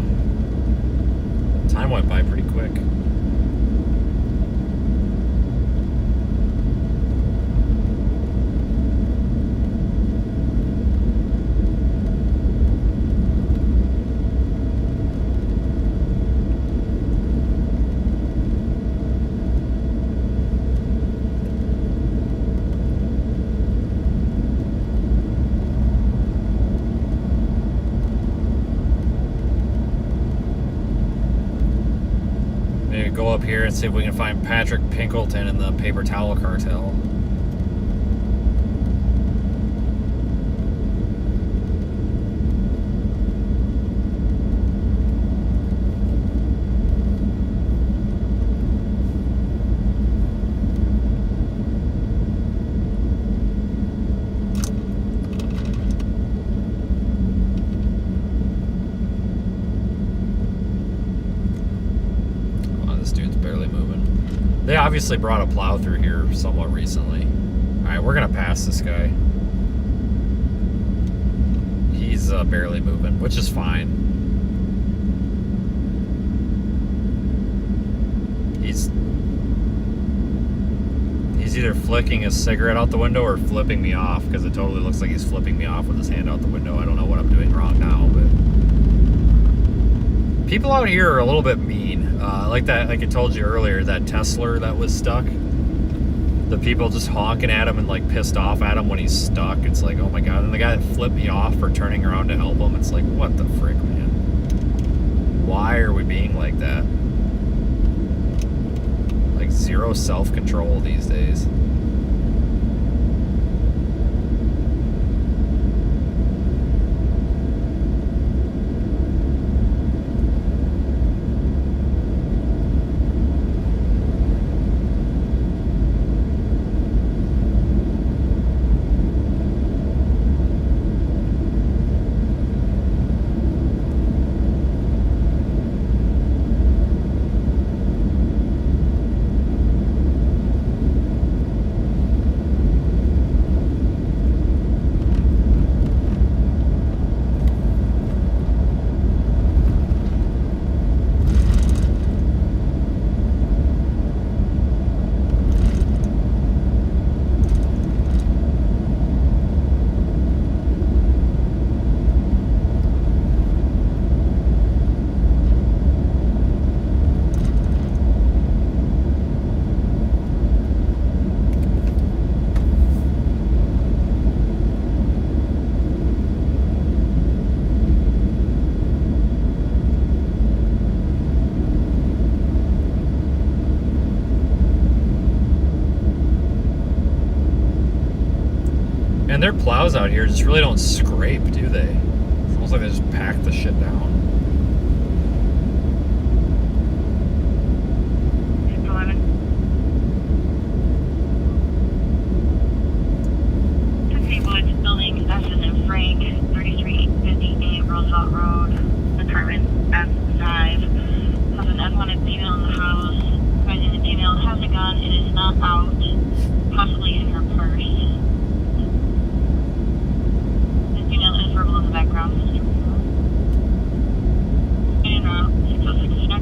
Time went by pretty quick. Go up here and see if we can find Patrick Pinkleton in the paper towel cartel. obviously brought a plow through here somewhat recently. Alright, we're gonna pass this guy. He's barely moving, which is fine. He's either flicking his cigarette out the window or flipping me off, because it totally looks like he's flipping me off with his hand out the window. I don't know what I'm doing wrong now, but people out here are a little bit mean. Like that, like I told you earlier, that Tesla that was stuck. The people just honking at him and like pissed off at him when he's stuck. It's like, oh my god. And the guy that flipped me off for turning around to help him, it's like, what the frick, man? Why are we being like that? Like zero self-control these days. And their plows out here just really don't scrape, do they? It's almost like they just pack the shit down. Building S as in Frank, 3358 Roosevelt Road, apartment F5. Has an unwanted female in the house. Advising the female has a gun. It is not out, possibly in her purse. The female is verbal in the background. And 606 check.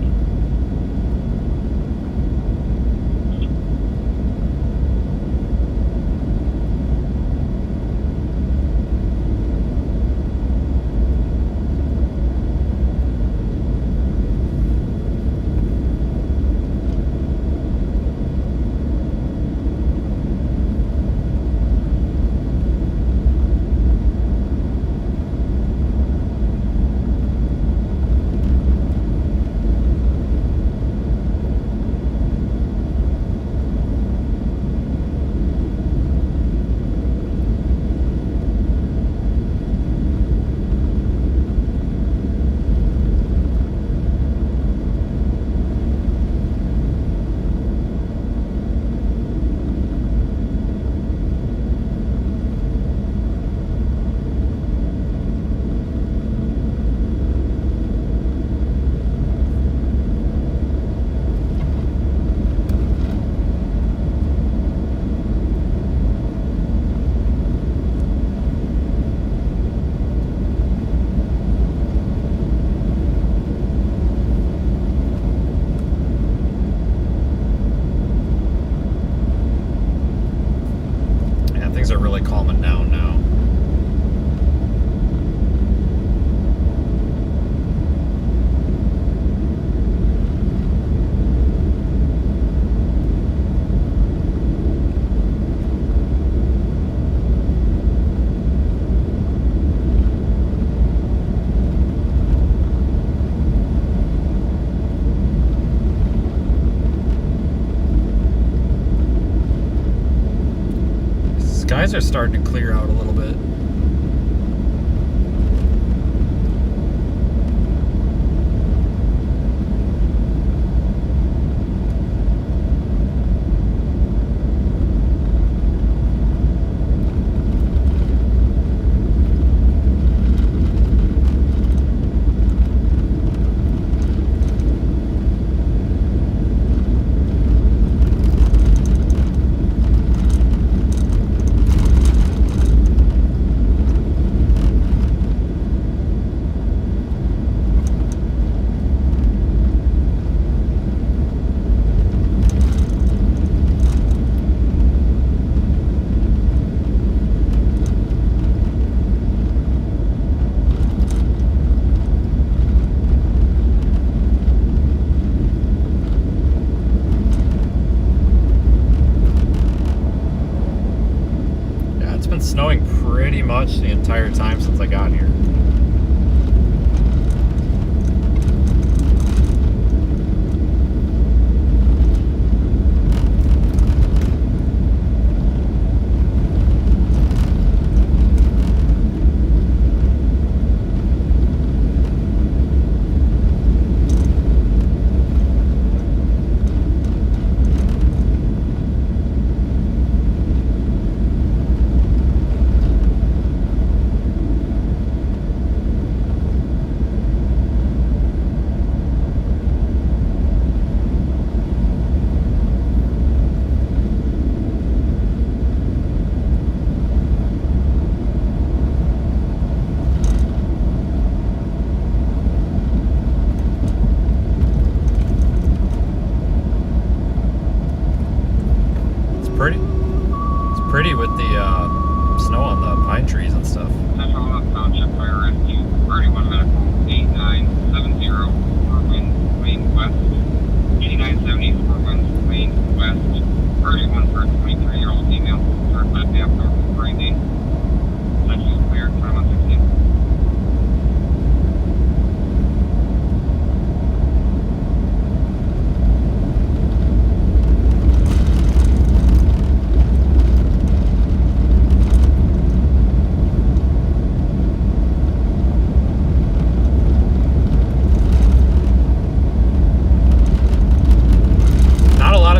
Things are really calming down now. Skies are starting to clear out a little bit. been snowing pretty much the entire time since I got here. Pretty with the snow on the pine trees and stuff. Central Township Fire Rescue, 31 Medical, 8970, Fort Winds, Main West, 8970, Fort Winds, Main West, 31 for a 23-year-old female, third left abnormal breathing, sexual clear, 2116.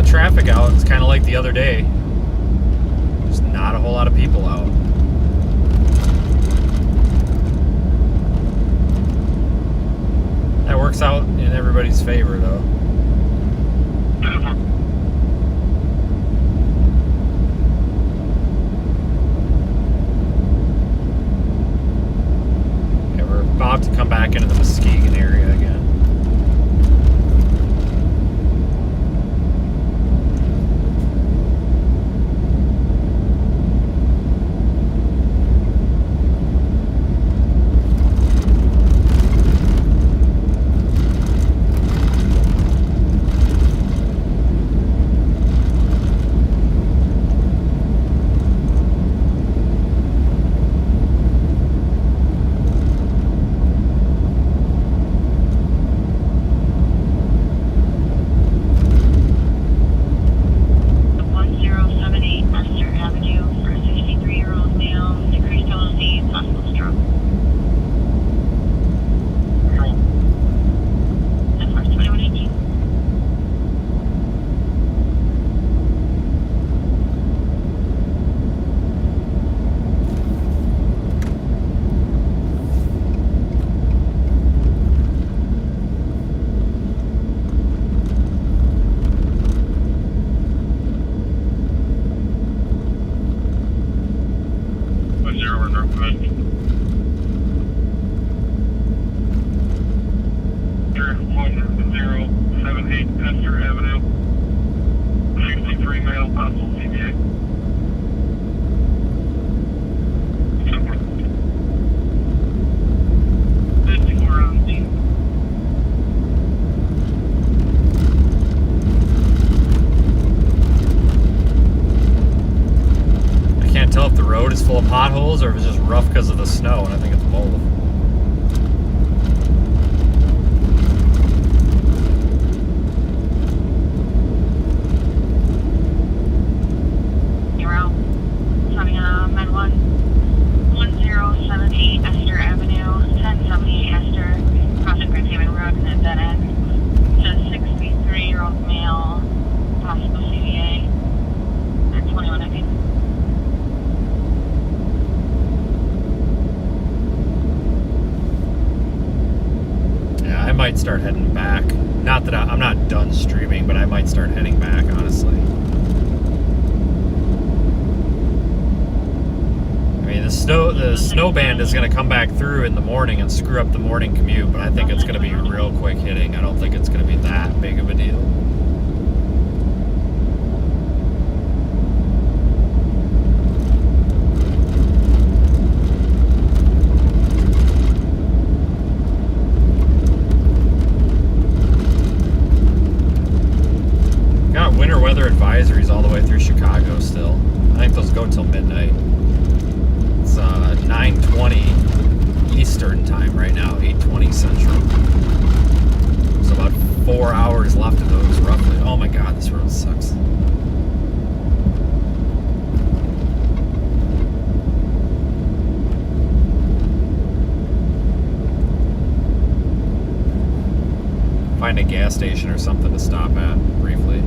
Traffic out. It's kind of like the other day. There's not a whole lot of people out. That works out in everybody's favor, though. Yeah, we're about to come back into the Muskegon area again. Full of potholes, or if it's just rough because of the snow, and I think it's both. You're out. Coming on Med 1078 Esther Avenue, 1078 Esther, crossing Grand Haven Road and at dead end. It's a 63-year-old male, possible CVA, at 2119. I might start heading back. Not that I'm not done streaming, but I might start heading back, honestly. I mean, the snow band is going to come back through in the morning and screw up the morning commute, but I think it's going to be real quick hitting. I don't think it's going to be that big of a deal. Winter weather advisories all the way through Chicago still. I think those go till midnight. 9:20 Eastern time right now, 8:20 Central. So about 4 hours left of those roughly. Oh my god, this road sucks. Find a gas station or something to stop at briefly.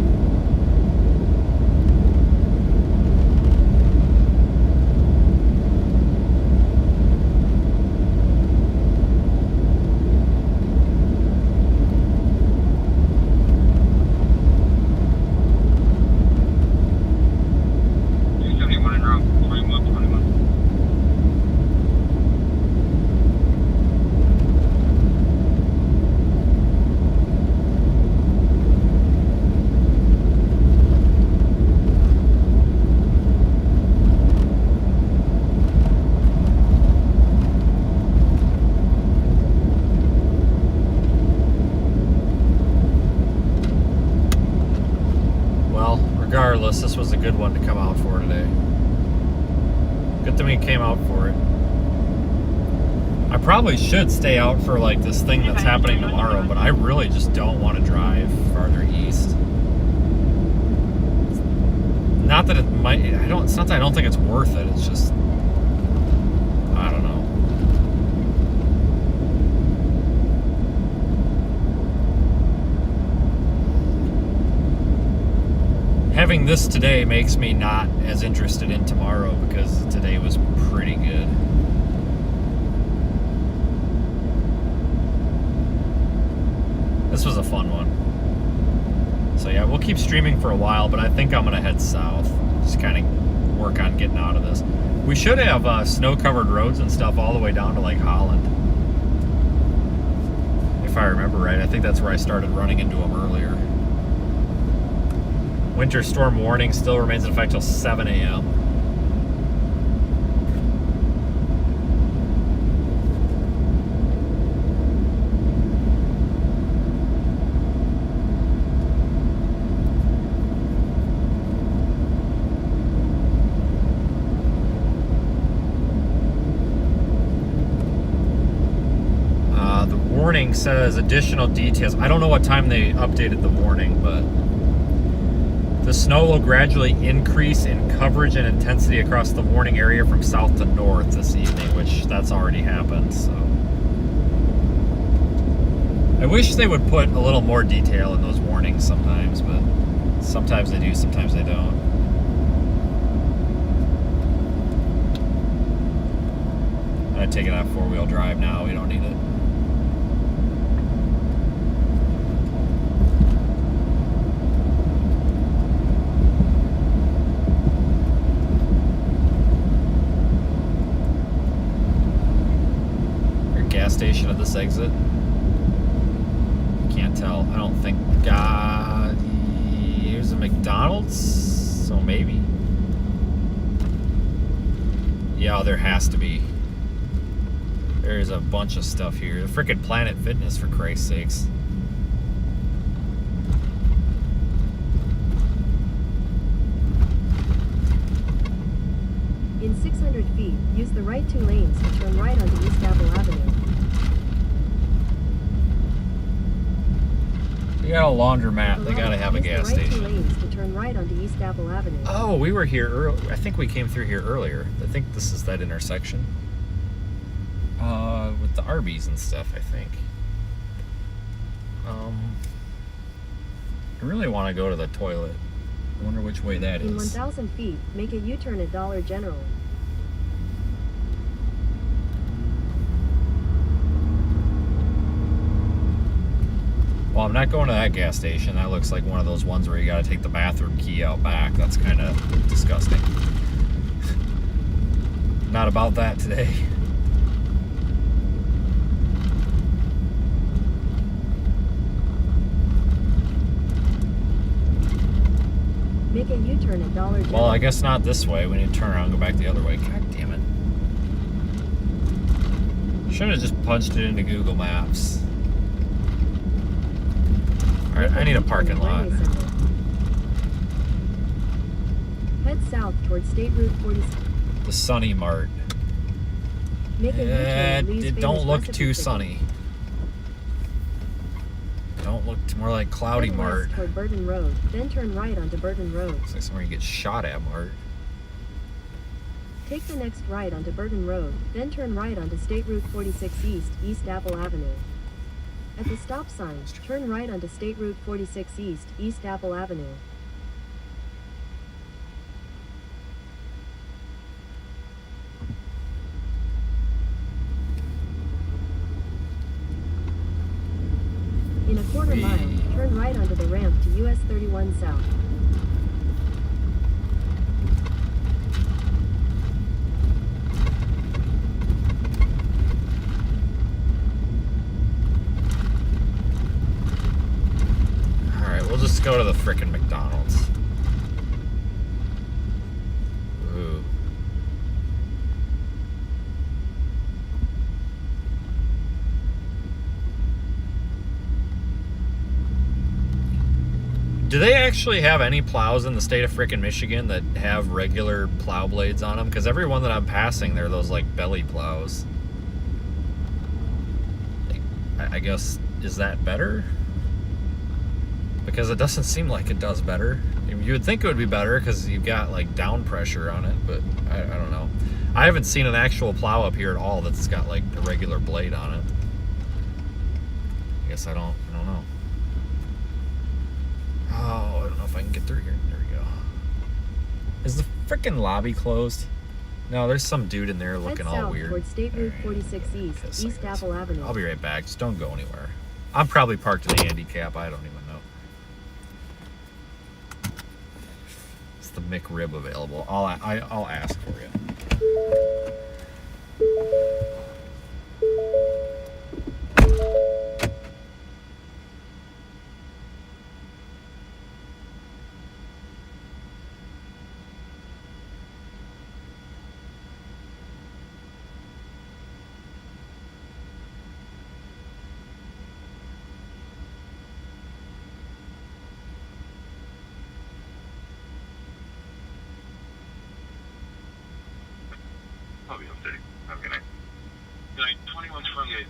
Regardless, this was a good one to come out for today. Good thing we came out for it. I probably should stay out for like this thing that's happening tomorrow, but I really just don't want to drive farther east. Not that it might, it's not that I don't think it's worth it, it's just, I don't know. Having this today makes me not as interested in tomorrow because today was pretty good. This was a fun one. So yeah, we'll keep streaming for a while, but I think I'm gonna head south. Just kind of work on getting out of this. We should have snow-covered roads and stuff all the way down to like Holland. If I remember right, I think that's where I started running into them earlier. Winter storm warning still remains in effect till 7 a.m. The warning says additional details. I don't know what time they updated the warning, but the snow will gradually increase in coverage and intensity across the warning area from south to north this evening, which that's already happened, so. I wish they would put a little more detail in those warnings sometimes, but sometimes they do, sometimes they don't. I'm gonna take it off four-wheel drive now, we don't need it. Station at this exit. Can't tell. I don't think. Here's a McDonald's, so maybe. Yeah, there has to be. There's a bunch of stuff here. The frickin' Planet Fitness, for Christ's sakes. In 600 feet, use the right 2 lanes to turn right onto East Apple Avenue. We got a laundromat. They gotta have a gas use the right 2 station. lanes to turn right onto East Apple Avenue. Oh, we were here early. I think we came through here earlier. I think this is that intersection. With the Arby's and stuff, I think. I really want to go to the toilet. I wonder which way that is. In 1,000 feet, make a U-turn at Dollar General. Well, I'm not going to that gas station. That looks like one of those ones where you got to take the bathroom key out back. That's kind of disgusting. Not about that today. Make a U-turn at Dollar General. Well, I guess not this way. We need to turn around and go back the other way. God damn it. Should have just punched it into Google Maps. Alright, I need a parking lot. Head south towards State Route 46. The Sunny Mart. Make a U-turn at Lee's It don't famous look recipe too chicken. sunny. Don't look more like cloudy, Head Mart. west toward Burton Road, then turn right onto Burton Road. Looks like somewhere you get shot at, Mart. Take the next right onto Burton Road, then turn right onto State Route 46 East, East Apple Avenue. At the stop sign, turn right onto State Route 46 East, East Apple Avenue. In a quarter mile, turn right onto the ramp to US 31 South. Alright, we'll just go to the frickin' McDonald's. Ooh. Do they actually have any plows in the state of frickin' Michigan that have regular plow blades on them? Because every one that I'm passing, they're those like belly plows. I guess, is that better? Because it doesn't seem like it does better. You would think it would be better because you've got like down pressure on it, but I don't know. I haven't seen an actual plow up here at all that's got like a regular blade on it. I guess I don't know. Oh, I don't know if I can get through here. There we go. Is the frickin' lobby closed? No, there's some dude in there Head looking all south weird. toward State Route Alright, 46 East, okay, East seconds. Apple Avenue. I'll be right back. Just don't go anywhere. I'm probably parked in the handicap. I don't even know. Is the McRib available? I'll ask for you. I'll be updating. Have a good night. Good night. 2128.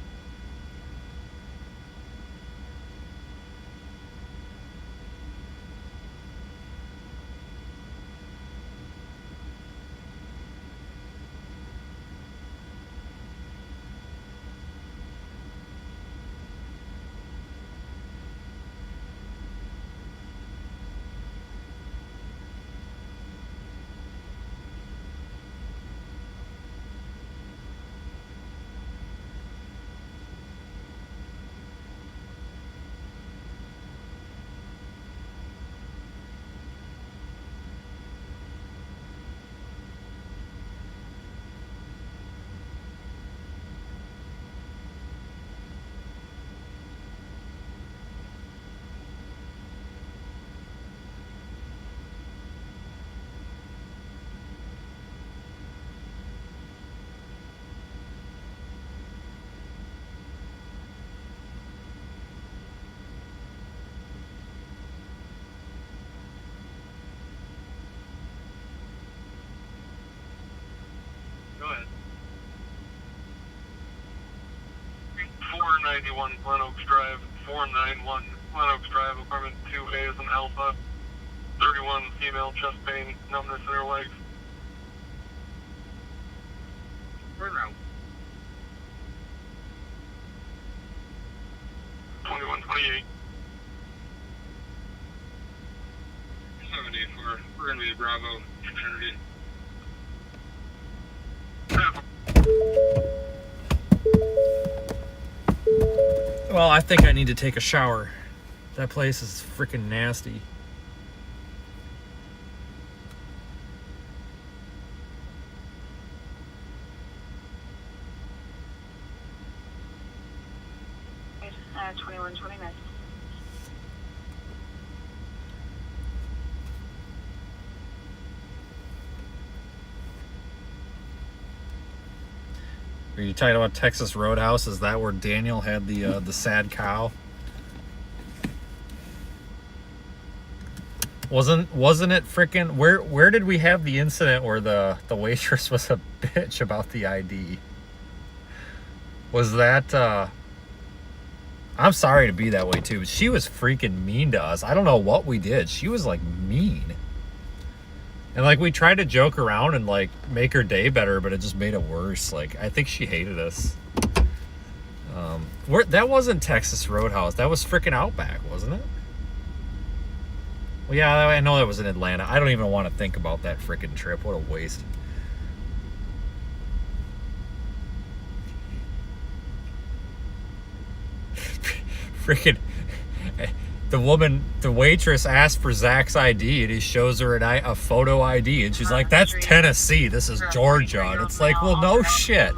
Go ahead. 491 Glen Oaks Drive, 491 Glen Oaks Drive, apartment 2A is an alpha, 31 female, chest pain, numbness in her legs. Turn around. 2128. 74, we're gonna be at Bravo, Trinity. Well, I think I need to take a shower. That place is freaking nasty. Uh, 2129. Are you talking about Texas Roadhouse? Is that where Daniel had the sad cow? Wasn't it frickin' where did we have the incident where the waitress was a bitch about the ID? Was that, I'm sorry to be that way too, but she was freaking mean to us. I don't know what we did. She was like mean. And like we tried to joke around and like make her day better, but it just made it worse. Like I think she hated us. That wasn't Texas Roadhouse. That was freaking Outback, wasn't it? Well, yeah, I know that was in Atlanta. I don't even want to think about that freaking trip. What a waste. Freaking the waitress asked for Zach's ID, and he shows her a photo ID, and she's like, "That's Tennessee. This is Georgia." And it's like, well, no shit.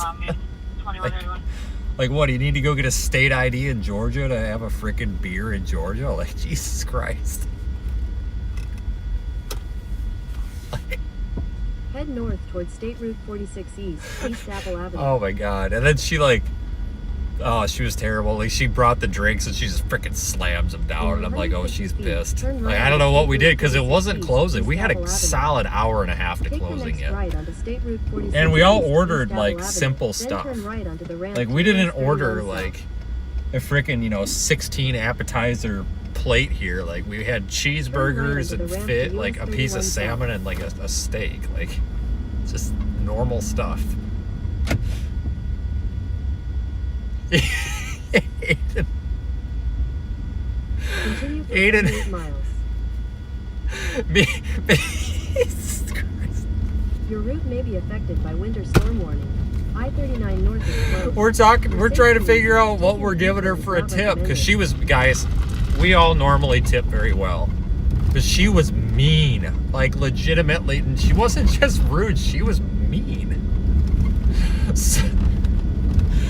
Like what? You need to go get a state ID in Georgia to have a freaking beer in Georgia? Like Jesus Christ. Head north towards State Route 46 East, East Apple Avenue. Oh my God! And then she like. Oh, she was terrible. Like she brought the drinks and she just freaking slams them down, and I'm like, oh, she's pissed. Like I don't know what we did because it wasn't closing. We had a solid hour and a half to closing yet, and we all ordered like simple stuff. Like we didn't order like a freaking 16 appetizer plate here. Like we had cheeseburgers and like a piece of salmon and like a steak. Like just normal stuff. Aiden. Your route may be affected by winter storm warning. I-39 north is closed. We're trying to figure out what we're giving her for a tip, because she was, guys, we all normally tip very well, but she was mean, like legitimately, and she wasn't just rude, she was mean.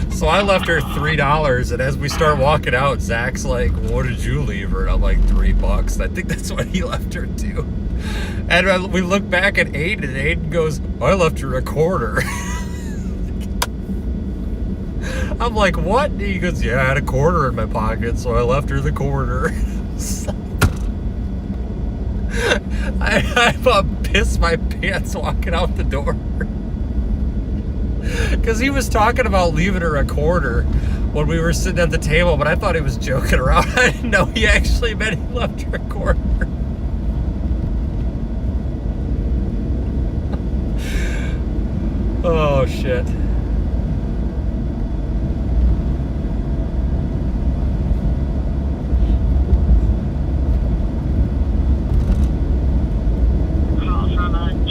So I left her $3, and as we start walking out, Zach's like, "What did you leave her?" And I'm like, $3. I think that's what he left her too. And we look back at Aiden, and Aiden goes, "I left her $0.25." I'm like, "What?" And he goes, "Yeah, I had $0.25 in my pocket, so I left her the $0.25." I about pissed my pants walking out the door. Because he was talking about leaving her $0.25 when we were sitting at the table, but I thought he was joking around. I didn't know he actually meant he left her $0.25. Oh, shit.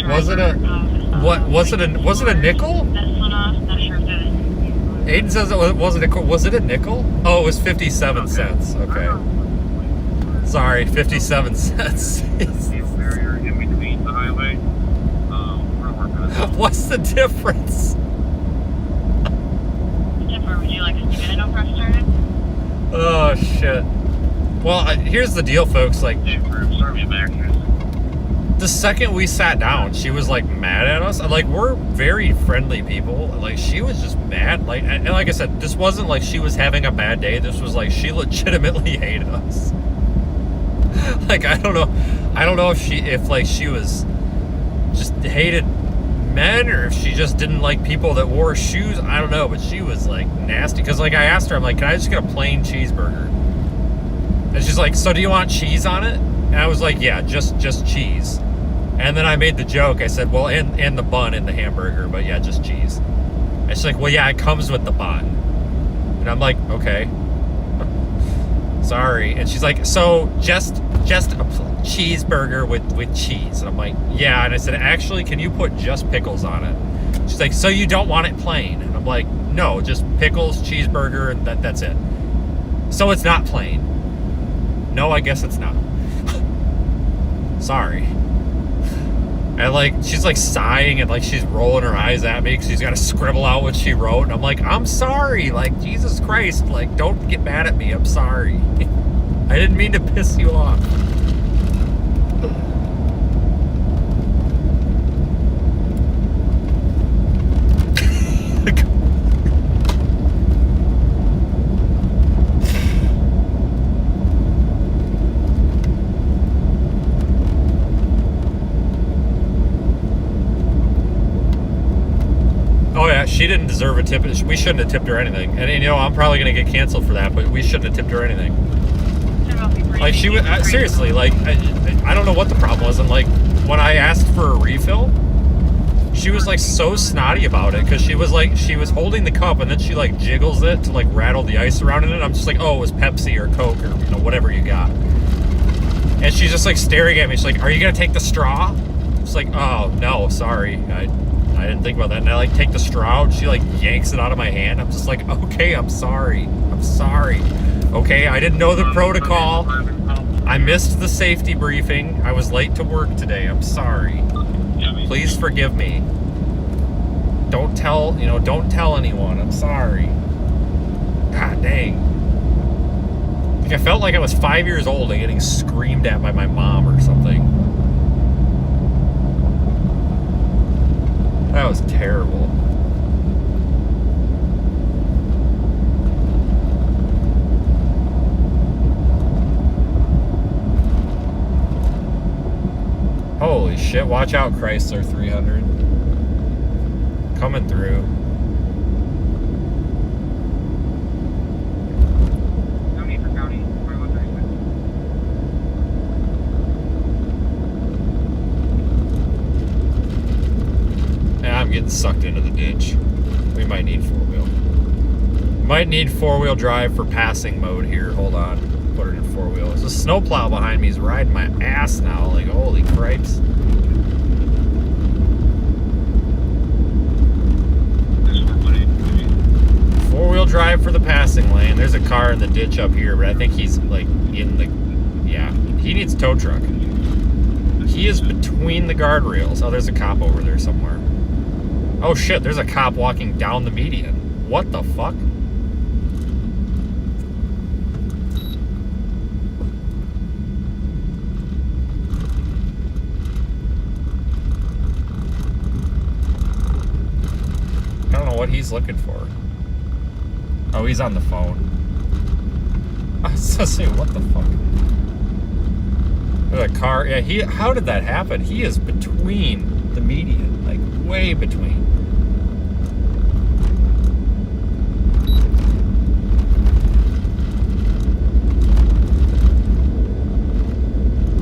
Was it a nickel? Aiden says it wasn't a. Was it a nickel? Oh, it was 57 cents. Okay. Sorry, 57 cents. Barrier in between the highway. We're working on that. What's the difference? Would you like to get it over started? Oh shit. Well, here's the deal, folks. Like, the second we sat down, she was like mad at us. Like, we're very friendly people. Like, she was just mad. Like, and like I said, this wasn't like she was having a bad day. This was like she legitimately hated us. Like, I don't know if she was just hated men, or if she just didn't like people that wore shoes. I don't know, but she was like nasty. Because like I asked her, I'm like, "Can I just get a plain cheeseburger?" And she's like, "So do you want cheese on it?" And I was like, "Yeah, just cheese." And then I made the joke. I said, "Well, and the bun in the hamburger, but yeah, just cheese." And she's like, "Well, yeah, it comes with the bun." And I'm like, "Okay, sorry." And she's like, "So just a cheeseburger with cheese?" And I'm like, "Yeah." And I said, "Actually, can you put just pickles on it?" She's like, "So you don't want it plain?" And I'm like, "No, just pickles, cheeseburger, and that's it." "So it's not plain?" "No, I guess it's not." Sorry. And like, she's like sighing and like she's rolling her eyes at me because she's got to scribble out what she wrote. And I'm like, "I'm sorry. Like, Jesus Christ. Like, don't get mad at me. I'm sorry. I didn't mean to piss you off." Oh yeah, she didn't deserve a tip. We shouldn't have tipped her anything. And you know, I'm probably gonna get canceled for that, but we shouldn't have tipped her anything. Like she was seriously, like I don't know what the problem was. And like when I asked for a refill, she was like so snotty about it because she was holding the cup and then she like jiggles it to like rattle the ice around in it. I'm just like, oh, it was Pepsi or Coke or you know whatever you got. And she's just like staring at me. She's like, are you gonna take the straw? It's like, oh no, sorry, I didn't think about that. And I like take the straw and she like yanks it out of my hand. I'm just like, okay, I'm sorry. Okay, I didn't know the protocol. I missed the safety briefing. I was late to work today. I'm sorry. Please forgive me. Don't tell anyone. I'm sorry. God dang. Like I felt like I was 5 years old and getting screamed at by my mom or something. That was terrible. Holy shit, watch out, Chrysler 300. Coming through. County for county, 2136. Yeah, I'm getting sucked into the ditch. We might need four-wheel. Might need four-wheel drive for passing mode here. Hold on. Put it in four-wheel. There's a snowplow behind me. He's riding my ass now. Like, holy cripes. Four-wheel drive for the passing lane. There's a car in the ditch up here, but I think he's like in the... Yeah, he needs tow truck. He is between the guardrails. Oh, there's a cop over there somewhere. Oh shit, there's a cop walking down the median. What the fuck? I don't know what he's looking for. Oh, he's on the phone. I was gonna say, what the fuck? There's a car. Yeah, how did that happen? He is between the median, like way between.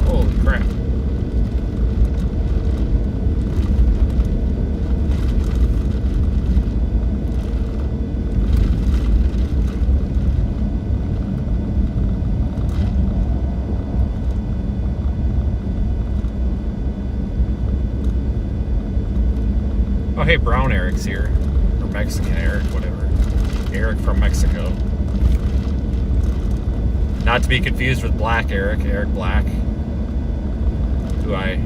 Holy crap. Oh, hey, Brown Eric's here. Or Mexican Eric, whatever. Eric from Mexico. Not to be confused with Black Eric, Eric Black, who I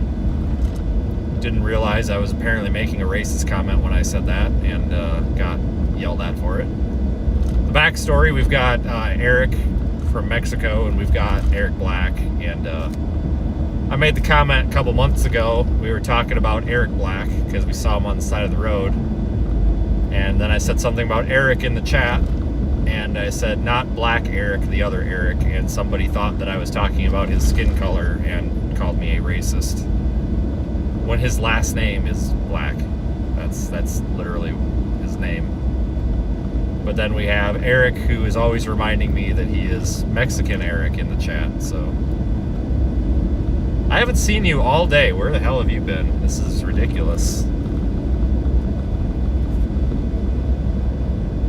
didn't realize I was apparently making a racist comment when I said that and got yelled at for it. The backstory, we've got Eric from Mexico and we've got Eric Black. And I made the comment a couple months ago. We were talking about Eric Black because we saw him on the side of the road. And then I said something about Eric in the chat. And I said, not Black Eric, the other Eric. And somebody thought that I was talking about his skin color and called me a racist. When his last name is Black. That's literally his name. But then we have Eric, who is always reminding me that he is Mexican Eric in the chat, so... I haven't seen you all day. Where the hell have you been? This is ridiculous.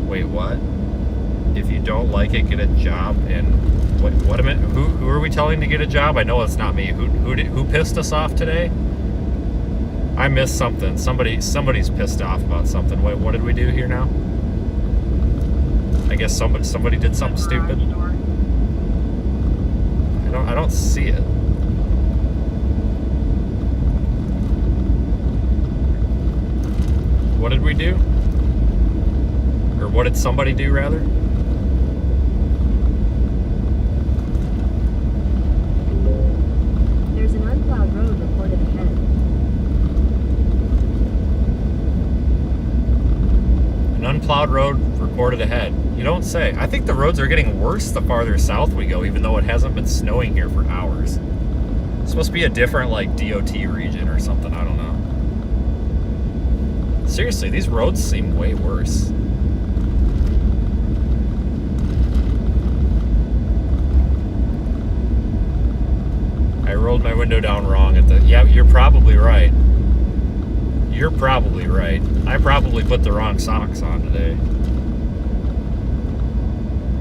Wait, what? If you don't like it, get a job. And what am I? Who are we telling to get a job? I know it's not me. Who pissed us off today? I missed something. Somebody's pissed off about something. Wait, what did we do here now? I guess somebody did something stupid. I don't see it. What did we do? Or what did somebody do, rather? There's an unplowed road reported ahead. An unplowed road reported ahead. You don't say. I think the roads are getting worse the farther south we go, even though it hasn't been snowing here for hours. It's supposed to be a different, like, DOT region or something. I don't know. Seriously, these roads seem way worse. I rolled my window down wrong at the... Yeah, you're probably right. You're probably right. I probably put the wrong socks on today.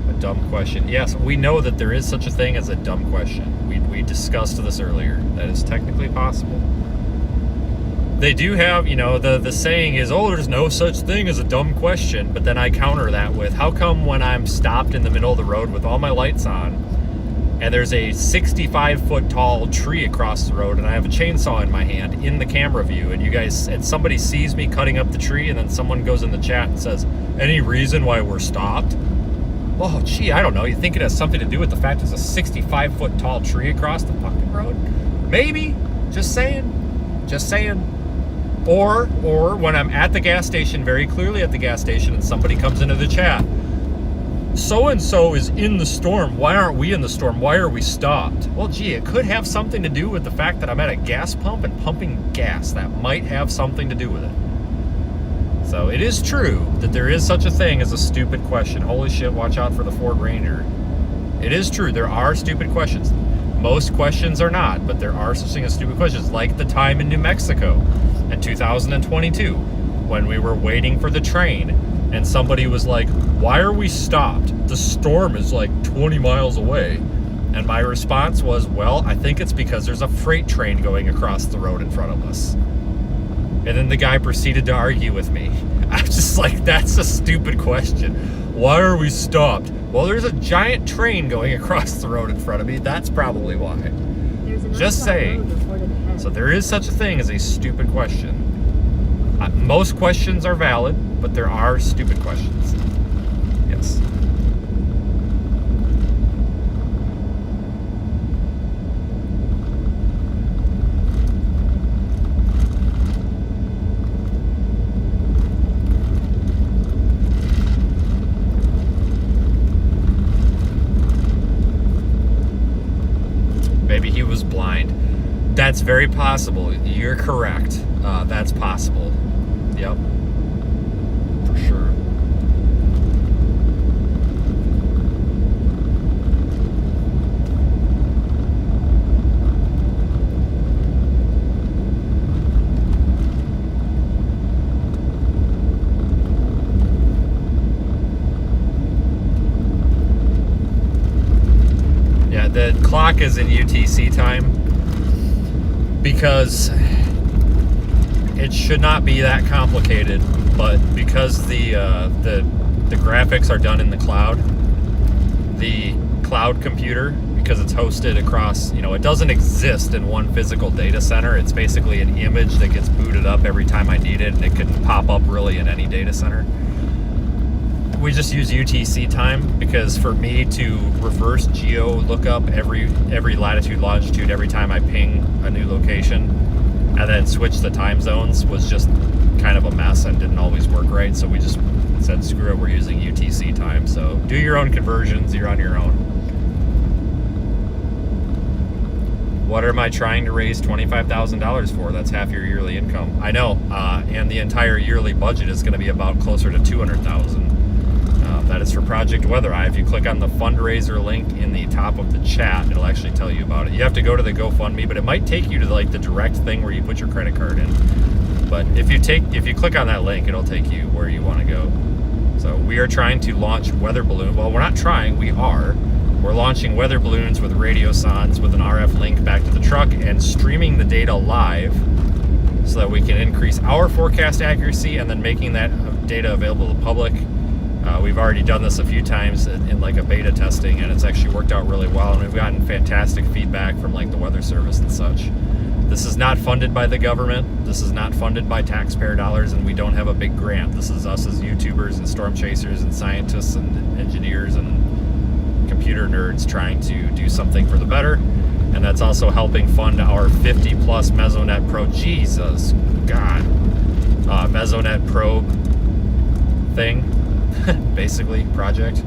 A dumb question. Yes, we know that there is such a thing as a dumb question. We discussed this earlier. That is technically possible. They do have, you know, the saying is, oh, there's no such thing as a dumb question. But then I counter that with, how come when I'm stopped in the middle of the road with all my lights on, and there's a 65-foot tall tree across the road, and I have a chainsaw in my hand in the camera view, and somebody sees me cutting up the tree, and then someone goes in the chat and says, any reason why we're stopped? Oh, gee, I don't know. You think it has something to do with the fact there's a 65-foot tall tree across the fucking road? Maybe. Just saying. Just saying. Or when I'm at the gas station, very clearly at the gas station, and somebody comes into the chat, so-and-so is in the storm. Why aren't we in the storm? Why are we stopped? Well, gee, it could have something to do with the fact that I'm at a gas pump and pumping gas. That might have something to do with it. So it is true that there is such a thing as a stupid question. Holy shit, watch out for the Ford Ranger. It is true, there are stupid questions. Most questions are not, but there are such things as stupid questions, like the time in New Mexico in 2022 when we were waiting for the train. And somebody was like, why are we stopped? The storm is like 20 miles away. And my response was, well, I think it's because there's a freight train going across the road in front of us. And then the guy proceeded to argue with me. I was just like, that's a stupid question. Why are we stopped? Well, there's a giant train going across the road in front of me. That's probably why. Just saying. So there is such a thing as a stupid question. Most questions are valid, but there are stupid questions. Yes. Maybe he was blind. That's very possible. You're correct. That's possible. Yep. For sure. Yeah, the clock is in UTC time because it should not be that complicated, but because the graphics are done in the cloud, the cloud computer, because it's hosted across, you know, it doesn't exist in one physical data center. It's basically an image that gets booted up every time I need it, and it can pop up really in any data center. We just use UTC time because for me to reverse geo lookup every latitude, longitude, every time I ping a new location, and then switch the time zones was just kind of a mess and didn't always work right. So we just said, screw it, we're using UTC time. So do your own conversions, you're on your own. What am I trying to raise $25,000 for? That's half your yearly income. I know, and the entire yearly budget is gonna be about closer to $200,000. That is for Project Weather Eye. If you click on the fundraiser link in the top of the chat, it'll actually tell you about it. You have to go to the GoFundMe, but it might take you to like the direct thing where you put your credit card in. But if you click on that link, it'll take you where you want to go. So we are trying to launch weather balloon. Well, we're not trying, we are. We're launching weather balloons with radiosondes with an RF link back to the truck and streaming the data live so that we can increase our forecast accuracy and then making that data available to the public. We've already done this a few times in like a beta testing, and it's actually worked out really well, and we've gotten fantastic feedback from like the Weather Service and such. This is not funded by the government. This is not funded by taxpayer dollars, and we don't have a big grant. This is us as YouTubers and storm chasers and scientists and engineers and computer nerds trying to do something for the better, and that's also helping fund our 50 plus Mesonet Pro, Jesus God, Mesonet probe thing. Basically project.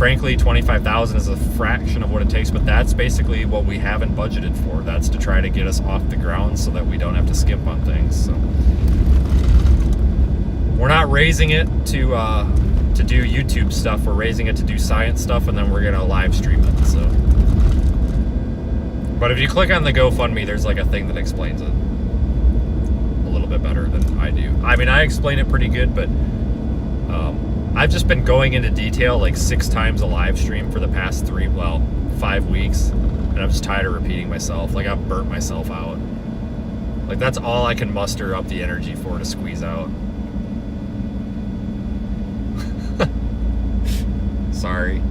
frankly, 25,000 is a fraction of what it takes, but that's basically what we haven't budgeted for. That's to try to get us off the ground so that we don't have to skimp on things. So we're not raising it to do YouTube stuff. We're raising it to do science stuff, and then we're gonna live stream it. So, but if you click on the GoFundMe, there's like a thing that explains it a little bit better than I do. I mean, I explain it pretty good, but I've just been going into detail like 6 times a live stream for the past 5 weeks, and I'm just tired of repeating myself. Like, I've burnt myself out. Like, that's all I can muster up the energy for to squeeze out. Sorry.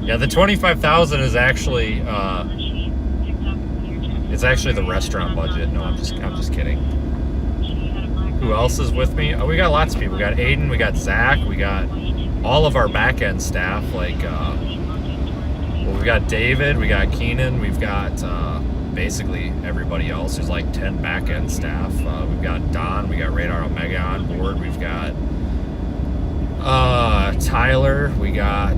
Yeah, the 25,000 is actually it's actually the restaurant budget. No, I'm just kidding. Who else is with me? Oh, we got lots of people. We got Aiden, we got Zach, we got all of our back end staff. Like, well, we got David, we got Keenan, we've got basically everybody else. There's like 10 back end staff. We've got Don, we got Radar Omega on board. We've got Tyler, we got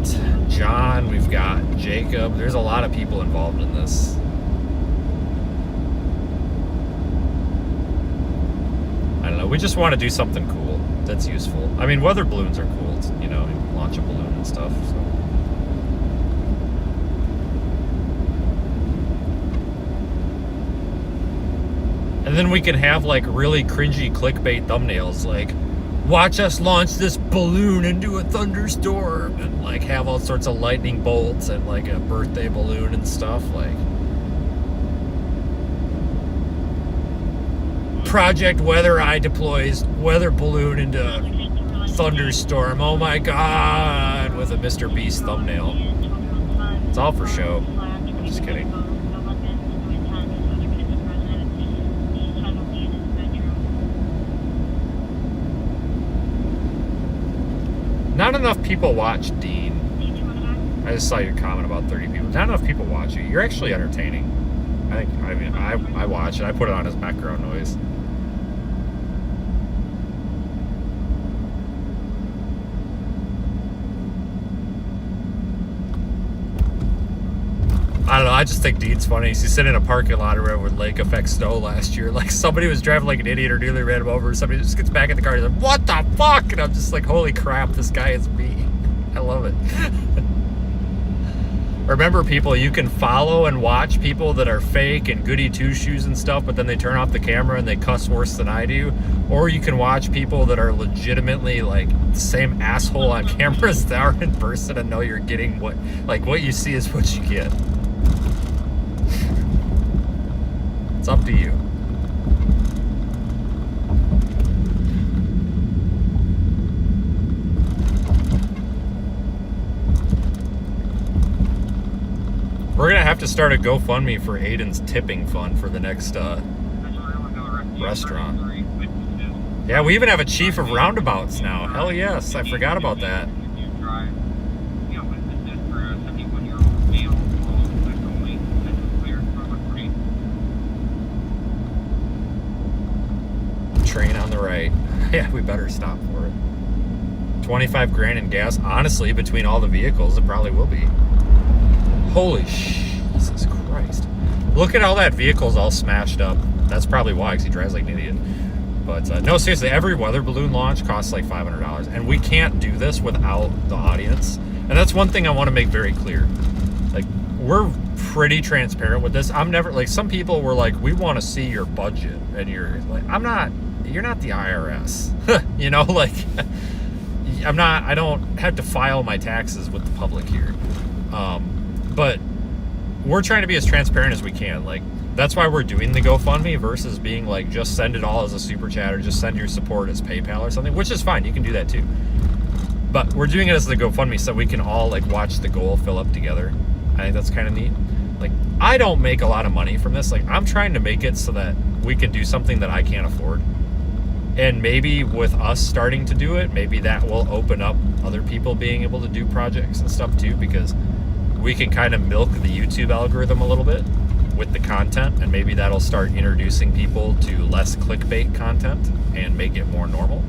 John, we've got Jacob. There's a lot of people involved in this. I don't know, we just want to do something cool that's useful. I mean, weather balloons are cool, you know, launch a balloon and stuff, so. And then we can have like really cringy clickbait thumbnails, like, watch us launch this balloon into a thunderstorm, and like have all sorts of lightning bolts and like a birthday balloon and stuff. Like, Project Weather Eye deploys weather balloon into thunderstorm. Oh my god, with a Mr. Beast thumbnail. It's all for show. I'm just kidding. Not enough people watch Dean. I just saw your comment about 30 people. Not enough people watch you. You're actually entertaining. I watch it. I put it on as background noise. I don't know, I just think Dean's funny. He's sitting in a parking lot around with lake effect snow last year. Like, somebody was driving like an idiot or nearly ran him over. Somebody just gets back in the car and he's like, what the fuck? And I'm just like, holy crap, this guy is me. I love it. Remember, people, you can follow and watch people that are fake and goody two-shoes and stuff, but then they turn off the camera and they cuss worse than I do. Or you can watch people that are legitimately like the same asshole on camera as they are in person and know you're getting what you see is what you get. It's up to you. We're gonna have to start a GoFundMe for Aiden's tipping fund for the next restaurant. Yeah, we even have a chief of roundabouts now. Hell yes, I forgot about that. Train on the right. Yeah, we better stop for it. 25 grand in gas. Honestly, between all the vehicles, it probably will be. Holy Jesus Christ. Look at all that vehicle's all smashed up. That's probably why, because he drives like an idiot. But no, seriously, every weather balloon launch costs like $500. And we can't do this without the audience. And that's one thing I want to make very clear. Like, we're pretty transparent with this. I'm never, like, some people were like, we want to see your budget. And you're like, you're not the IRS. You know, like, I don't have to file my taxes with the public here. But we're trying to be as transparent as we can. Like, that's why we're doing the GoFundMe versus being like, just send it all as a super chat or just send your support as PayPal or something, which is fine. You can do that too. But we're doing it as the GoFundMe so we can all like watch the goal fill up together. I think that's kind of neat. Like, I don't make a lot of money from this. Like, I'm trying to make it so that we can do something that I can't afford. And maybe with us starting to do it, maybe that will open up other people being able to do projects and stuff too, because we can kind of milk the YouTube algorithm a little bit with the content, and maybe that'll start introducing people to less clickbait content and make it more normal.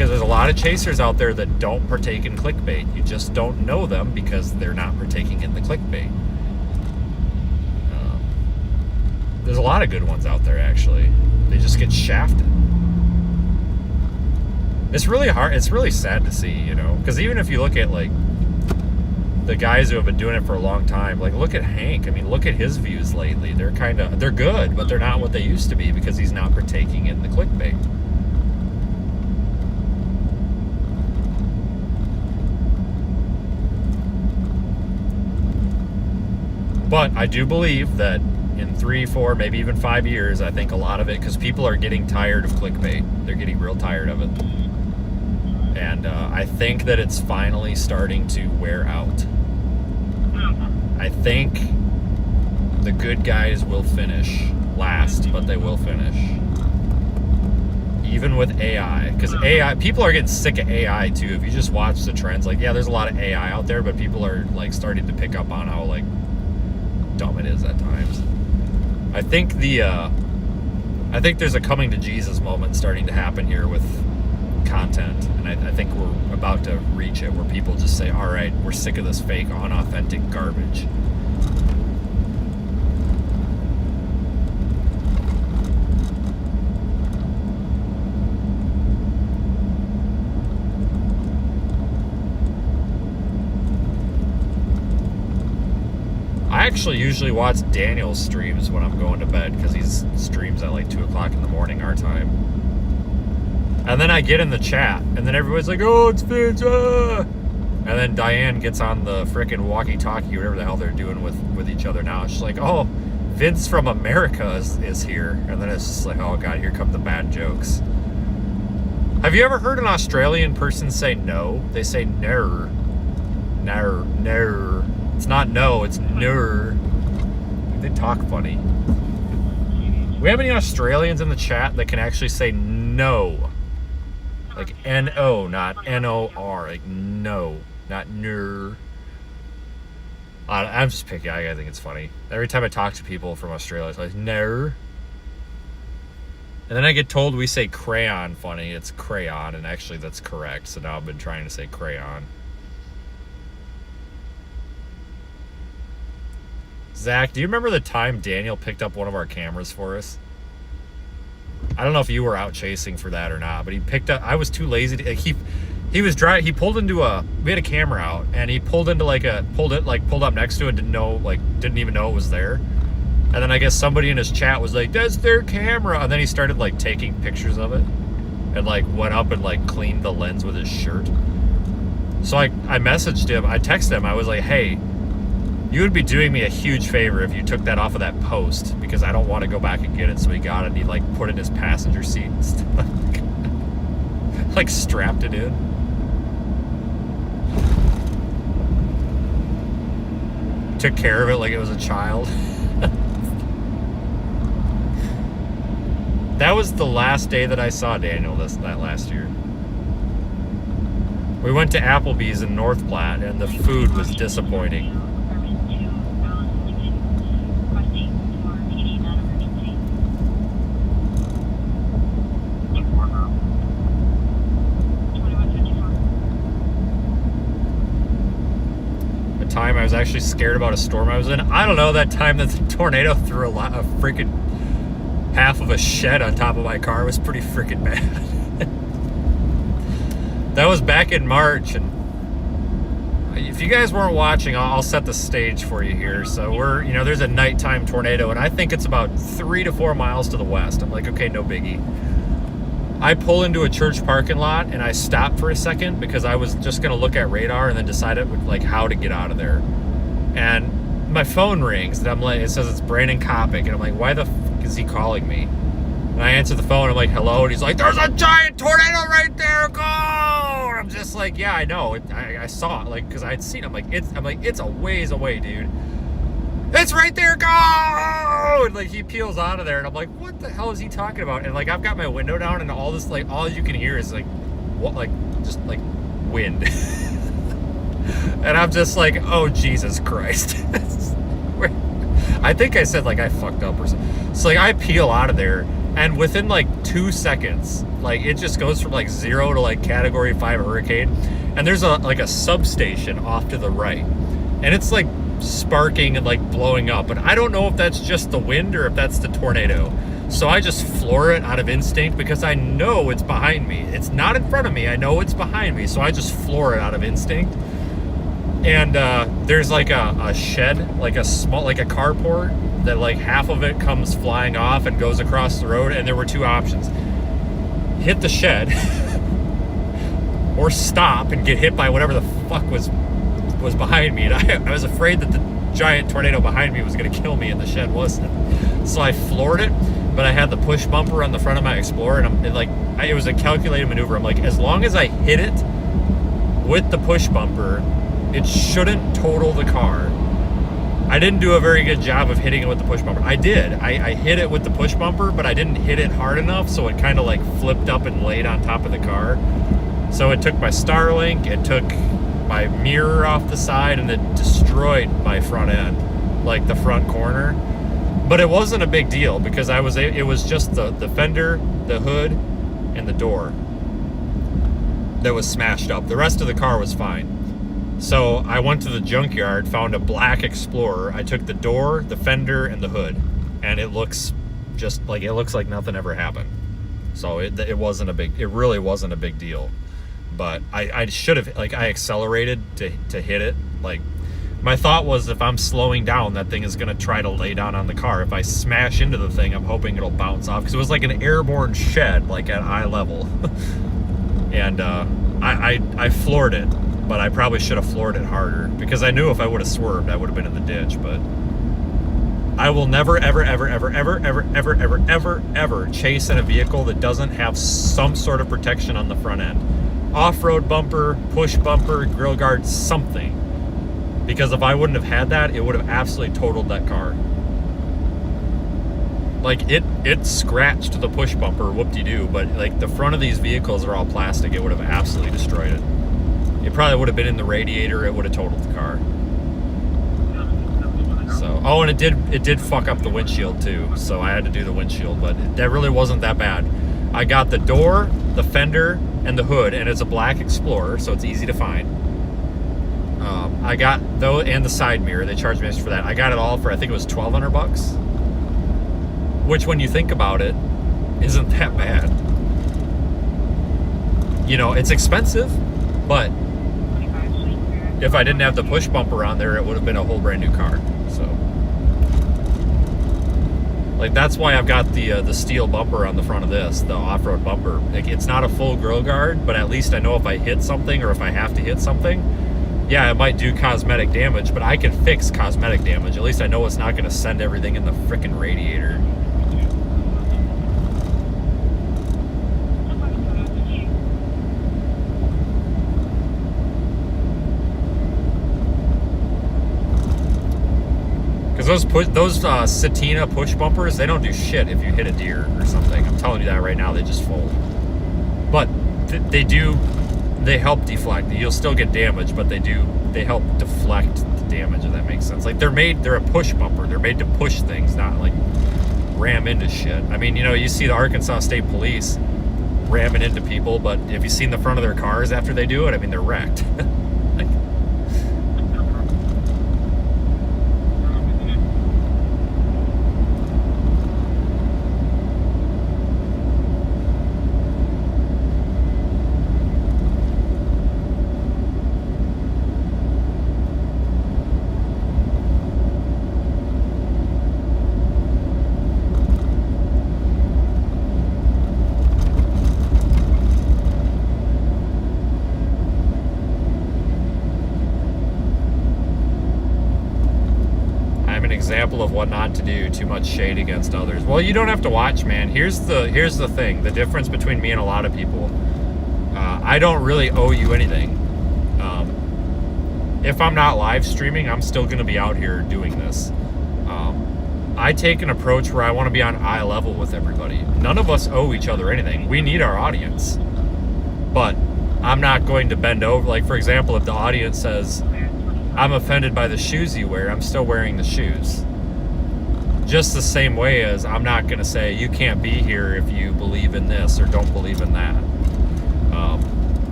because there's a lot of chasers out there that don't partake in clickbait. You just don't know them because they're not partaking in the clickbait. There's a lot of good ones out there, actually. They just get shafted. It's really hard. It's really sad to see, you know, because even if you look at like the guys who have been doing it for a long time, like look at Hank. I mean, look at his views lately. They're good, but they're not what they used to be because he's not partaking in the clickbait. But I do believe that in 3, 4, maybe even 5 years, I think a lot of it, because people are getting tired of clickbait. They're getting real tired of it. And I think that it's finally starting to wear out. I think the good guys will finish last, but they will finish. Even with AI. Because AI, people are getting sick of AI too. If you just watch the trends, like, yeah, there's a lot of AI out there, but people are like starting to pick up on how like dumb it is at times. I think there's a coming to Jesus moment starting to happen here with content, and I think we're about to reach it where people just say, all right, we're sick of this fake, unauthentic garbage. I actually usually watch Daniel's streams when I'm going to bed because he streams at like 2 o'clock in the morning our time. And then I get in the chat, and then everybody's like, oh, it's Vince, ah! And then Diane gets on the frickin' walkie-talkie, whatever the hell they're doing with each other now. She's like, oh, Vince from America is here. And then it's just like, oh, God, here come the bad jokes. Have you ever heard an Australian person say no? They say ner. Ner, ner. It's not no, it's ner. They talk funny. We have any Australians in the chat that can actually say no? Like N-O, not N-O-R. Like no, not ner. I'm just picky. I think it's funny. Every time I talk to people from Australia, it's like ner. And then I get told we say crayon funny. It's crayon, and actually that's correct. So now I've been trying to say crayon. Zach, do you remember the time Daniel picked up one of our cameras for us? I don't know if you were out chasing for that or not, but he picked up. I was too lazy to. He was driving. He pulled into a. We had a camera out, and he pulled into pulled up next to it. Didn't even know it was there. And then I guess somebody in his chat was like, "That's their camera," and then he started like taking pictures of it, and like went up and like cleaned the lens with his shirt. So I messaged him. I texted him. I was like, "Hey, you would be doing me a huge favor if you took that off of that post, because I don't want to go back and get it." So he got it, and he like put it in his passenger seat and stuff. Like strapped it in. Took care of it like it was a child. That was the last day that I saw Daniel that last year. We went to Applebee's in North Platte, and the food was disappointing. Time I was actually scared about a storm I was in. I don't know, that time that the tornado threw a freaking half of a shed on top of my car was pretty freaking bad. That was back in March, and if you guys weren't watching, I'll set the stage for you here. So there's a nighttime tornado, and I think it's about 3 to 4 miles to the west. I'm like, okay, no biggie. I pull into a church parking lot, and I stop for a second because I was just going to look at radar and then decided like how to get out of there. And my phone rings, and I'm like, it says it's Brandon Kopic, and I'm like, why the fuck is he calling me? And I answer the phone, and I'm like, hello, and he's like, there's a giant tornado right there, go! And I'm just like, yeah, I know, I saw it, like, because I'd seen it. I'm like, it's a ways away, dude. It's right there, go! And like he peels out of there, and I'm like, what the hell is he talking about? And like I've got my window down, and all this, like, all you can hear is like what, like just like wind. And I'm just like, oh Jesus Christ. I think I said like I fucked up or something. So like I peel out of there, And within like 2 seconds, like it just goes from like 0 to like category 5 hurricane. And there's a substation off to the right. And it's like sparking and like blowing up. And I don't know if that's just the wind or if that's the tornado. So I just floor it out of instinct because I know it's behind me. It's not in front of me. I know it's behind me. So I just floor it out of instinct. And there's like a shed, like a small, like a carport that like half of it comes flying off and goes across the road. And there were 2 options: hit the shed or stop and get hit by whatever the fuck was behind me. And I was afraid that the giant tornado behind me was going to kill me, and the shed wasn't. So I floored it, but I had the push bumper on the front of my Explorer, and it was a calculated maneuver. I'm like, as long as I hit it with the push bumper, it shouldn't total the car. I didn't do a very good job of hitting it with the push bumper. I did. I hit it with the push bumper, but I didn't hit it hard enough, so it kind of like flipped up and laid on top of the car. So it took my Starlink, it took my mirror off the side, and it destroyed my front end, like the front corner. But it wasn't a big deal because it was just the fender, the hood, and the door that was smashed up. The rest of the car was fine. So I went to the junkyard, found a black Explorer. I took the door, the fender, and the hood, and it looks like nothing ever happened. So it really wasn't a big deal. But I should have, I accelerated to hit it. Like, my thought was, if I'm slowing down, that thing is going to try to lay down on the car. If I smash into the thing, I'm hoping it'll bounce off, because it was like an airborne shed, like at eye level. And I floored it, but I probably should have floored it harder, because I knew if I would have swerved, I would have been in the ditch. But I will never, ever, ever, ever, ever, ever, ever, ever, ever, ever chase in a vehicle that doesn't have some sort of protection on the front end. Off-road bumper, push bumper, grill guard, something. Because if I wouldn't have had that, it would have absolutely totaled that car. Like, it scratched the push bumper, whoop-de-doo, but like the front of these vehicles are all plastic. It would have absolutely destroyed it. It probably would have been in the radiator. It would have totaled the car. So, oh, and it did fuck up the windshield too. So I had to do the windshield, but that really wasn't that bad. I got the door, the fender, and the hood, and it's a black Explorer, so it's easy to find. I got those, and the side mirror. They charged me extra for that. I got it all for, I think it was $1,200, which, when you think about it, isn't that bad. You know, it's expensive, but if I didn't have the push bumper on there, it would have been a whole brand new car. So, like, that's why I've got the steel bumper on the front of this, the off-road bumper. Like, it's not a full grill guard, but at least I know if I hit something, or if I have to hit something, yeah, it might do cosmetic damage, but I can fix cosmetic damage. At least I know it's not going to send everything in the frickin' radiator. Because those Satina push bumpers, they don't do shit if you hit a deer or something. I'm telling you that right now, they just fold. But they help deflect. You'll still get damage, but they help deflect the damage, if that makes sense. Like, they're a push bumper. They're made to push things, not like ram into shit. I mean, you know, you see the Arkansas State Police ramming into people, but have you seen the front of their cars after they do it? I mean, they're wrecked. Example of what not to do: too much shade against others. Well, you don't have to watch, man. Here's the thing, the difference between me and a lot of people. I don't really owe you anything. If I'm not live streaming, I'm still going to be out here doing this. I take an approach where I want to be on eye level with everybody. None of us owe each other anything. We need our audience, but I'm not going to bend over. Like, for example, if the audience says, I'm offended by the shoes you wear, I'm still wearing the shoes. Just the same way as I'm not going to say you can't be here if you believe in this or don't believe in that.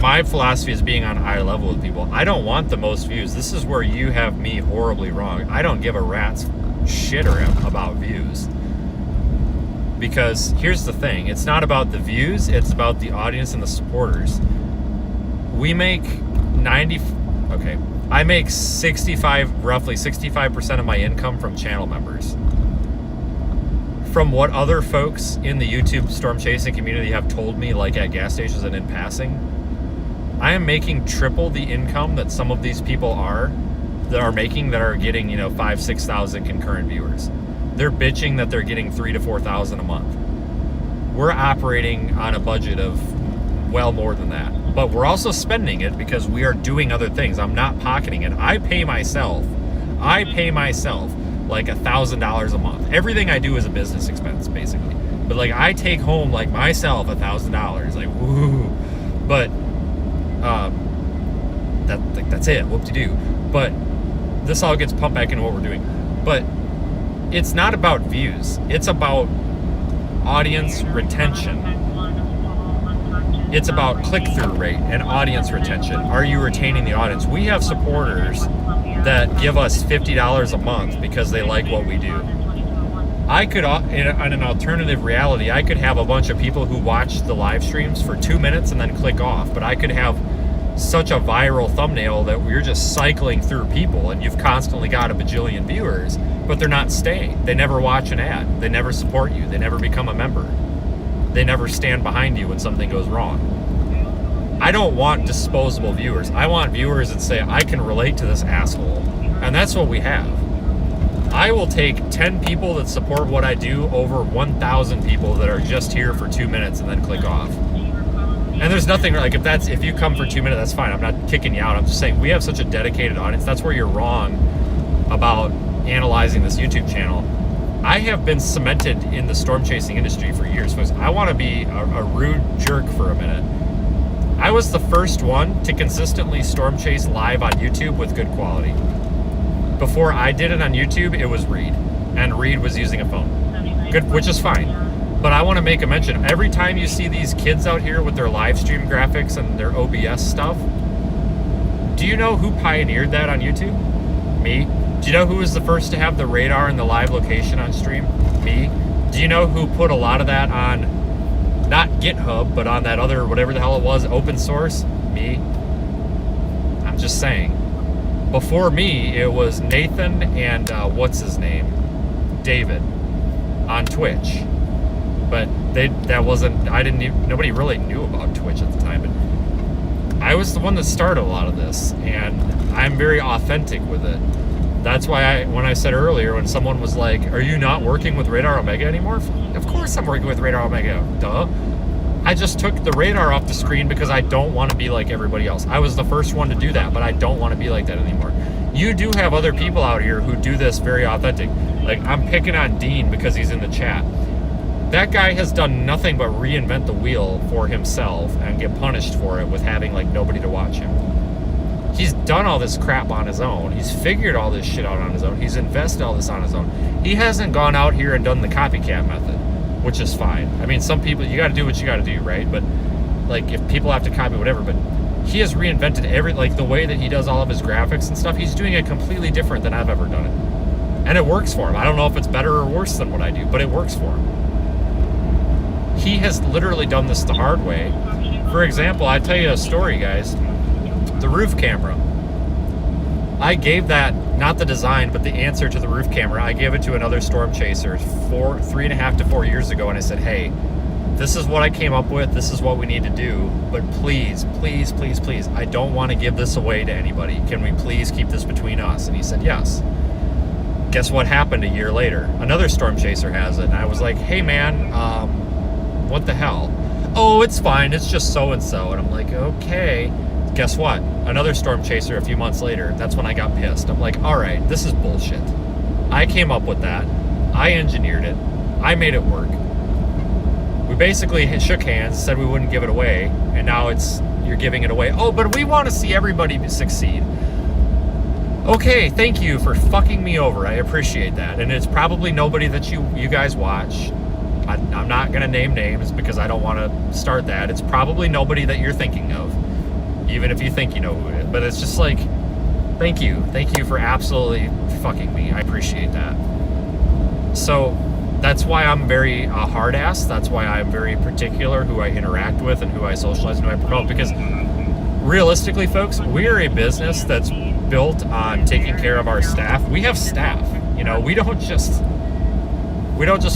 My philosophy is being on eye level with people. I don't want the most views. This is where you have me horribly wrong. I don't give a rat's shitter about views. Because here's the thing. It's not about the views. It's about the audience and the supporters. We make I make roughly 65% of my income from channel members. From what other folks in the YouTube storm chasing community have told me, like at gas stations and in passing, I am making triple the income that some of these people are making that are getting, 5,000-6,000 concurrent viewers. They're bitching that they're getting 3,000 to 4,000 a month. We're operating on a budget of well more than that, but we're also spending it because we are doing other things. I'm not pocketing it. I pay myself like $1,000 a month. Everything I do is a business expense, basically. But like I take home like myself $1,000, like woo. But that's it. Whoop-de-doo. But this all gets pumped back into what we're doing. But it's not about views. It's about audience retention. It's about click-through rate and audience retention. Are you retaining the audience? We have supporters that give us $50 a month because they like what we do. I could, in an alternative reality, I could have a bunch of people who watch the live streams for 2 minutes and then click off, but I could have such a viral thumbnail that we're just cycling through people and you've constantly got a bajillion viewers, but they're not staying. They never watch an ad. They never support you. They never become a member. They never stand behind you when something goes wrong. I don't want disposable viewers. I want viewers that say, I can relate to this asshole. And that's what we have. I will take 10 people that support what I do over 1,000 people that are just here for 2 minutes and then click off. And there's nothing like if you come for 2 minutes, that's fine. I'm not kicking you out. I'm just saying we have such a dedicated audience. That's where you're wrong about analyzing this YouTube channel. I have been cemented in the storm chasing industry for years, folks. I want to be a rude jerk for a minute. I was the first one to consistently storm chase live on YouTube with good quality. Before I did it on YouTube, it was Reed, and Reed was using a phone. Good, which is fine. But I want to make a mention. Every time you see these kids out here with their live stream graphics and their OBS stuff, do you know who pioneered that on YouTube? Me. Do you know who was the first to have the radar and the live location on stream? Me. Do you know who put a lot of that on, not GitHub, but on that other, whatever the hell it was, open source? Me. I'm just saying. Before me, it was Nathan and what's his name? David on Twitch. But nobody really knew about Twitch at the time. But I was the one that started a lot of this, and I'm very authentic with it. That's why when I said earlier, when someone was like, are you not working with Radar Omega anymore? Of course I'm working with Radar Omega, duh. I just took the radar off the screen because I don't want to be like everybody else. I was the first one to do that, but I don't want to be like that anymore. You do have other people out here who do this very authentic. Like, I'm picking on Dean because he's in the chat. That guy has done nothing but reinvent the wheel for himself and get punished for it with having like nobody to watch him. He's done all this crap on his own. He's figured all this shit out on his own. He's invested all this on his own. He hasn't gone out here and done the copycat method, which is fine. I mean, some people, you got to do what you got to do, right? But like, if people have to copy whatever, but he has reinvented the way that he does all of his graphics and stuff. He's doing it completely different than I've ever done it, and it works for him. I don't know if it's better or worse than what I do, but it works for him. He has literally done this the hard way. For example, I tell you a story, guys. The roof camera. I gave that, not the design, but the answer to the roof camera. I gave it to another storm chaser 3.5 to 4 years ago, and I said, hey, this is what I came up with. This is what we need to do. But please, please, please, please, I don't want to give this away to anybody. Can we please keep this between us? And he said, yes. Guess what happened a year later? Another storm chaser has it. And I was like, hey, man, what the hell? Oh, it's fine. It's just so-and-so. And I'm like, okay. Guess what? Another storm chaser a few months later, that's when I got pissed. I'm like, all right, this is bullshit. I came up with that. I engineered it. I made it work. We basically shook hands, said we wouldn't give it away, and now you're giving it away. Oh, but we want to see everybody succeed. Okay, thank you for fucking me over. I appreciate that. And it's probably nobody that you guys watch. I'm not going to name names because I don't want to start that. It's probably nobody that you're thinking of, even if you think you know who it is. But it's just like, thank you. Thank you for absolutely fucking me. I appreciate that. So that's why I'm very hard ass. That's why I'm very particular who I interact with and who I socialize and who I promote. Because realistically, folks, we're a business that's built on taking care of our staff. We have staff. You know, we don't just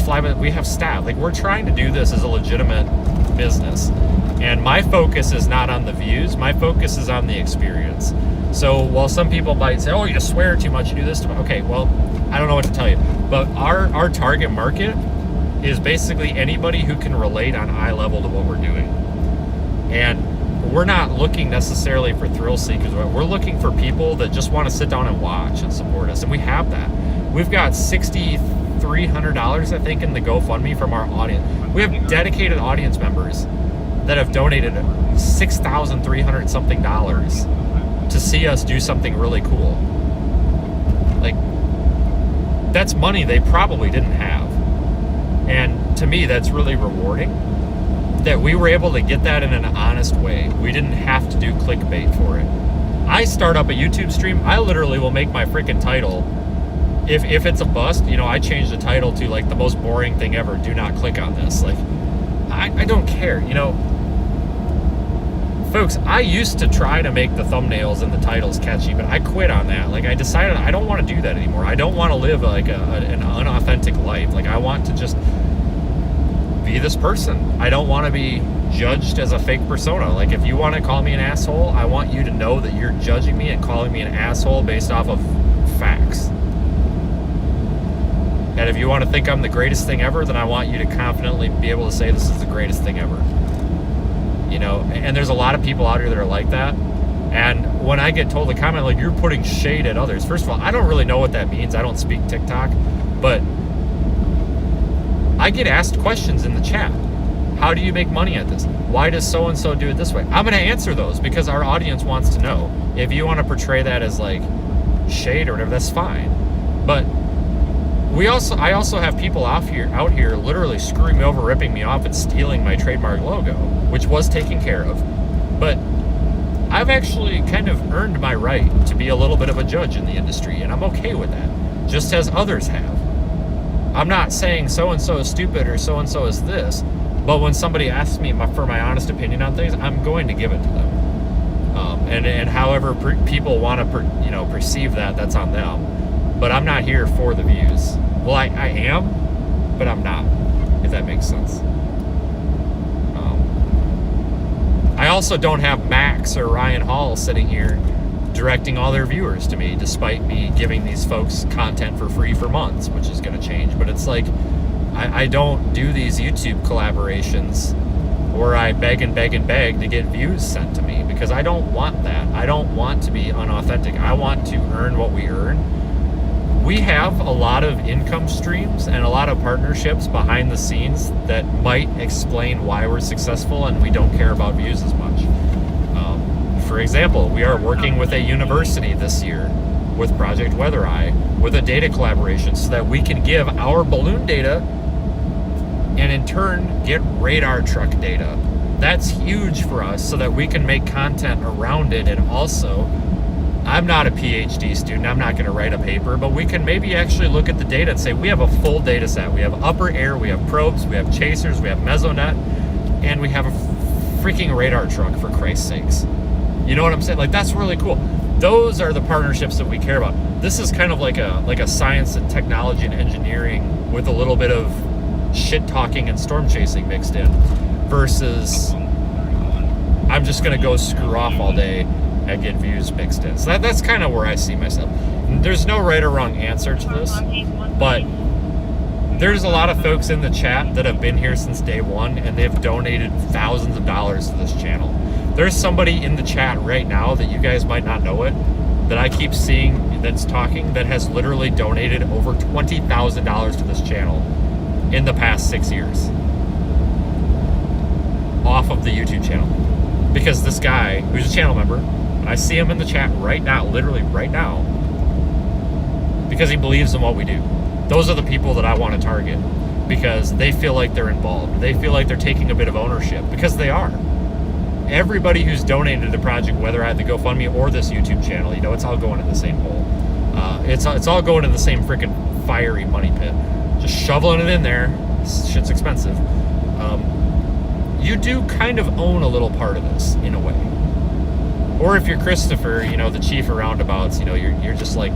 fly, but we have staff. Like, we're trying to do this as a legitimate business. And my focus is not on the views. My focus is on the experience. So while some people might say, oh, you swear too much, you do this too much. Okay, well, I don't know what to tell you. But our target market is basically anybody who can relate on eye level to what we're doing. And we're not looking necessarily for thrill seekers. We're looking for people that just want to sit down and watch and support us. And we have that. We've got $6,300, I think, in the GoFundMe from our audience. We have dedicated audience members that have donated $6,300 something to see us do something really cool. Like, that's money they probably didn't have. And to me, that's really rewarding that we were able to get that in an honest way. We didn't have to do clickbait for it. I start up a YouTube stream, I literally will make my freaking title. If it's a bust, you know, I change the title to like the most boring thing ever. Do not click on this. Like, I don't care, you know. Folks, I used to try to make the thumbnails and the titles catchy, but I quit on that. Like, I decided I don't want to do that anymore. I don't want to live like an unauthentic life. Like, I want to just be this person. I don't want to be judged as a fake persona. Like, if you want to call me an asshole, I want you to know that you're judging me and calling me an asshole based off of facts. And if you want to think I'm the greatest thing ever, then I want you to confidently be able to say this is the greatest thing ever. You know, and there's a lot of people out here that are like that. And when I get told to comment, like, you're putting shade at others, first of all, I don't really know what that means. I don't speak TikTok, but I get asked questions in the chat. How do you make money at this? Why does so-and-so do it this way? I'm going to answer those because our audience wants to know. If you want to portray that as like shade or whatever, that's fine. But I also have people out here literally screwing me over, ripping me off, and stealing my trademark logo, which was taken care of. But I've actually kind of earned my right to be a little bit of a judge in the industry, and I'm okay with that, just as others have. I'm not saying so-and-so is stupid or so-and-so is this, but when somebody asks me for my honest opinion on things, I'm going to give it to them. And however people want to perceive that, that's on them. But I'm not here for the views. Well, I am, but I'm not, if that makes sense. I also don't have Max or Ryan Hall sitting here directing all their viewers to me, despite me giving these folks content for free for months, which is going to change. But it's like, I don't do these YouTube collaborations where I beg and beg and beg to get views sent to me, because I don't want that. I don't want to be unauthentic. I want to earn what we earn. We have a lot of income streams and a lot of partnerships behind the scenes that might explain why we're successful and we don't care about views as much. For example, we are working with a university this year with Project Weather Eye with a data collaboration so that we can give our balloon data and in turn get radar truck data. That's huge for us so that we can make content around it. And also, I'm not a PhD student, I'm not going to write a paper, but we can maybe actually look at the data and say we have a full data set. We have upper air, we have probes, we have chasers, we have mesonet, and we have a freaking radar truck, for Christ's sakes. You know what I'm saying? Like, that's really cool. Those are the partnerships that we care about. This is kind of like a science and technology and engineering with a little bit of shit talking and storm chasing mixed in, versus I'm just going to go screw off all day and get views mixed in. So that's kind of where I see myself. There's no right or wrong answer to this, but there's a lot of folks in the chat that have been here since day one, and they've donated thousands of dollars to this channel. There's somebody in the chat right now that you guys might not know it, that I keep seeing that's talking, that has literally donated over $20,000 to this channel in the past 6 years off of the YouTube channel. Because this guy, who's a channel member, I see him in the chat right now, literally right now, because he believes in what we do. Those are the people that I want to target because they feel like they're involved. They feel like they're taking a bit of ownership because they are. Everybody who's donated to the project, whether at the GoFundMe or this YouTube channel, you know, it's all going in the same hole. It's all going in the same freaking fiery money pit. Just shoveling it in there. Shit's expensive. You do kind of own a little part of this in a way. Or if you're Christopher, you know, the chief of roundabouts, you know, you're just like,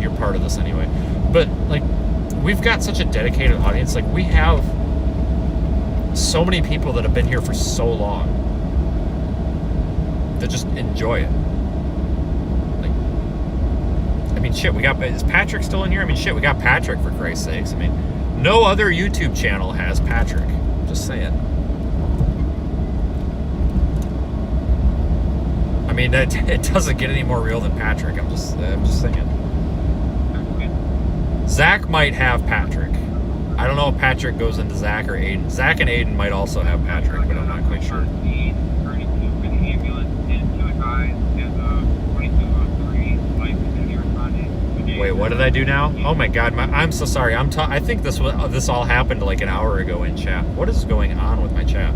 you're part of this anyway. But like, we've got such a dedicated audience. Like, we have so many people that have been here for so long that just enjoy it. Like, I mean, shit, is Patrick still in here? I mean, shit, we got Patrick, for Christ's sakes. I mean, no other YouTube channel has Patrick. Just saying. I mean, it doesn't get any more real than Patrick. I'm just saying. Zach might have Patrick. I don't know if Patrick goes into Zach or Aiden. Zach and Aiden might also have Patrick, but I'm not quite sure. Wait, what did I do now? Oh my God, I'm so sorry. I think this all happened like an hour ago in chat. What is going on with my chat?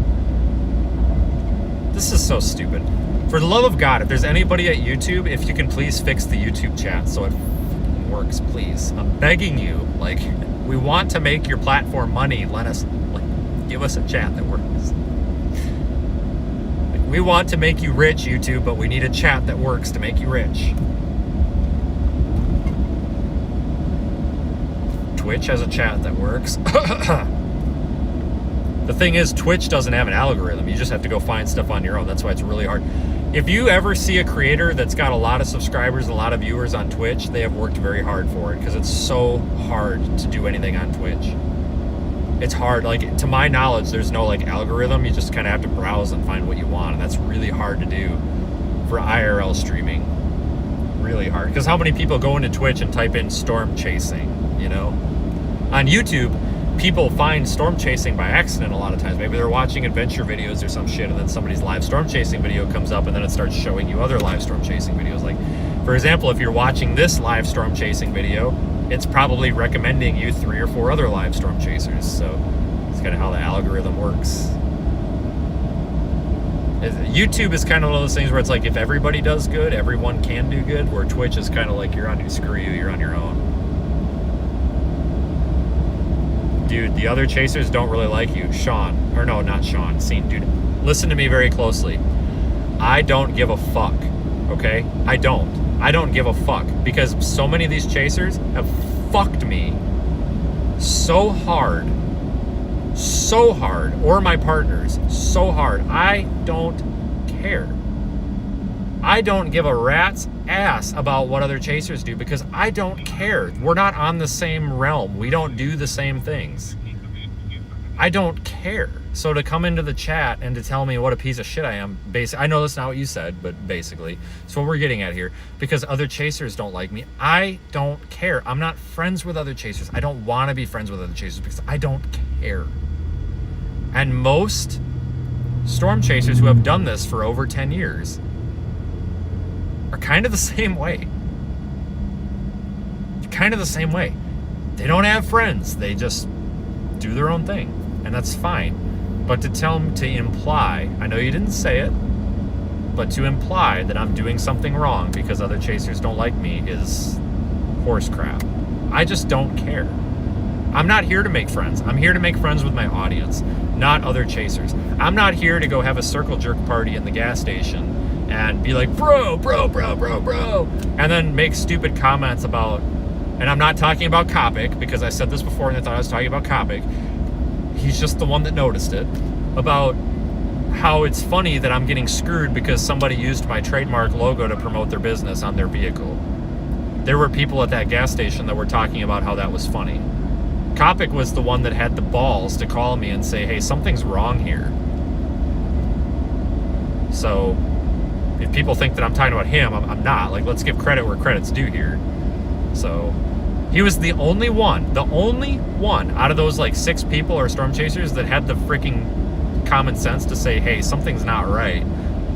This is so stupid. For the love of God, if there's anybody at YouTube, if you can please fix the YouTube chat so it works, please. I'm begging you. Like, we want to make your platform money. Let us, like, give us a chat that works. Like, we want to make you rich, YouTube, but we need a chat that works to make you rich. Twitch has a chat that works. The thing is, Twitch doesn't have an algorithm. You just have to go find stuff on your own. That's why it's really hard. If you ever see a creator that's got a lot of subscribers and a lot of viewers on Twitch, they have worked very hard for it because it's so hard to do anything on Twitch. It's hard. Like, to my knowledge, there's no like algorithm. You just kind of have to browse and find what you want, and that's really hard to do for IRL streaming. Really hard. Because how many people go into Twitch and type in storm chasing, you know? On YouTube, people find storm chasing by accident a lot of times. Maybe they're watching adventure videos or some shit, and then somebody's live storm chasing video comes up, and then it starts showing you other live storm chasing videos. Like, for example, if you're watching this live storm chasing video, it's probably recommending you 3 or 4 other live storm chasers. So it's kind of how the algorithm works. YouTube is kind of one of those things where it's like, if everybody does good, everyone can do good, where Twitch is kind of like, you're on your own. Dude, the other chasers don't really like you. Sean, or no, not Sean, Scene, dude, listen to me very closely. I don't give a fuck, okay? I don't give a fuck, because so many of these chasers have fucked me so hard, or my partners so hard. I don't care. I don't give a rat's ass about what other chasers do because I don't care. We're not on the same realm. We don't do the same things. I don't care. So to come into the chat and to tell me what a piece of shit I am, I know that's not what you said, but basically, that's what we're getting at here. Because other chasers don't like me. I don't care. I'm not friends with other chasers. I don't want to be friends with other chasers because I don't care. And most storm chasers who have done this for over 10 years are kind of the same way. Kind of the same way. They don't have friends. They just do their own thing. And that's fine. But to imply, I know you didn't say it, but to imply that I'm doing something wrong because other chasers don't like me is horse crap. I just don't care. I'm not here to make friends. I'm here to make friends with my audience, not other chasers. I'm not here to go have a circle jerk party in the gas station and be like, bro, and then make stupid comments about, and I'm not talking about Copic, because I said this before and I thought I was talking about Copic. He's just the one that noticed it, about how it's funny that I'm getting screwed because somebody used my trademark logo to promote their business on their vehicle. There were people at that gas station that were talking about how that was funny. Copic was the one that had the balls to call me and say, hey, something's wrong here. So if people think that I'm talking about him, I'm not. Like, let's give credit where credit's due here. So he was the only one out of those like 6 people or storm chasers that had the freaking common sense to say, hey, something's not right.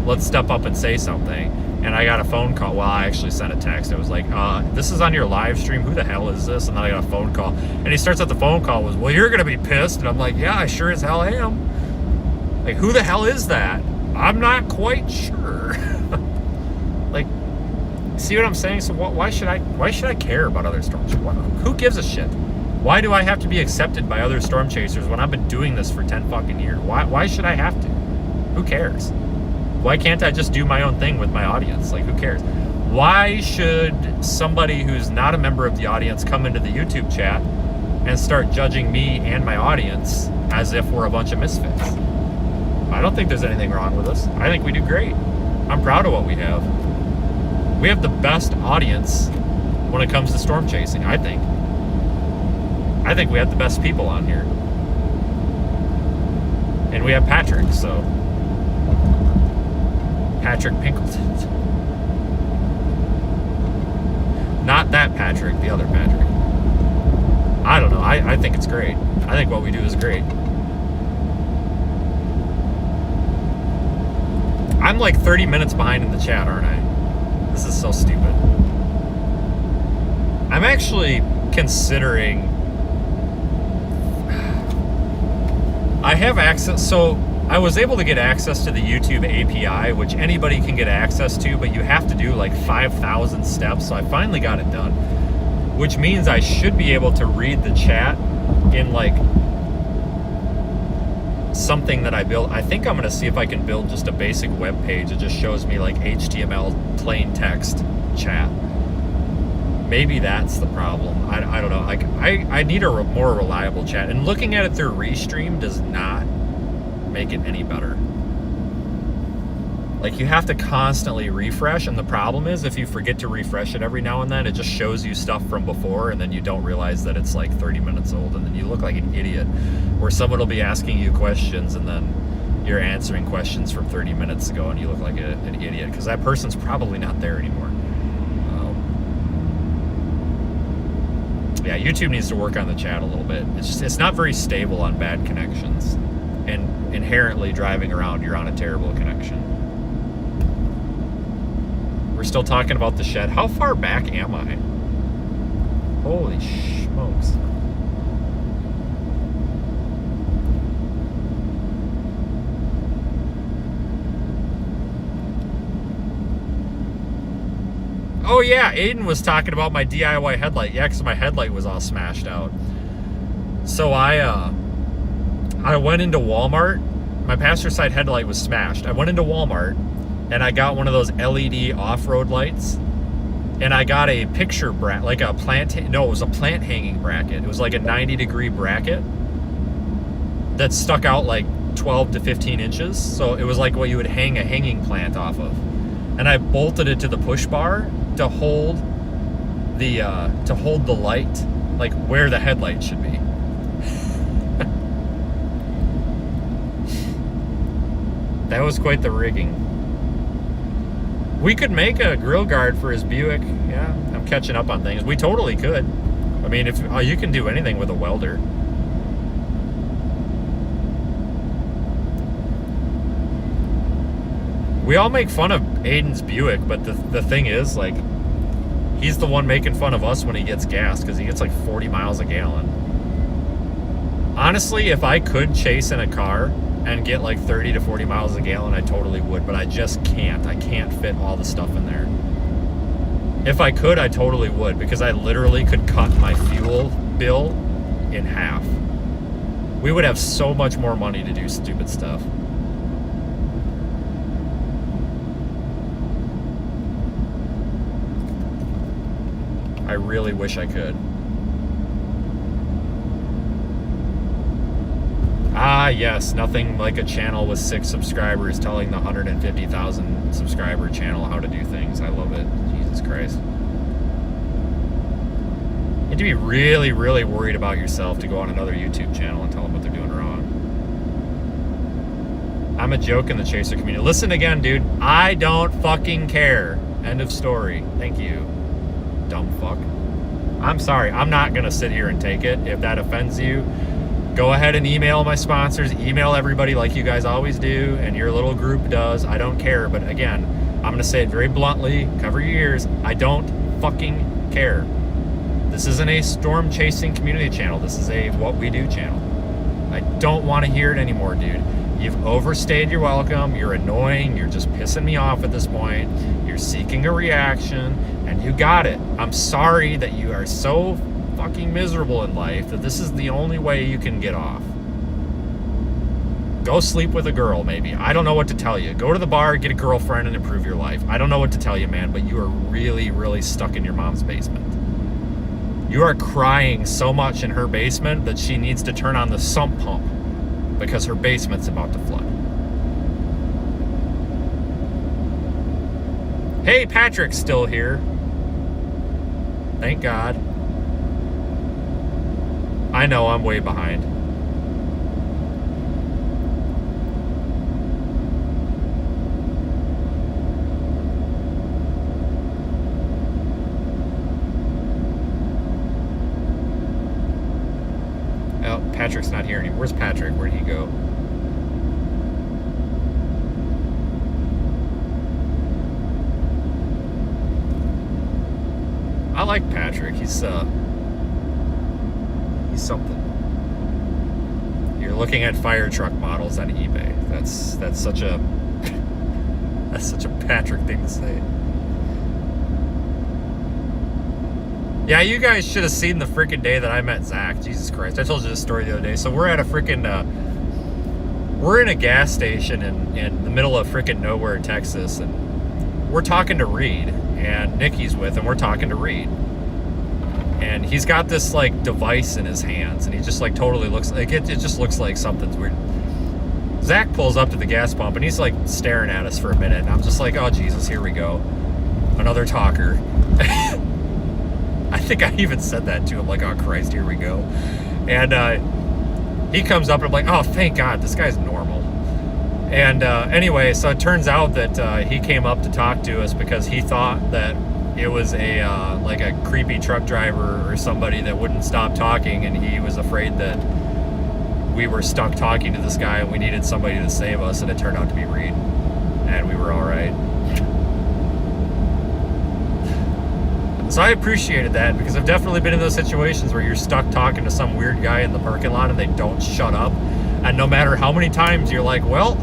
Let's step up and say something. And I got a phone call. Well, I actually sent a text. It was like, this is on your live stream. Who the hell is this? And then I got a phone call. And he starts out the phone call was, well, you're going to be pissed. And I'm like, yeah, I sure as hell am. Like, who the hell is that? I'm not quite sure. Like, see what I'm saying? So why should I care about other storm chasers? Who gives a shit? Why do I have to be accepted by other storm chasers when I've been doing this for 10 fucking years? Why should I have to? Who cares? Why can't I just do my own thing with my audience? Like, who cares? Why should somebody who's not a member of the audience come into the YouTube chat and start judging me and my audience as if we're a bunch of misfits? I don't think there's anything wrong with us. I think we do great. I'm proud of what we have. We have the best audience when it comes to storm chasing, I think. I think we have the best people on here. And we have Patrick, so... Patrick Pinkleton. Not that Patrick, the other Patrick. I don't know. I think it's great. I think what we do is great. I'm like 30 minutes behind in the chat, aren't I? This is so stupid. I'm actually considering... I have access... So... I was able to get access to the YouTube API, which anybody can get access to, but you have to do like 5,000 steps. So I finally got it done, which means I should be able to read the chat in like something that I built. I think I'm going to see if I can build just a basic web page that just shows me like HTML plain text chat. Maybe that's the problem. I don't know. Like I need a more reliable chat, and looking at it through Restream does not make it any better. Like, you have to constantly refresh, and the problem is if you forget to refresh it every now and then, it just shows you stuff from before, and then you don't realize that it's like 30 minutes old, and then you look like an idiot. Or someone will be asking you questions, and then you're answering questions from 30 minutes ago, and you look like an idiot because that person's probably not there anymore. Yeah, YouTube needs to work on the chat a little bit. It's not very stable on bad connections. And inherently driving around, you're on a terrible connection. We're still talking about the shed. How far back am I? Holy smokes. Oh yeah, Aiden was talking about my DIY headlight. Yeah, because my headlight was all smashed out. So I went into Walmart. My passenger side headlight was smashed. I went into Walmart and I got one of those LED off-road lights, and I got a picture bracket, like a plant. No, it was a plant hanging bracket. It was like a 90-degree bracket that stuck out like 12 to 15 inches. So it was like what you would hang a hanging plant off of. And I bolted it to the push bar to hold the light, like where the headlight should be. That was quite the rigging. We could make a grill guard for his Buick. Yeah, I'm catching up on things. We totally could. I mean, if you can do anything with a welder. We all make fun of Aiden's Buick, but the thing is, like, he's the one making fun of us when he gets gas, because he gets like 40 miles a gallon. Honestly, if I could chase in a car and get like 30 to 40 miles a gallon, I totally would, but I just can't. I can't fit all the stuff in there. If I could, I totally would, because I literally could cut my fuel bill in half. We would have so much more money to do stupid stuff. I really wish I could. Ah, yes, nothing like a channel with 6 subscribers telling the 150,000 subscriber channel how to do things. I love it. Jesus Christ. You have to be really, really worried about yourself to go on another YouTube channel and tell them what they're doing wrong. I'm a joke in the chaser community. Listen again, dude. I don't fucking care. End of story. Thank you. Dumb fuck. I'm sorry. I'm not going to sit here and take it. If that offends you, go ahead and email my sponsors. Email everybody like you guys always do, and your little group does. I don't care. But again, I'm going to say it very bluntly, cover your ears. I don't fucking care. This isn't a storm chasing community channel. This is a what we do channel. I don't want to hear it anymore, dude. You've overstayed your welcome. You're annoying. You're just pissing me off at this point. You're seeking a reaction, and you got it. I'm sorry that you are so fucking miserable in life that this is the only way you can get off. Go sleep with a girl, maybe. I don't know what to tell you. Go to the bar, get a girlfriend, and improve your life. I don't know what to tell you, man, but you are really, really stuck in your mom's basement. You are crying so much in her basement that she needs to turn on the sump pump because her basement's about to flood. Hey, Patrick's still here. Thank God. I know I'm way behind. Oh, Patrick's not here anymore. Where's Patrick? Where'd he go? I like Patrick. He's something. You're looking at fire truck models on eBay. That's such a that's such a Patrick thing to say. Yeah, you guys should have seen the freaking day that I met Zach. Jesus Christ. I told you this story the other day. So we're at a freaking we're in a gas station in the middle of freaking nowhere, Texas, and we're talking to Reed, and Nikki's with him. We're talking to Reed. And he's got this like device in his hands, and he just like totally looks like it just looks like something's weird. Zach pulls up to the gas pump and he's like staring at us for a minute, and I'm just like, oh Jesus, here we go. Another talker. I think I even said that to him, like, oh Christ, here we go. And he comes up and I'm like, oh thank God, this guy's normal. And anyway, so it turns out that he came up to talk to us because he thought that it was a like a creepy truck driver or somebody that wouldn't stop talking, and he was afraid that we were stuck talking to this guy and we needed somebody to save us, and it turned out to be Reed, and we were all right. So I appreciated that, because I've definitely been in those situations where you're stuck talking to some weird guy in the parking lot and they don't shut up, and no matter how many times you're like, well,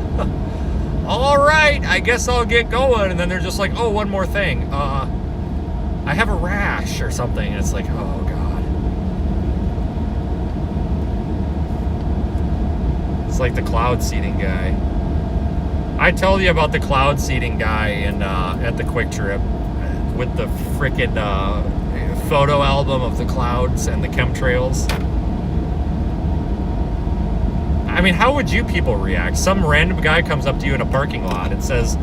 all right, I guess I'll get going, and then they're just like, oh, one more thing, I have a rash or something, and it's like, oh God. It's like the cloud seeding guy. I told you about the cloud seeding guy at the Quick Trip with the frickin' photo album of the clouds and the chemtrails. I mean, how would you people react? Some random guy comes up to you in a parking lot and says,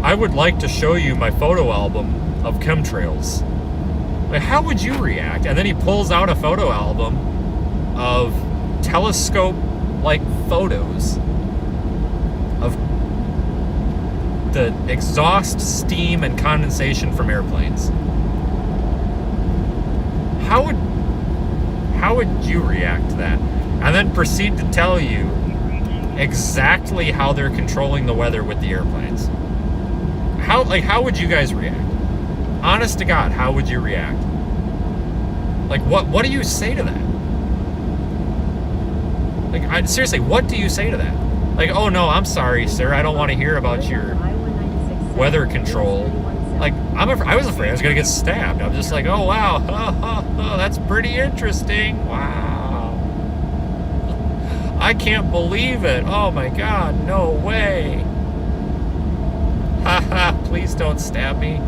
I would like to show you my photo album of chemtrails. Like, how would you react? And then he pulls out a photo album of telescope like photos of the exhaust, steam, and condensation from airplanes. How would you react to that? And then proceed to tell you exactly how they're controlling the weather with the airplanes. How would you guys react? Honest to God, how would you react? Like, what do you say to that? Like, seriously, what do you say to that? Like, oh no, I'm sorry, sir, I don't want to hear about your weather control. Like, I was afraid I was gonna get stabbed. I'm just like, oh wow, oh, that's pretty interesting. Wow, I can't believe it. Oh my God, no way. Haha, please don't stab me.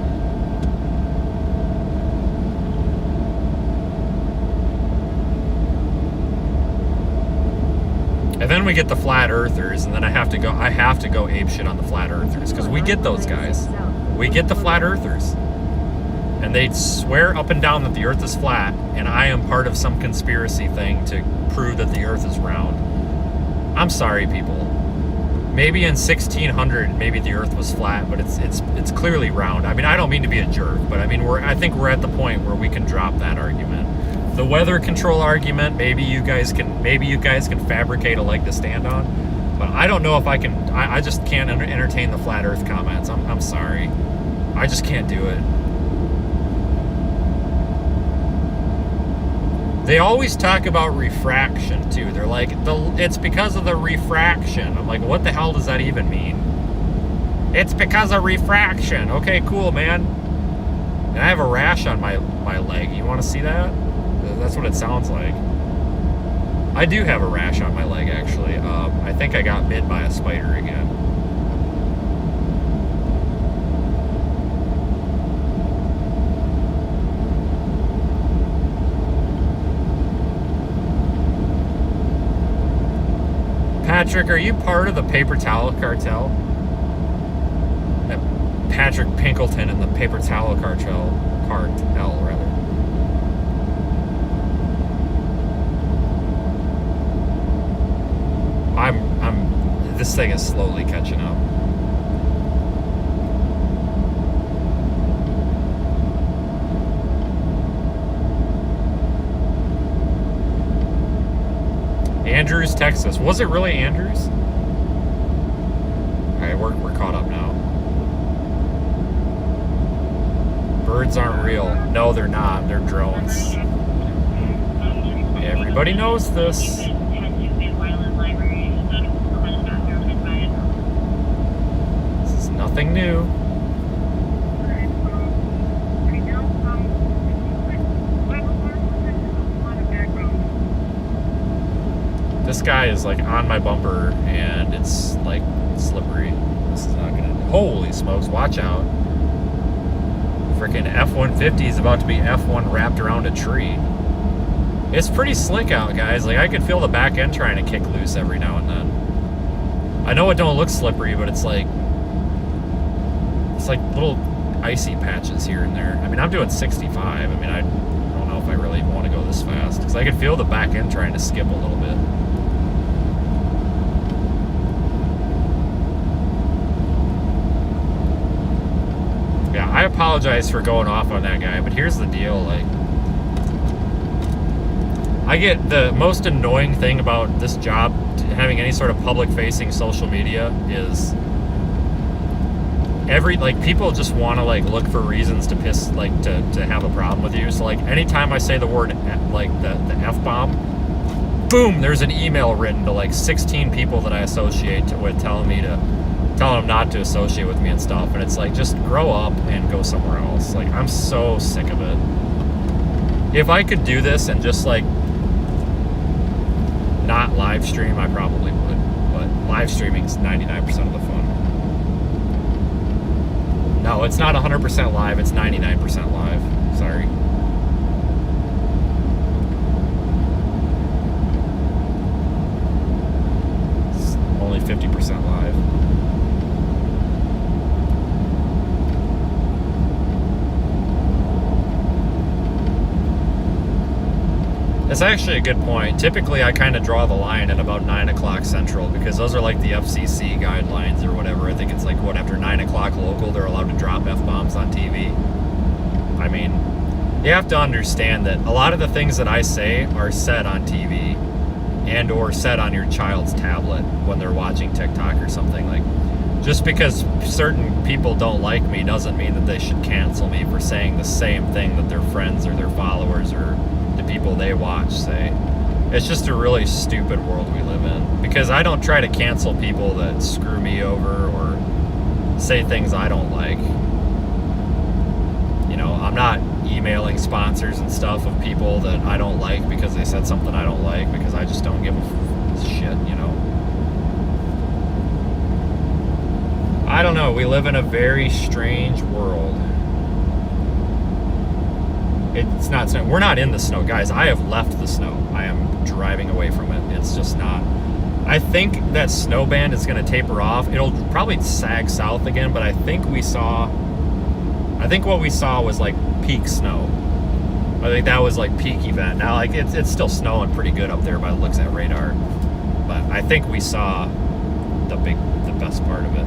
And then we get the flat earthers, and then I have to go apeshit on the flat earthers, because we get those guys. We get the flat earthers. And they swear up and down that the earth is flat, and I am part of some conspiracy thing to prove that the earth is round. I'm sorry, people. Maybe in 1600, maybe the earth was flat, but it's clearly round. I mean, I don't mean to be a jerk, but I mean, I think we're at the point where we can drop that argument. The weather control argument, maybe you guys can fabricate a leg to stand on, but I don't know if I can. I just can't entertain the flat earth comments. I'm sorry. I just can't do it. They always talk about refraction too. They're like, it's because of the refraction. I'm like, what the hell does that even mean? It's because of refraction. Okay, cool, man. And I have a rash on my leg. You want to see that? That's what it sounds like. I do have a rash on my leg, actually. I think I got bit by a spider again. Patrick, are you part of the paper towel cartel? Patrick Pinkleton and the paper towel cartel, rather. This thing is slowly catching up. Andrews, Texas. Was it really Andrews? Alright, we're caught up now. Birds aren't real. No, they're not. They're drones. Everybody knows this. This is nothing new. This guy is like on my bumper and it's like slippery. This is not gonna. Holy smokes, watch out. Freaking F-150 is about to be F1 wrapped around a tree. It's pretty slick out, guys. Like, I could feel the back end trying to kick loose every now and then. I know it don't look slippery, but it's like little icy patches here and there. I mean, I'm doing 65. I mean, I don't know if I really want to go this fast because I could feel the back end trying to skip a little bit. Yeah, I apologize for going off on that guy, but here's the deal, like, I get the most annoying thing about this job, having any sort of public-facing social media, is people just want to, like, look for reasons to piss, like, to have a problem with you. So, like, anytime I say the word, like, the F-bomb, boom, there's an email written to, like, 16 people that I associate with telling them not to associate with me and stuff, and it's like, just grow up and go somewhere else. Like, I'm so sick of it. If I could do this and just, like, not live stream, I probably would, but live streaming's 99% of the fun. No, it's not 100% live, it's 99% live. Sorry. It's only 50% live. That's actually a good point. Typically, I kind of draw the line at about 9 o'clock Central because those are like the FCC guidelines or whatever. I think it's like, what, after 9 o'clock local, they're allowed to drop F-bombs on TV. I mean, you have to understand that a lot of the things that I say are said on TV and or said on your child's tablet when they're watching TikTok or something. Like, just because certain people don't like me doesn't mean that they should cancel me for saying the same thing that their friends or their followers or the people they watch say. It's just a really stupid world we live in, because I don't try to cancel people that screw me over or say things I don't like. You know, I'm not emailing sponsors and stuff of people that I don't like because they said something I don't like, because I just don't give a shit, you know. I don't know, we live in a very strange world. It's not snow. We're not in the snow, guys. I have left the snow. I am driving away from it. It's just not. I think that snow band is going to taper off. It'll probably sag south again, but I think what we saw was like peak snow. I think that was like peak event. Now, like, it's still snowing pretty good up there by the looks at radar, but I think we saw the best part of it.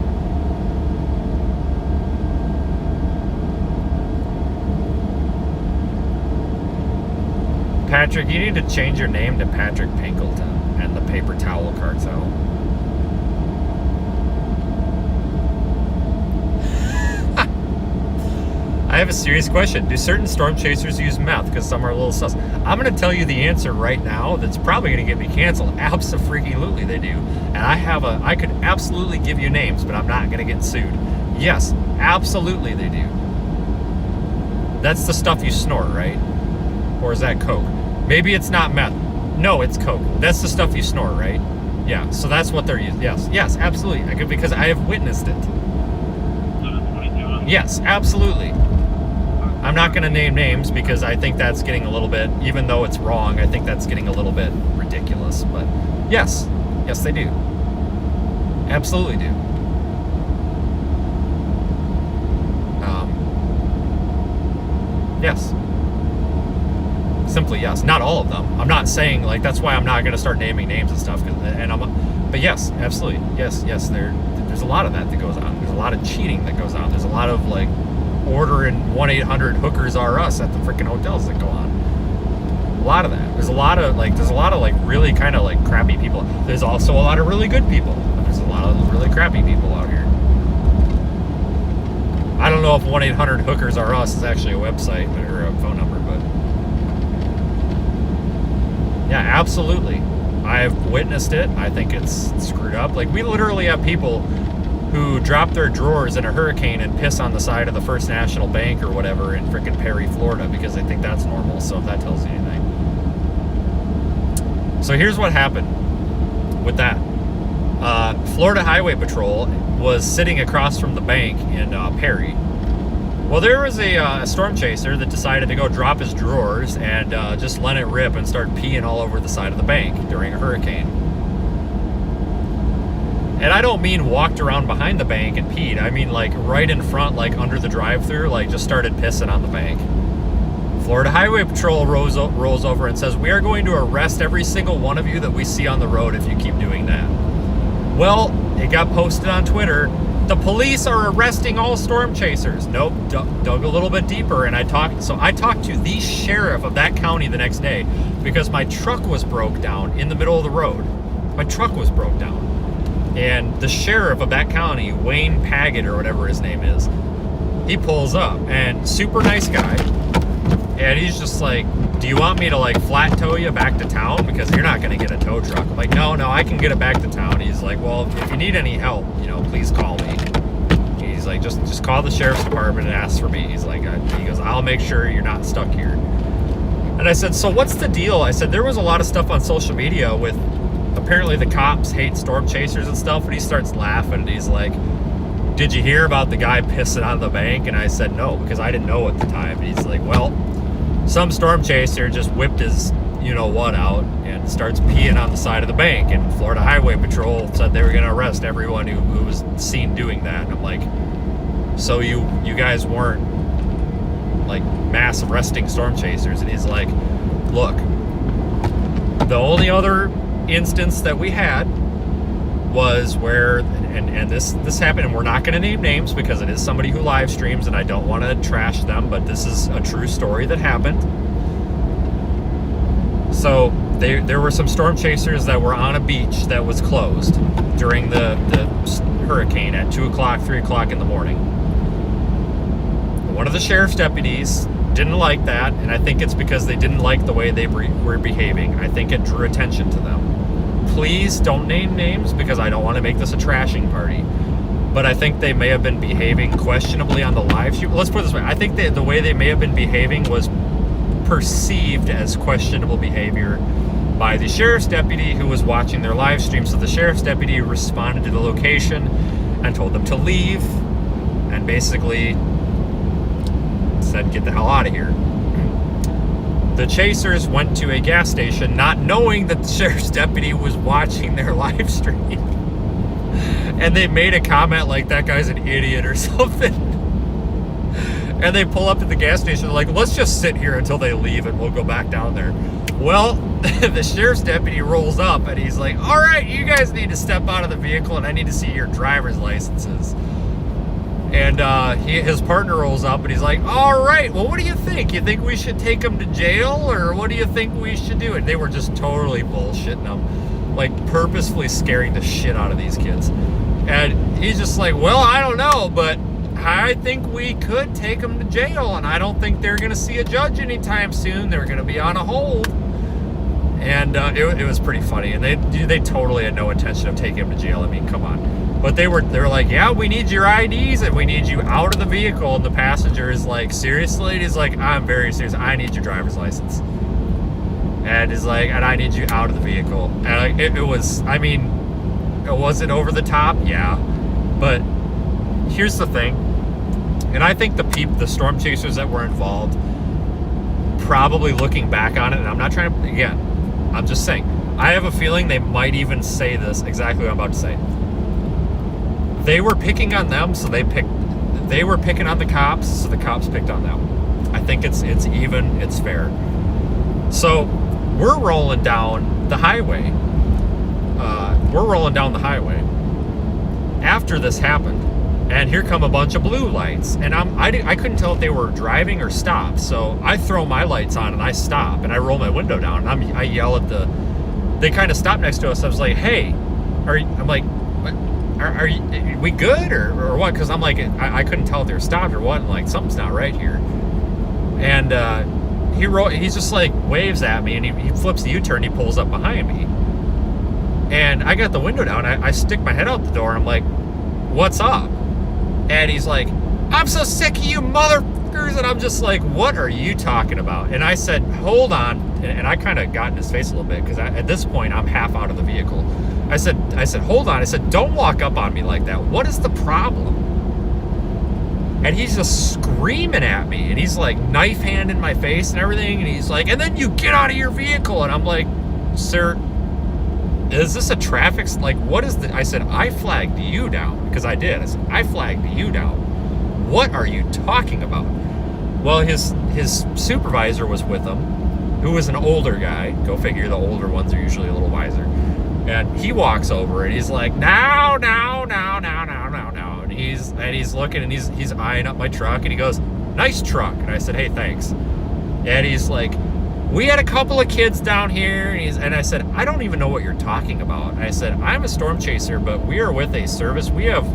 Patrick, you need to change your name to Patrick Pinkleton and the Paper Towel Cartel. have a serious question. Do certain storm chasers use meth? Because some are a little sus. I'm going to tell you the answer right now that's probably going to get me canceled. Abso-freaking-lutely they do. And I could absolutely give you names, but I'm not going to get sued. Yes, absolutely they do. That's the stuff you snort, right? Or is that coke? Maybe it's not meth. No, it's coke. That's the stuff you snort, right? Yeah, so that's what they're using. Yes, absolutely. Because I have witnessed it. Yes, absolutely. I'm not going to name names because I think that's getting a little bit, even though it's wrong, I think that's getting a little bit ridiculous. But yes, they do. Absolutely do. Yes. Simply yes. Not all of them. I'm not saying, like, that's why I'm not going to start naming names and stuff. But yes, absolutely. Yes. There's a lot of that goes on. There's a lot of cheating that goes on. There's a lot of, like, ordering 1-800 hookers are us at the freaking hotels that go on. A lot of that. There's a lot of really kind of like crappy people. There's also a lot of really good people. There's a lot of really crappy people out here. I don't know if 1-800 hookers are us is actually a website or a phone number, but yeah, absolutely. I've witnessed it. I think it's screwed up. Like, we literally have people who drop their drawers in a hurricane and piss on the side of the First National Bank or whatever in frickin' Perry, Florida, because they think that's normal. So if that tells you anything. So here's what happened with that. Florida Highway Patrol was sitting across from the bank in Perry. Well, there was a storm chaser that decided to go drop his drawers and just let it rip and start peeing all over the side of the bank during a hurricane. And I don't mean walked around behind the bank and peed. I mean, like, right in front, like under the drive-thru, like just started pissing on the bank. Florida Highway Patrol rolls over and says, "We are going to arrest every single one of you that we see on the road if you keep doing that." Well, it got posted on Twitter. The police are arresting all storm chasers. Nope, dug a little bit deeper, and I talked to the sheriff of that county the next day because my truck was broke down in the middle of the road. My truck was broke down. And the sheriff of that county, Wayne Paget or whatever his name is, he pulls up, and super nice guy. And he's just like, "Do you want me to, like, flat tow you back to town? Because you're not going to get a tow truck." I'm like, no, I can get it back to town. He's like, "Well, if you need any help, please call me." He's like, just call the sheriff's department and ask for me. He's like, he goes, "I'll make sure you're not stuck here." And I said, "So what's the deal?" I said, "There was a lot of stuff on social media with apparently the cops hate storm chasers and stuff." And he starts laughing and he's like, "Did you hear about the guy pissing on the bank?" And I said, "No," because I didn't know at the time. And he's like, "Well, some storm chaser just whipped his you-know-what out and starts peeing on the side of the bank. And Florida Highway Patrol said they were going to arrest everyone who was seen doing that." And I'm like, "So you guys weren't, like, mass arresting storm chasers?" And he's like, "Look, the only other instance that we had was where, and this happened, and we're not going to name names because it is somebody who live streams and I don't want to trash them, but this is a true story that happened. So there were some storm chasers that were on a beach that was closed during the hurricane at 2 o'clock, 3 o'clock in the morning. One of the sheriff's deputies didn't like that, and I think it's because they didn't like the way they were behaving. I think it drew attention to them. Please don't name names because I don't want to make this a trashing party. But I think they may have been behaving questionably on the live stream. Let's put it this way. I think the way they may have been behaving was perceived as questionable behavior by the sheriff's deputy who was watching their live stream. So the sheriff's deputy responded to the location and told them to leave and basically said, "Get the hell out of here." The chasers went to a gas station not knowing that the sheriff's deputy was watching their live stream. And they made a comment like, "That guy's an idiot" or something. And they pull up at the gas station. They're like, "Let's just sit here until they leave and we'll go back down there." Well, the sheriff's deputy rolls up and he's like, "All right, you guys need to step out of the vehicle and I need to see your driver's licenses." And his partner rolls up and he's like, "All right, well, what do you think? You think we should take him to jail or what do you think we should do?" And they were just totally bullshitting him, like purposefully scaring the shit out of these kids. And he's just like, "Well, I don't know, but I think we could take them to jail, and I don't think they're going to see a judge anytime soon. They're going to be on a hold. And it was pretty funny, and they totally had no intention of taking him to jail. I mean, come on. But they were like, yeah, we need your IDs and we need you out of the vehicle. And the passenger is like, seriously? And he's like, I'm very serious. I need your driver's license. And he's like, and I need you out of the vehicle. And it was, I mean, was it over the top? Yeah. But here's the thing, and I think the storm chasers that were involved, probably looking back on it, and I'm not trying to, again, I'm just saying, I have a feeling they might even say this, exactly what I'm about to say. They were picking on them, so they were picking on the cops, so the cops picked on them. I think it's even, it's fair. So we're rolling down the highway. After this happened, and here come a bunch of blue lights, and I couldn't tell if they were driving or stopped, so I throw my lights on and I stop and I roll my window down and I yell at they kind of stopped next to us. I was like, hey, I'm like, are we good or what? Because I'm like, I couldn't tell if they were stopped or what, and like, something's not right here. And he's just like waves at me, and he flips the U-turn, he pulls up behind me, and I got the window down. I stick my head out the door, and I'm like, what's up? And he's like, I'm so sick of you motherfuckers. And I'm just like, what are you talking about? And I said, hold on. And I kind of got in his face a little bit, because at this point I'm half out of the vehicle. I said, hold on. I said, don't walk up on me like that. What is the problem? And he's just screaming at me, and he's like knife hand in my face and everything. And he's like, and then you get out of your vehicle. And I'm like, sir, is this a traffic, like, what is the, I said, I flagged you down, because I did. I said, I flagged you down. What are you talking about? Well, his supervisor was with him, who was an older guy. Go figure, the older ones are usually a little wiser. And he walks over and he's like, now. And he's looking, and he's eyeing up my truck, and he goes, nice truck. And I said, hey, thanks. And he's like, we had a couple of kids down here, and I said, I don't even know what you're talking about. And I said, I'm a storm chaser, but we are with a service. We have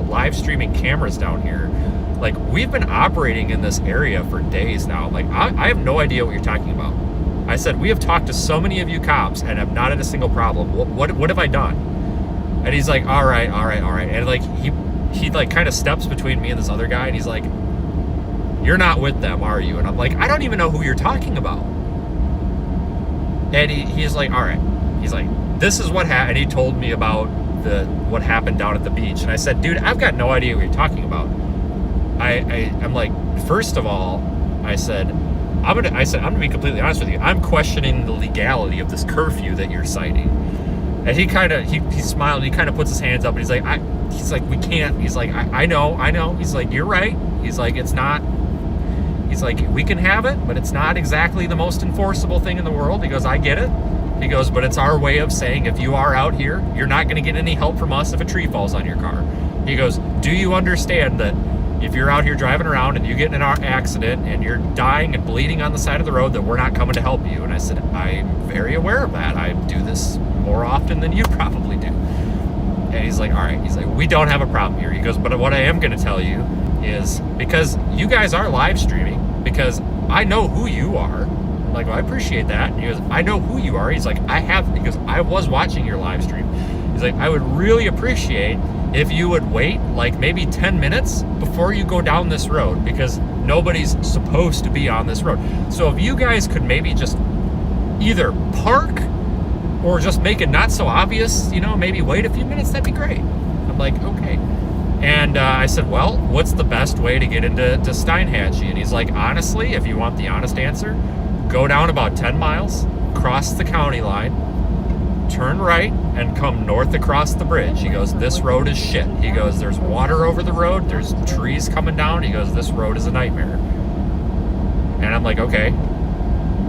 live streaming cameras down here. Like, we've been operating in this area for days now. Like, I have no idea what you're talking about. I said, we have talked to so many of you cops and have not had a single problem. What have I done? And he's like, all right. And like, he like kind of steps between me and this other guy, and he's like, you're not with them, are you? And I'm like, I don't even know who you're talking about. And he's like, all right. He's like, this is what happened. And he told me about what happened down at the beach. And I said, dude, I've got no idea what you're talking about. I'm like, first of all, I said, I'm gonna be completely honest with you. I'm questioning the legality of this curfew that you're citing. And he smiled, and he kind of puts his hands up, and he's like, we can't. He's like, I know. He's like, you're right. He's like, it's not. He's like, we can have it, but it's not exactly the most enforceable thing in the world. He goes, I get it. He goes, but it's our way of saying, if you are out here, you're not going to get any help from us if a tree falls on your car. He goes, do you understand that if you're out here driving around and you get in an accident and you're dying and bleeding on the side of the road, that we're not coming to help you? And I said, I'm very aware of that. I do this more often than you probably do. And he's like, all right. He's like, we don't have a problem here. He goes, but what I am going to tell you is, because you guys are live streaming, because I know who you are. I'm like, well, I appreciate that. And he goes, I know who you are. He's like, I was watching your live stream. He's like, I would really appreciate if you would wait like maybe 10 minutes before you go down this road, because nobody's supposed to be on this road. So if you guys could maybe just either park or just make it not so obvious, maybe wait a few minutes, that'd be great. I'm like, okay. And I said, well, what's the best way to get into Steinhatchee? And he's like, honestly, if you want the honest answer, go down about 10 miles, cross the county line, turn right, and come north across the bridge. He goes, this road is shit. He goes, there's water over the road, there's trees coming down. He goes, this road is a nightmare. And I'm like, okay.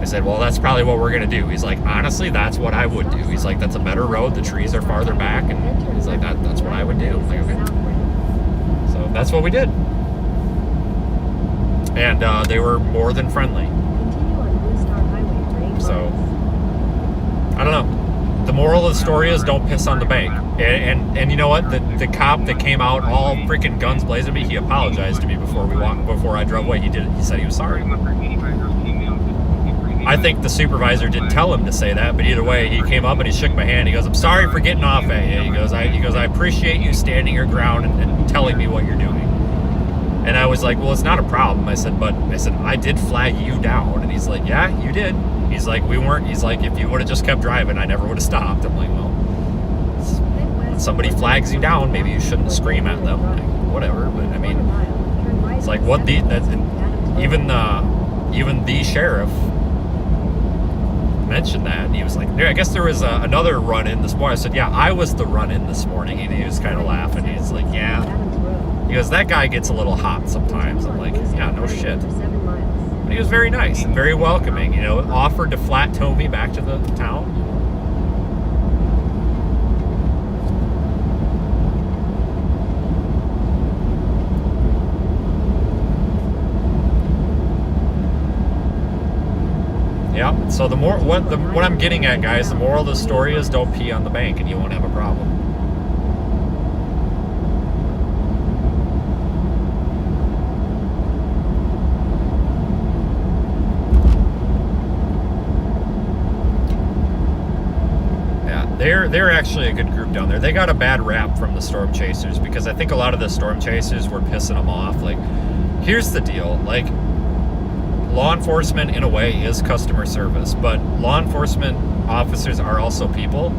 I said, well, that's probably what we're going to do. He's like, honestly, that's what I would do. He's like, that's a better road. The trees are farther back. And he's like, that's what I would do. I'm like, okay. So that's what we did. And they were more than friendly. Continue on Blue Star Highway for 8 So, miles. I don't know. the moral of the story is don't piss on the bank. And you know what? The cop that came out all freaking guns blazing at me, he apologized to me before I drove away. He said he was sorry. I think the supervisor didn't tell him to say that, but either way, he came up and he shook my hand. He goes, "I'm sorry for getting off at you." He goes, I appreciate you standing your ground and telling me what you're doing. And I was like, "Well, it's not a problem." I said, I did flag you down. And he's like, "Yeah, you did." He's like, he's like, "If you would have just kept driving, I never would have stopped." I'm like, "Well, when somebody flags you down, maybe you shouldn't scream at them." Like, whatever. But I mean, it's like even the sheriff mentioned that, and he was like, "I guess there was another run-in this morning." I said, "Yeah, I was the run-in this morning," and he was kind of laughing. He's like, "Yeah." He goes, "That guy gets a little hot sometimes." I'm like, "Yeah, no shit." But he was very nice and very welcoming, you know, offered to flat tow me back to the town. Yeah, so what I'm getting at, guys, the moral of the story is don't pee on the bank and you won't have a problem. They're actually a good group down there. They got a bad rap from the storm chasers because I think a lot of the storm chasers were pissing them off. Like, here's the deal. Like, law enforcement in a way is customer service, but law enforcement officers are also people.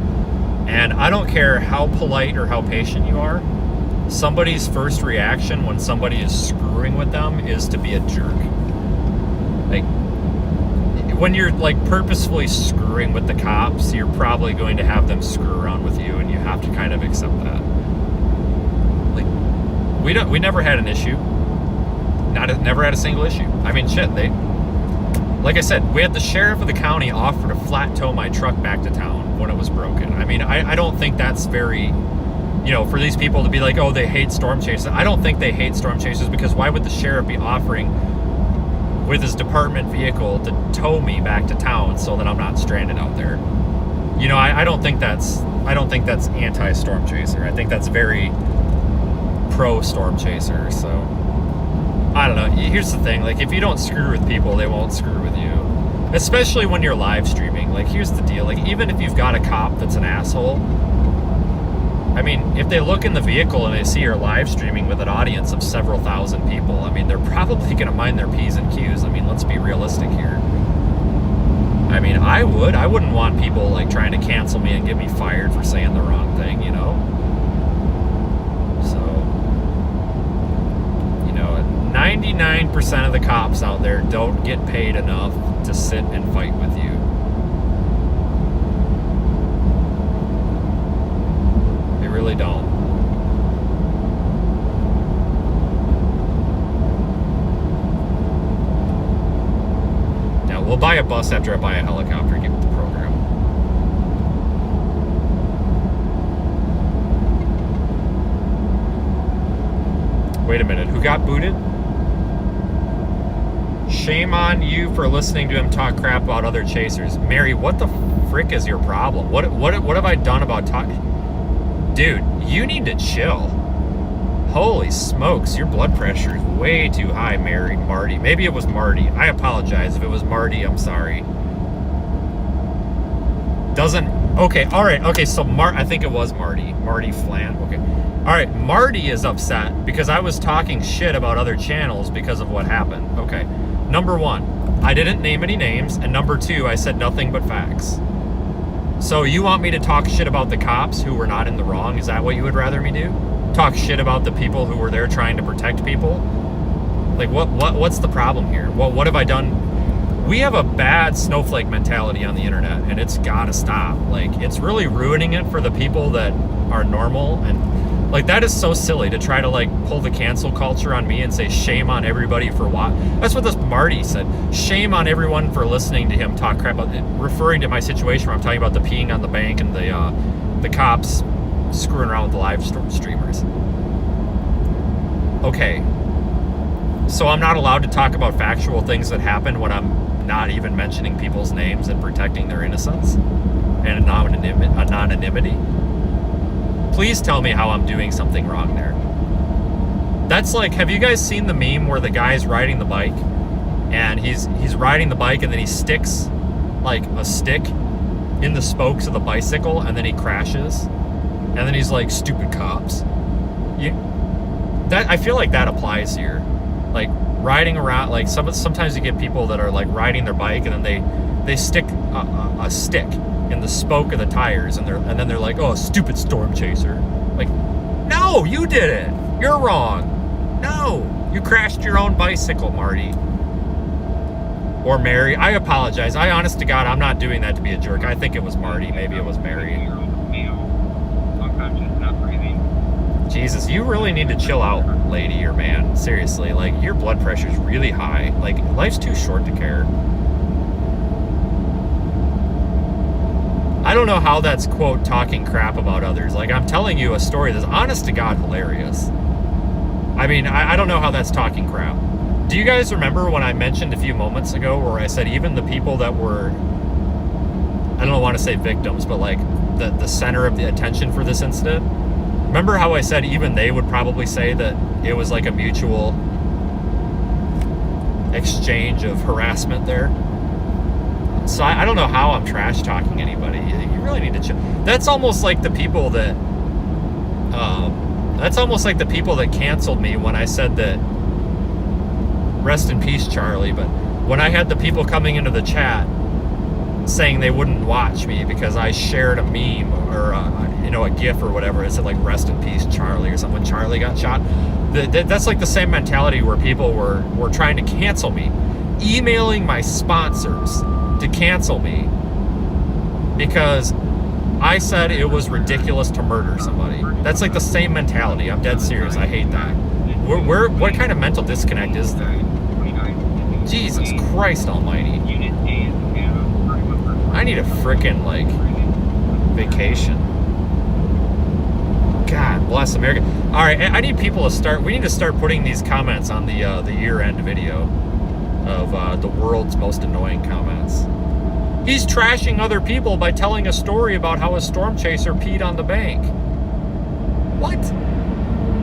And I don't care how polite or how patient you are, somebody's first reaction when somebody is screwing with them is to be a jerk. Like, when you're like purposefully screwing with the cops, you're probably going to have them screw around with you, and you have to kind of accept that. Like, we never had an issue. Never had a single issue. I mean, shit, like I said, we had the sheriff of the county offer to flat tow my truck back to town when it was broken. I mean, I don't think that's very, you know, for these people to be like, oh, they hate storm chasers. I don't think they hate storm chasers, because why would the sheriff be offering with his department vehicle to tow me back to town so that I'm not stranded out there? You know, I don't think that's anti-storm chaser. I think that's very pro-storm chaser. So I don't know. Here's the thing. Like, if you don't screw with people, they won't screw with you. Especially when you're live streaming. Like, here's the deal. Like, even if you've got a cop that's an asshole, I mean, if they look in the vehicle and they see you're live streaming with an audience of several thousand people, I mean, they're probably going to mind their P's and Q's. I mean, let's be realistic here. I mean, I wouldn't want people, like, trying to cancel me and get me fired for saying the wrong thing, you know? So, you know, 99% of the cops out there don't get paid enough to sit and fight with you. They really don't. Now, we'll buy a bus after I buy a helicopter and get with the program. Wait a minute, who got booted? Shame on you for listening to him talk crap about other chasers. Mary, what the frick is your problem? What have I done about talking? Dude, you need to chill. Holy smokes, your blood pressure is way too high, Marty. Maybe it was Marty. I apologize if it was Marty. I'm sorry. Okay, all right. Okay, so I think it was Marty. Marty Flan. Okay. All right, Marty is upset because I was talking shit about other channels because of what happened. Okay. Number one, I didn't name any names, and number two, I said nothing but facts. So you want me to talk shit about the cops who were not in the wrong? Is that what you would rather me do? Talk shit about the people who were there trying to protect people? Like, what's the problem here? What have I done? We have a bad snowflake mentality on the internet, and it's gotta stop. Like, it's really ruining it for the people that are normal, and like, that is so silly to try to, like, pull the cancel culture on me and say shame on everybody for what. That's what this Marty said. Shame on everyone for listening to him talk crap about it, referring to my situation where I'm talking about the peeing on the bank and the cops screwing around with the live streamers. Okay, so I'm not allowed to talk about factual things that happened when I'm not even mentioning people's names and protecting their innocence? and anonymity. Please tell me how I'm doing something wrong there. That's like, have you guys seen the meme where the guy's riding the bike and he's riding the bike and then he sticks like a stick in the spokes of the bicycle and then he crashes and then he's like, stupid cops. I feel like that applies here. Like riding around, like sometimes you get people that are like riding their bike and then they stick a stick in the spoke of the tires and then they're like, oh, stupid storm chaser. Like, no, you did it. You're wrong. No, you crashed your own bicycle, Marty. Or Mary. I apologize. I, honest to God, I'm not doing that to be a jerk. I think it was Marty. Maybe it was Mary. Jesus, you really need to chill out, lady or man. Seriously, like, your blood pressure's really high. Like, life's too short to care. I don't know how that's, quote, talking crap about others. Like, I'm telling you a story that's, honest to God, hilarious. I mean, I don't know how that's talking crap. Do you guys remember when I mentioned a few moments ago where I said even the people that were, I don't want to say victims, but like the center of the attention for this incident? Remember how I said even they would probably say that it was like a mutual exchange of harassment there? So I don't know how I'm trash talking anybody. You really need to chill. That's almost like the people that canceled me when I said that, rest in peace, Charlie, but when I had the people coming into the chat saying they wouldn't watch me because I shared a meme or a GIF or whatever, it said like rest in peace, Charlie, or something when Charlie got shot. That's like the same mentality where people were trying to cancel me, emailing my sponsors to cancel me because I said it was ridiculous to murder somebody. That's like the same mentality. I'm dead serious. I hate that. What kind of mental disconnect is that? Jesus Christ almighty. I need a frickin' like vacation. God bless America. Alright, I need people to start, we need to start putting these comments on the year-end video of the world's most annoying comments. He's trashing other people by telling a story about how a storm chaser peed on the bank. What?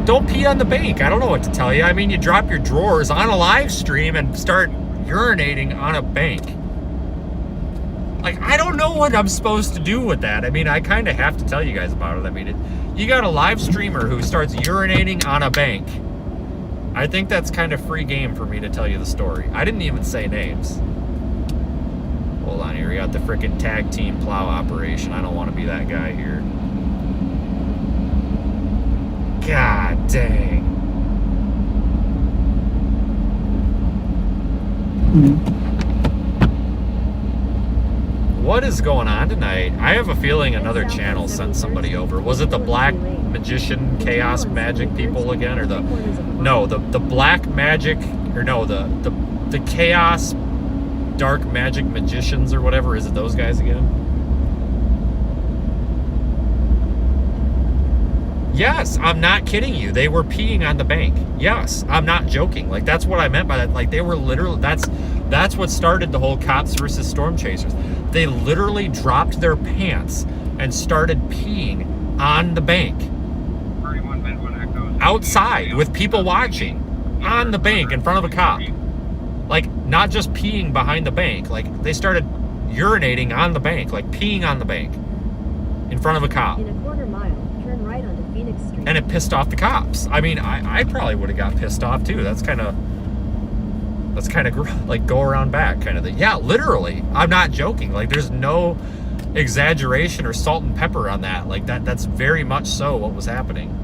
Don't pee on the bank. I don't know what to tell you. I mean, you drop your drawers on a live stream and start urinating on a bank. Like, I don't know what I'm supposed to do with that. I mean, I kind of have to tell you guys about it. I mean, you got a live streamer who starts urinating on a bank. I think that's kind of free game for me to tell you the story. I didn't even say names. Hold on here. We got the frickin' tag team plow operation. I don't want to be that guy here. God dang. What is going on tonight? I have a feeling another channel sent somebody over. Was it the Black Magician Chaos Magic people again? Or the Black Magic, or no, the Chaos Dark Magic Magicians or whatever. Is it those guys again? Yes, I'm not kidding you. They were peeing on the bank. Yes, I'm not joking. Like, that's what I meant by that. Like, they were literally, that's what started the whole cops versus storm chasers. They literally dropped their pants and started peeing on the bank. Outside with people watching. On the bank in front of a cop. Like, not just peeing behind the bank. Like, they started urinating on the bank. Like, peeing on the bank. In front of a cop. In a quarter mile, turn right onto Phoenix Street. And it pissed off the cops. I mean, I probably would have got pissed off too. That's kind of like go around back kind of thing. Yeah, literally. I'm not joking. Like, there's no exaggeration or salt and pepper on that. Like, that's very much so what was happening.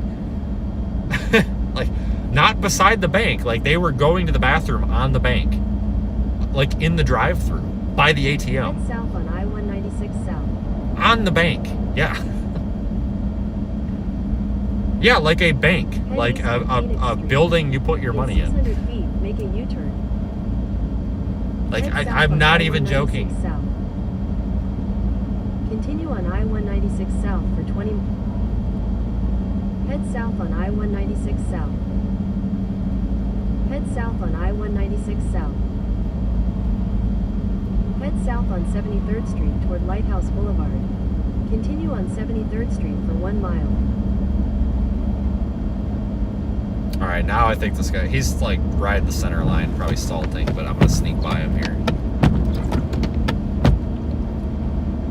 Like, not beside the bank. Like, they were going to the bathroom on the bank. Like, in the drive-thru by the ATM. Head south on I-196 South. On the bank. Yeah. Yeah, like a bank. Head Like east on a Phoenix building you put your In money in. 600 feet, make a U-turn. Like, Head south I'm on not even I-196 joking. South. Continue on I-196 South for 20. Head south on I-196 South. Head south on I-196 South. Head south on 73rd Street toward Lighthouse Boulevard. Continue on 73rd Street for 1 mile. All right, now I think this guy, he's like riding the center line, probably salting, but I'm gonna sneak by him here.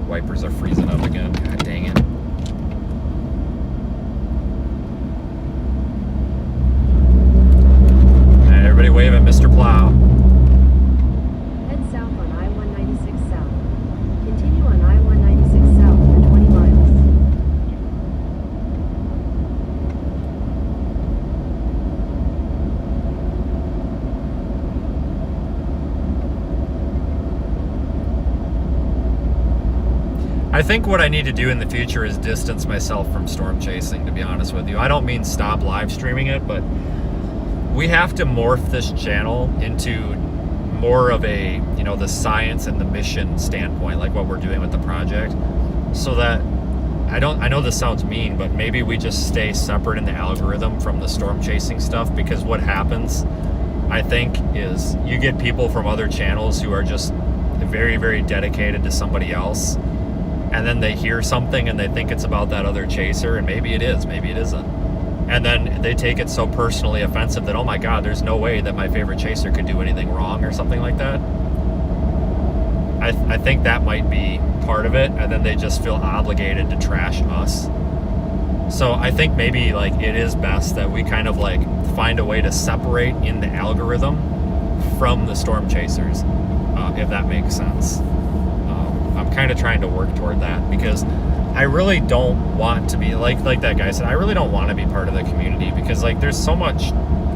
Wipers are freezing up again. God dang it. All right, everybody wave at Mr. Plow. Head south on I-196 South. Continue on I-196 South for 20 miles. I think what I need to do in the future is distance myself from storm chasing, to be honest with you. I don't mean stop live streaming it, but we have to morph this channel into more of a, you know, the science and the mission standpoint, like what we're doing with the project, so that I know this sounds mean, but maybe we just stay separate in the algorithm from the storm chasing stuff, because what happens, I think, is you get people from other channels who are just very, very dedicated to somebody else, and then they hear something and they think it's about that other chaser, and maybe it is, maybe it isn't. And then they take it so personally offensive that, oh my God, there's no way that my favorite chaser could do anything wrong or something like that. I think that might be part of it, and then they just feel obligated to trash us. So I think maybe like it is best that we kind of like find a way to separate in the algorithm from the storm chasers, if that makes sense. I'm kind of trying to work toward that, because I really don't want to be like that guy said, I really don't want to be part of the community, because like there's so much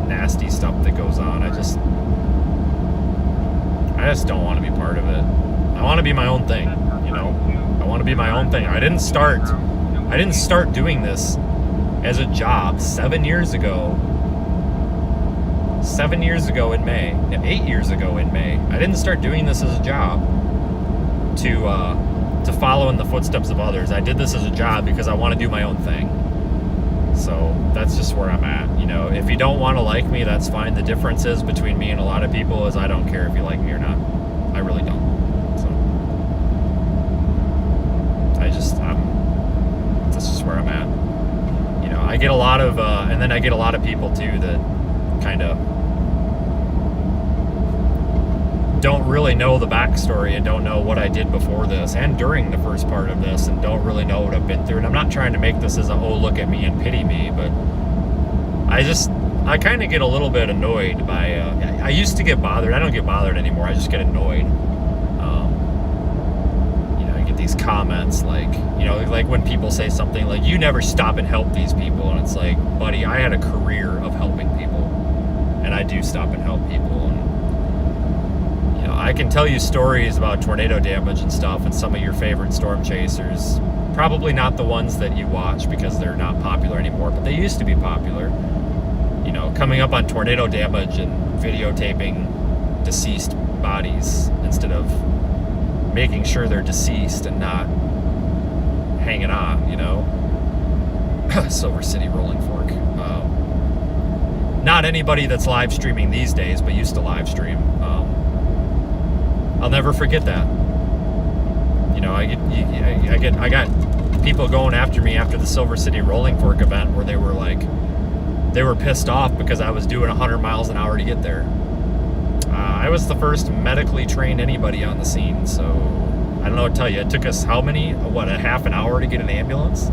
nasty stuff that goes on. I just don't want to be part of it. I want to be my own thing, you know. I want to be my own thing. I didn't start doing this as a job 7 years ago. 7 years ago in May, 8 years ago in May. I didn't start doing this as a job to follow in the footsteps of others. I did this as a job because I want to do my own thing. So that's just where I'm at. You know, if you don't want to like me, that's fine. The difference is between me and a lot of people is I don't care if you like me or not. I really don't. So that's just where I'm at. You know, I get a lot of, and then I get a lot of people too that kind of don't really know the backstory and don't know what I did before this and during the first part of this, and don't really know what I've been through. And I'm not trying to make this as a, oh, look at me and pity me, but I kind of get a little bit annoyed by, I used to get bothered. I don't get bothered anymore. I just get annoyed. You know, I get these comments like, you know, like when people say something like, you never stop and help these people. And it's like, buddy, I had a career of helping people, and I do stop and help people. And I can tell you stories about tornado damage and stuff and some of your favorite storm chasers. Probably not the ones that you watch because they're not popular anymore, but they used to be popular. You know, coming up on tornado damage and videotaping deceased bodies instead of making sure they're deceased and not hanging on, you know. Silver City Rolling Fork. Not anybody that's live streaming these days, but used to live stream. I'll never forget that. You know, I got people going after me after the Silver City Rolling Fork event where they were pissed off because I was doing 100 miles an hour to get there. I was the first medically trained anybody on the scene, so I don't know what to tell you. It took us how many, a half an hour to get an ambulance?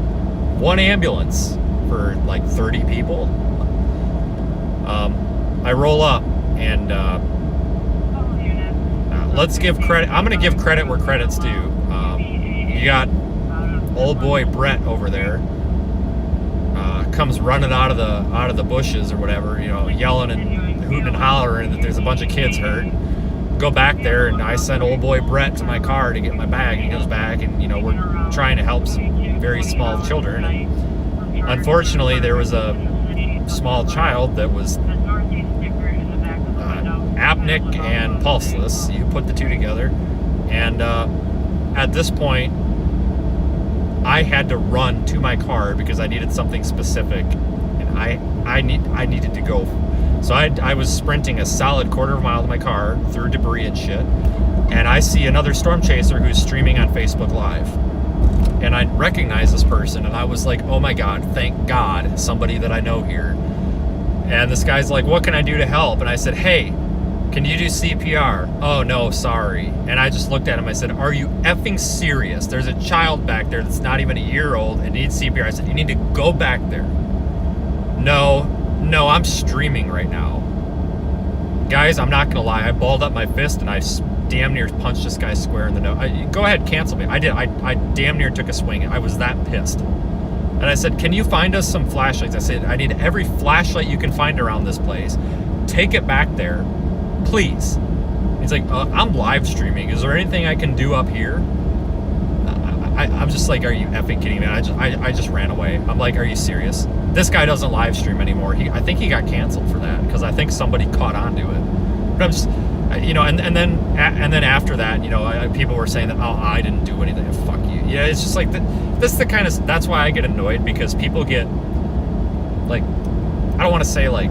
One ambulance for like 30 people. I roll up and let's give credit. I'm going to give credit where credit's due. You got old boy Brett over there. Comes running out of the bushes or whatever, you know, yelling and hooting and hollering that there's a bunch of kids hurt. Go back there, and I send old boy Brett to my car to get my bag. And he goes back, and you know, we're trying to help some very small children. And unfortunately, there was a small child that was apneic and pulseless. You put the two together, and at this point I had to run to my car because I needed something specific, and I needed to go. So I was sprinting a solid quarter of a mile to my car through debris and shit, and I see another storm chaser who's streaming on Facebook Live. And I recognized this person, and I was like, oh my God, thank God, somebody that I know here. And this guy's like, what can I do to help? And I said, hey, can you do CPR? Oh no, sorry. And I just looked at him, I said, are you effing serious? There's a child back there that's not even a year old and needs CPR. I said, you need to go back there. No, I'm streaming right now. Guys, I'm not gonna lie, I balled up my fist and I damn near punched this guy square in the nose. Go ahead, cancel me. I did. I damn near took a swing. I was that pissed. And I said, can you find us some flashlights? I said, I need every flashlight you can find around this place. Take it back there, please. He's like, I'm live streaming. Is there anything I can do up here? I'm just like, are you effing kidding me? I just ran away. I'm like, are you serious? This guy doesn't live stream anymore. I think he got canceled for that because I think somebody caught on to it. But I'm just, and then after that, people were saying that, oh, I didn't do anything. Fuck you. Yeah, it's just like that's why I get annoyed, because people get like, I don't want to say like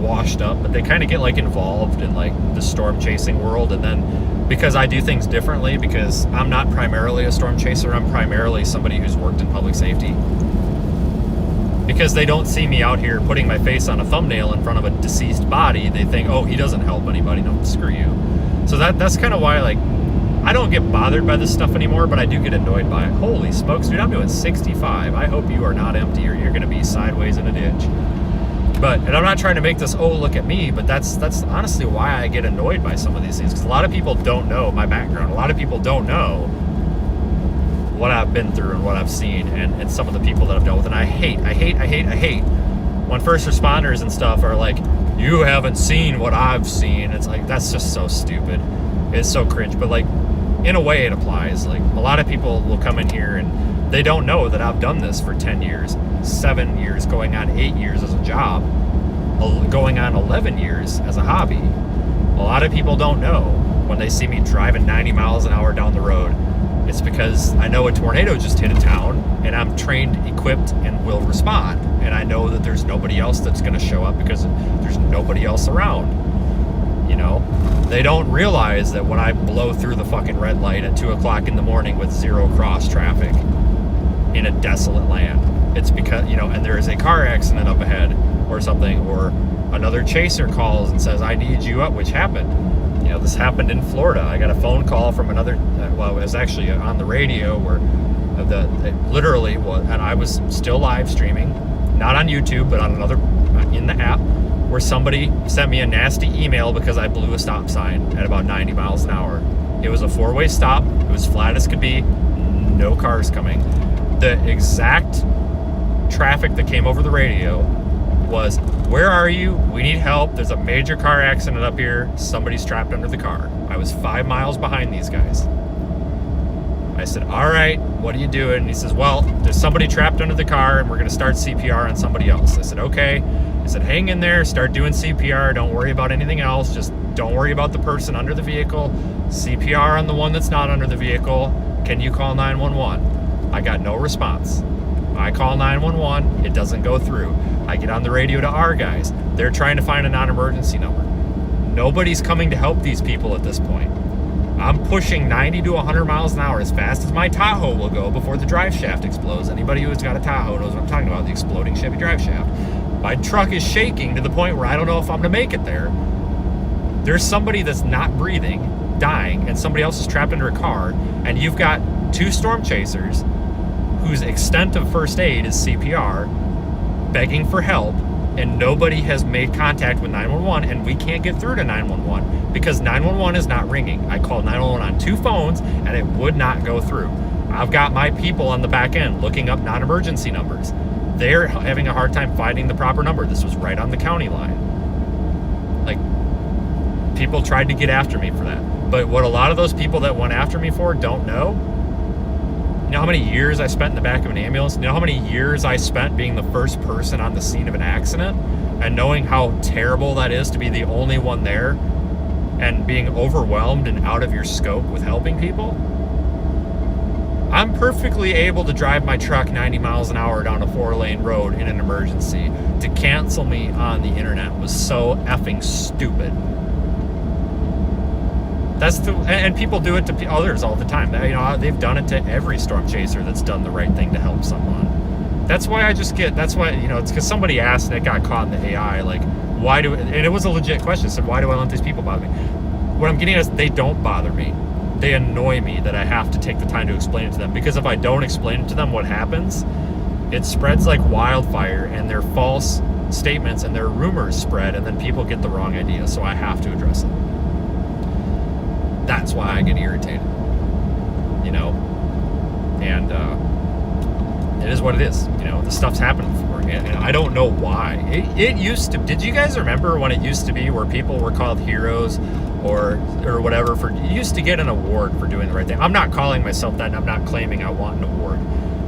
washed up, but they kind of get like involved in like the storm chasing world. And then because I do things differently, because I'm not primarily a storm chaser, I'm primarily somebody who's worked in public safety. Because they don't see me out here putting my face on a thumbnail in front of a deceased body, they think, oh, he doesn't help anybody. No, screw you. So that's kind of why, like, I don't get bothered by this stuff anymore, but I do get annoyed by it. Holy smokes, dude, I'm doing 65. I hope you are not empty or you're going to be sideways in a ditch. And I'm not trying to make this, oh, look at me, but that's honestly why I get annoyed by some of these things, because a lot of people don't know my background. A lot of people don't know what I've been through and what I've seen, and some of the people that I've dealt with. And I hate when first responders and stuff are like, you haven't seen what I've seen. It's like, that's just so stupid. It's so cringe. But like, in a way it applies. Like, a lot of people will come in here and they don't know that I've done this for 10 years, 7 years, going on 8 years as a job, going on 11 years as a hobby. A lot of people don't know when they see me driving 90 miles an hour down the road. It's because I know a tornado just hit a town, and I'm trained, equipped, and will respond. And I know that there's nobody else that's going to show up because there's nobody else around. They don't realize that when I blow through the fucking red light at 2 o'clock in the morning with zero cross traffic in a desolate land, it's because, and there is a car accident up ahead or something, or another chaser calls and says, I need you up, which happened. This happened in Florida. I got a phone call from another, it was actually on the radio where and I was still live streaming, not on YouTube, but on another, in the app, where somebody sent me a nasty email because I blew a stop sign at about 90 miles an hour. It was a 4-way stop. It was flat as could be, no cars coming. The exact traffic that came over the radio was, where are you? We need help. There's a major car accident up here. Somebody's trapped under the car. I was 5 miles behind these guys. I said, all right, what are you doing? And he says, well, there's somebody trapped under the car and we're going to start CPR on somebody else. I said, okay. I said, hang in there, start doing CPR. Don't worry about anything else. Just don't worry about the person under the vehicle. CPR on the one that's not under the vehicle. Can you call 911? I got no response. I call 911, it doesn't go through. I get on the radio to our guys. They're trying to find a non-emergency number. Nobody's coming to help these people at this point. I'm pushing 90 to 100 miles an hour as fast as my Tahoe will go before the drive shaft explodes. Anybody who's got a Tahoe knows what I'm talking about, the exploding Chevy drive shaft. My truck is shaking to the point where I don't know if I'm gonna make it there. There's somebody that's not breathing, dying, and somebody else is trapped under a car, and you've got 2 storm chasers whose extent of first aid is CPR, begging for help, and nobody has made contact with 911, and we can't get through to 911 because 911 is not ringing. I called 911 on 2 phones, and it would not go through. I've got my people on the back end looking up non-emergency numbers. They're having a hard time finding the proper number. This was right on the county line. Like, people tried to get after me for that. But what a lot of those people that went after me for don't know, you know how many years I spent in the back of an ambulance? You know how many years I spent being the first person on the scene of an accident? And knowing how terrible that is to be the only one there and being overwhelmed and out of your scope with helping people? I'm perfectly able to drive my truck 90 miles an hour down a 4-lane road in an emergency. To cancel me on the internet was so effing stupid. And people do it to others all the time. You know, they've done it to every storm chaser that's done the right thing to help someone. That's why, you know, it's because somebody asked and it got caught in the AI, like, and it was a legit question, so why do I let these people bother me? What I'm getting at is they don't bother me. They annoy me that I have to take the time to explain it to them, because if I don't explain it to them, what happens? It spreads like wildfire, and their false statements and their rumors spread, and then people get the wrong idea, so I have to address it. That's why I get irritated, you know, and it is what it is. You know, the stuff's happened before, and I don't know why. It used to. Did you guys remember when it used to be where people were called heroes or whatever you used to get an award for doing the right thing? I'm not calling myself that, and I'm not claiming I want an award.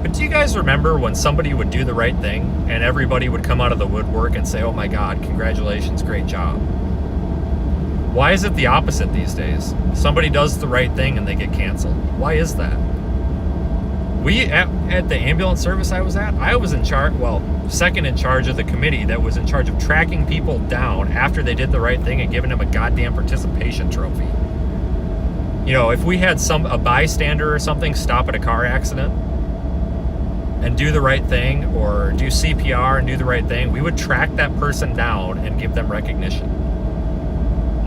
But do you guys remember when somebody would do the right thing and everybody would come out of the woodwork and say, "Oh my God, congratulations, great job"? Why is it the opposite these days? Somebody does the right thing and they get canceled. Why is that? At the ambulance service I was at, I was in charge, second in charge of the committee that was in charge of tracking people down after they did the right thing and giving them a goddamn participation trophy. You know, if we had a bystander or something stop at a car accident and do the right thing, or do CPR and do the right thing, we would track that person down and give them recognition.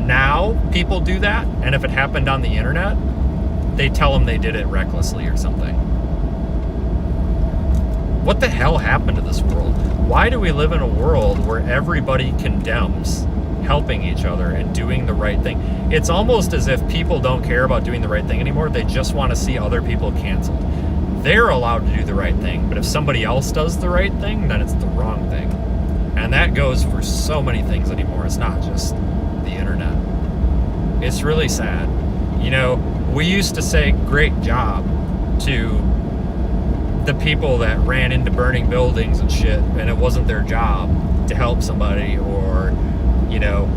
Now people do that, and if it happened on the internet, they tell them they did it recklessly or something. What the hell happened to this world? Why do we live in a world where everybody condemns helping each other and doing the right thing? It's almost as if people don't care about doing the right thing anymore. They just want to see other people canceled. They're allowed to do the right thing, but if somebody else does the right thing, then it's the wrong thing. And that goes for so many things anymore. It's not just the internet. It's really sad. You know, we used to say great job to the people that ran into burning buildings and shit, and it wasn't their job to help somebody, or, you know,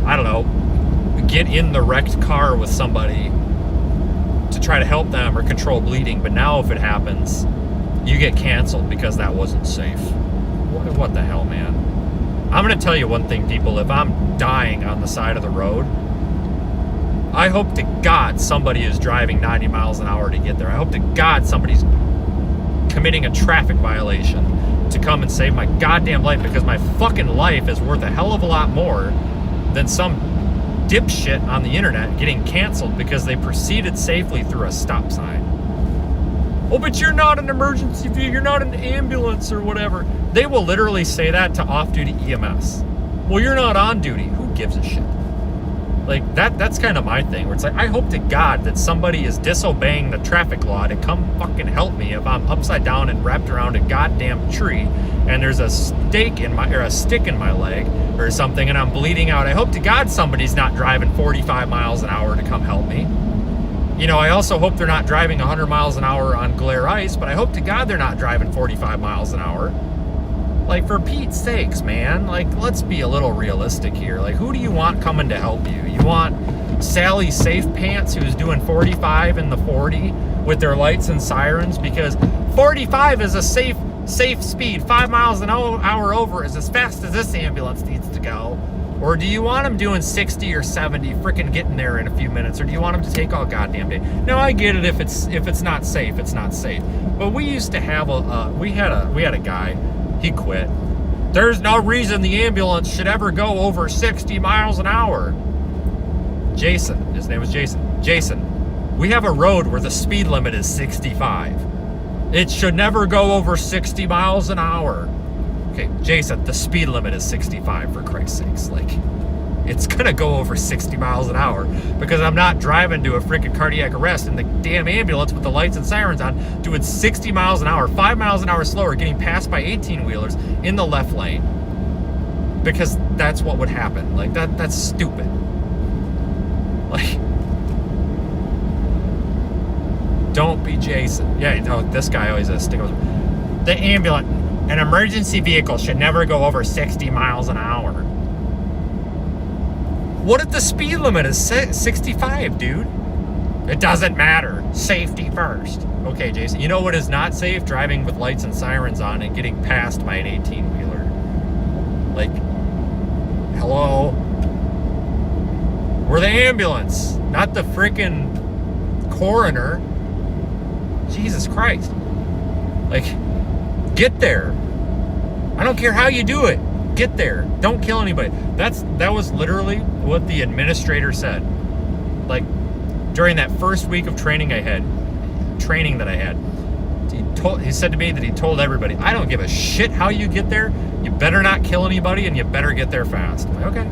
I don't know, get in the wrecked car with somebody to try to help them or control bleeding. But now if it happens, you get canceled because that wasn't safe. What the hell, man? I'm going to tell you one thing, people. If I'm dying on the side of the road, I hope to God somebody is driving 90 miles an hour to get there. I hope to God somebody's committing a traffic violation to come and save my goddamn life, because my fucking life is worth a hell of a lot more than some dipshit on the internet getting canceled because they proceeded safely through a stop sign. Oh, but you're not an emergency vehicle, you're not an ambulance or whatever. They will literally say that to off-duty EMS. Well, you're not on duty. Who gives a shit? Like, that's kind of my thing, where it's like, I hope to God that somebody is disobeying the traffic law to come fucking help me if I'm upside down and wrapped around a goddamn tree and there's a stick in my leg or something and I'm bleeding out. I hope to God somebody's not driving 45 miles an hour to come help me. You know, I also hope they're not driving 100 miles an hour on glare ice, but I hope to God they're not driving 45 miles an hour. Like, for Pete's sakes, man, like, let's be a little realistic here. Like, who do you want coming to help you? You want Sally Safe Pants, who's doing 45 in the 40 with their lights and sirens, because 45 is a safe speed. 5 miles an hour over is as fast as this ambulance needs to go. Or do you want them doing 60 or 70, freaking getting there in a few minutes? Or do you want them to take all goddamn day? Now, I get it, if it's not safe, it's not safe. But we used to have we had a guy, he quit. There's no reason the ambulance should ever go over 60 miles an hour. Jason, his name was Jason. Jason, we have a road where the speed limit is 65. It should never go over 60 miles an hour. Okay, Jason, the speed limit is 65, for Christ's sakes. Like, it's gonna go over 60 miles an hour because I'm not driving to a freaking cardiac arrest in the damn ambulance with the lights and sirens on, doing 60 miles an hour, 5 miles an hour slower, getting passed by 18-wheelers in the left lane. Because that's what would happen. Like, that's stupid. Like, don't be Jason. Yeah, no, this guy always has stickers. The ambulance, an emergency vehicle should never go over 60 miles an hour. What if the speed limit is 65, dude? It doesn't matter. Safety first. Okay, Jason, you know what is not safe? Driving with lights and sirens on and getting passed by an 18-wheeler. Like, hello? We're the ambulance, not the freaking coroner. Jesus Christ. Like, get there. I don't care how you do it. Get there. Don't kill anybody. That was literally what the administrator said. Like, during that first week of training that I had, he said to me that he told everybody, I don't give a shit how you get there. You better not kill anybody, and you better get there fast. I'm like, okay.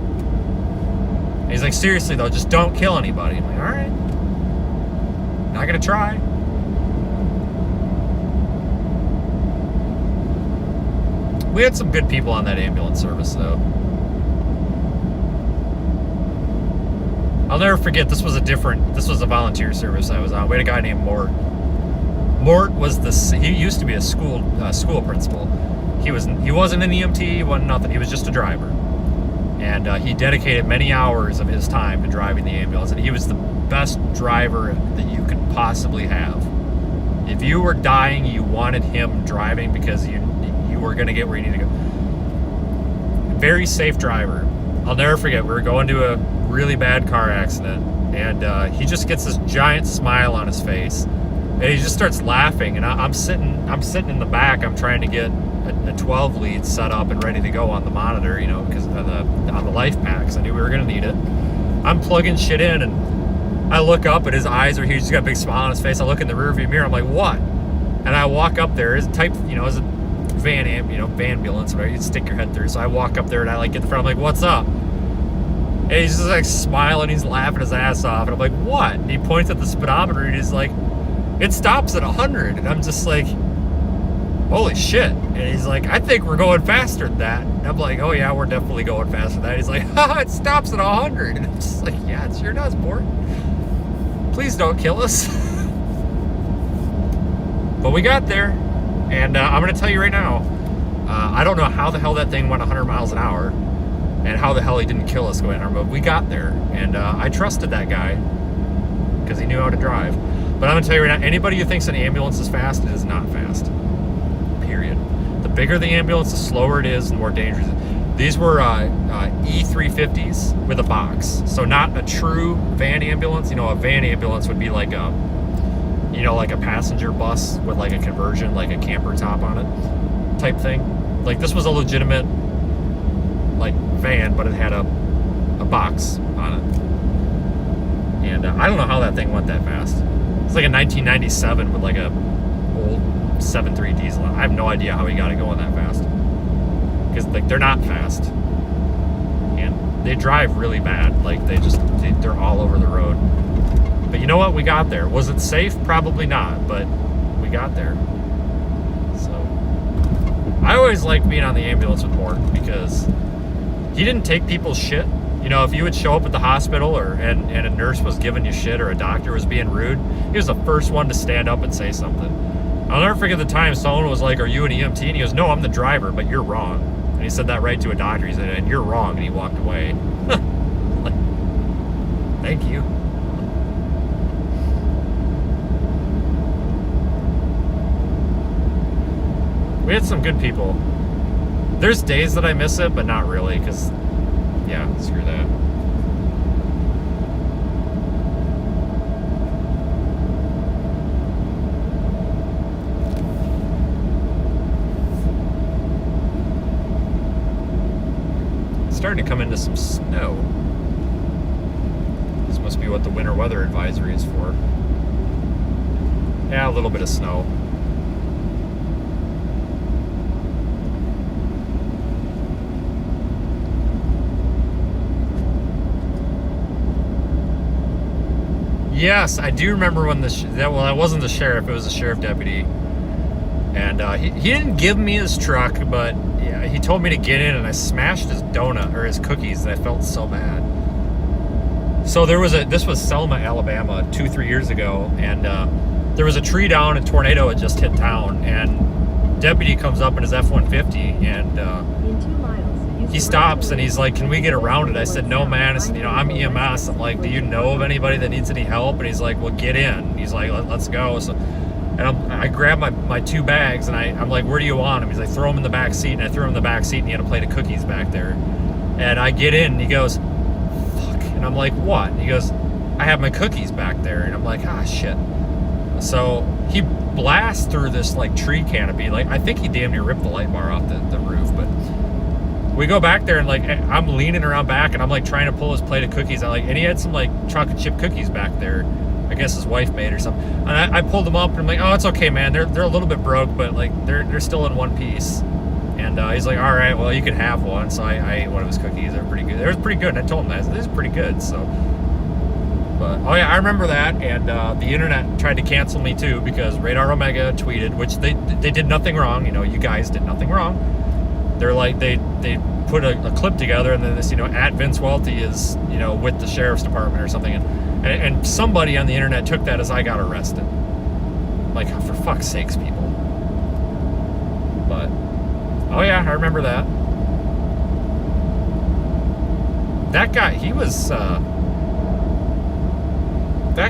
And he's like, seriously though, just don't kill anybody. I'm like, all right. Not gonna try. We had some good people on that ambulance service though. I'll never forget, this was a volunteer service I was on. We had a guy named Mort. Mort was he used to be a school principal. He wasn't an EMT, he wasn't nothing, he was just a driver. And he dedicated many hours of his time to driving the ambulance, and he was the best driver that you could possibly have. If you were dying, you wanted him driving because you were going to get where you need to go. Very safe driver. I'll never forget, we were going to a really bad car accident, and he just gets this giant smile on his face, and he just starts laughing, and I'm sitting in the back. I'm trying to get a 12 lead set up and ready to go on the monitor, you know, because on the life packs. I knew we were going to need it. I'm plugging shit in, and I look up, and his eyes are huge. He's got a big smile on his face. I look in the rearview mirror. I'm like, what? And I walk up there. It's a van ambulance, whatever. You stick your head through. So I walk up there, and I like get the front. I'm like, what's up? And he's just like smiling. He's laughing his ass off. And I'm like, what? And he points at the speedometer, and he's like, it stops at 100. And I'm just like, holy shit. And he's like, I think we're going faster than that. And I'm like, oh yeah, we're definitely going faster than that. He's like, haha, it stops at 100. And I'm just like, yeah, it sure does, Mort. Please don't kill us. But we got there. And I'm going to tell you right now, I don't know how the hell that thing went 100 miles an hour and how the hell he didn't kill us going 100, but we got there. And I trusted that guy because he knew how to drive. But I'm going to tell you right now, anybody who thinks an ambulance is fast, it is not fast. Period. The bigger the ambulance, the slower it is, the more dangerous. These were E350s with a box. So not a true van ambulance. You know, a van ambulance would be like a passenger bus with like a conversion, like a camper top on it type thing. Like this was a legitimate like van, but it had a box on it. And I don't know how that thing went that fast. It's like a 1997 with like a old 7.3 diesel. I have no idea how he got it going that fast. Because like they're not fast. And they drive really bad. Like they're all over the road. But you know what? We got there. Was it safe? Probably not, but we got there. So I always liked being on the ambulance with Mort because he didn't take people's shit. You know, if you would show up at the hospital and a nurse was giving you shit or a doctor was being rude, he was the first one to stand up and say something. I'll never forget the time someone was like, are you an EMT? And he goes, no, I'm the driver, but you're wrong. And he said that right to a doctor. He said, and you're wrong. And he walked away. Like, thank you. We had some good people. There's days that I miss it, but not really, because, yeah, screw that. It's starting to come into some snow. This must be what the winter weather advisory is for. Yeah, a little bit of snow. Yes, I do remember when that wasn't the sheriff, it was a sheriff deputy. And he didn't give me his truck, but yeah, he told me to get in, and I smashed his donut, or his cookies, and I felt so bad. So this was Selma, Alabama, 2-3 years ago, and there was a tree down, a tornado had just hit town, and deputy comes up in his F-150, and In 2 miles, use he the stops right and he's like, can we get around it? I said, no, man. I said, you know, I'm EMS. I'm like, do you know of anybody that needs any help? And he's like, well, get in. He's like, let's go. So, and I grabbed my 2 bags, and I'm like, where do you want him? He's like, throw him in the back seat. And I threw him in the back seat, and he had a plate of cookies back there. And I get in, and he goes, fuck. And I'm like, what? And he goes, I have my cookies back there. And I'm like, ah, shit. So he blasts through this like tree canopy. Like, I think he damn near ripped the light bar off the roof. But we go back there and like, I'm leaning around back and I'm like trying to pull his plate of cookies out. Like, and he had some like chocolate chip cookies back there. I guess his wife made or something. And I pulled them up and I'm like, oh, it's okay, man. They're a little bit broke, but like they're still in one piece. And he's like, all right, well, you can have one. So I ate one of his cookies. They're pretty good. They were pretty good. And I told him that. This is pretty good. So, but oh yeah, I remember that. And the internet tried to cancel me too because Radar Omega tweeted, which they did nothing wrong. You know, you guys did nothing wrong. They're like, they put a clip together and then this, you know, at Vince Welty is, you know, with the sheriff's department or something. And somebody on the internet took that as I got arrested. Like, for fuck's sakes, people. But, oh yeah, I remember that. That guy, he was, that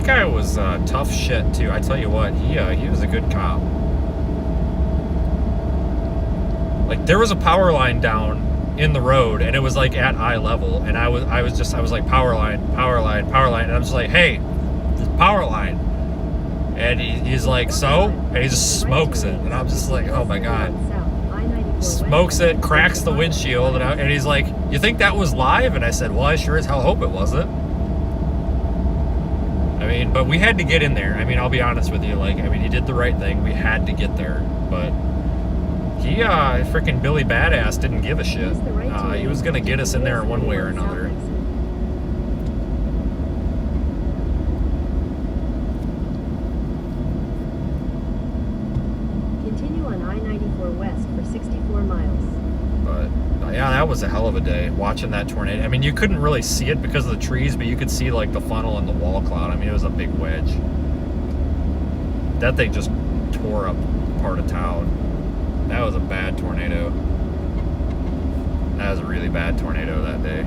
guy was tough shit too. I tell you what, he was a good cop. Like, there was a power line down in the road and it was like at eye level and I was like power line, and I'm just like, hey, this power line. And he's like, so? And he just smokes it and I'm just like, oh my god. Smokes it, cracks the windshield, and he's like, you think that was live? And I said, well, I sure as hell hope it wasn't. I mean, but we had to get in there. I mean, I'll be honest with you, like, I mean, he did the right thing. We had to get there, but he, freaking Billy Badass didn't give a shit. He was gonna get us in there one way or another. Continue on I-94 West for 64 miles. But, yeah, that was a hell of a day, watching that tornado. I mean, you couldn't really see it because of the trees, but you could see, like, the funnel and the wall cloud. I mean, it was a big wedge. That thing just tore up part of town. That was a bad tornado. That was a really bad tornado that day.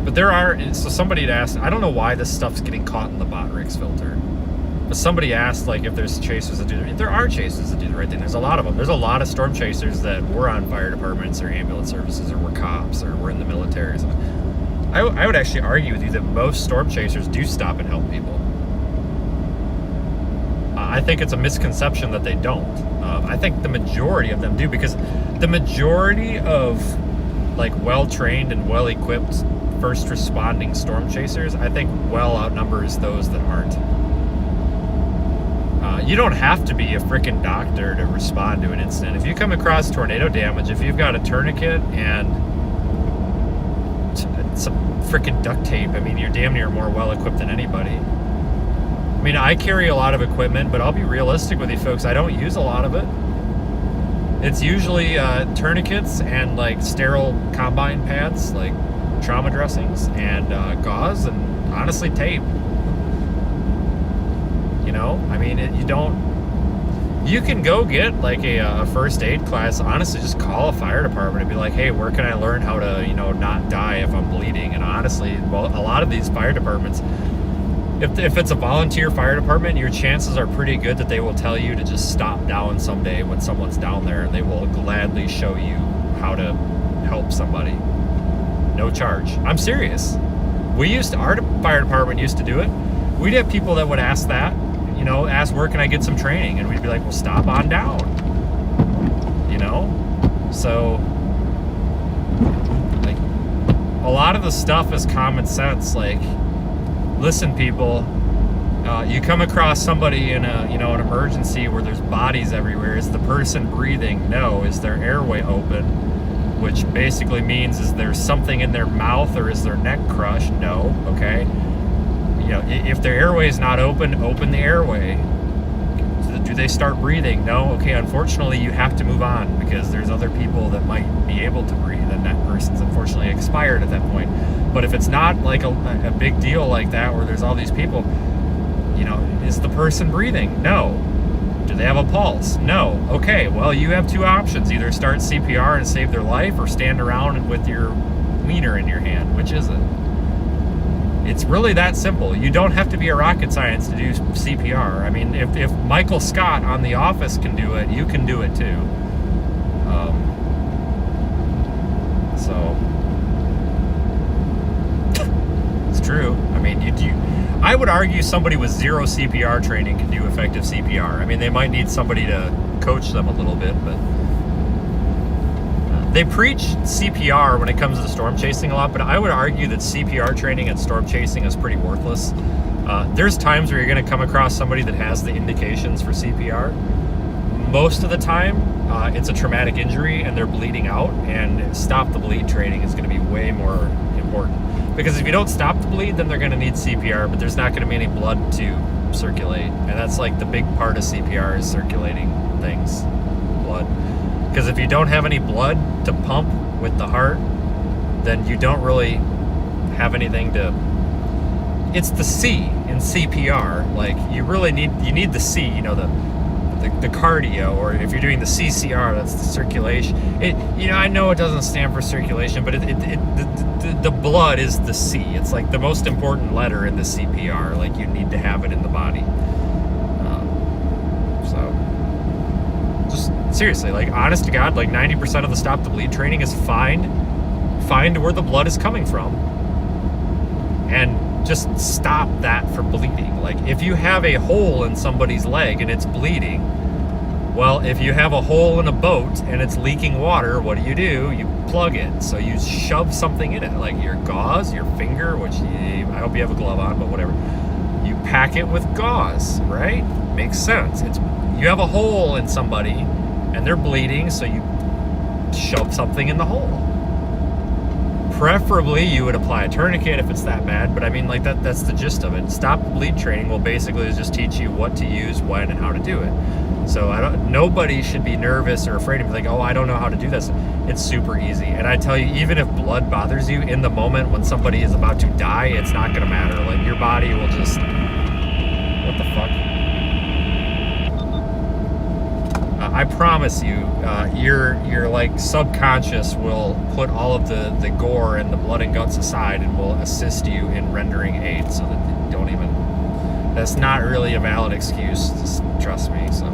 But there are, so somebody had asked, I don't know why this stuff's getting caught in the Bot-Rix filter. But somebody asked, like, if there's chasers that do the right thing. There are chasers that do the right thing. There's a lot of them. There's a lot of storm chasers that were on fire departments or ambulance services or were cops or were in the military or something. I would actually argue with you that most storm chasers do stop and help people. I think it's a misconception that they don't. I think the majority of them do, because the majority of like well-trained and well-equipped first responding storm chasers, I think well outnumbers those that aren't. You don't have to be a freaking doctor to respond to an incident. If you come across tornado damage, if you've got a tourniquet and some freaking duct tape, I mean, you're damn near more well-equipped than anybody. I mean, I carry a lot of equipment, but I'll be realistic with you folks, I don't use a lot of it. It's usually tourniquets and like sterile combine pads, like trauma dressings, and gauze, and honestly tape. You know, I mean, you can go get like a first aid class. Honestly, just call a fire department and be like, hey, where can I learn how to, you know, not die if I'm bleeding? And honestly, well, a lot of these fire departments, if it's a volunteer fire department, your chances are pretty good that they will tell you to just stop down someday when someone's down there, and they will gladly show you how to help somebody. No charge. I'm serious. Our fire department used to do it. We'd have people that would ask that, you know, ask where can I get some training? And we'd be like, well, stop on down. You know? So, like, a lot of the stuff is common sense. Like, listen, people, you come across somebody in an emergency where there's bodies everywhere. Is the person breathing? No. Is their airway open? Which basically means, is there something in their mouth or is their neck crushed? No. Okay. You know, if their airway is not open the airway. Do they start breathing? No. Okay, unfortunately, you have to move on because there's other people that might be able to breathe, and that person's unfortunately expired at that point. But if it's not like a big deal like that where there's all these people, you know, is the person breathing? No. Do they have a pulse? No. Okay, well, you have two options. Either start CPR and save their life, or stand around with your wiener in your hand. Which is it? It's really that simple. You don't have to be a rocket science to do CPR. I mean, if Michael Scott on The Office can do it, you can do it too. So it's true. I mean, I would argue somebody with zero CPR training can do effective CPR. I mean, they might need somebody to coach them a little bit, but they preach CPR when it comes to storm chasing a lot, but I would argue that CPR training and storm chasing is pretty worthless. There's times where you're going to come across somebody that has the indications for CPR. Most of the time, it's a traumatic injury and they're bleeding out, and stop the bleed training is going to be way more important. Because if you don't stop the bleed, then they're going to need CPR, but there's not going to be any blood to circulate. And that's like the big part of CPR is circulating things, blood. Because if you don't have any blood to pump with the heart, then you don't really have anything to... It's the C in CPR. Like, you need the C, you know, the cardio, or if you're doing the CCR, that's the circulation. I know it doesn't stand for circulation, but the blood is the C. It's like the most important letter in the CPR. Like, you need to have it in the body. Just seriously, like, honest to God, like 90% of the stop the bleed training is find where the blood is coming from and just stop that from bleeding. Like, if you have a hole in somebody's leg and it's bleeding, well, if you have a hole in a boat and it's leaking water, what do? You plug it. So you shove something in it, like your gauze, your finger, which I hope you have a glove on, but whatever. You pack it with gauze, right? Makes sense. You have a hole in somebody and they're bleeding, so you shove something in the hole. Preferably, you would apply a tourniquet if it's that bad, but I mean, like, that's the gist of it. Stop the bleed training will basically just teach you what to use, when, and how to do it. So nobody should be nervous or afraid of like, oh, I don't know how to do this. It's super easy. And I tell you, even if blood bothers you in the moment when somebody is about to die, it's not going to matter. Like, your body will just... What the fuck? I promise you, your like subconscious will put all of the gore and the blood and guts aside and will assist you in rendering aid, so that you don't even... That's not really a valid excuse, just trust me. So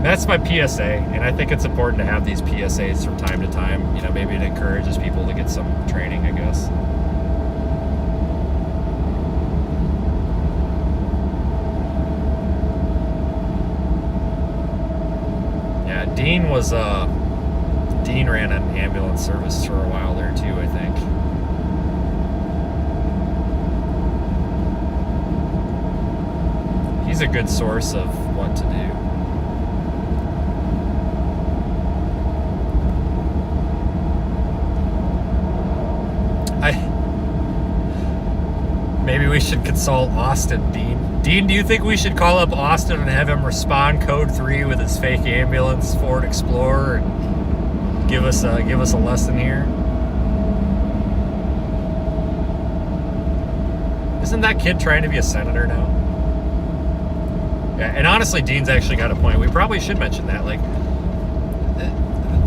that's my PSA, and I think it's important to have these PSAs from time to time. You know, maybe it encourages people to get some training, I guess. Yeah, Dean ran an ambulance service for a while there too, I think. He's a good source of what to do. Maybe we should consult Austin, Dean. Dean, do you think we should call up Austin and have him respond code 3 with his fake ambulance Ford Explorer and give us a lesson here? Isn't that kid trying to be a senator now? Yeah, and honestly, Dean's actually got a point. We probably should mention that. Like,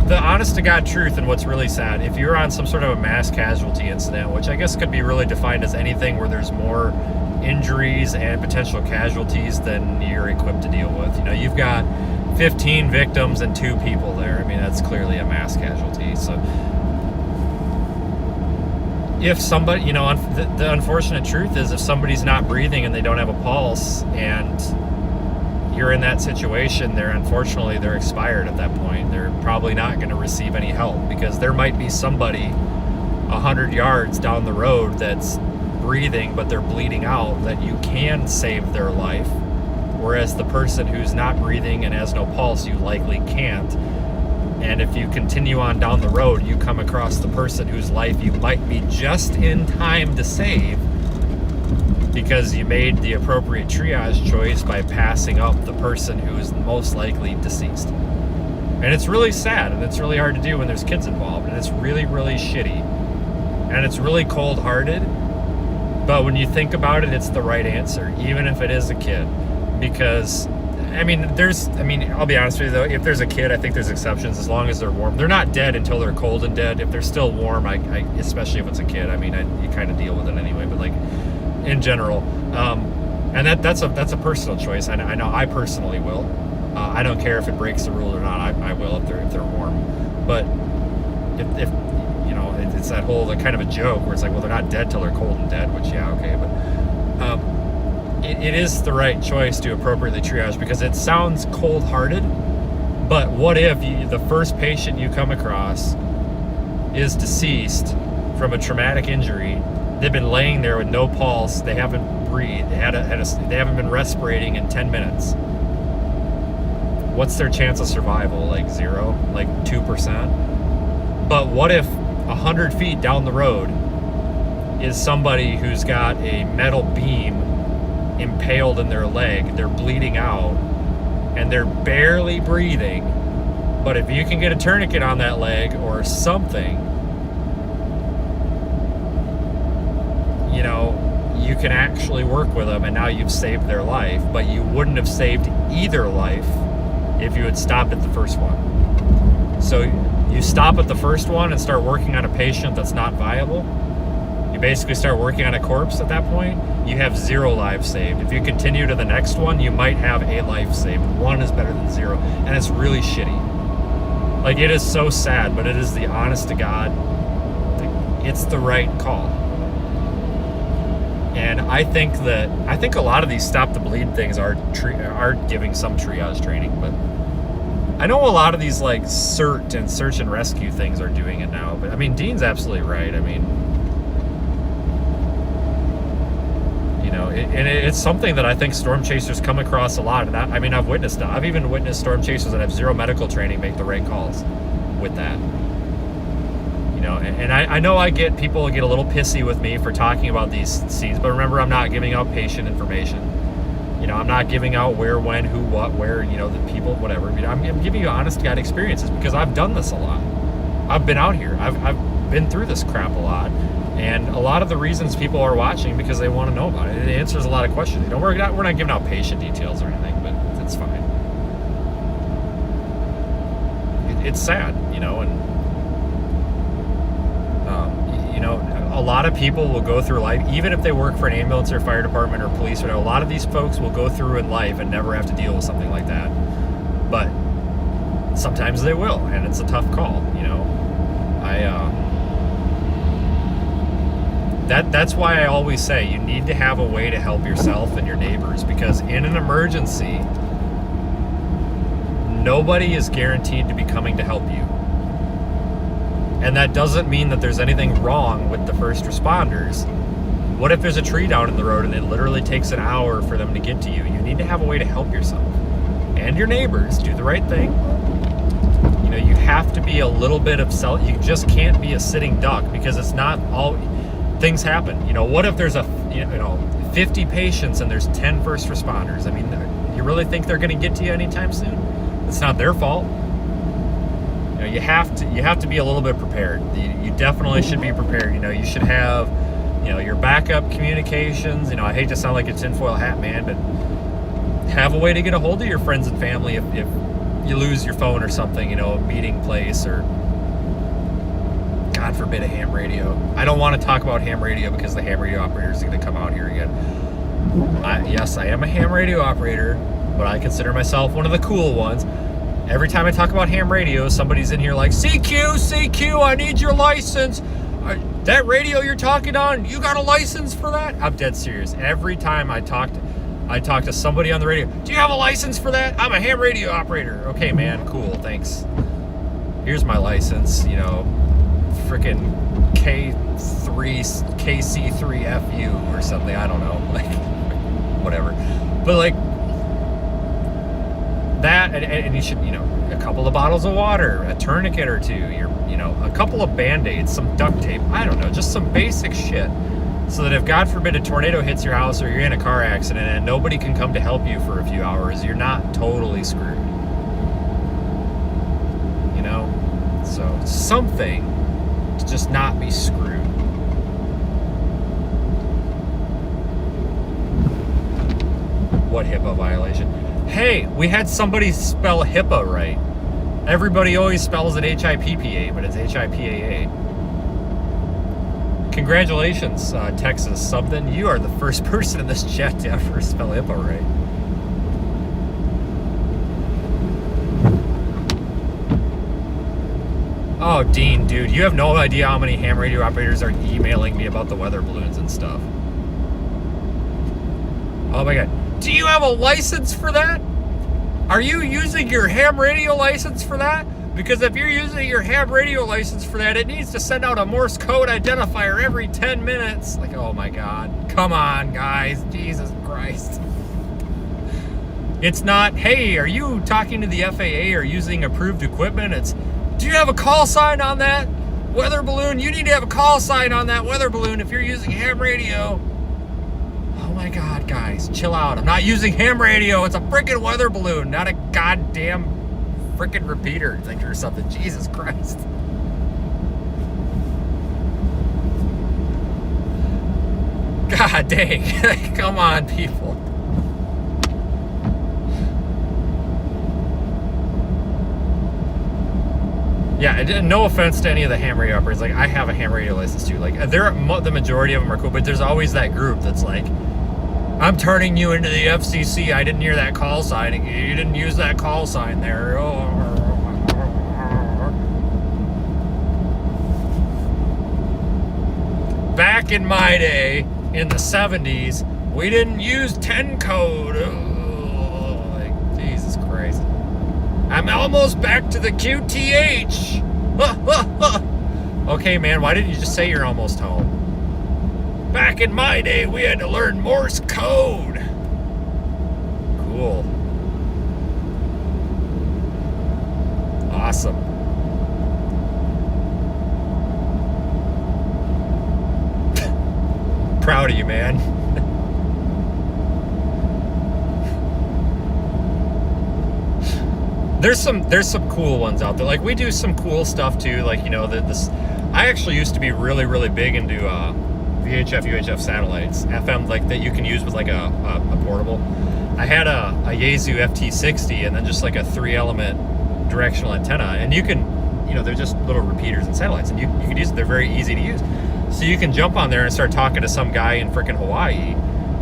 the honest to God truth, and what's really sad, if you're on some sort of a mass casualty incident, which I guess could be really defined as anything where there's more injuries and potential casualties than you're equipped to deal with. You know, you've got 15 victims and 2 people there. I mean, that's clearly a mass casualty. So if somebody, you know, the unfortunate truth is if somebody's not breathing and they don't have a pulse and you're in that situation, they're expired at that point. They're probably not going to receive any help, because there might be somebody 100 yards down the road that's breathing but they're bleeding out, that you can save their life, whereas the person who's not breathing and has no pulse, you likely can't. And if you continue on down the road, you come across the person whose life you might be just in time to save, because you made the appropriate triage choice by passing up the person who is most likely deceased. And it's really sad, and it's really hard to do when there's kids involved, and it's really, really shitty. And it's really cold-hearted, but when you think about it, it's the right answer, even if it is a kid. Because, I'll be honest with you though, if there's a kid, I think there's exceptions, as long as they're warm. They're not dead until they're cold and dead. If they're still warm, especially if it's a kid, you kind of deal with it anyway, but like, in general, and that's a personal choice. I know I personally will. I don't care if it breaks the rule or not. I will if they're warm. But if you know, it's that whole kind of a joke where it's like, well, they're not dead till they're cold and dead, which, yeah, okay, but it is the right choice to appropriately triage, because it sounds cold-hearted, but what if the first patient you come across is deceased from a traumatic injury? They've been laying there with no pulse, they haven't breathed, they haven't been respirating in 10 minutes. What's their chance of survival? Like 0? Like 2%? But what if 100 feet down the road is somebody who's got a metal beam impaled in their leg, they're bleeding out, and they're barely breathing, but if you can get a tourniquet on that leg or something, you know, you can actually work with them, and now you've saved their life. But you wouldn't have saved either life if you had stopped at the first one. So you stop at the first one and start working on a patient that's not viable. You basically start working on a corpse at that point. You have 0 lives saved. If you continue to the next one, you might have a life saved. 1 is better than 0, and it's really shitty. Like, it is so sad, but it is the honest to God, it's the right call. And I think a lot of these stop the bleed things are giving some triage training, but I know a lot of these like CERT and search and rescue things are doing it now. But I mean, Dean's absolutely right. I mean, you know, it's something that I think storm chasers come across a lot. And I mean, I've witnessed it. I've even witnessed storm chasers that have 0 medical training make the right calls with that. You know, and I know people get a little pissy with me for talking about these scenes, but remember, I'm not giving out patient information. You know, I'm not giving out where, when, who, what, where, you know, the people, whatever. You know, I'm giving you honest to God experiences, because I've done this a lot. I've been out here. I've been through this crap a lot. And a lot of the reasons people are watching because they want to know about it. It answers a lot of questions. You know, we're not giving out patient details or anything, but it's fine. It's sad, you know, and you know, a lot of people will go through life, even if they work for an ambulance or fire department or police, or a lot of these folks will go through in life and never have to deal with something like that. But sometimes they will, and it's a tough call, you know. That's why I always say you need to have a way to help yourself and your neighbors, because in an emergency, nobody is guaranteed to be coming to help you. And that doesn't mean that there's anything wrong with the first responders. What if there's a tree down in the road and it literally takes an hour for them to get to you? You need to have a way to help yourself and your neighbors. Do the right thing. You know, you have to be a little bit of you just can't be a sitting duck, because it's not all things happen. You know, what if there's 50 patients and there's 10 first responders? I mean, you really think they're going to get to you anytime soon? It's not their fault. You know, you have to be a little bit prepared. You definitely should be prepared. You know, you should have, you know, your backup communications. You know, I hate to sound like a tinfoil hat man, but have a way to get a hold of your friends and family if you lose your phone or something, you know, a meeting place, or God forbid a ham radio. I don't want to talk about ham radio because the ham radio operator is going to come out here again. Yes, I am a ham radio operator, but I consider myself one of the cool ones. Every time I talk about ham radio, somebody's in here like, CQ, I need your license. That radio you're talking on, you got a license for that? I'm dead serious. Every time I talk to somebody on the radio, do you have a license for that? I'm a ham radio operator. Okay, man, cool, thanks. Here's my license, you know, freaking KC3FU or something, I don't know, like, whatever. But like, that, and you should, you know, a couple of bottles of water, a tourniquet or two, you know, a couple of Band-Aids, some duct tape, I don't know, just some basic shit, so that if God forbid a tornado hits your house or you're in a car accident and nobody can come to help you for a few hours, you're not totally screwed, you know. So something to just not be screwed. What HIPAA violation? Hey, we had somebody spell HIPAA right. Everybody always spells it HIPPA, but it's HIPAA. Congratulations, Texas something. You are the first person in this chat to ever spell HIPAA right. Oh, Dean, dude, you have no idea how many ham radio operators are emailing me about the weather balloons and stuff. Oh my God. Do you have a license for that? Are you using your ham radio license for that? Because if you're using your ham radio license for that, it needs to send out a Morse code identifier every 10 minutes. Like, oh my God. Come on, guys. Jesus Christ. It's not, hey, are you talking to the FAA or using approved equipment? It's, do you have a call sign on that weather balloon? You need to have a call sign on that weather balloon if you're using ham radio. Oh my God, guys, chill out. I'm not using ham radio. It's a freaking weather balloon, not a goddamn freaking repeater thing or something. Jesus Christ. God dang. Come on, people. Yeah, no offense to any of the ham radio operators. Like, I have a ham radio license too. Like, the majority of them are cool, but there's always that group that's like, I'm turning you into the FCC. I didn't hear that call sign. You didn't use that call sign there. Back in my day, in the 70s, we didn't use 10 code. Like, Jesus Christ. I'm almost back to the QTH. Okay, man, why didn't you just say you're almost home? Back in my day, we had to learn Morse code. Cool. Awesome. Proud of you, man. There's some cool ones out there. Like, we do some cool stuff too. Like, you know, this. I actually used to be really, really big into VHF, UHF satellites, FM, like that you can use with like a portable. I had a Yaesu FT60 and then just like a 3-element directional antenna, and you can, you know, they're just little repeaters and satellites, and you can use it. They're very easy to use. So you can jump on there and start talking to some guy in frickin' Hawaii,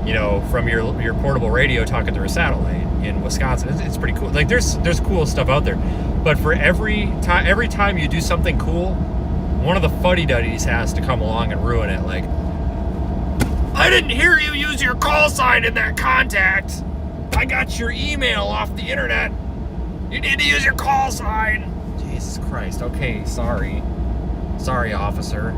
you know, from your portable radio, talking through a satellite in Wisconsin. It's pretty cool. Like, there's cool stuff out there, but for every time you do something cool, one of the fuddy-duddies has to come along and ruin it. Like, I didn't hear you use your call sign in that contact. I got your email off the internet. You need to use your call sign. Jesus Christ. Okay, sorry. Sorry, officer.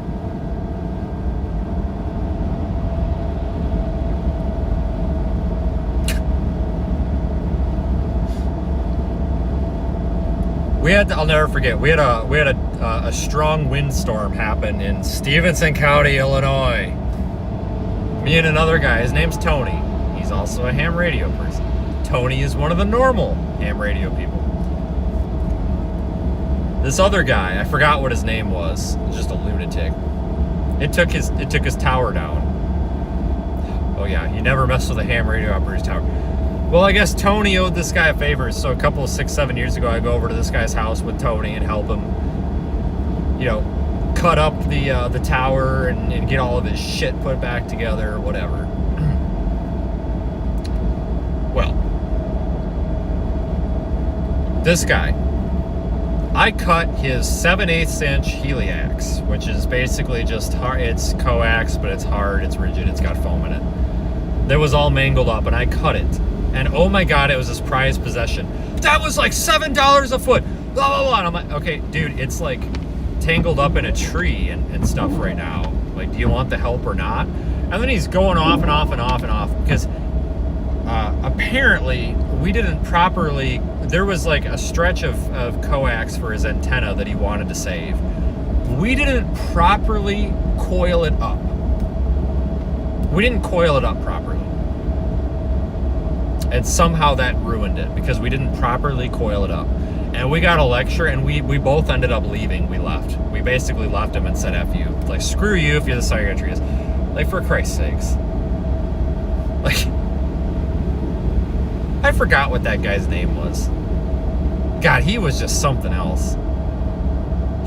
I'll never forget, we had a strong windstorm happen in Stevenson County, Illinois. Me and another guy, his name's Tony. He's also a ham radio person. Tony is one of the normal ham radio people. This other guy, I forgot what his name was, just a lunatic. It took his tower down. Oh yeah, you never mess with a ham radio operator's tower. Well, I guess Tony owed this guy a favor, so a couple of 6-7 years ago, I go over to this guy's house with Tony and help him, you know, cut up the tower and get all of his shit put back together or whatever. Well, this guy, I cut his 7/8 inch Heliax, which is basically just hard. It's coax, but it's hard, it's rigid, it's got foam in it. That was all mangled up, and I cut it. And oh my God, it was his prized possession. That was like $7 a foot. Blah, blah, blah. And I'm like, okay, dude, it's like tangled up in a tree and stuff right now. Like, do you want the help or not? And then he's going off and off and off and off because apparently we didn't properly, there was like a stretch of coax for his antenna that he wanted to save. We didn't properly coil it up. We didn't coil it up properly. And somehow that ruined it because we didn't properly coil it up. And we got a lecture, and we both ended up leaving. We left. We basically left him and said, F you. Like, screw you if you're the psychiatrist. Like, for Christ's sakes. Like, I forgot what that guy's name was. God, he was just something else.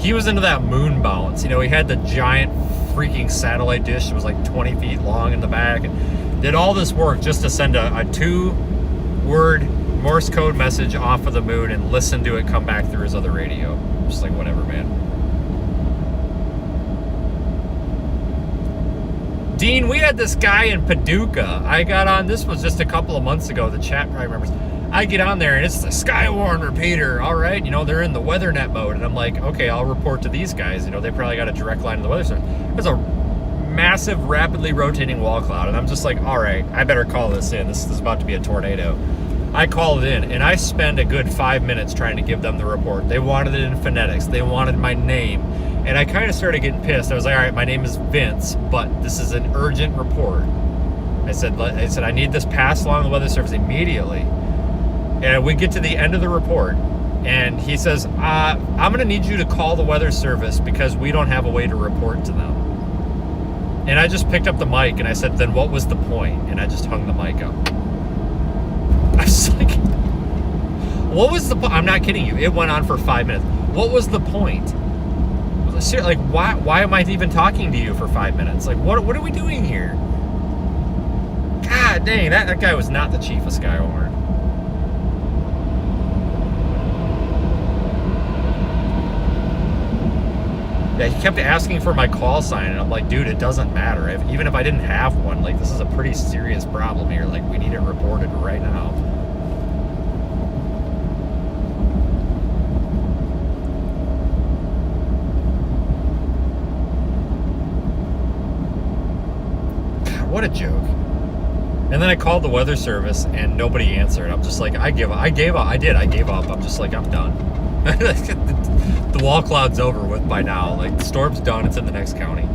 He was into that moon bounce. You know, he had the giant freaking satellite dish that was like 20 feet long in the back, and did all this work just to send a 2-word Morse code message off of the moon and listen to it come back through his other radio. Just like, whatever, man. Dean, we had this guy in Paducah. I got on, this was just a couple of months ago, the chat probably remembers. I get on there and it's the Skywarn repeater. All right, you know, they're in the WeatherNet mode. And I'm like, okay, I'll report to these guys. You know, they probably got a direct line to the weather service. There's a massive, rapidly rotating wall cloud. And I'm just like, all right, I better call this in. This is about to be a tornado. I call it in and I spend a good 5 minutes trying to give them the report. They wanted it in phonetics. They wanted my name. And I kind of started getting pissed. I was like, all right, my name is Vince, but this is an urgent report. I said, I need this passed along the weather service immediately. And we get to the end of the report, and he says, I'm going to need you to call the weather service because we don't have a way to report to them. And I just picked up the mic, and I said, then what was the point? And I just hung the mic up. I was like, what was the point? I'm not kidding you. It went on for 5 minutes. What was the point? Like, why am I even talking to you for 5 minutes? Like, what are we doing here? God dang, that guy was not the chief of Skywarn. Yeah, he kept asking for my call sign, and I'm like, dude, it doesn't matter. Even if I didn't have one, like, this is a pretty serious problem here. Like, we need it reported right now. What a joke. And then I called the weather service and nobody answered. I'm just like, I gave up. I'm just like, I'm done. The wall cloud's over with by now. Like, the storm's done. It's in the next county.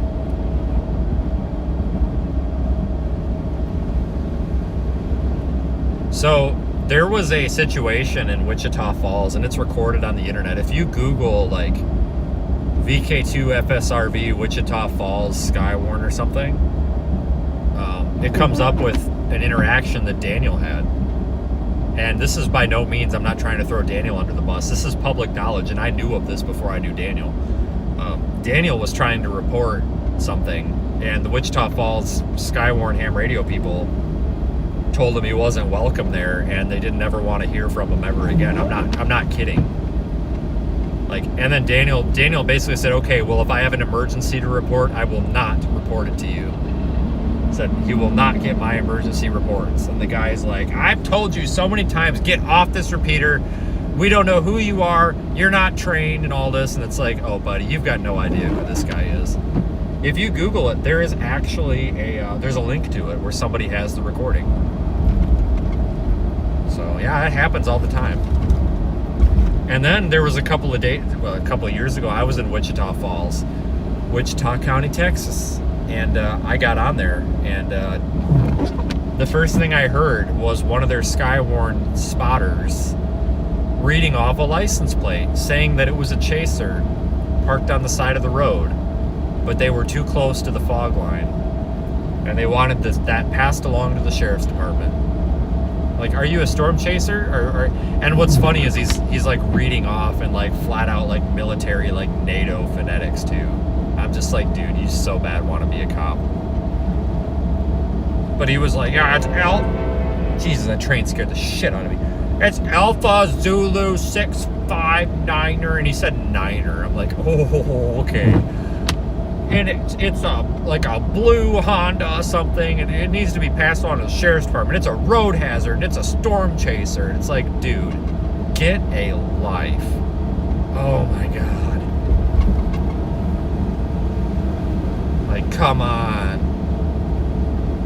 So there was a situation in Wichita Falls, and it's recorded on the internet. If you Google like VK2 FSRV Wichita Falls Skywarn or something, it comes up with an interaction that Daniel had. And this is by no means, I'm not trying to throw Daniel under the bus. This is public knowledge, and I knew of this before I knew Daniel. Daniel was trying to report something, and the Wichita Falls Skywarn ham radio people told him he wasn't welcome there, and they didn't ever want to hear from him ever again. I'm not kidding. Like, and then Daniel basically said, okay, well, if I have an emergency to report, I will not report it to you. Said he will not get my emergency reports. And the guy's like, I've told you so many times, get off this repeater. We don't know who you are. You're not trained and all this. And it's like, oh, buddy, you've got no idea who this guy is. If you Google it, there is actually there's a link to it where somebody has the recording. So yeah, it happens all the time. And then there was a couple of years ago, I was in Wichita Falls, Wichita County, Texas. And I got on there, and the first thing I heard was one of their Skywarn spotters reading off a license plate, saying that it was a chaser parked on the side of the road, but they were too close to the fog line, and they wanted that passed along to the sheriff's department. Like, are you a storm chaser? And what's funny is he's like reading off and like flat out like military, like NATO phonetics too. I'm just like, dude, you so bad want to be a cop. But he was like, yeah, it's Jesus, that train scared the shit out of me. It's Alpha Zulu 659er, and he said Niner. I'm like, oh, okay. And it's like a blue Honda or something, and it needs to be passed on to the sheriff's department. It's a road hazard, and it's a storm chaser. And it's like, dude, get a life. Oh my God. Like, come on.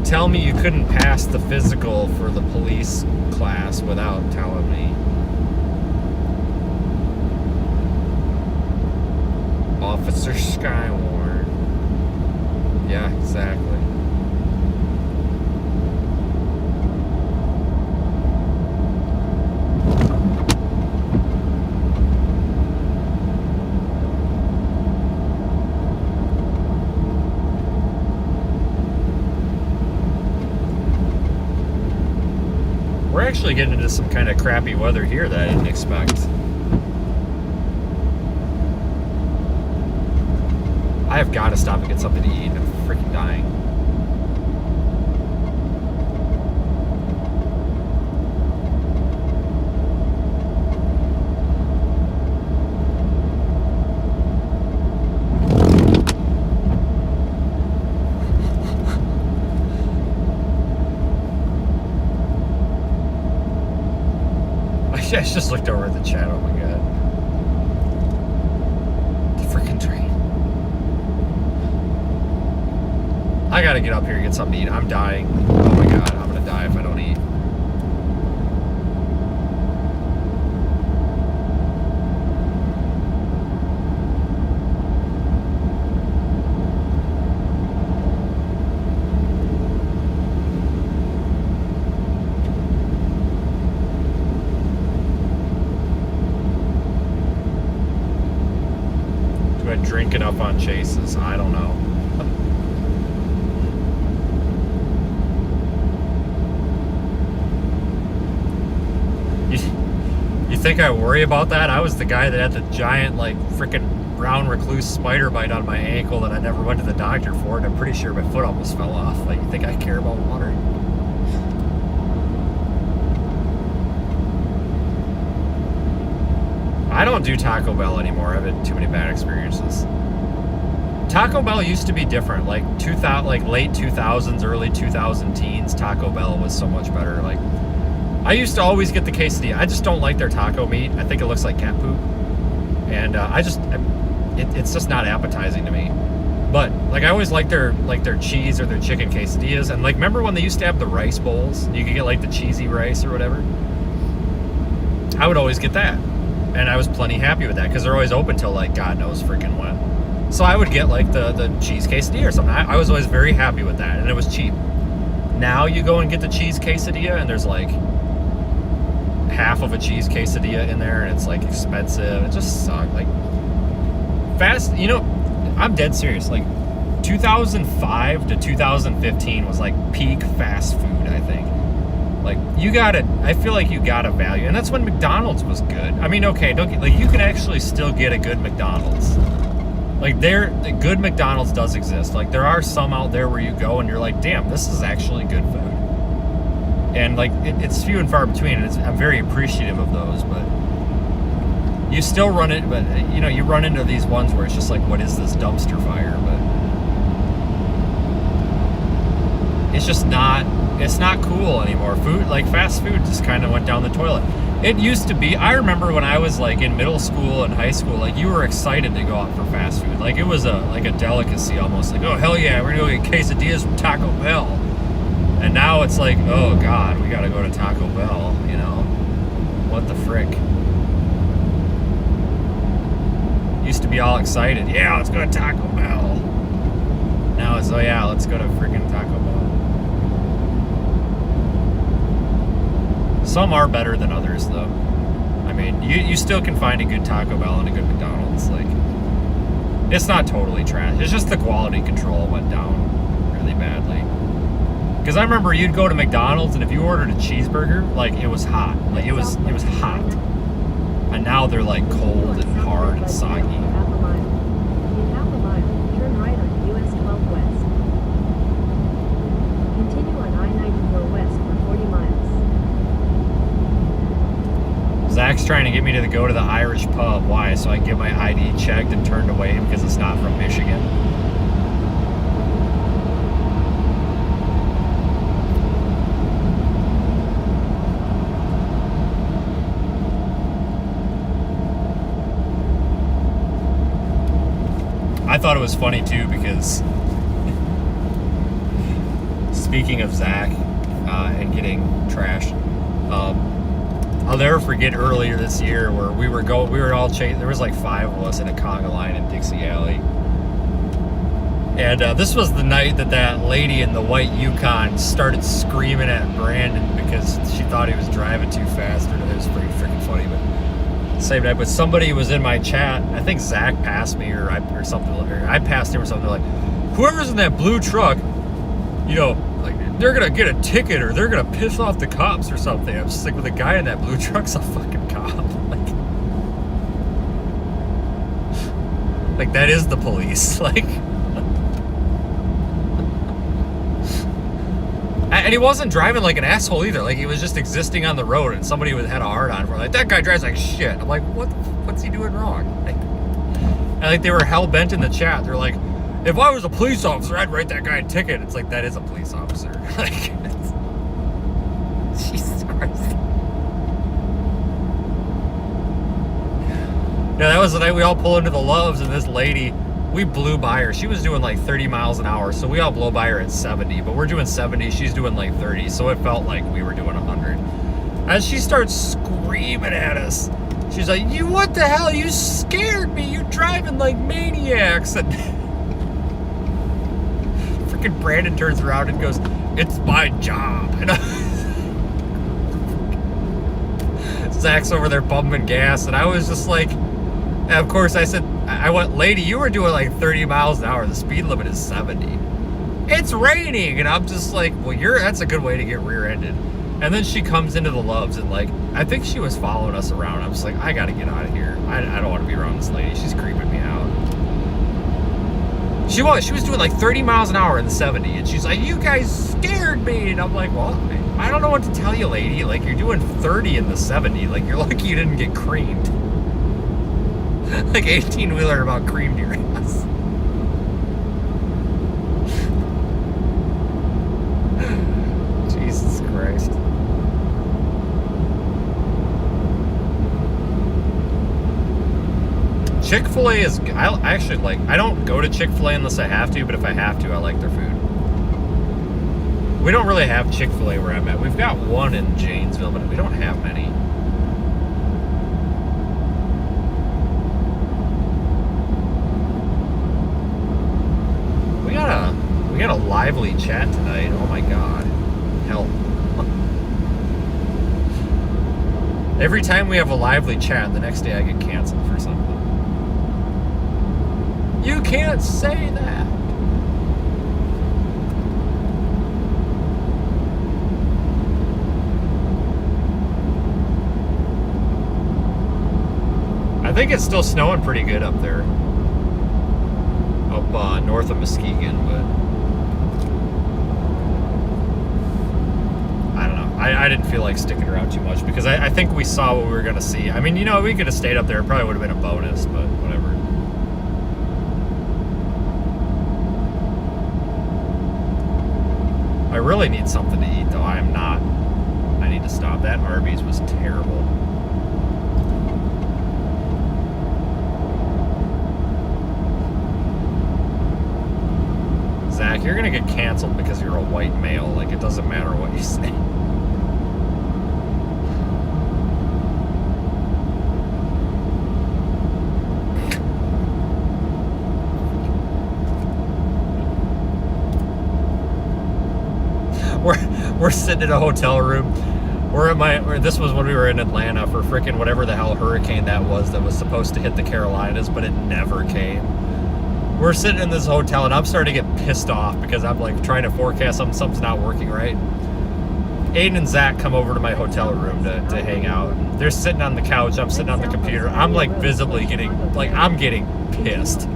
Tell me you couldn't pass the physical for the police class without telling me. Officer Skywarn. Yeah, exactly. We're actually getting into some kind of crappy weather here that I didn't expect. I have got to stop and get something to eat. I'm freaking dying. just looked over at the chat. Oh my god. The freaking train. I gotta get up here and get something to eat. I'm dying. Oh my god, I'm gonna die if I don't eat. Do I drink enough on chases? I don't know. You think I worry about that? I was the guy that had the giant, like, freaking brown recluse spider bite on my ankle that I never went to the doctor for, and I'm pretty sure my foot almost fell off. Like, you think I care about water? I don't do Taco Bell anymore. I've had too many bad experiences. Taco Bell used to be different. Like late 2000s, early 2000 teens, Taco Bell was so much better. Like, I used to always get the quesadilla. I just don't like their taco meat. I think it looks like cat poop, and it's just not appetizing to me. But like, I always liked their cheese or their chicken quesadillas. And like, remember when they used to have the rice bowls? You could get like the cheesy rice or whatever. I would always get that, and I was plenty happy with that because they're always open till like God knows freaking when. So I would get like the cheese quesadilla or something. I was always very happy with that, and it was cheap. Now you go and get the cheese quesadilla, and there's like half of a cheese quesadilla in there, and it's like expensive. It just sucked. Like, fast, you know, I'm dead serious. Like 2005 to 2015 was like peak fast food, I think. Like, I feel like you gotta value, and that's when McDonald's was good. I mean, okay, you can actually still get a good McDonald's. Like, the good McDonald's does exist. Like, there are some out there where you go and you're like, damn, this is actually good food. And like, it's few and far between, and I'm very appreciative of those, but you still run it, but you know, you run into these ones where it's just like, what is this dumpster fire? But it's just it's not cool anymore. Food, like fast food, just kind of went down the toilet. It used to be, I remember when I was like in middle school and high school, like you were excited to go out for fast food. Like, it was a delicacy almost. Like, oh hell yeah, we're gonna go get quesadillas from Taco Bell. And now it's like, oh God, we gotta go to Taco Bell, you know? What the frick? Used to be all excited. Yeah, let's go to Taco Bell. Now it's, oh yeah, let's go to freaking Taco Bell. Some are better than others, though. I mean, you still can find a good Taco Bell and a good McDonald's. Like, it's not totally trash. It's just the quality control went down really badly. Because I remember you'd go to McDonald's, and if you ordered a cheeseburger, like, it was hot. Like, it was hot. And now they're like cold and hard and soggy. In half a mile, turn right on US 12 West. Continue on I-94 West for 40 miles. Zach's trying to get me to go to the Irish pub. Why? So I can get my ID checked and turned away because it's not from Michigan. I thought it was funny too because speaking of Zach and getting trashed, I'll never forget earlier this year where we were all chasing. There was like 5 of us in a conga line in Dixie Alley, and this was the night that lady in the white Yukon started screaming at Brandon because she thought he was driving too fast. It was pretty freaking funny, but. Same night, but somebody was in my chat. I think Zach passed me or something. Or I passed him or something. They're like, whoever's in that blue truck, you know, like they're gonna get a ticket or they're gonna piss off the cops or something. I'm just like, well, the guy in that blue truck's a fucking cop. Like that is the police. Like, and he wasn't driving like an asshole either. Like, he was just existing on the road, and somebody had a hard on for him. Like, that guy drives like shit. I'm like, what's he doing wrong? Like, and like they were hell bent in the chat. They're like, if I was a police officer, I'd write that guy a ticket. It's like, that is a police officer. Like, Jesus Christ. Yeah, that was the night we all pull into the Loves, and this lady, we blew by her. She was doing like 30 miles an hour, so we all blow by her at 70, but we're doing 70, she's doing like 30, so it felt like we were doing 100. As she starts screaming at us, she's like, "You, what the hell? You scared me. You're driving like maniacs." And freaking Brandon turns around and goes, "It's my job." And Zach's over there pumping gas, and I was just like, and of course I said, I went, "Lady, you were doing like 30 miles an hour. The speed limit is 70. It's raining." And I'm just like, well, that's a good way to get rear-ended. And then she comes into the Loves, and like, I think she was following us around. I'm just like, I gotta get out of here. I don't want to be around this lady. She's creeping me out. She was doing like 30 miles an hour in the 70, and she's like, "You guys scared me." And I'm like, well, I don't know what to tell you, lady. Like, you're doing 30 in the 70. Like, you're lucky you didn't get creamed. Like 18-wheeler about creamed your ass. Jesus Christ. Chick-fil-A is, I actually like, I don't go to Chick-fil-A unless I have to, but if I have to, I like their food. We don't really have Chick-fil-A where I'm at. We've got one in Janesville, but we don't have many. We got a lively chat tonight. Oh my God. Help. Every time we have a lively chat, the next day I get canceled for something. You can't say that. I think it's still snowing pretty good up there. Up north of Muskegon, but I don't know. I didn't feel like sticking around too much because I think we saw what we were going to see. I mean, you know, we could have stayed up there. It probably would have been a bonus, but whatever. I really need something to eat, though. I need to stop. That Arby's was terrible. Zach, you're gonna get canceled because you're a white male. Like, it doesn't matter what you say. We're sitting in a hotel room. This was when we were in Atlanta for frickin' whatever the hell hurricane that was supposed to hit the Carolinas, but it never came. We're sitting in this hotel, and I'm starting to get pissed off because I'm like trying to forecast something's not working right. Aiden and Zach come over to my hotel room to hang out. They're sitting on the couch. I'm sitting on the computer. I'm like visibly I'm getting pissed.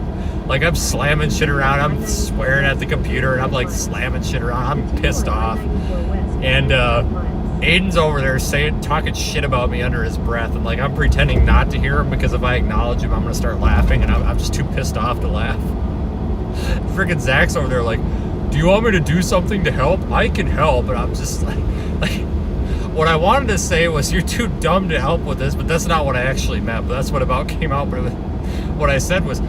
Like, I'm slamming shit around. I'm swearing at the computer, and I'm like slamming shit around. I'm pissed off. And Aiden's over there talking shit about me under his breath, and like I'm pretending not to hear him because if I acknowledge him, I'm gonna start laughing, and I'm just too pissed off to laugh. Freaking Zach's over there like, "Do you want me to do something to help?" I can help, but I'm just like what I wanted to say was, "You're too dumb to help with this," but that's not what I actually meant. But that's what about came out. But what I said was,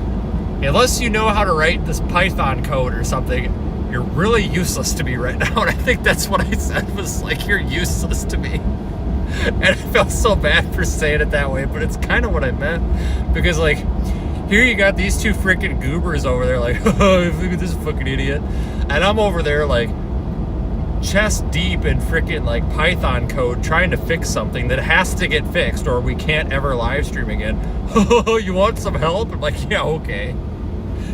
unless you know how to write this Python code or something, you're really useless to me right now. And I think that's what I said was like, you're useless to me. And I felt so bad for saying it that way, but it's kind of what I meant. Because like, here you got these two freaking goobers over there like, oh, look at this fucking idiot. And I'm over there like, chest deep in freaking like Python code trying to fix something that has to get fixed or we can't ever live stream again. Oh, you want some help? I'm like, yeah, okay.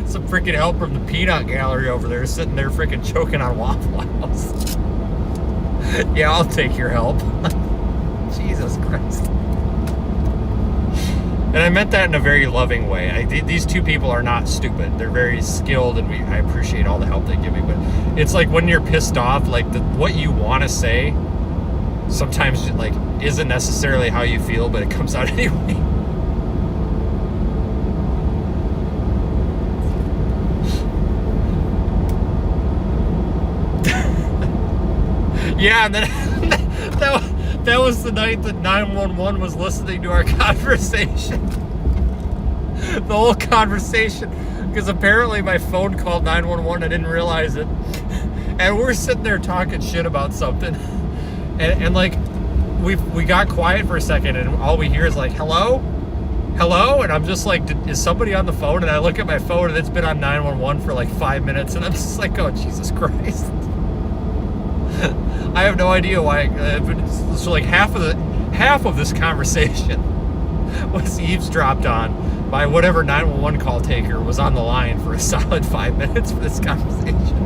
Some freaking help from the peanut gallery over there sitting there freaking choking on Waffle House. Yeah, I'll take your help. Jesus Christ. And I meant that in a very loving way. These two people are not stupid. They're very skilled, and I appreciate all the help they give me. But it's like when you're pissed off, like what you want to say sometimes like isn't necessarily how you feel, but it comes out anyway. Yeah, and then that was the night that 911 was listening to our conversation. the whole conversation, because apparently my phone called 911. I didn't realize it, and we're sitting there talking shit about something, and like we got quiet for a second, and all we hear is like, hello, and I'm just like, is somebody on the phone? And I look at my phone, and it's been on 911 for like 5 minutes, and I'm just like, oh Jesus Christ. I have no idea why. So like half of this conversation was eavesdropped on by whatever 911 call taker was on the line for a solid 5 minutes for this conversation.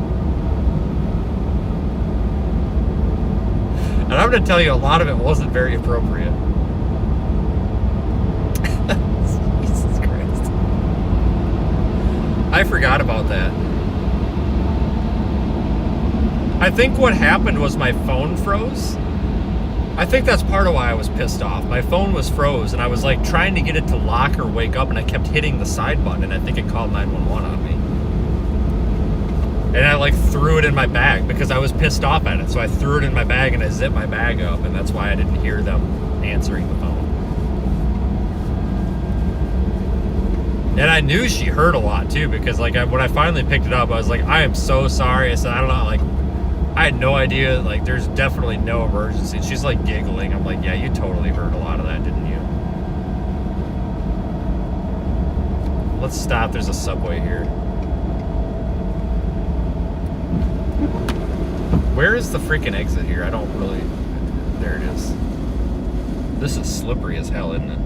And I'm going to tell you, a lot of it wasn't very appropriate. Jesus Christ. I forgot about that. I think what happened was my phone froze. I think that's part of why I was pissed off. My phone was froze, and I was like trying to get it to lock or wake up, and I kept hitting the side button, and I think it called 911 on me. And I like threw it in my bag because I was pissed off at it. So I threw it in my bag and I zipped my bag up, and that's why I didn't hear them answering the phone. And I knew she heard a lot too, because like when I finally picked it up, I was like, I am so sorry. I said, I don't know, like, I had no idea, like, there's definitely no emergency. And she's like giggling. I'm like, yeah, you totally heard a lot of that, didn't you? Let's stop. There's a Subway here. Where is the freaking exit here? I don't really... There it is. This is slippery as hell, isn't it?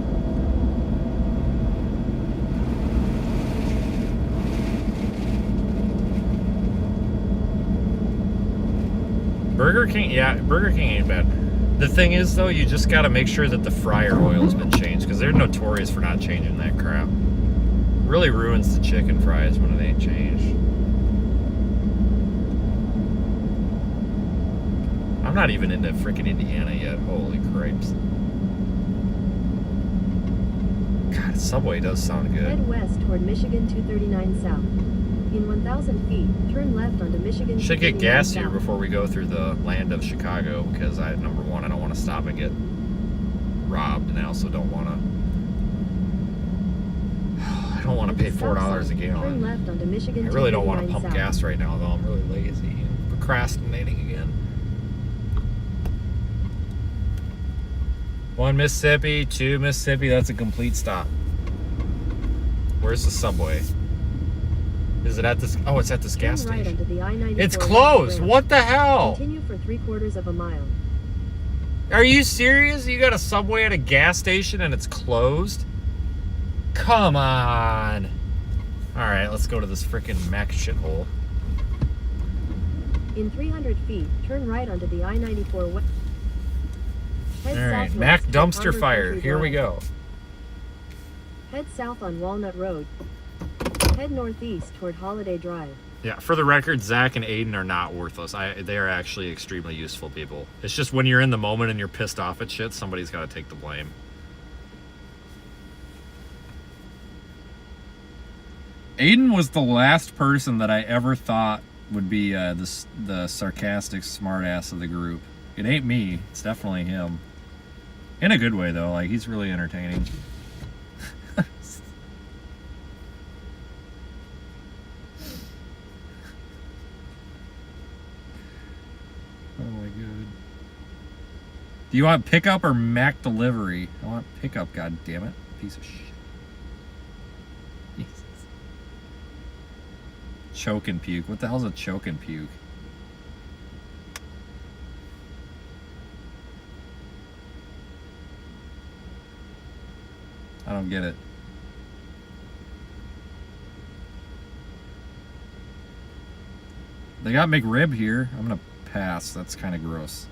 Burger King, yeah, Burger King ain't bad. The thing is, though, you just got to make sure that the fryer oil's been changed, because they're notorious for not changing that crap. Really ruins the chicken fries when it ain't changed. I'm not even into freaking Indiana yet. Holy cripes. God, Subway does sound good. Head west toward Michigan 239 South. In 1,000 feet, turn left onto Michigan. Should get 239 gas here South. before we go through the land of Chicago, because number one, I don't want to stop and get robbed, and I also don't want to pay $4 a Turn gallon. left onto Michigan I really don't want to 239 pump South. gas right now, though. I'm really lazy and procrastinating again. 1 Mississippi, 2 Mississippi. That's a complete stop. Where's the Subway? Is it at this? Oh, it's at this gas Turn right station. onto the I-94 It's closed. rail. What the hell? Continue for 3/4 of a mile. Are you serious? You got a Subway at a gas station and it's closed? Come on. All right, let's go to this freaking Mac shithole. In 300 feet, turn right onto the I-94 west. Head All right, southwest Mac toward dumpster Concord fire. Country Here we Drive. go. Head south on Walnut Road. Head northeast toward Holiday Drive. Yeah, for the record, Zach and Aiden are not worthless. They are actually extremely useful people. It's just when you're in the moment and you're pissed off at shit, somebody's got to take the blame. Aiden was the last person that I ever thought would be the sarcastic smartass of the group. It ain't me. It's definitely him. In a good way, though. Like, he's really entertaining. Oh my god. Do you want pickup or Mac delivery? I want pickup, god damn it. Piece of shit. Jesus. Choke and puke. What the hell's a choke and puke? I don't get it. They got McRib here. I'm gonna pass. That's kind of gross.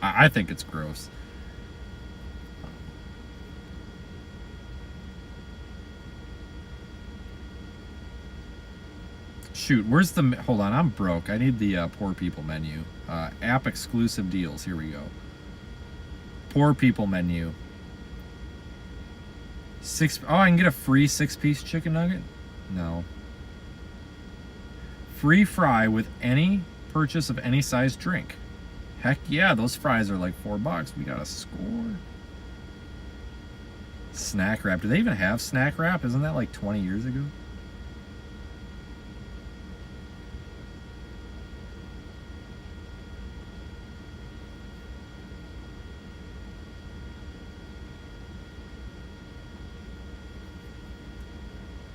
I think it's gross. Shoot, where's the... Hold on, I'm broke. I need the poor people menu. App exclusive deals. Here we go. Poor people menu. Oh, I can get a free 6-piece chicken nugget? No. Free fry with any purchase of any size drink. Heck yeah, those fries are like $4. We got a score. Snack wrap. Do they even have snack wrap? Isn't that like 20 years ago?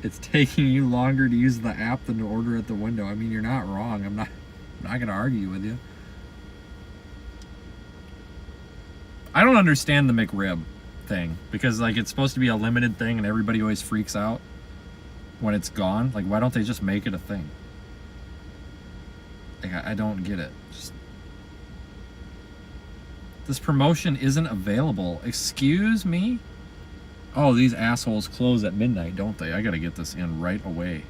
It's taking you longer to use the app than to order at the window. I mean, you're not wrong. I'm not gonna argue with you. I don't understand the McRib thing, because like it's supposed to be a limited thing and everybody always freaks out when it's gone. Like, why don't they just make it a thing? Like, I don't get it. Just, this promotion isn't available. Excuse me? Oh, these assholes close at midnight, don't they? I gotta get this in right away.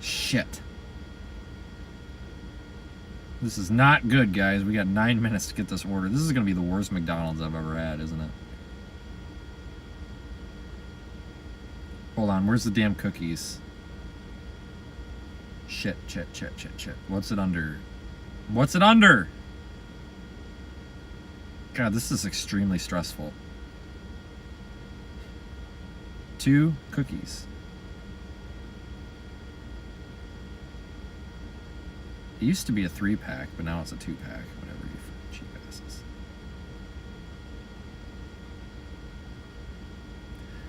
Shit. This is not good, guys. We got 9 minutes to get this order. This is gonna be the worst McDonald's I've ever had, isn't it? Hold on, where's the damn cookies? Shit. What's it under? What's it under? God, this is extremely stressful. 2 cookies. It used to be a 3-pack, but now it's a 2-pack. Whatever, you cheap asses.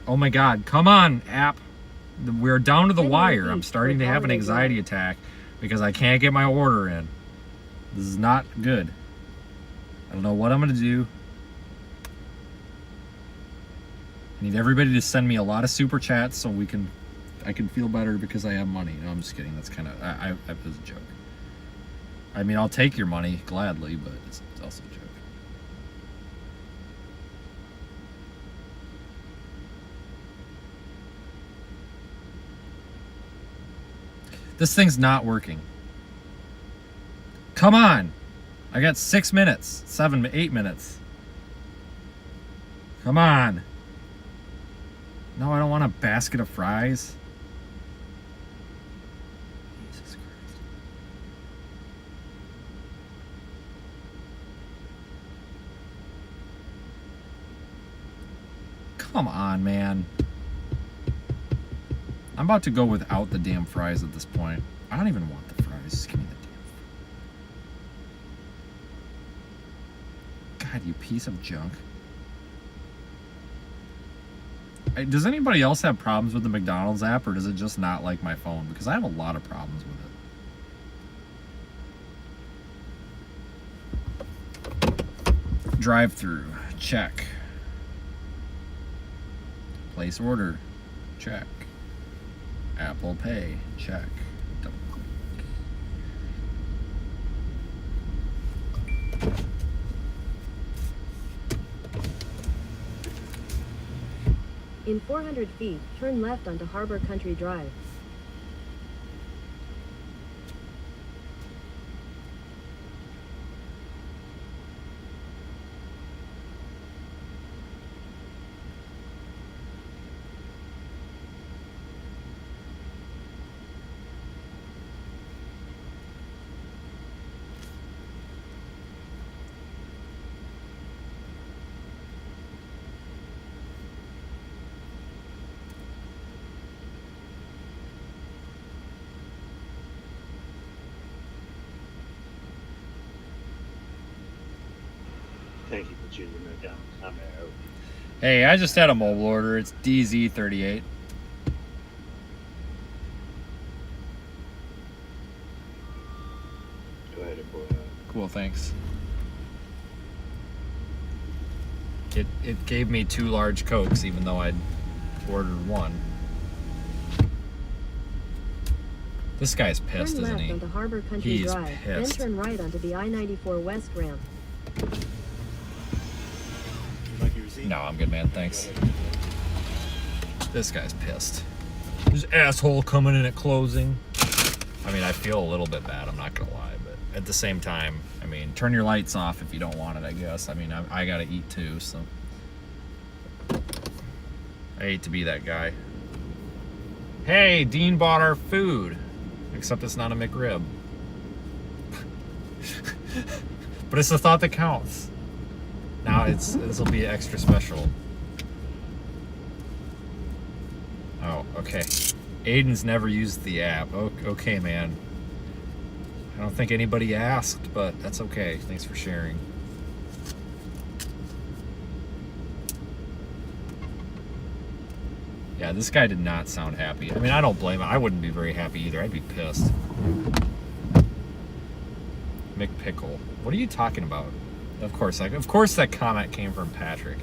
Oh my god, come on, app. We're down to the wire. I'm starting to have an anxiety attack because I can't get my order in. This is not good. I don't know what I'm gonna do. I need everybody to send me a lot of super chats so I can feel better because I have money. No, I'm just kidding. That's kind of, it was a joke. I mean, I'll take your money gladly, but it's also a joke. This thing's not working. Come on! I got 6 minutes, 7, 8 minutes. Come on! No, I don't want a basket of fries. Jesus Christ. Come on, man. I'm about to go without the damn fries at this point. I don't even want the fries. Just give me the damn. God, you piece of junk. Does anybody else have problems with the McDonald's app, or does it just not like my phone? Because I have a lot of problems with it. Drive-through, check. Place order, check. Apple Pay, check. Double click. In 400 feet, turn left onto Harbor Country Drive. Thank you for choosing McDonald's. I'm Arrow. Hey, I just had a mobile order. It's DZ38. Go ahead and pull it out. Cool, thanks. It gave me 2 large Cokes, even though I'd ordered 1. This guy's pissed, Turn isn't left he? onto Harbor Country He's Drive, pissed. then turn right onto the I-94 West ramp. No, I'm good, man. Thanks. This guy's pissed. This asshole coming in at closing. I mean, I feel a little bit bad, I'm not gonna lie, but at the same time, I mean, turn your lights off if you don't want it, I guess. I mean, I gotta eat too, so. I hate to be that guy. Hey, Dean bought our food. Except it's not a McRib. But it's the thought that counts. Now this will be extra special. Okay. Aiden's never used the app. Okay, man. I don't think anybody asked, but that's okay. Thanks for sharing. Yeah, this guy did not sound happy. I mean, I don't blame him. I wouldn't be very happy either. I'd be pissed. McPickle. What are you talking about? Of course that comment came from Patrick.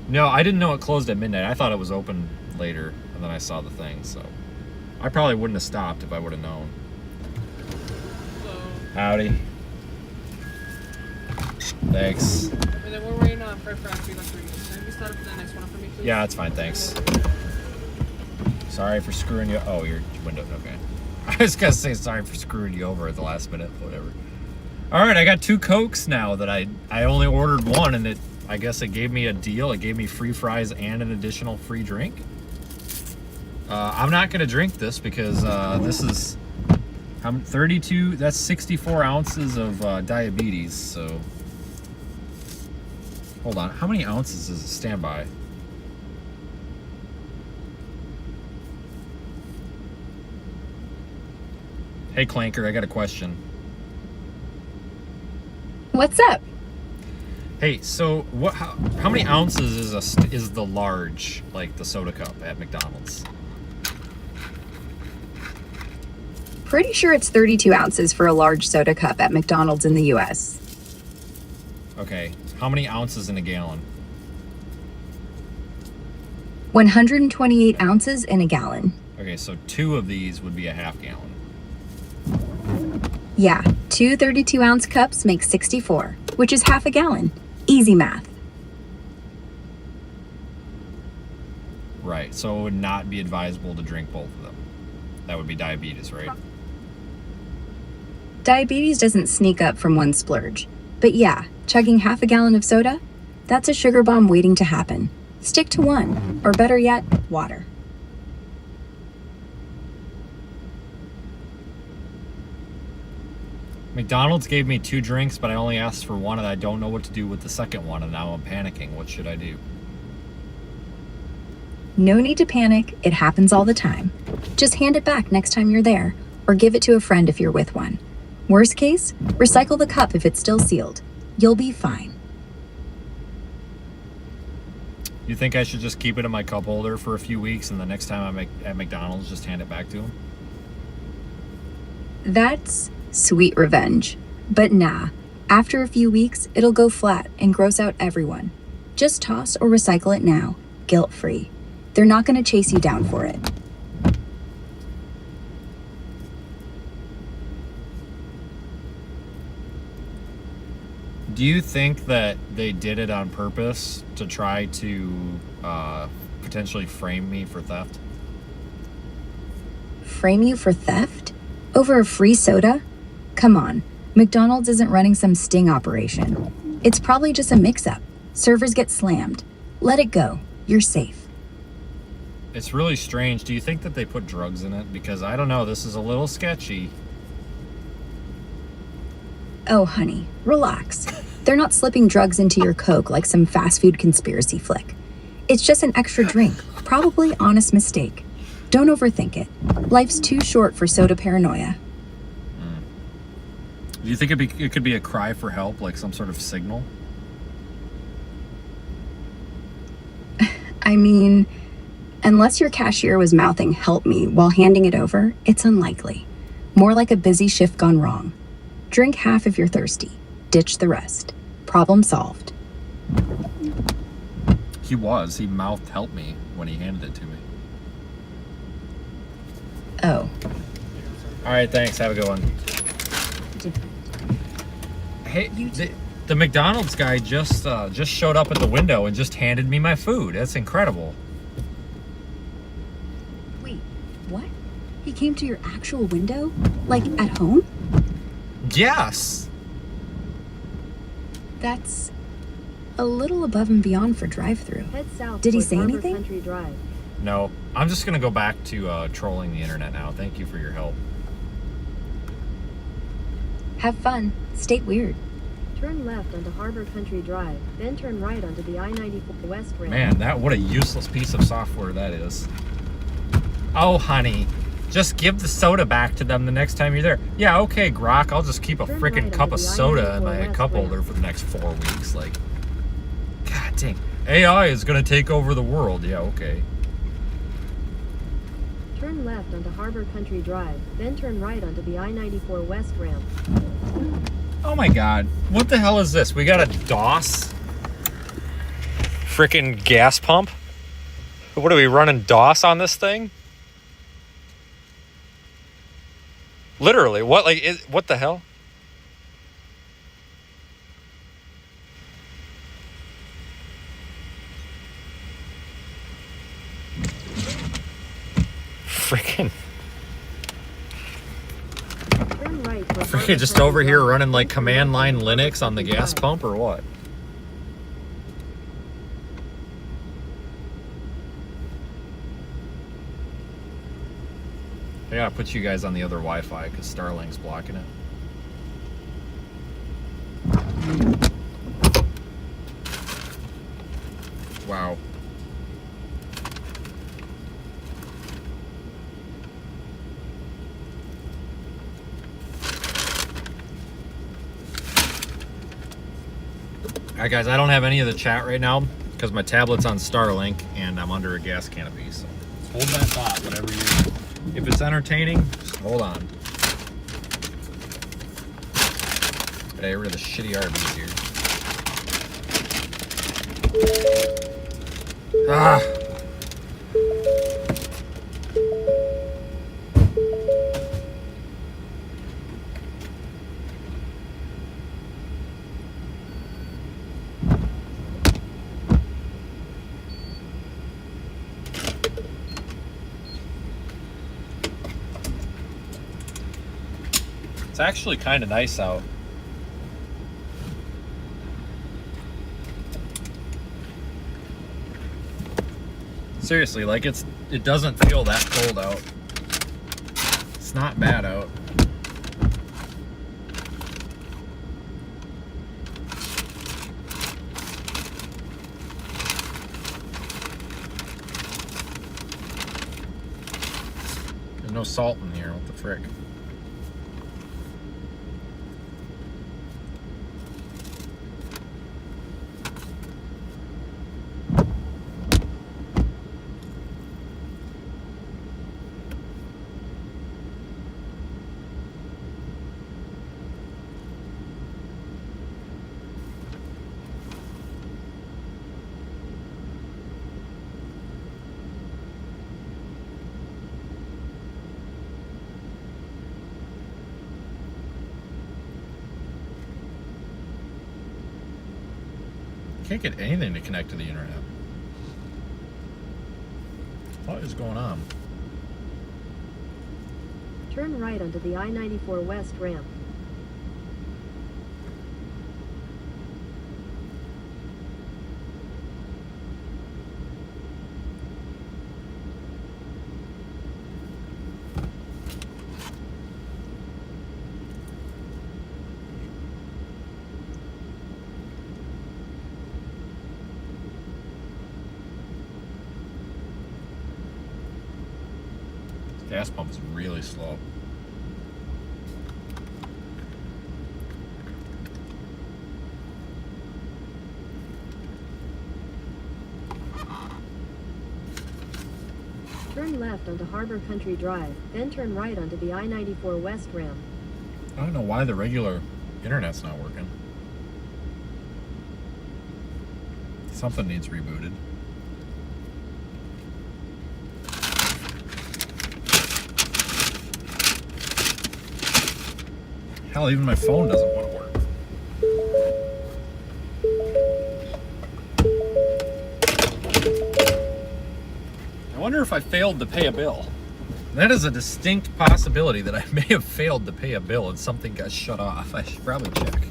No, I didn't know it closed at midnight. I thought it was open later, and then I saw the thing, so I probably wouldn't have stopped if I would have known. Hello. Howdy. Thanks. And then we're waiting on Fred Factory like 3 minutes. Can you start up the next one for me, please? Yeah, that's fine, thanks. Sorry for screwing you. Oh, your window. Okay. I was gonna say sorry for screwing you over at the last minute, whatever. All right, I got 2 Cokes now that I only ordered one, and I guess it gave me a deal. It gave me free fries and an additional free drink. I'm not gonna drink this because this is 32. That's 64 ounces of diabetes. So hold on, how many ounces is it? Standby. Hey Clanker, I got a question. What's up? Hey, so how many ounces is the large, like the soda cup at McDonald's? Pretty sure it's 32 ounces for a large soda cup at McDonald's in the US. Okay, how many ounces in a gallon? 128 ounces in a gallon. Okay, so 2 of these would be a half gallon. Yeah, 2 32-ounce cups make 64, which is half a gallon. Easy math. Right, so it would not be advisable to drink both of them. That would be diabetes, right? Diabetes doesn't sneak up from one splurge. But yeah, chugging half a gallon of soda? That's a sugar bomb waiting to happen. Stick to one, or better yet, water. McDonald's gave me 2 drinks, but I only asked for one, and I don't know what to do with the second one, and now I'm panicking. What should I do? No need to panic, it happens all the time. Just hand it back next time you're there, or give it to a friend if you're with one. Worst case, recycle the cup if it's still sealed. You'll be fine. You think I should just keep it in my cup holder for a few weeks, and the next time I'm at McDonald's, just hand it back to him? That's sweet revenge. But nah, after a few weeks, it'll go flat and gross out everyone. Just toss or recycle it now, guilt-free. They're not going to chase you down for it. Do you think that they did it on purpose to try to potentially frame me for theft? Frame you for theft? Over a free soda? Come on, McDonald's isn't running some sting operation. It's probably just a mix-up. Servers get slammed. Let it go. You're safe. It's really strange. Do you think that they put drugs in it? Because I don't know, this is a little sketchy. Oh, honey, relax. They're not slipping drugs into your Coke like some fast food conspiracy flick. It's just an extra drink, probably honest mistake. Don't overthink it. Life's too short for soda paranoia. Do you think it could be a cry for help, like some sort of signal? I mean, unless your cashier was mouthing "help me" while handing it over, it's unlikely. More like a busy shift gone wrong. Drink half if you're thirsty. Ditch the rest. Problem solved. He mouthed "help me" when he handed it to me. Oh. All right, thanks. Have a good one. Hey, the McDonald's guy just showed up at the window and just handed me my food. That's incredible. Wait, what? He came to your actual window? Like at home? Yes. That's a little above and beyond for drive-through. Head south Did he toward say Harbor anything? Country Drive. No, I'm just gonna go back to trolling the internet now. Thank you for your help. Have fun. Stay weird. Turn left onto Harbor Country Drive, then turn right onto the I-94 West ramp. Man, what a useless piece of software that is. Oh, honey, just give the soda back to them the next time you're there. Yeah, okay, Grok, I'll just keep a Turn freaking right cup onto of the soda in I-94 my West cup ramp. holder for the next 4 weeks. Like, God dang. AI is going to take over the world. Yeah, okay. Turn left onto Harbor Country Drive, then turn right onto the I-94 West ramp. Oh my God. What the hell is this? We got a DOS freaking gas pump? What are we running DOS on this thing? Literally, what what the hell? Freaking Turn right toward freaking Harbor just Country over here Drive, running like then turn command right line onto Harbor Linux on the Country gas Drive. pump or what? I gotta put you guys on the other Wi-Fi because Starlink's blocking it. Wow. Alright guys, I don't have any of the chat right now because my tablet's on Starlink and I'm under a gas canopy, so hold that thought, whatever you... If it's entertaining, just hold on. Gotta get rid of the shitty Arby's here. Ah! It's actually kind of nice out. Seriously, like it doesn't feel that cold out. It's not bad out. There's no salt in here, what the frick? Can't get anything to connect to the internet. What is going on? Turn right onto the I-94 West ramp. Gas pump is really slow. Turn left onto Harbor Country Drive, then turn right onto the I-94 West ramp. I don't know why the regular internet's not working. Something needs rebooted. Hell, even my phone doesn't want to work. I wonder if I failed to pay a bill. That is a distinct possibility that I may have failed to pay a bill and something got shut off. I should probably check.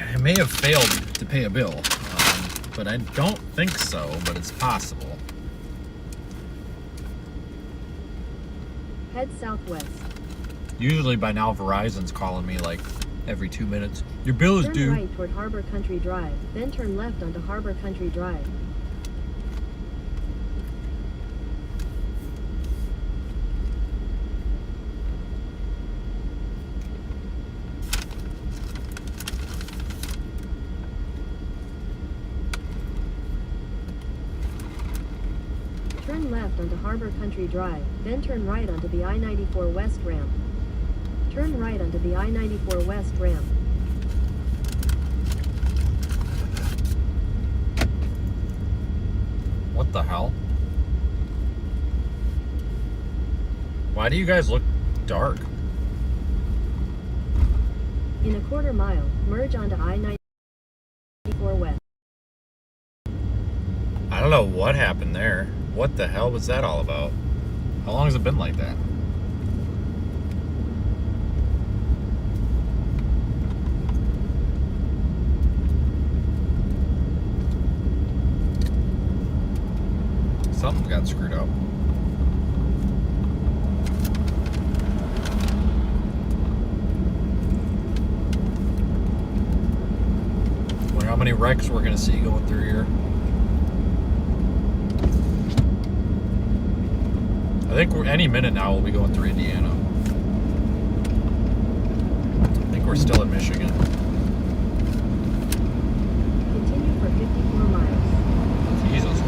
I may have failed to pay a bill, but I don't think so, but it's possible. Head southwest. Usually by now Verizon's calling me like every 2 minutes. Your bill is Turn due. right toward Harbor Country Drive, then turn left onto Harbor Country Drive. Turn left onto Harbor Country Drive, then turn right onto the I-94 West ramp. Turn right onto the I-94 West ramp. What the hell? Why do you guys look dark? In a quarter mile, merge onto I-94 West. I don't know what happened there. What the hell was that all about? How long has it been like that? Something got screwed up. Wonder how many wrecks we're gonna see going through here. I think any minute now we'll be going through Indiana. I think we're still in Michigan. Continue for 54 miles. Jesus.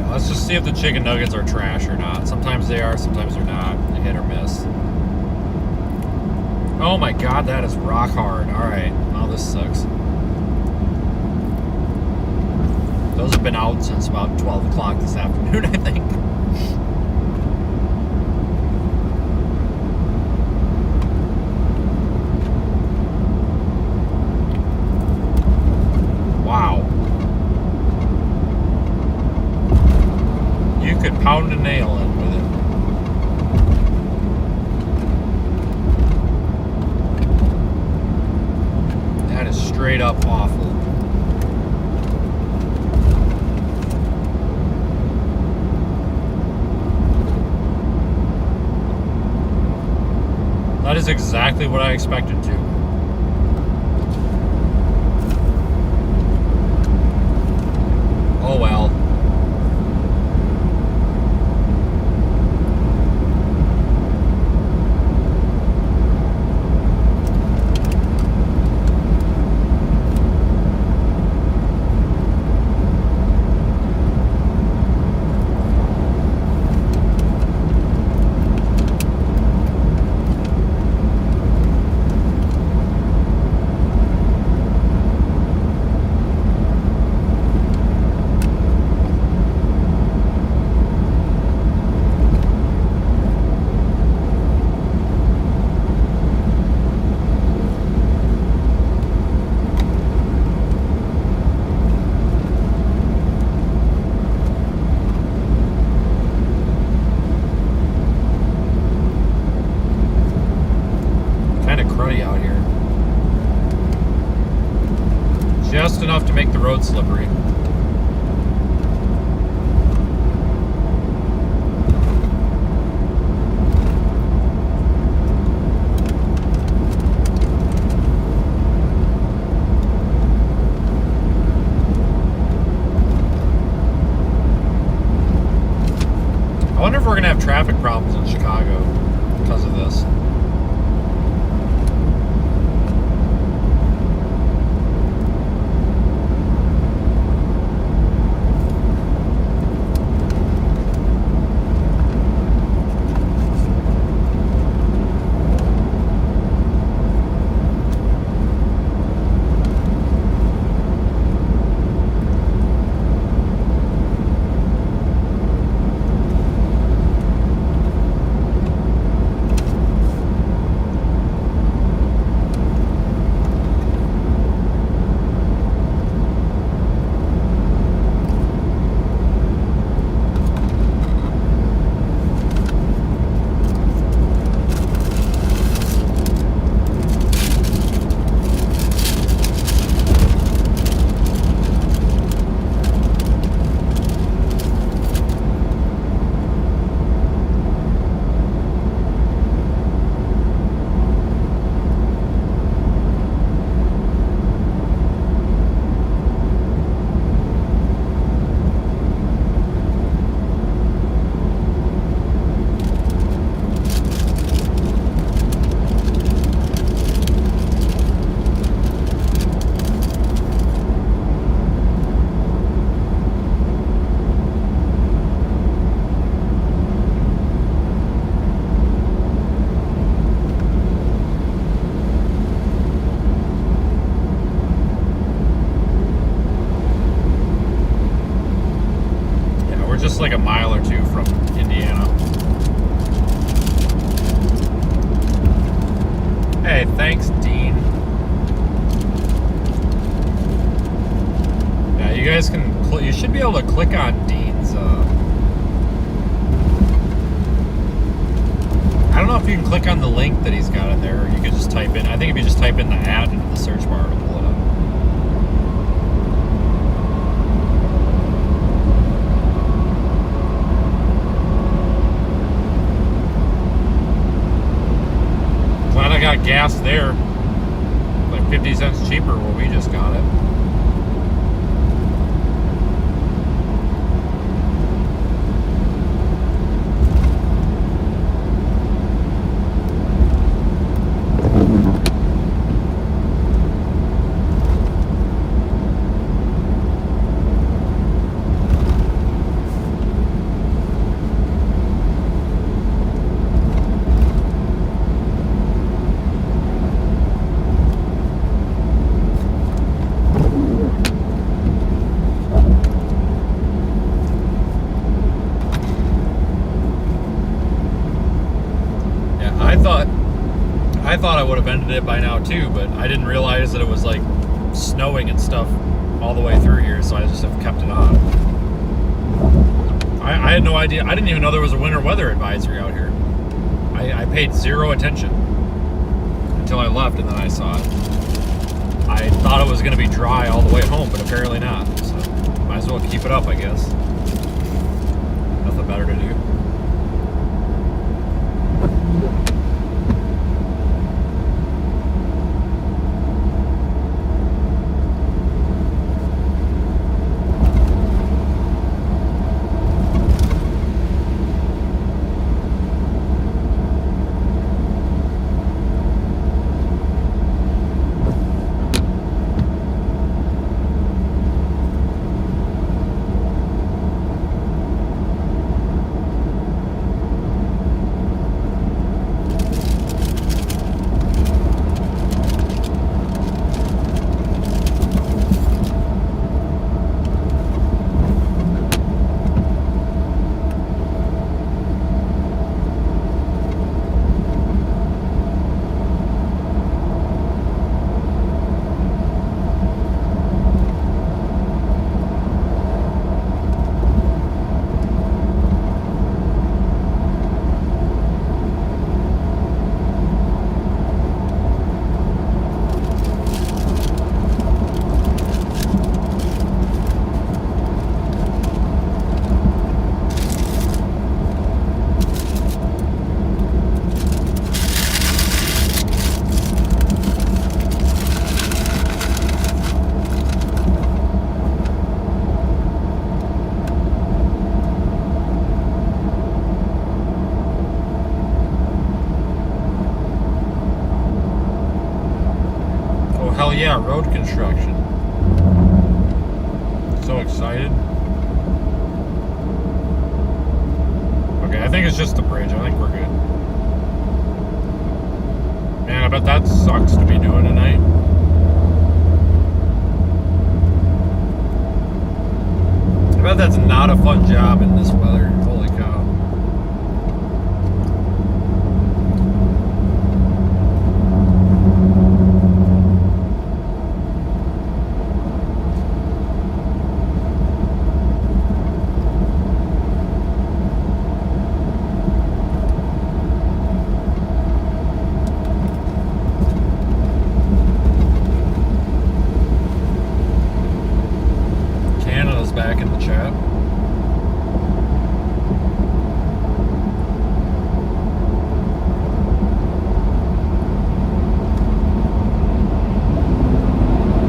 Let's just see if the chicken nuggets are trash or not. Sometimes they are, sometimes they're not. They hit or miss. Oh my god, that is rock hard. Alright, well this sucks. Those have been out since about 12 o'clock this afternoon, I think. Wow. You could pound a nail in with it. That is straight up awful. That is exactly what I expected to. Oh well. Out here. Just enough to make the road slippery. I wonder if we're gonna have traffic problems in Chicago because of this. mile or two from Indiana. Hey, thanks, Dean. Yeah, you guys can. You should be able to click on Dean's. I don't know if you can click on the link that he's got in there, or you could just type in. I think if you just type in the ad into the search bar, it'll pull it up. Glad I got gas there. Like 50 cents cheaper where we just got it. I thought I would have ended it by now too, but I didn't realize that it was like snowing and stuff all the way through here, so I just have kept it on. I had no idea. I didn't even know there was a winter weather advisory out here. I paid zero attention until I left, and then I saw it. I thought it was going to be dry all the way home, but apparently not. So might as well keep it up, I guess. Nothing better to do. Yeah, road construction. So excited. Okay, I think it's just the bridge. I think we're good. Man, I bet that sucks to be doing tonight. I bet that's not a fun job in this weather. Holy cow. Back in the chat.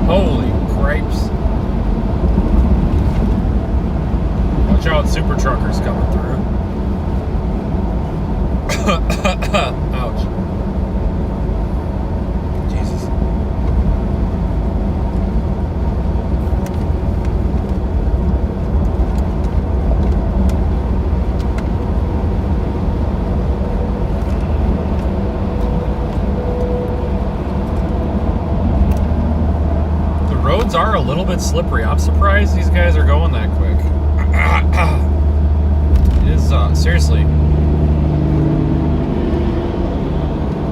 Holy cripes. Watch out, super truckers coming through. Ouch. Jesus. Are a little bit slippery. I'm surprised these guys are going that quick. seriously.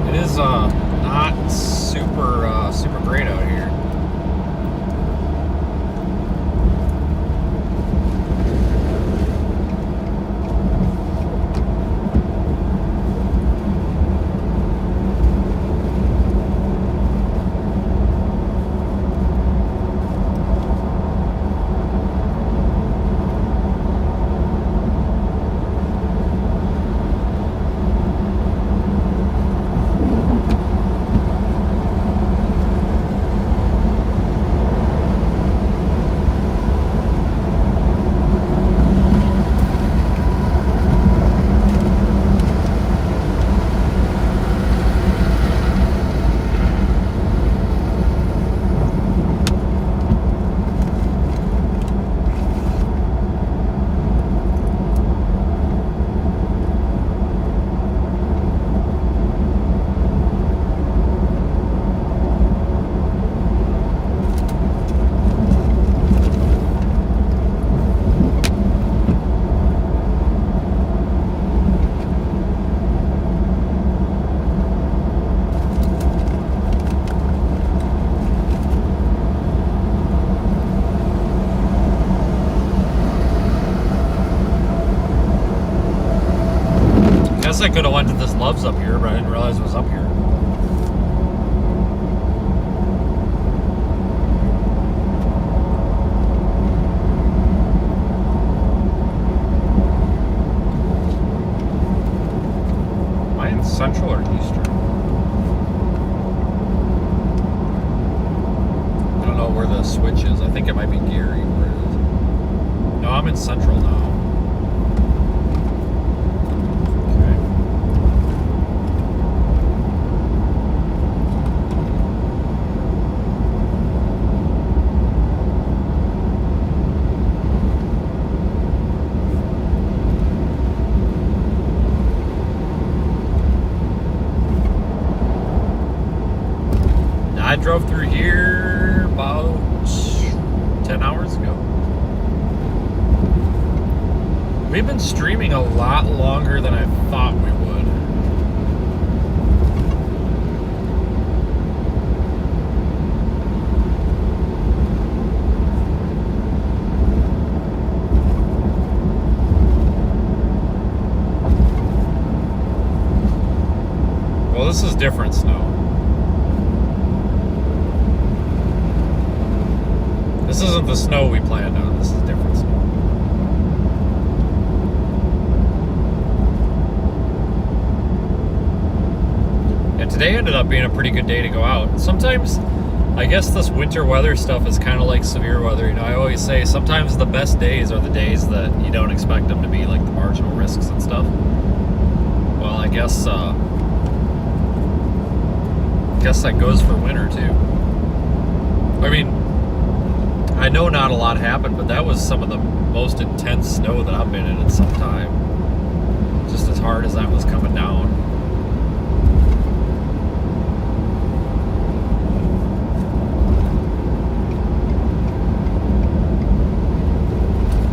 It is not super great out here. I could have went to this Love's up here, but I didn't realize it was up here. Am I in Central or Eastern? I don't know where the switch is. I think it might be Gary where it is. No, I'm in Central now. I drove through here about 10 hours ago. We've been streaming a lot longer than I thought we would. Well, this is different snow. This isn't the snow we planned on. This is different snow. And today ended up being a pretty good day to go out. Sometimes, I guess this winter weather stuff is kind of like severe weather. You know, I always say sometimes the best days are the days that you don't expect them to be, like the marginal risks and stuff. Well, I guess that goes for winter too. I mean, I know not a lot happened, but that was some of the most intense snow that I've been in some time. Just as hard as that was coming down.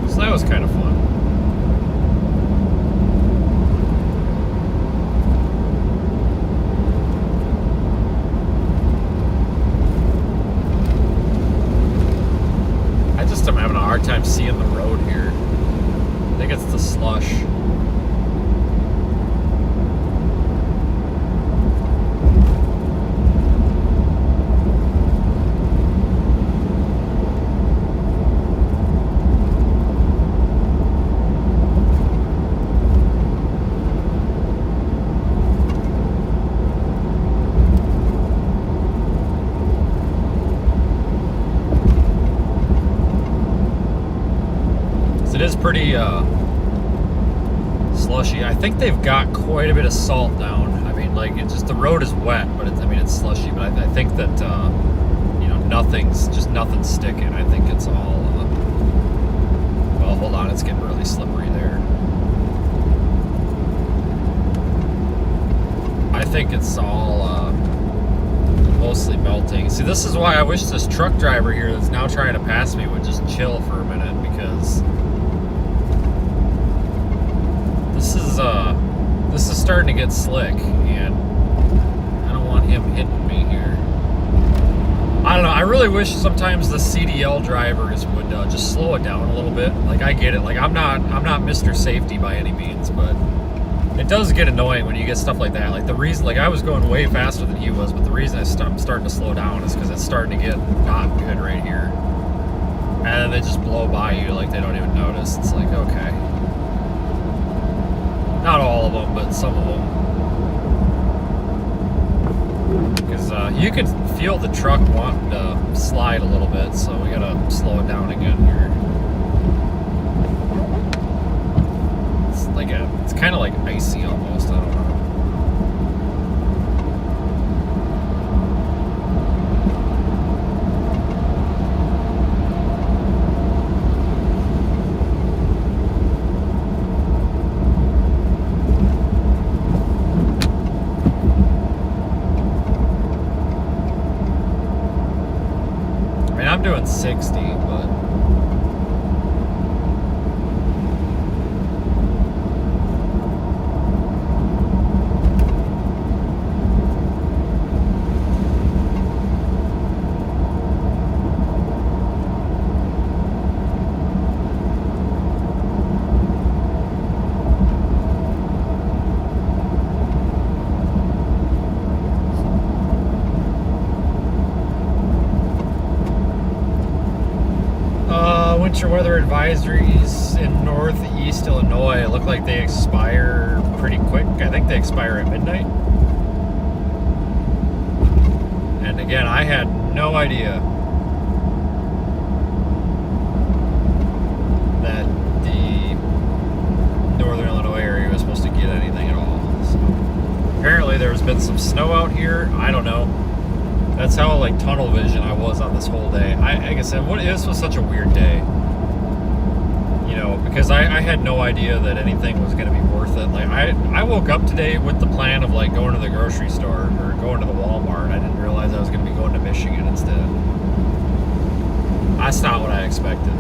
So that was kind of fun. I'm having a hard time seeing the road here. I think it's the slush. It is pretty slushy. I think they've got quite a bit of salt down. I mean, like, it's just the road is wet, but it's, I mean, it's slushy. But I think that you know, nothing's sticking. I think it's all. Well, hold on, it's getting really slippery there. I think it's all mostly melting. See, this is why I wish this truck driver here that's now trying to pass me would just chill for a minute, because the this is starting to get slick, and I don't want him hitting me here. I don't know. I really wish sometimes the CDL drivers would just slow it down a little bit. Like, I get it. Like, I'm not Mr. Safety by any means, but it does get annoying when you get stuff like that. Like, the reason, like, I was going way faster than he was, but the reason I'm starting to slow down is because it's starting to get not good right here. And then they just blow by you like they don't even notice. It's like, okay. Not all of them, but some of them. Because you can feel the truck wanting to slide a little bit, so we gotta slow it down again here. It's kind of like icy almost. I don't know. I'm doing 60, but winter weather advisories in northeast Illinois look like they expire pretty quick. I think they expire at midnight. And again, I had no idea that the northern Illinois area was supposed to get anything at all. So apparently there's been some snow out here. I don't know. That's how like tunnel vision I was on this whole day. Like I said, this was such a weird day. You know, because I had no idea that anything was going to be worth it. Like I woke up today with the plan of like going to the grocery store or going to the Walmart. I didn't realize I was going to be going to Michigan instead. That's not what I expected.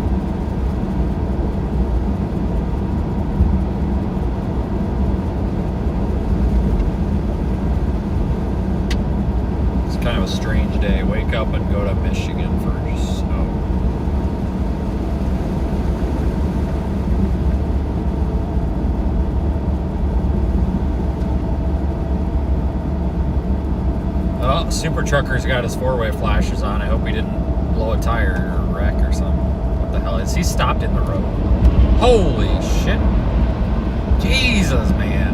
Kind of a strange day. Wake up and go to Michigan for snow. Oh, Super Trucker's got his four-way flashers on. I hope he didn't blow a tire or wreck or something. What the hell is he stopped in the road? Holy shit. Jesus, man.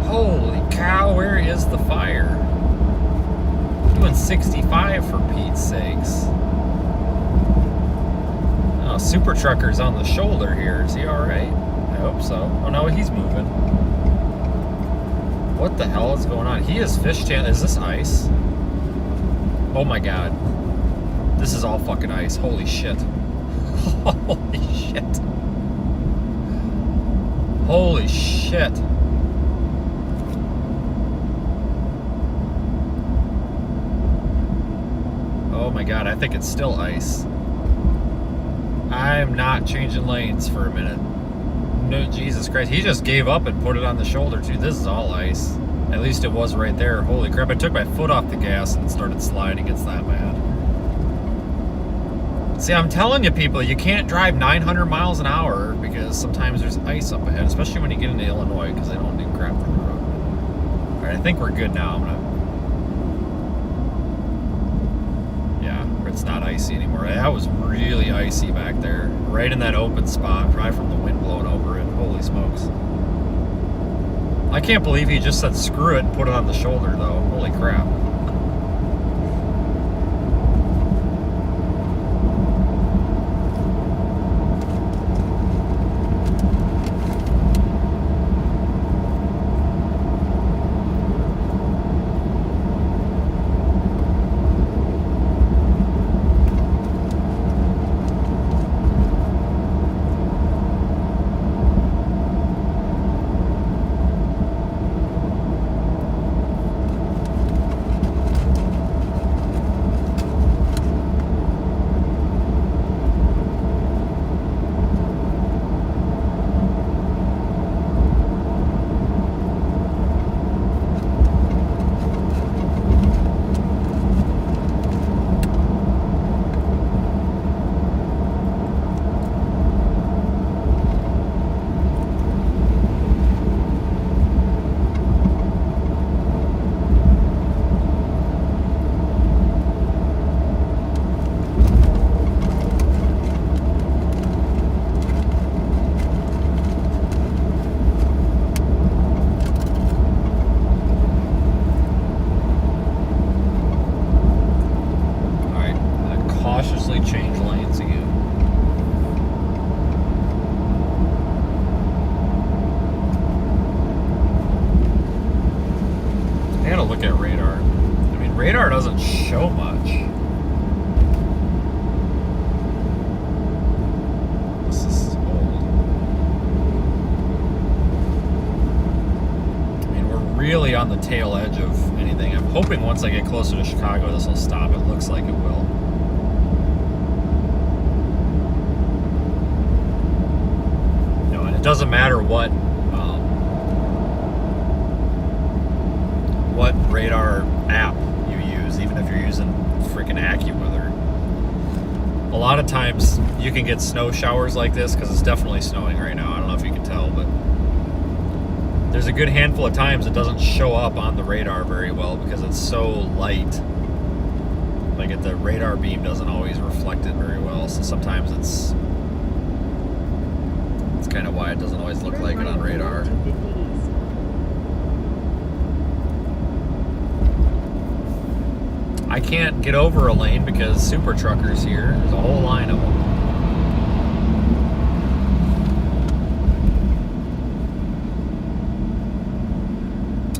Holy cow, where is the fire? Doing 65 for Pete's sakes. Oh, Super Trucker's on the shoulder here. Is he alright? I hope so. Oh no, he's moving. What the hell is going on? He is fishtail. Is this ice? Oh my god. This is all fucking ice. Holy shit. Holy shit. Holy shit. Oh my god, I think it's still ice. I'm not changing lanes for a minute. No, Jesus Christ. He just gave up and put it on the shoulder too. This is all ice. At least it was right there. Holy crap, I took my foot off the gas and it started sliding. It's that bad. See, I'm telling you people, you can't drive 900 miles an hour because sometimes there's ice up ahead, especially when you get into Illinois because they don't do crap for the road. Alright, I think we're good now. I'm gonna... It's not icy anymore. That was really icy back there. Right in that open spot, probably from the wind blowing over it. Holy smokes. I can't believe he just said screw it and put it on the shoulder though. Holy crap. show much. This is old. I mean, we're really on the tail edge of anything. I'm hoping once I get closer to Chicago, this will stop. It looks like it will. No, and it doesn't matter what radar app you use, even if you're using freaking AccuWeather. A lot of times you can get snow showers like this because it's definitely snowing right now. I don't know if you can tell, but there's a good handful of times it doesn't show up on the radar very well because it's so light. Like the radar beam doesn't always reflect it very well, so sometimes it's kind of why it doesn't always look like it on radar. I can't get over a lane because super truckers here. There's a whole line of them.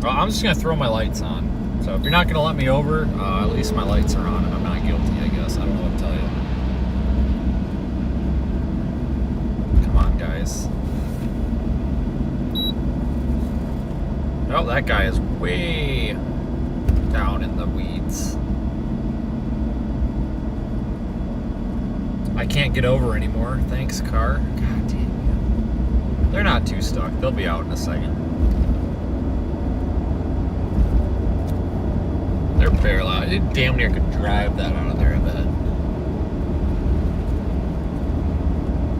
Well, I'm just gonna throw my lights on. So if you're not gonna let me over, at least my lights are on and I'm not guilty, I guess. I don't know what to tell you. Come on, guys. Oh, that guy is way down in the weeds. I can't get over anymore. Thanks, car. God damn it. They're not too stuck. They'll be out in a second. They're barely out. You damn near could drive that out of there, I bet.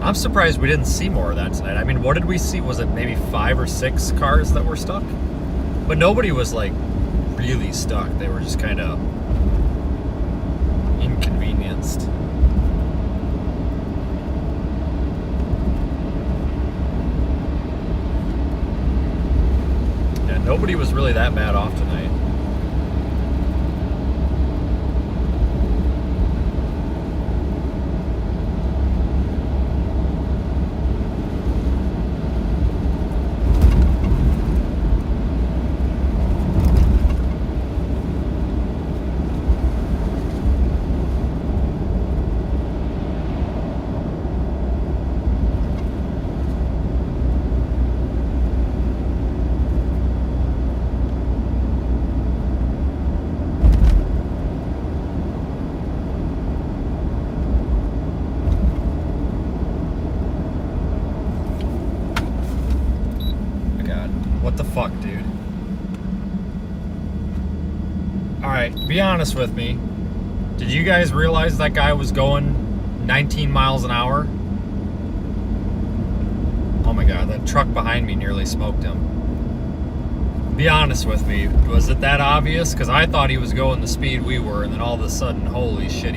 I'm surprised we didn't see more of that tonight. I mean, what did we see? Was it maybe 5 or 6 cars that were stuck? But nobody was like really stuck. They were just kind of inconvenienced. Yeah, nobody was really that bad off tonight. Be honest with me. Did you guys realize that guy was going 19 miles an hour? Oh my god, that truck behind me nearly smoked him. Be honest with me. Was it that obvious? Because I thought he was going the speed we were, and then all of a sudden, holy shit,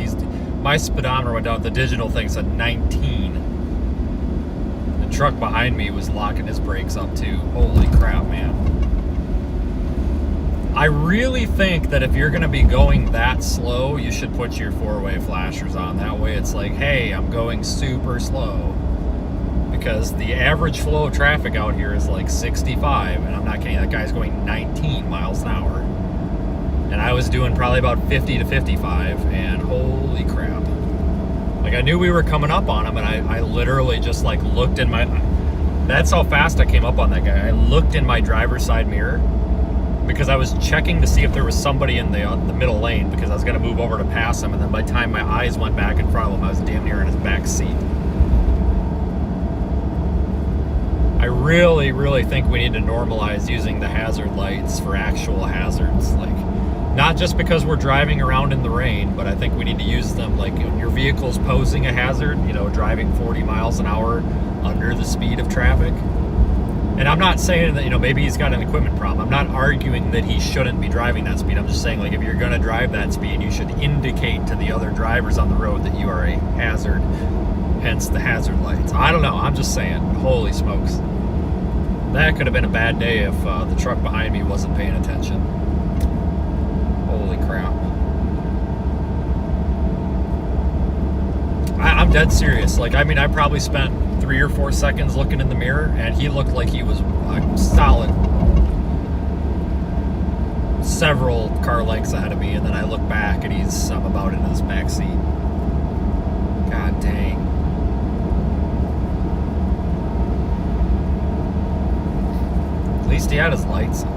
my speedometer went down. The digital thing said 19. The truck behind me was locking his brakes up too. Holy crap, man. I really think that if you're going to be going that slow, you should put your four-way flashers on. That way it's like, hey, I'm going super slow. Because the average flow of traffic out here is like 65, and I'm not kidding, that guy's going 19 miles an hour. And I was doing probably about 50 to 55, and holy crap. Like, I knew we were coming up on him, and I literally just like looked in my... That's how fast I came up on that guy. I looked in my driver's side mirror, because I was checking to see if there was somebody in the middle lane, because I was going to move over to pass him, and then by the time my eyes went back in front of him, I was damn near in his back seat. I really, really think we need to normalize using the hazard lights for actual hazards. Like, not just because we're driving around in the rain, but I think we need to use them like when your vehicle's posing a hazard, you know, driving 40 miles an hour under the speed of traffic. And I'm not saying that, you know, maybe he's got an equipment problem. I'm not arguing that he shouldn't be driving that speed. I'm just saying, like, if you're going to drive that speed, you should indicate to the other drivers on the road that you are a hazard, hence the hazard lights. I don't know. I'm just saying. Holy smokes. That could have been a bad day if the truck behind me wasn't paying attention. Holy crap. I'm dead serious. Like, I mean, I probably spent 3 or 4 seconds looking in the mirror, and he looked like he was a solid several car lengths ahead of me, and then I look back and I'm about in his back seat. God dang. At least he had his lights on.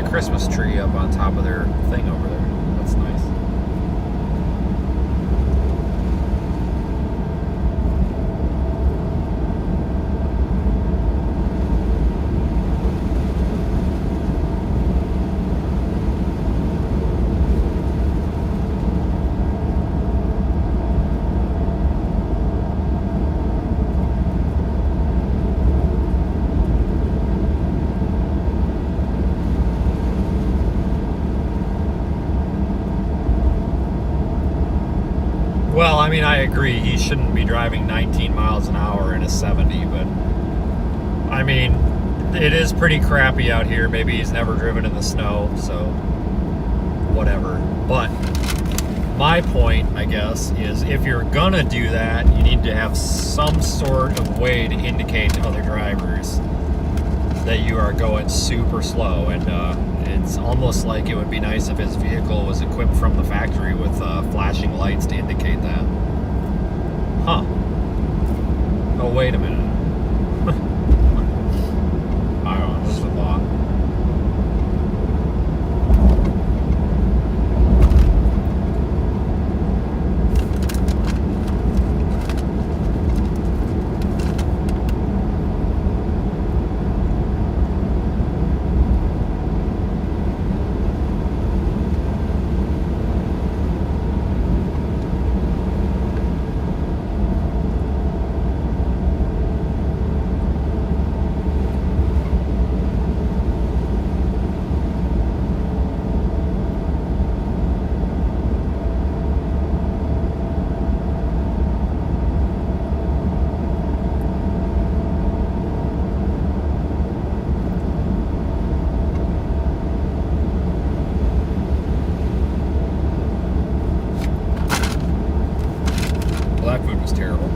Christmas tree up on top of their thing over there. That's nice. Well, I mean, I agree. He shouldn't be driving 19 miles an hour in a 70, but I mean, it is pretty crappy out here. Maybe he's never driven in the snow, so whatever. But my point, I guess, is if you're gonna do that, you need to have some sort of way to indicate to other drivers that you are going super slow. And it's almost like it would be nice if his vehicle was equipped from the factory with flashing lights to indicate that. Huh. Oh, wait a minute. I don't know, this is a thought. Blackwood was terrible.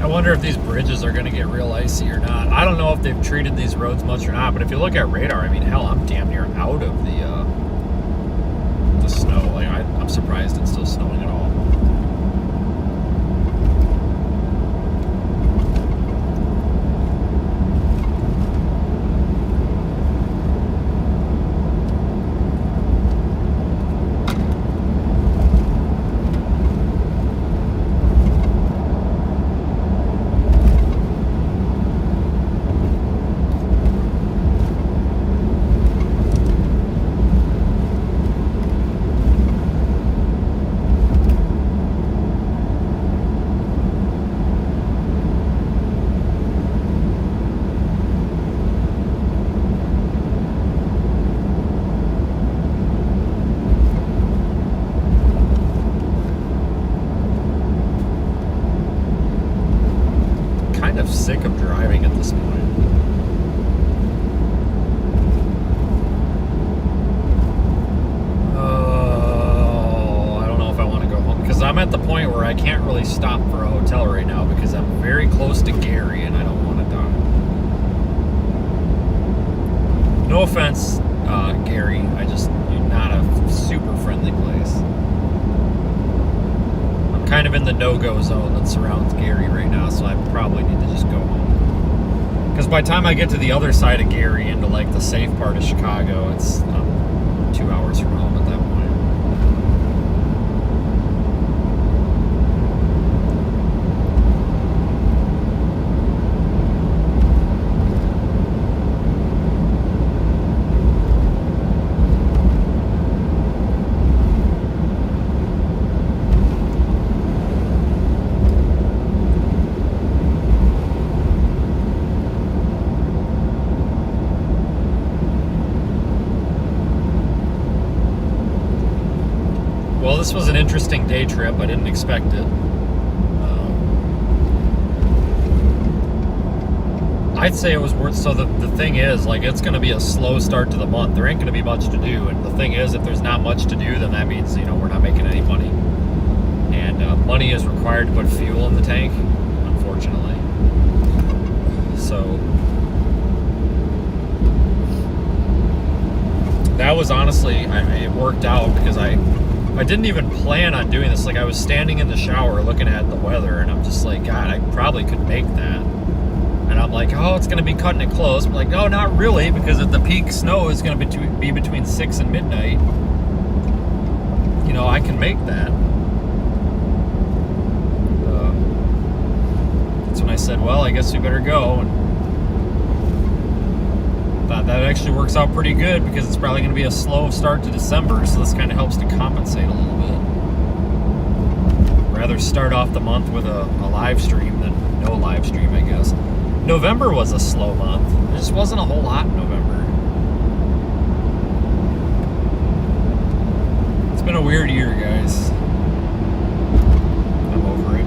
I wonder if these bridges are going to get real icy or not. I don't know if they've treated these roads much or not, but if you look at radar, I mean, hell, I'm damn near out of the snow. Like, I'm surprised it's still snowing at all. Sick of driving at this point. Oh, I don't know if I want to go home because I'm at the point where I can't really stop for a hotel right now because I'm very close to Gary and I don't want to die. No offense, Gary. You're not a super friendly place. I'm kind of in the no-go zone that surrounds Gary right now, so I probably need to just go home. Because by the time I get to the other side of Gary into like the safe part of Chicago, it's 2 hours from home at that point. this was an interesting day trip. I didn't expect it. I'd say it was worth. So the thing is, like, it's going to be a slow start to the month. There ain't going to be much to do, and the thing is, if there's not much to do, then that means, you know, we're not making any money. And money is required to put fuel in the tank, unfortunately. So that was honestly, it worked out because I didn't even plan on doing this. Like, I was standing in the shower looking at the weather, and I'm just like, God, I probably could make that. And I'm like, oh, it's going to be cutting it close. I'm like, no, not really, because if the peak snow is going to be between 6 and midnight, you know, I can make that. That's when I said, well, I guess we better go. And thought that actually works out pretty good because it's probably going to be a slow start to December, so this kind of helps to compensate a little bit. Rather start off the month with a live stream than no live stream, I guess. November was a slow month. There just wasn't a whole lot in November. It's been a weird year, guys. I'm over it.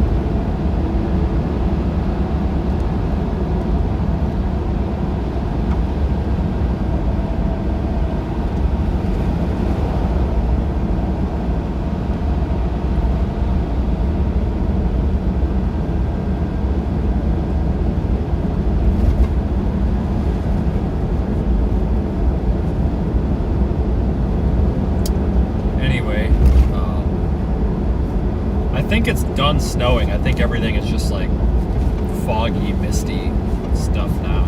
I think it's done snowing. I think everything is just like foggy, misty stuff now.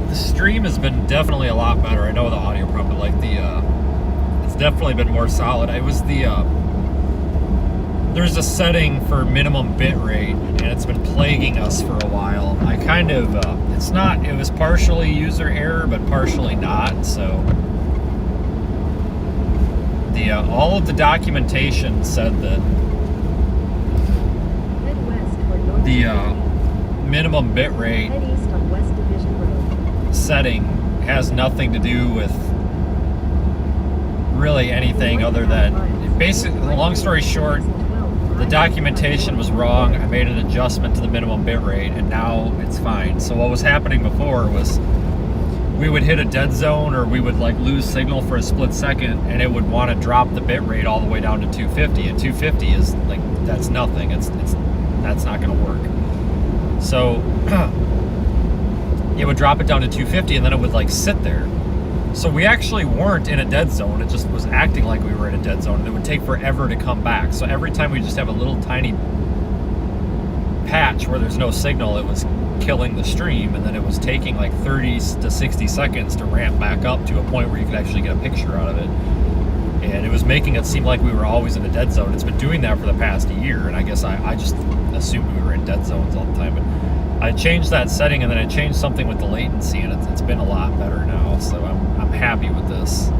The stream has been definitely a lot better. I know the audio probably like it's definitely been more solid. I was there's a setting for minimum bit rate, and it's been plaguing us for a while. I kind of, it was partially user error, but partially not, so. All of the documentation said that Head west toward North the Division. minimum bit rate Head east on West Division Road. setting has nothing to do with really anything other than, basically, long story short, the documentation was wrong. I made an adjustment to the minimum bit rate, and now it's fine. So what was happening before was we would hit a dead zone, or we would like lose signal for a split second, and it would want to drop the bit rate all the way down to 250. And 250 is like, that's nothing. That's not going to work. So it would drop it down to 250, and then it would like sit there. So we actually weren't in a dead zone. It just was acting like we were in a dead zone, and it would take forever to come back. So every time we just have a little tiny patch where there's no signal, it was killing the stream, and then it was taking like 30 to 60 seconds to ramp back up to a point where you could actually get a picture out of it. And it was making it seem like we were always in a dead zone. It's been doing that for the past year, and I guess I just assumed we were in dead zones all the time. But I changed that setting, and then I changed something with the latency, and it's been a lot better now. So I'm happy with this.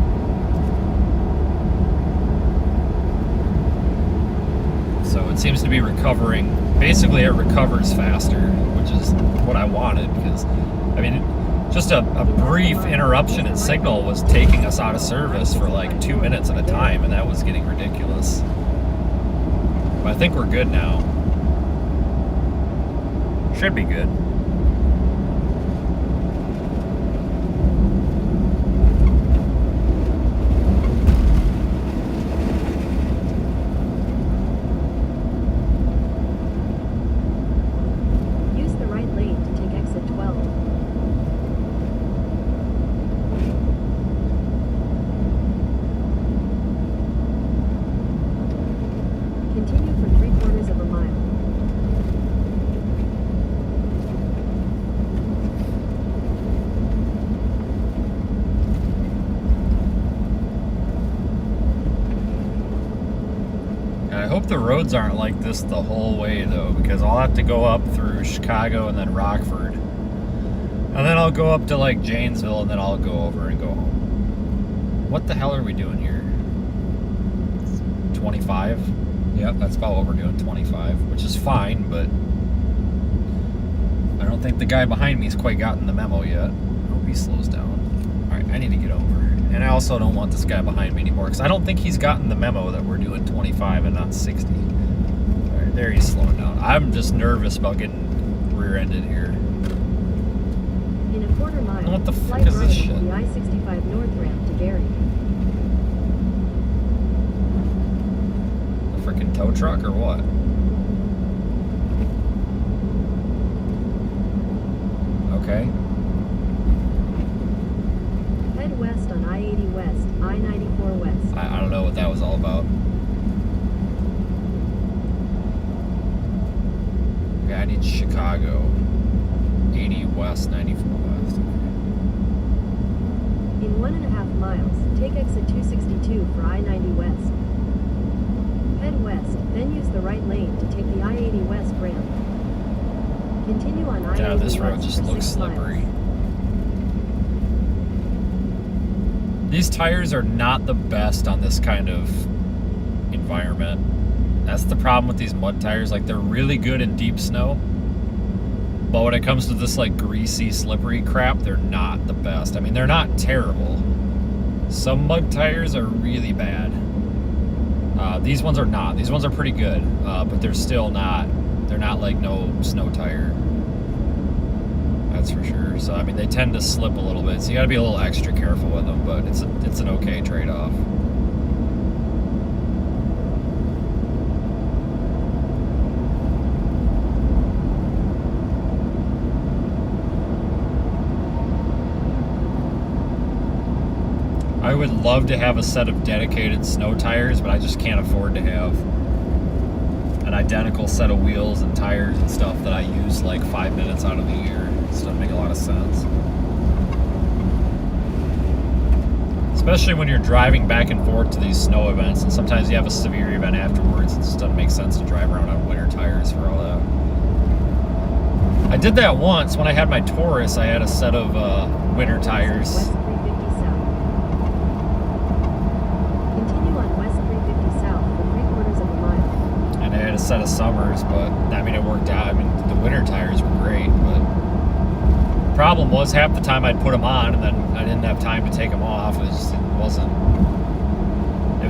So it seems to be recovering. Basically, it recovers faster, which is what I wanted, because, I mean, just a brief interruption in signal was taking us out of service for like 2 minutes at a time, and that was getting ridiculous. But I think we're good now. Should be good. Use the right lane to take exit 12. Continue for 3/4 of a mile. I hope the roads aren't like this the whole way, though, because I'll have to go up through Chicago and then Rockford. And then I'll go up to, like, Janesville, and then I'll go over and go home. What the hell are we doing here? 25? Yep, that's about what we're doing, 25, which is fine, but I don't think the guy behind me's quite gotten the memo yet. I hope he slows down. Alright, I need to get over. And I also don't want this guy behind me anymore, because I don't think he's gotten the memo that we're doing 25 and not 60. Alright, there he's slowing down. I'm just nervous about getting rear-ended here. In a quarter mile, What the fuck slight is this right shit? onto the I-65 north ramp to Gary. A freaking tow truck or what? Okay. Head west on I-80 west, I-94 west. I don't know what that was all about. Okay, I need Chicago. 80 west, 94 west. In 1.5 miles, take exit 262 for I-90 west. Head west, then use the right lane to take the I-80 west ramp. Continue on I-80 Yeah, this road west just for looks 6 miles. slippery. These tires are not the best on this kind of environment. That's the problem with these mud tires. Like, they're really good in deep snow, but when it comes to this like greasy, slippery crap, they're not the best. I mean, they're not terrible. Some mud tires are really bad. These ones are not. These ones are pretty good, but they're still not. They're not like no snow tire. That's for sure. So I mean, they tend to slip a little bit, so you got to be a little extra careful with them. But it's an okay trade-off. I would love to have a set of dedicated snow tires, but I just can't afford to have an identical set of wheels and tires and stuff that I use like 5 minutes out of the year. It doesn't make a lot of sense. Especially when you're driving back and forth to these snow events, and sometimes you have a severe event afterwards. It just doesn't make sense to drive around on winter tires for all that. I did that once when I had my Taurus. I had a set of winter tires. West 350 south. Continue on West 350 south for 3/4 of a mile. And I had a set of summers, but I mean, it worked out. I mean, the winter tires were great, but the problem was half the time I'd put them on and then I didn't have time to take them off. It was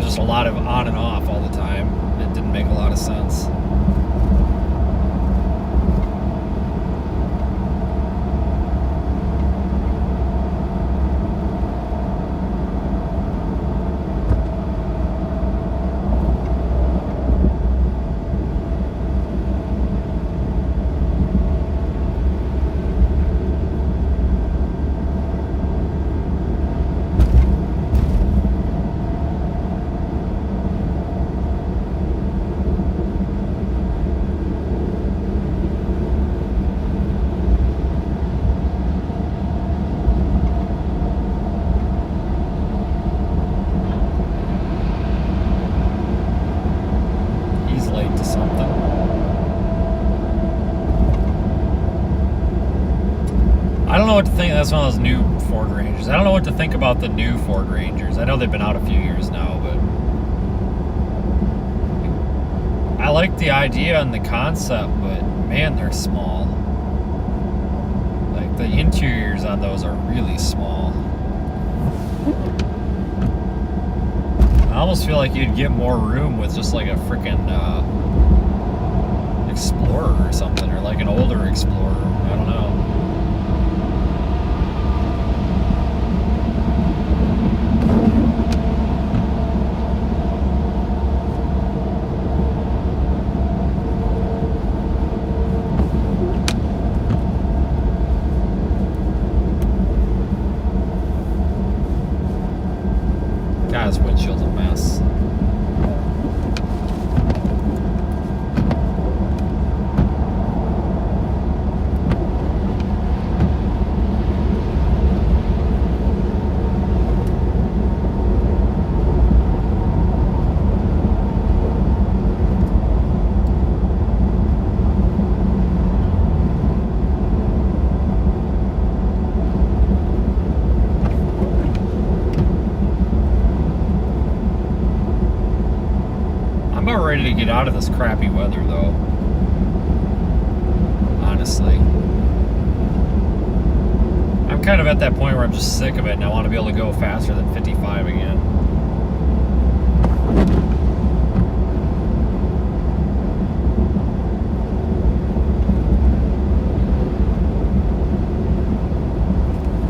just a lot of on and off all the time. It didn't make a lot of sense. That's one of those new Ford Rangers. I don't know what to think about the new Ford Rangers. I know they've been out a few years now, but I like the idea and the concept, but man, they're small. Like, the interiors on those are really small. I almost feel like you'd get more room with just like a freaking Explorer or something, or like an older Explorer. I don't know. God, this windshield's a mess. Ready to get out of this crappy weather, though. Honestly. I'm kind of at that point where I'm just sick of it and I want to be able to go faster than 55 again.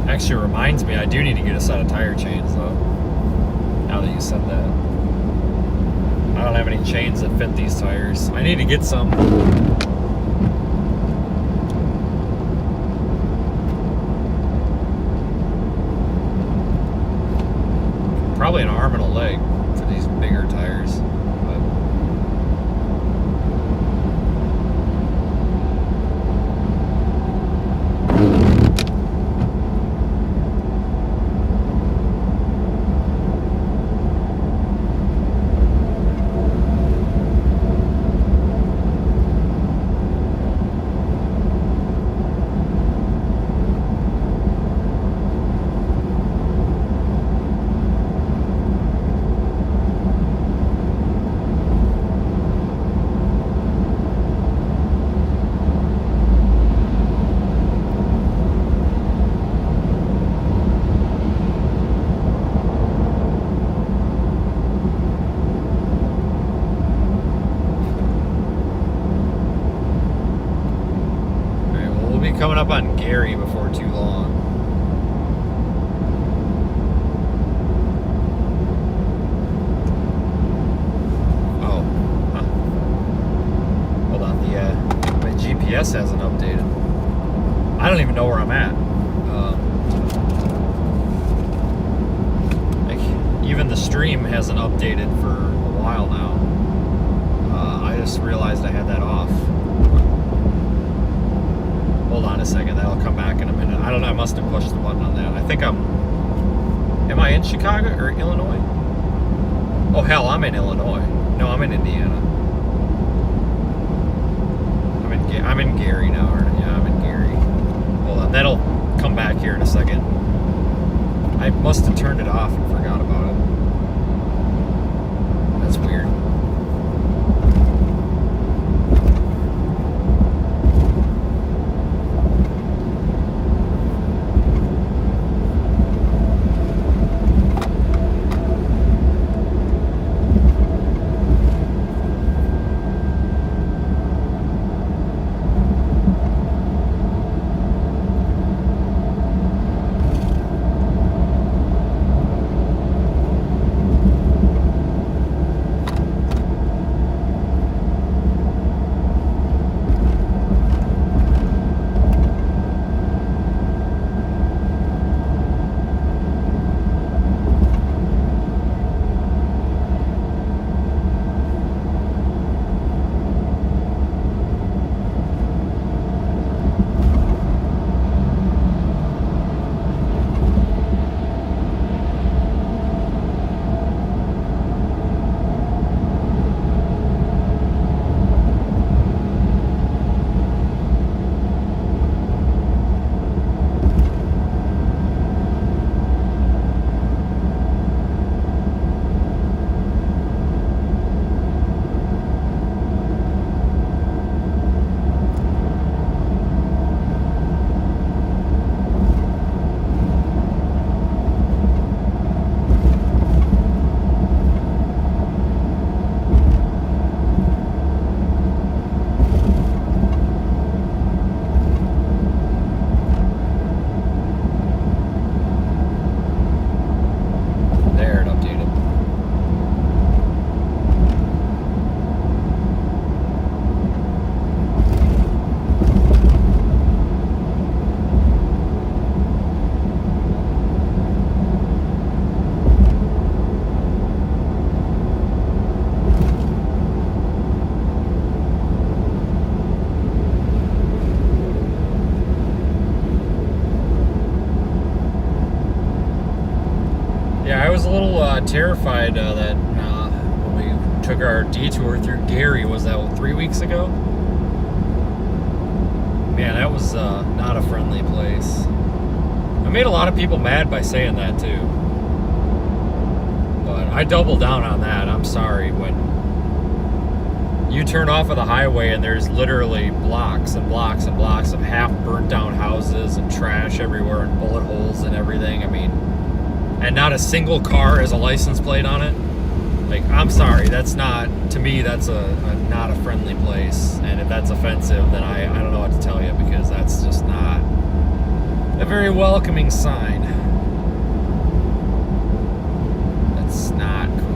Actually reminds me, I do need to get a set of tire chains though. Now that you said that. I don't have any chains that fit these tires. I need to get some. Probably an arm and a leg for these bigger tires. But coming up on Gary before too long. Oh, huh. Hold on, my GPS hasn't updated. I don't even know where I'm at. Like, even the stream hasn't updated for a while now. I just realized I had that off. Hold on a second, that'll come back in a minute. I don't know, I must have pushed the button on that. I think am I in Chicago or Illinois? Oh hell, I'm in Illinois. No, I'm in Indiana. I'm in Gary now, or yeah, I'm in Gary. Hold on, that'll come back here in a second. I must have turned it off and forgot about it. That's weird. Terrified that when we took our detour through Gary, was that 3 weeks ago? Man, that was not a friendly place. I made a lot of people mad by saying that too, but I doubled down on that. I'm sorry. When You turn off of the highway and there's literally blocks and blocks and blocks of half burnt down houses and trash everywhere and bullet holes and everything. I mean, and not a single car has a license plate on it. Like, I'm sorry, that's not, to me, that's a not a friendly place. And if that's offensive, then I don't know what to tell you, because that's just not a very welcoming sign. That's not cool.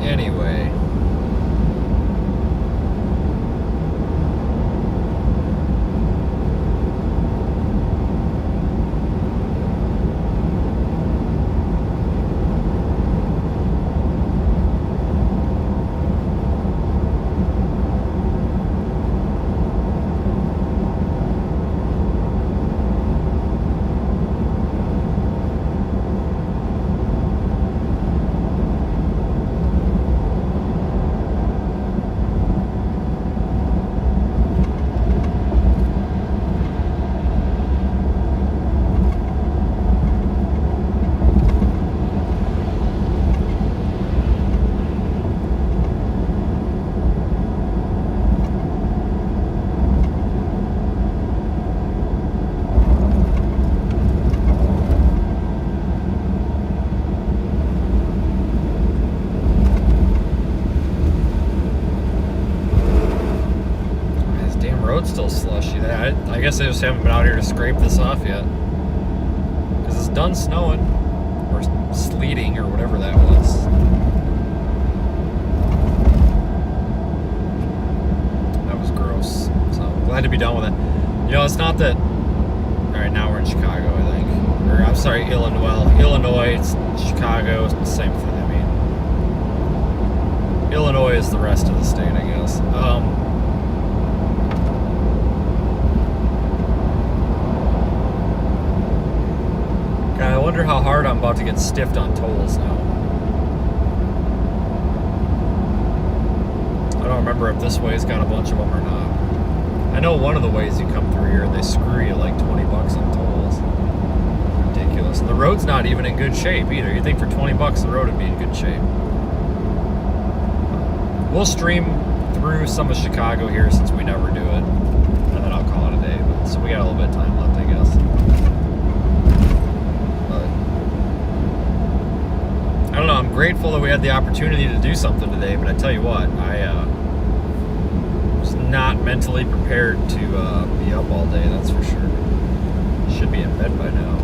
Anyway. Still slushy. I guess I just haven't been out here to scrape this off yet, because it's done snowing or sleeting or whatever that was. That was gross. So glad to be done with it. You know, it's not that. All right, now we're in Chicago, I think, or I'm sorry, Illinois. It's Chicago. It's the same thing. I mean, Illinois is the rest of the state, I guess. I wonder how hard I'm about to get stiffed on tolls now. I don't remember if this way's got a bunch of them or not. I know one of the ways you come through here, they screw you like $20 on tolls. Ridiculous. And the road's not even in good shape either. You'd think for $20 the road would be in good shape. We'll stream through some of Chicago here since we never do it. And then I'll call it a day. But, so we got a little bit of time left, I guess. I don't know, I'm grateful that we had the opportunity to do something today, but I tell you what, I was not mentally prepared to be up all day, that's for sure. Should be in bed by now.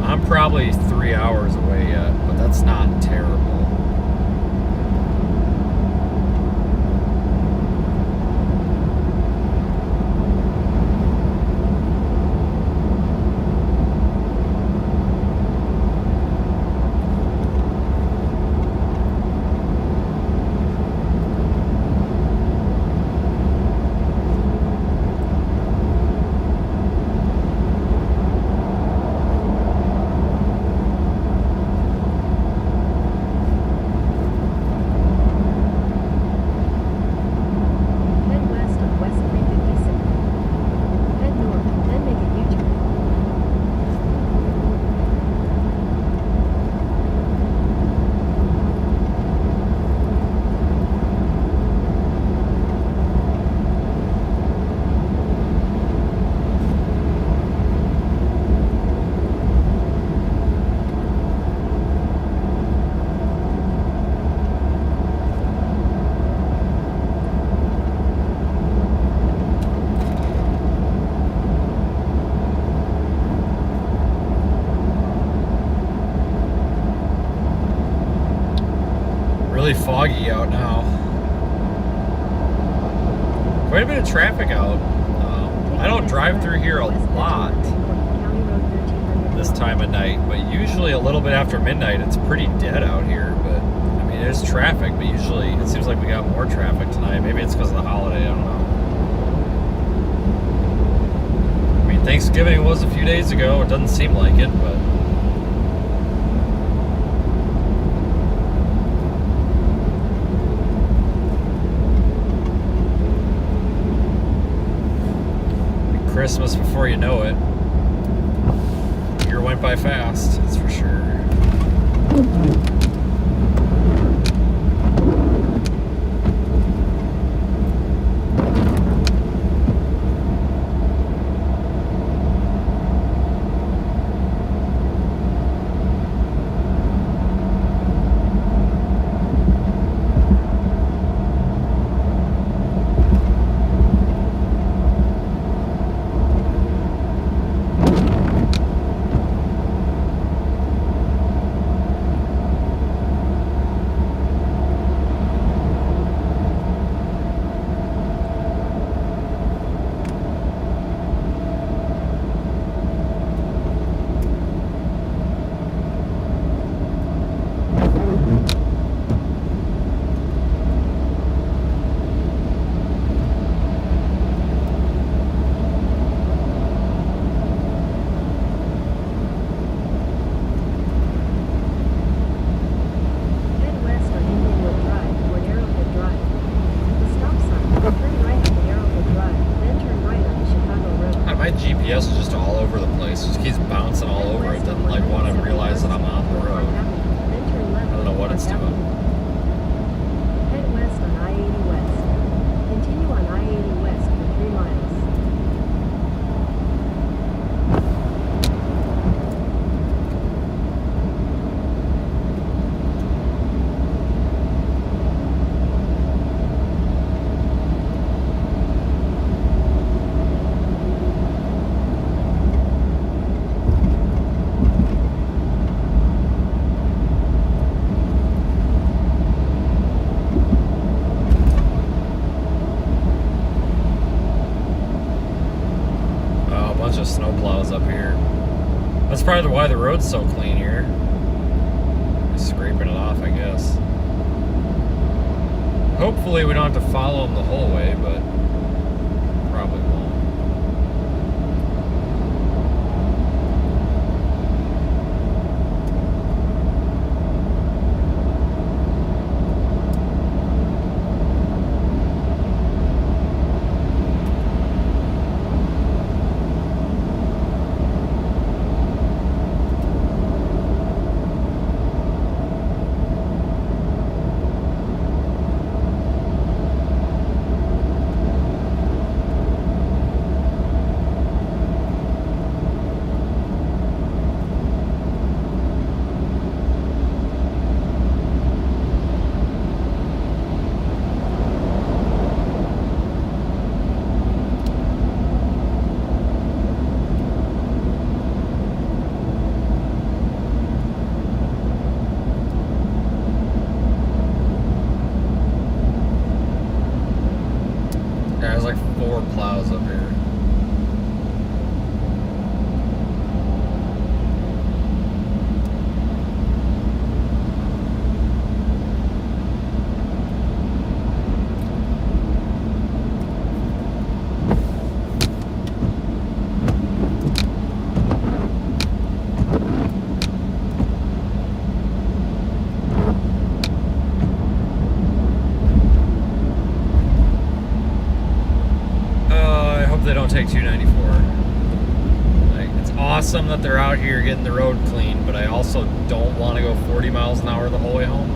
I'm probably 3 hours away yet, but that's not terrible. really foggy out now. Quite a bit of traffic out. I don't drive through here a lot this time of night, but usually a little bit after midnight it's pretty dead out here. But I mean, there's traffic, but usually it seems like we got more traffic tonight. Maybe it's because of the holiday, I don't know. I mean, Thanksgiving was a few days ago. It doesn't seem like it, but Christmas before you know it. Year went by fast, that's for sure. GPS is just all over the place. It just keeps bouncing all over. It doesn't like want to realize that I'm on the road. I don't know what it's doing. Head west on I-80 West. Continue on I-80 West for 3 miles. Bunch of snowplows up here. That's probably why the road's so clean here. Just scraping it off, I guess. Hopefully we don't have to follow them the whole way, but probably won't. Yeah, there's like 4 plows up here. They don't take 294. Like, it's awesome that they're out here getting the road clean, but I also don't want to go 40 miles an hour the whole way home.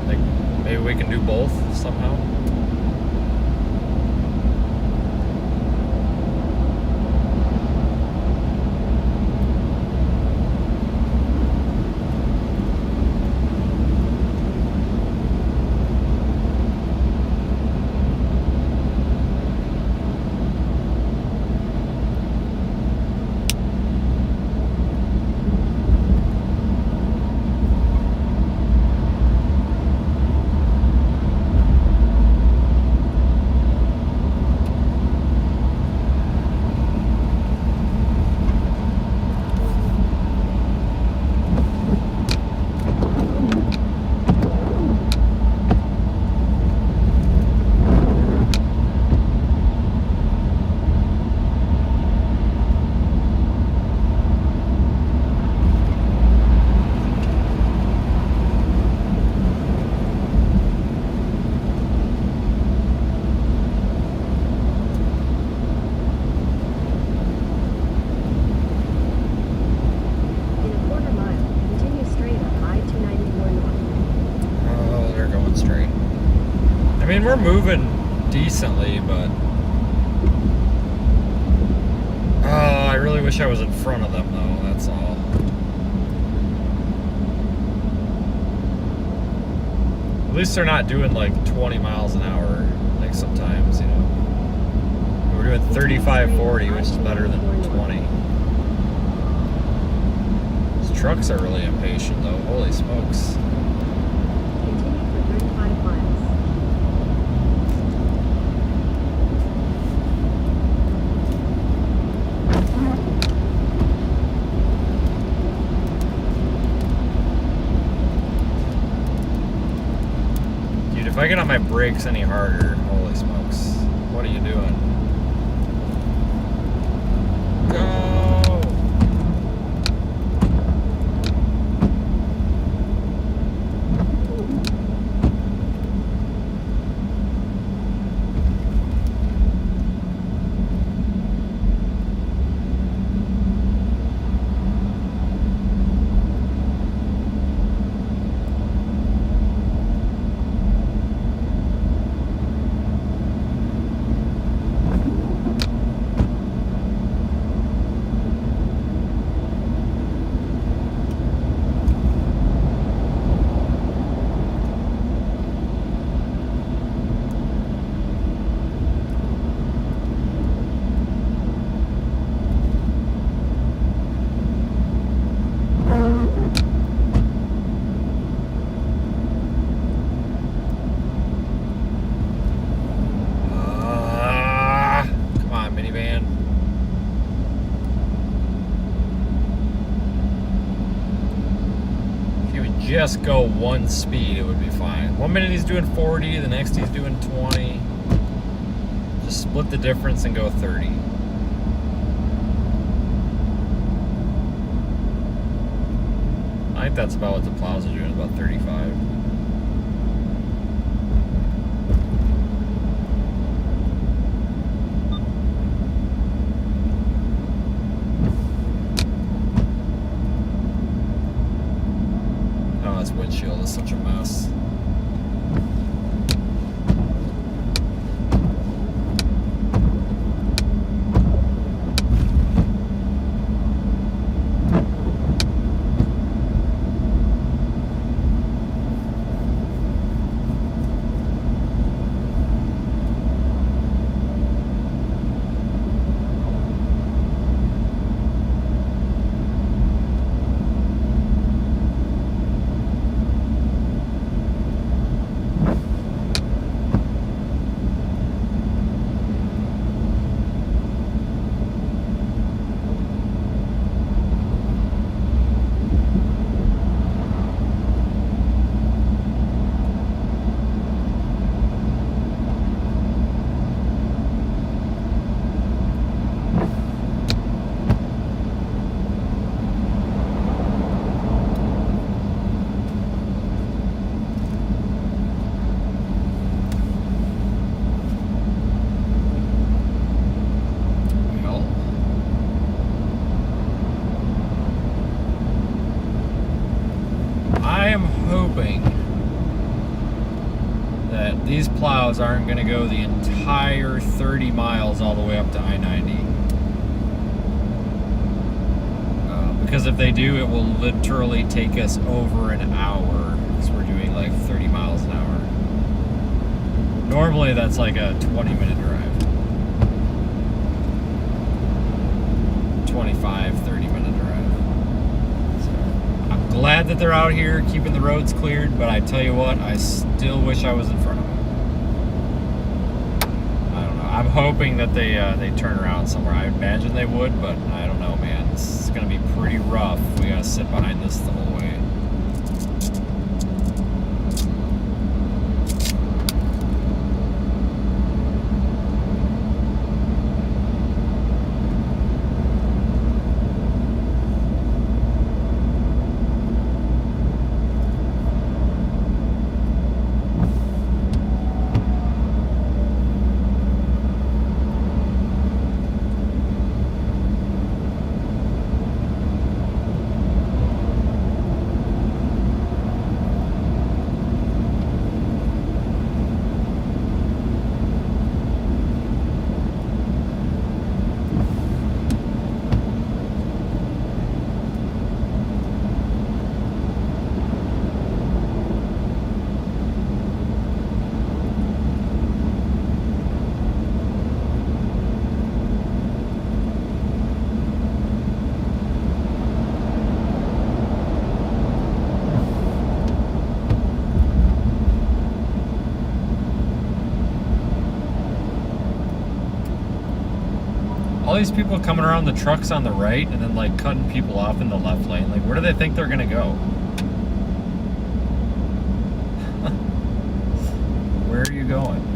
Like, maybe we can do both somehow. mean, we're moving decently, but I really wish I was in front of them, though. That's all. At least they're not doing like 20 miles an hour, like sometimes, you know. We're doing 35, 40, which is better than 20. These trucks are really impatient, though. Holy smokes. Continue for 35 miles. Dude, if I get on my brakes any harder, holy smokes. What are you doing? Go! Come on, minivan. If you would just go one speed, it would be fine. 1 minute he's doing 40, the next he's doing 20. Just split the difference and go 30. I think that's about what the plows are doing, about 35. Oh, this windshield is such a mess. These plows aren't going to go the entire 30 miles all the way up to I-90. Because if they do, it will literally take us over an hour, because we're doing like 30 miles an hour. Normally that's like a 20-minute drive. 25, 30-minute drive. So, I'm glad that they're out here keeping the roads cleared, but I tell you what, I still wish I was in front of them. I'm hoping that they turn around somewhere. I imagine they would, but I don't know, man. This is going to be pretty rough. We got to sit behind this the whole way. these people coming around the trucks on the right and then like cutting people off in the left lane. Like, where do they think they're gonna go? Where are you going?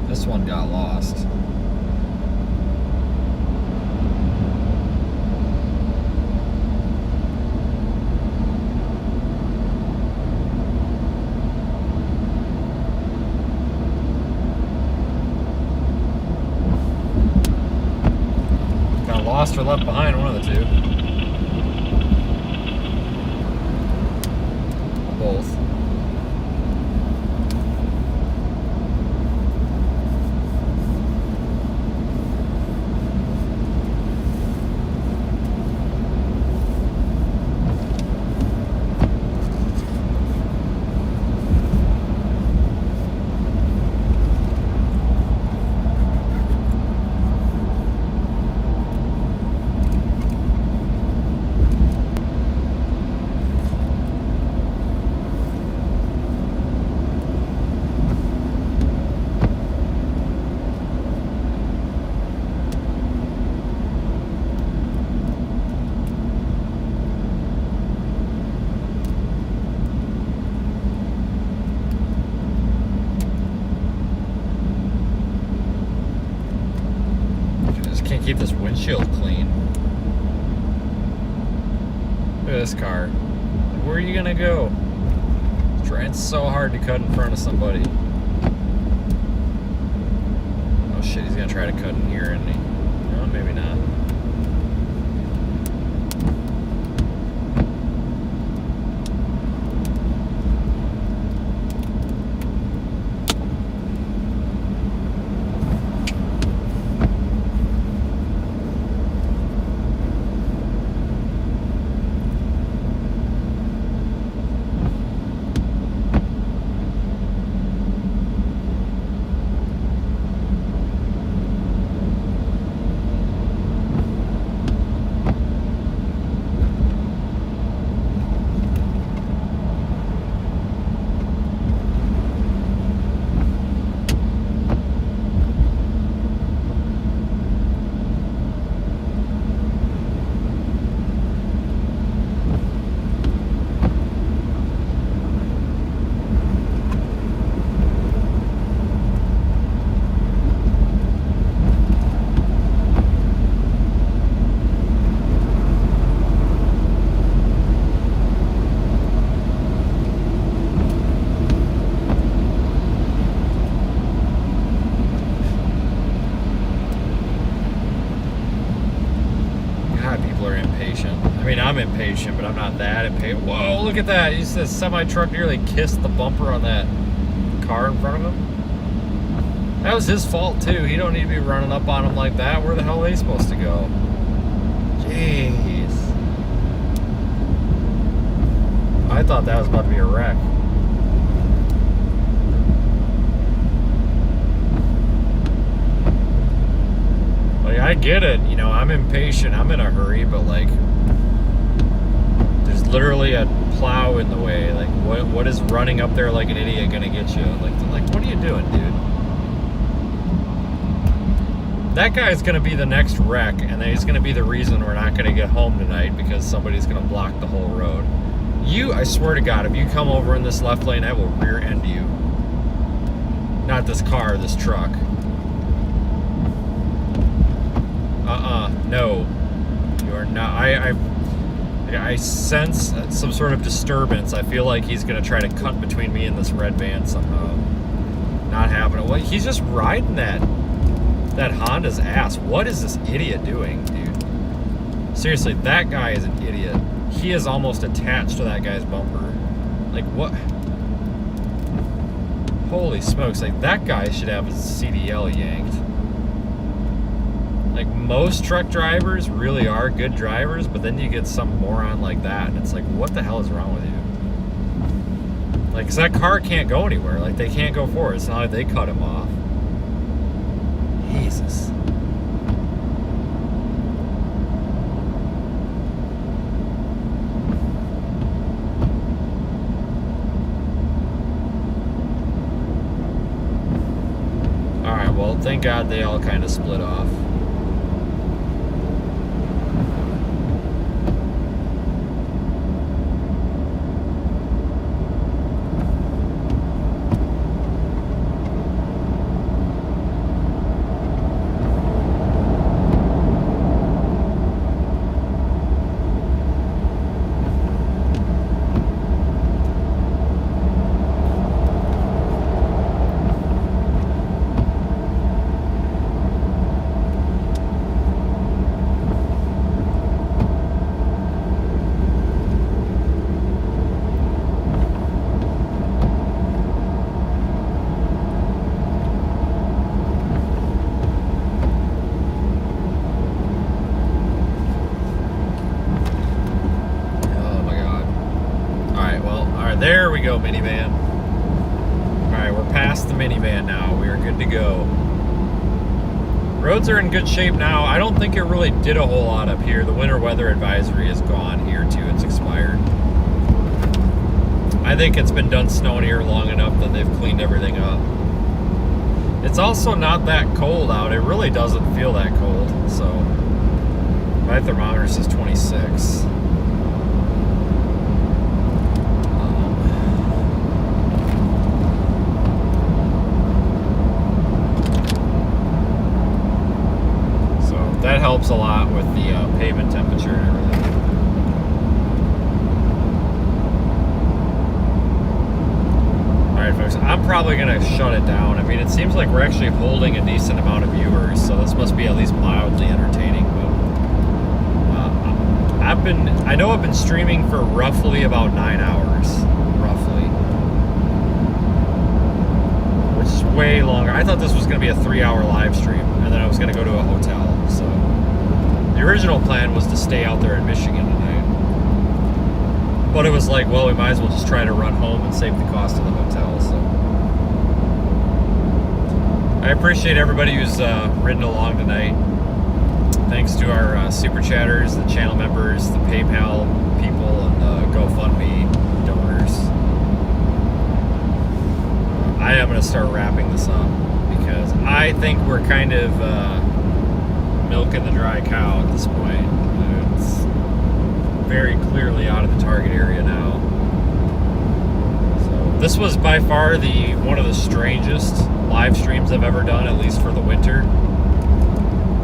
This one got lost. Got lost or left behind, one of the two. Both. Keep this windshield clean. Look at this car. Where are you gonna go? Trying so hard to cut in front of somebody. Oh shit, he's gonna try to cut in here, isn't he? No, maybe not. I'm impatient, but I'm not that impatient. Whoa, look at that. The semi-truck nearly kissed the bumper on that car in front of him. That was his fault, too. He don't need to be running up on him like that. Where the hell are they supposed to go? Jeez. I thought that was about to be a wreck. Like, I get it. You know, I'm impatient. I'm in a hurry, but, like, there's literally a plow in the way. Like, what is running up there like an idiot gonna get you? Like what are you doing, dude? That guy's going to be the next wreck, and he's going to be the reason we're not going to get home tonight because somebody's going to block the whole road. I swear to God, if you come over in this left lane, I will rear end you. Not this car, this truck. No. You are not. I sense some sort of disturbance. I feel like he's going to try to cut between me and this red van somehow. Not happening. Well, he's just riding that Honda's ass. What is this idiot doing, dude? Seriously, that guy is an idiot. He is almost attached to that guy's bumper. Like, what? Holy smokes, like, that guy should have his CDL yanked. Like, most truck drivers really are good drivers, but then you get some moron like that, and it's like, what the hell is wrong with you? Like, 'cause that car can't go anywhere. Like, they can't go forward. It's not like they cut him off. Jesus. Alright, well, thank God they all kind of split off. There we go, minivan. Alright, we're past the minivan now. We are good to go. Roads are in good shape now. I don't think it really did a whole lot up here. The winter weather advisory is gone here too. It's expired. I think it's been done snowing here long enough that they've cleaned everything up. It's also not that cold out. It really doesn't feel that cold. So my thermometer says 26. That helps a lot with the pavement temperature and everything. Alright folks, I'm probably going to shut it down. I mean, it seems like we're actually holding a decent amount of viewers, so this must be at least mildly entertaining. But I know I've been streaming for roughly about 9 hours. Roughly. Which is way longer. I thought this was going to be a 3-hour live stream, and then I was going to go to a hotel. So the original plan was to stay out there in Michigan tonight, but it was like, well, we might as well just try to run home and save the cost of the hotel. So I appreciate everybody who's ridden along tonight. Thanks to our super chatters, the channel members, the PayPal people, and the GoFundMe donors. I am going to start wrapping this up because I think we're kind of milking the dry cow at this point. It's very clearly out of the target area now. So this was by far one of the strangest live streams I've ever done, at least for the winter.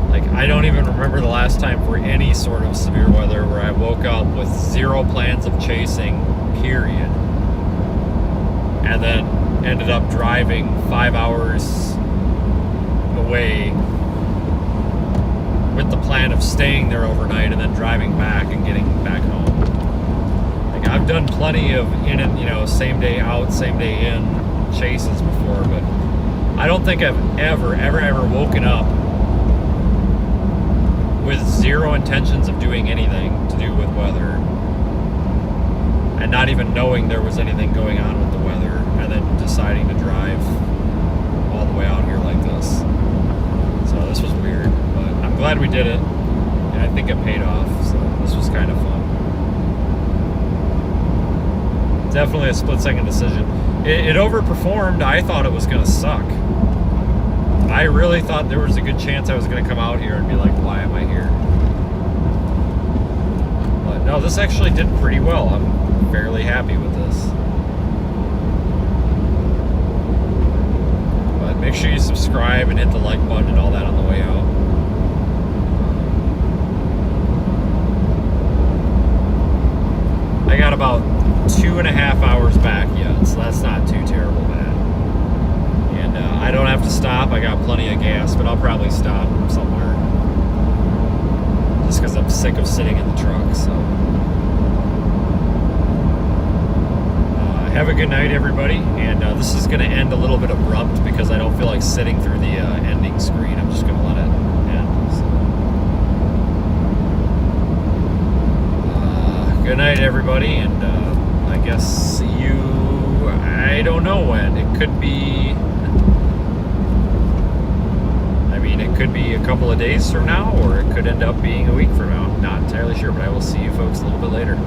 Like, I don't even remember the last time for any sort of severe weather where I woke up with zero plans of chasing, period, and then ended up driving 5 hours away with the plan of staying there overnight and then driving back and getting back home. Like, I've done plenty of in and, same day out, same day in chases before, but I don't think I've ever woken up with zero intentions of doing anything to do with weather and not even knowing there was anything going on with the weather and then deciding to drive all the way out here like this. So this was weird, but I'm glad we did it, and I think it paid off, so this was kind of fun. Definitely a split-second decision. It overperformed. I thought it was going to suck. I really thought there was a good chance I was going to come out here and be like, why am I here? But no, this actually did pretty well. I'm fairly happy with this. But make sure you subscribe and hit the like button and all that on the way out. I got about 2.5 hours back yet, so that's not too terrible bad. And I don't have to stop. I got plenty of gas, but I'll probably stop somewhere. Just because I'm sick of sitting in the truck, so. Have a good night, everybody. And this is going to end a little bit abrupt because I don't feel like sitting through the ending screen. I'm just going to let it end. So. Good night, everybody, and I guess see you. I don't know when. It could be. I mean, it could be a couple of days from now, or it could end up being a week from now. Not entirely sure, but I will see you folks a little bit later.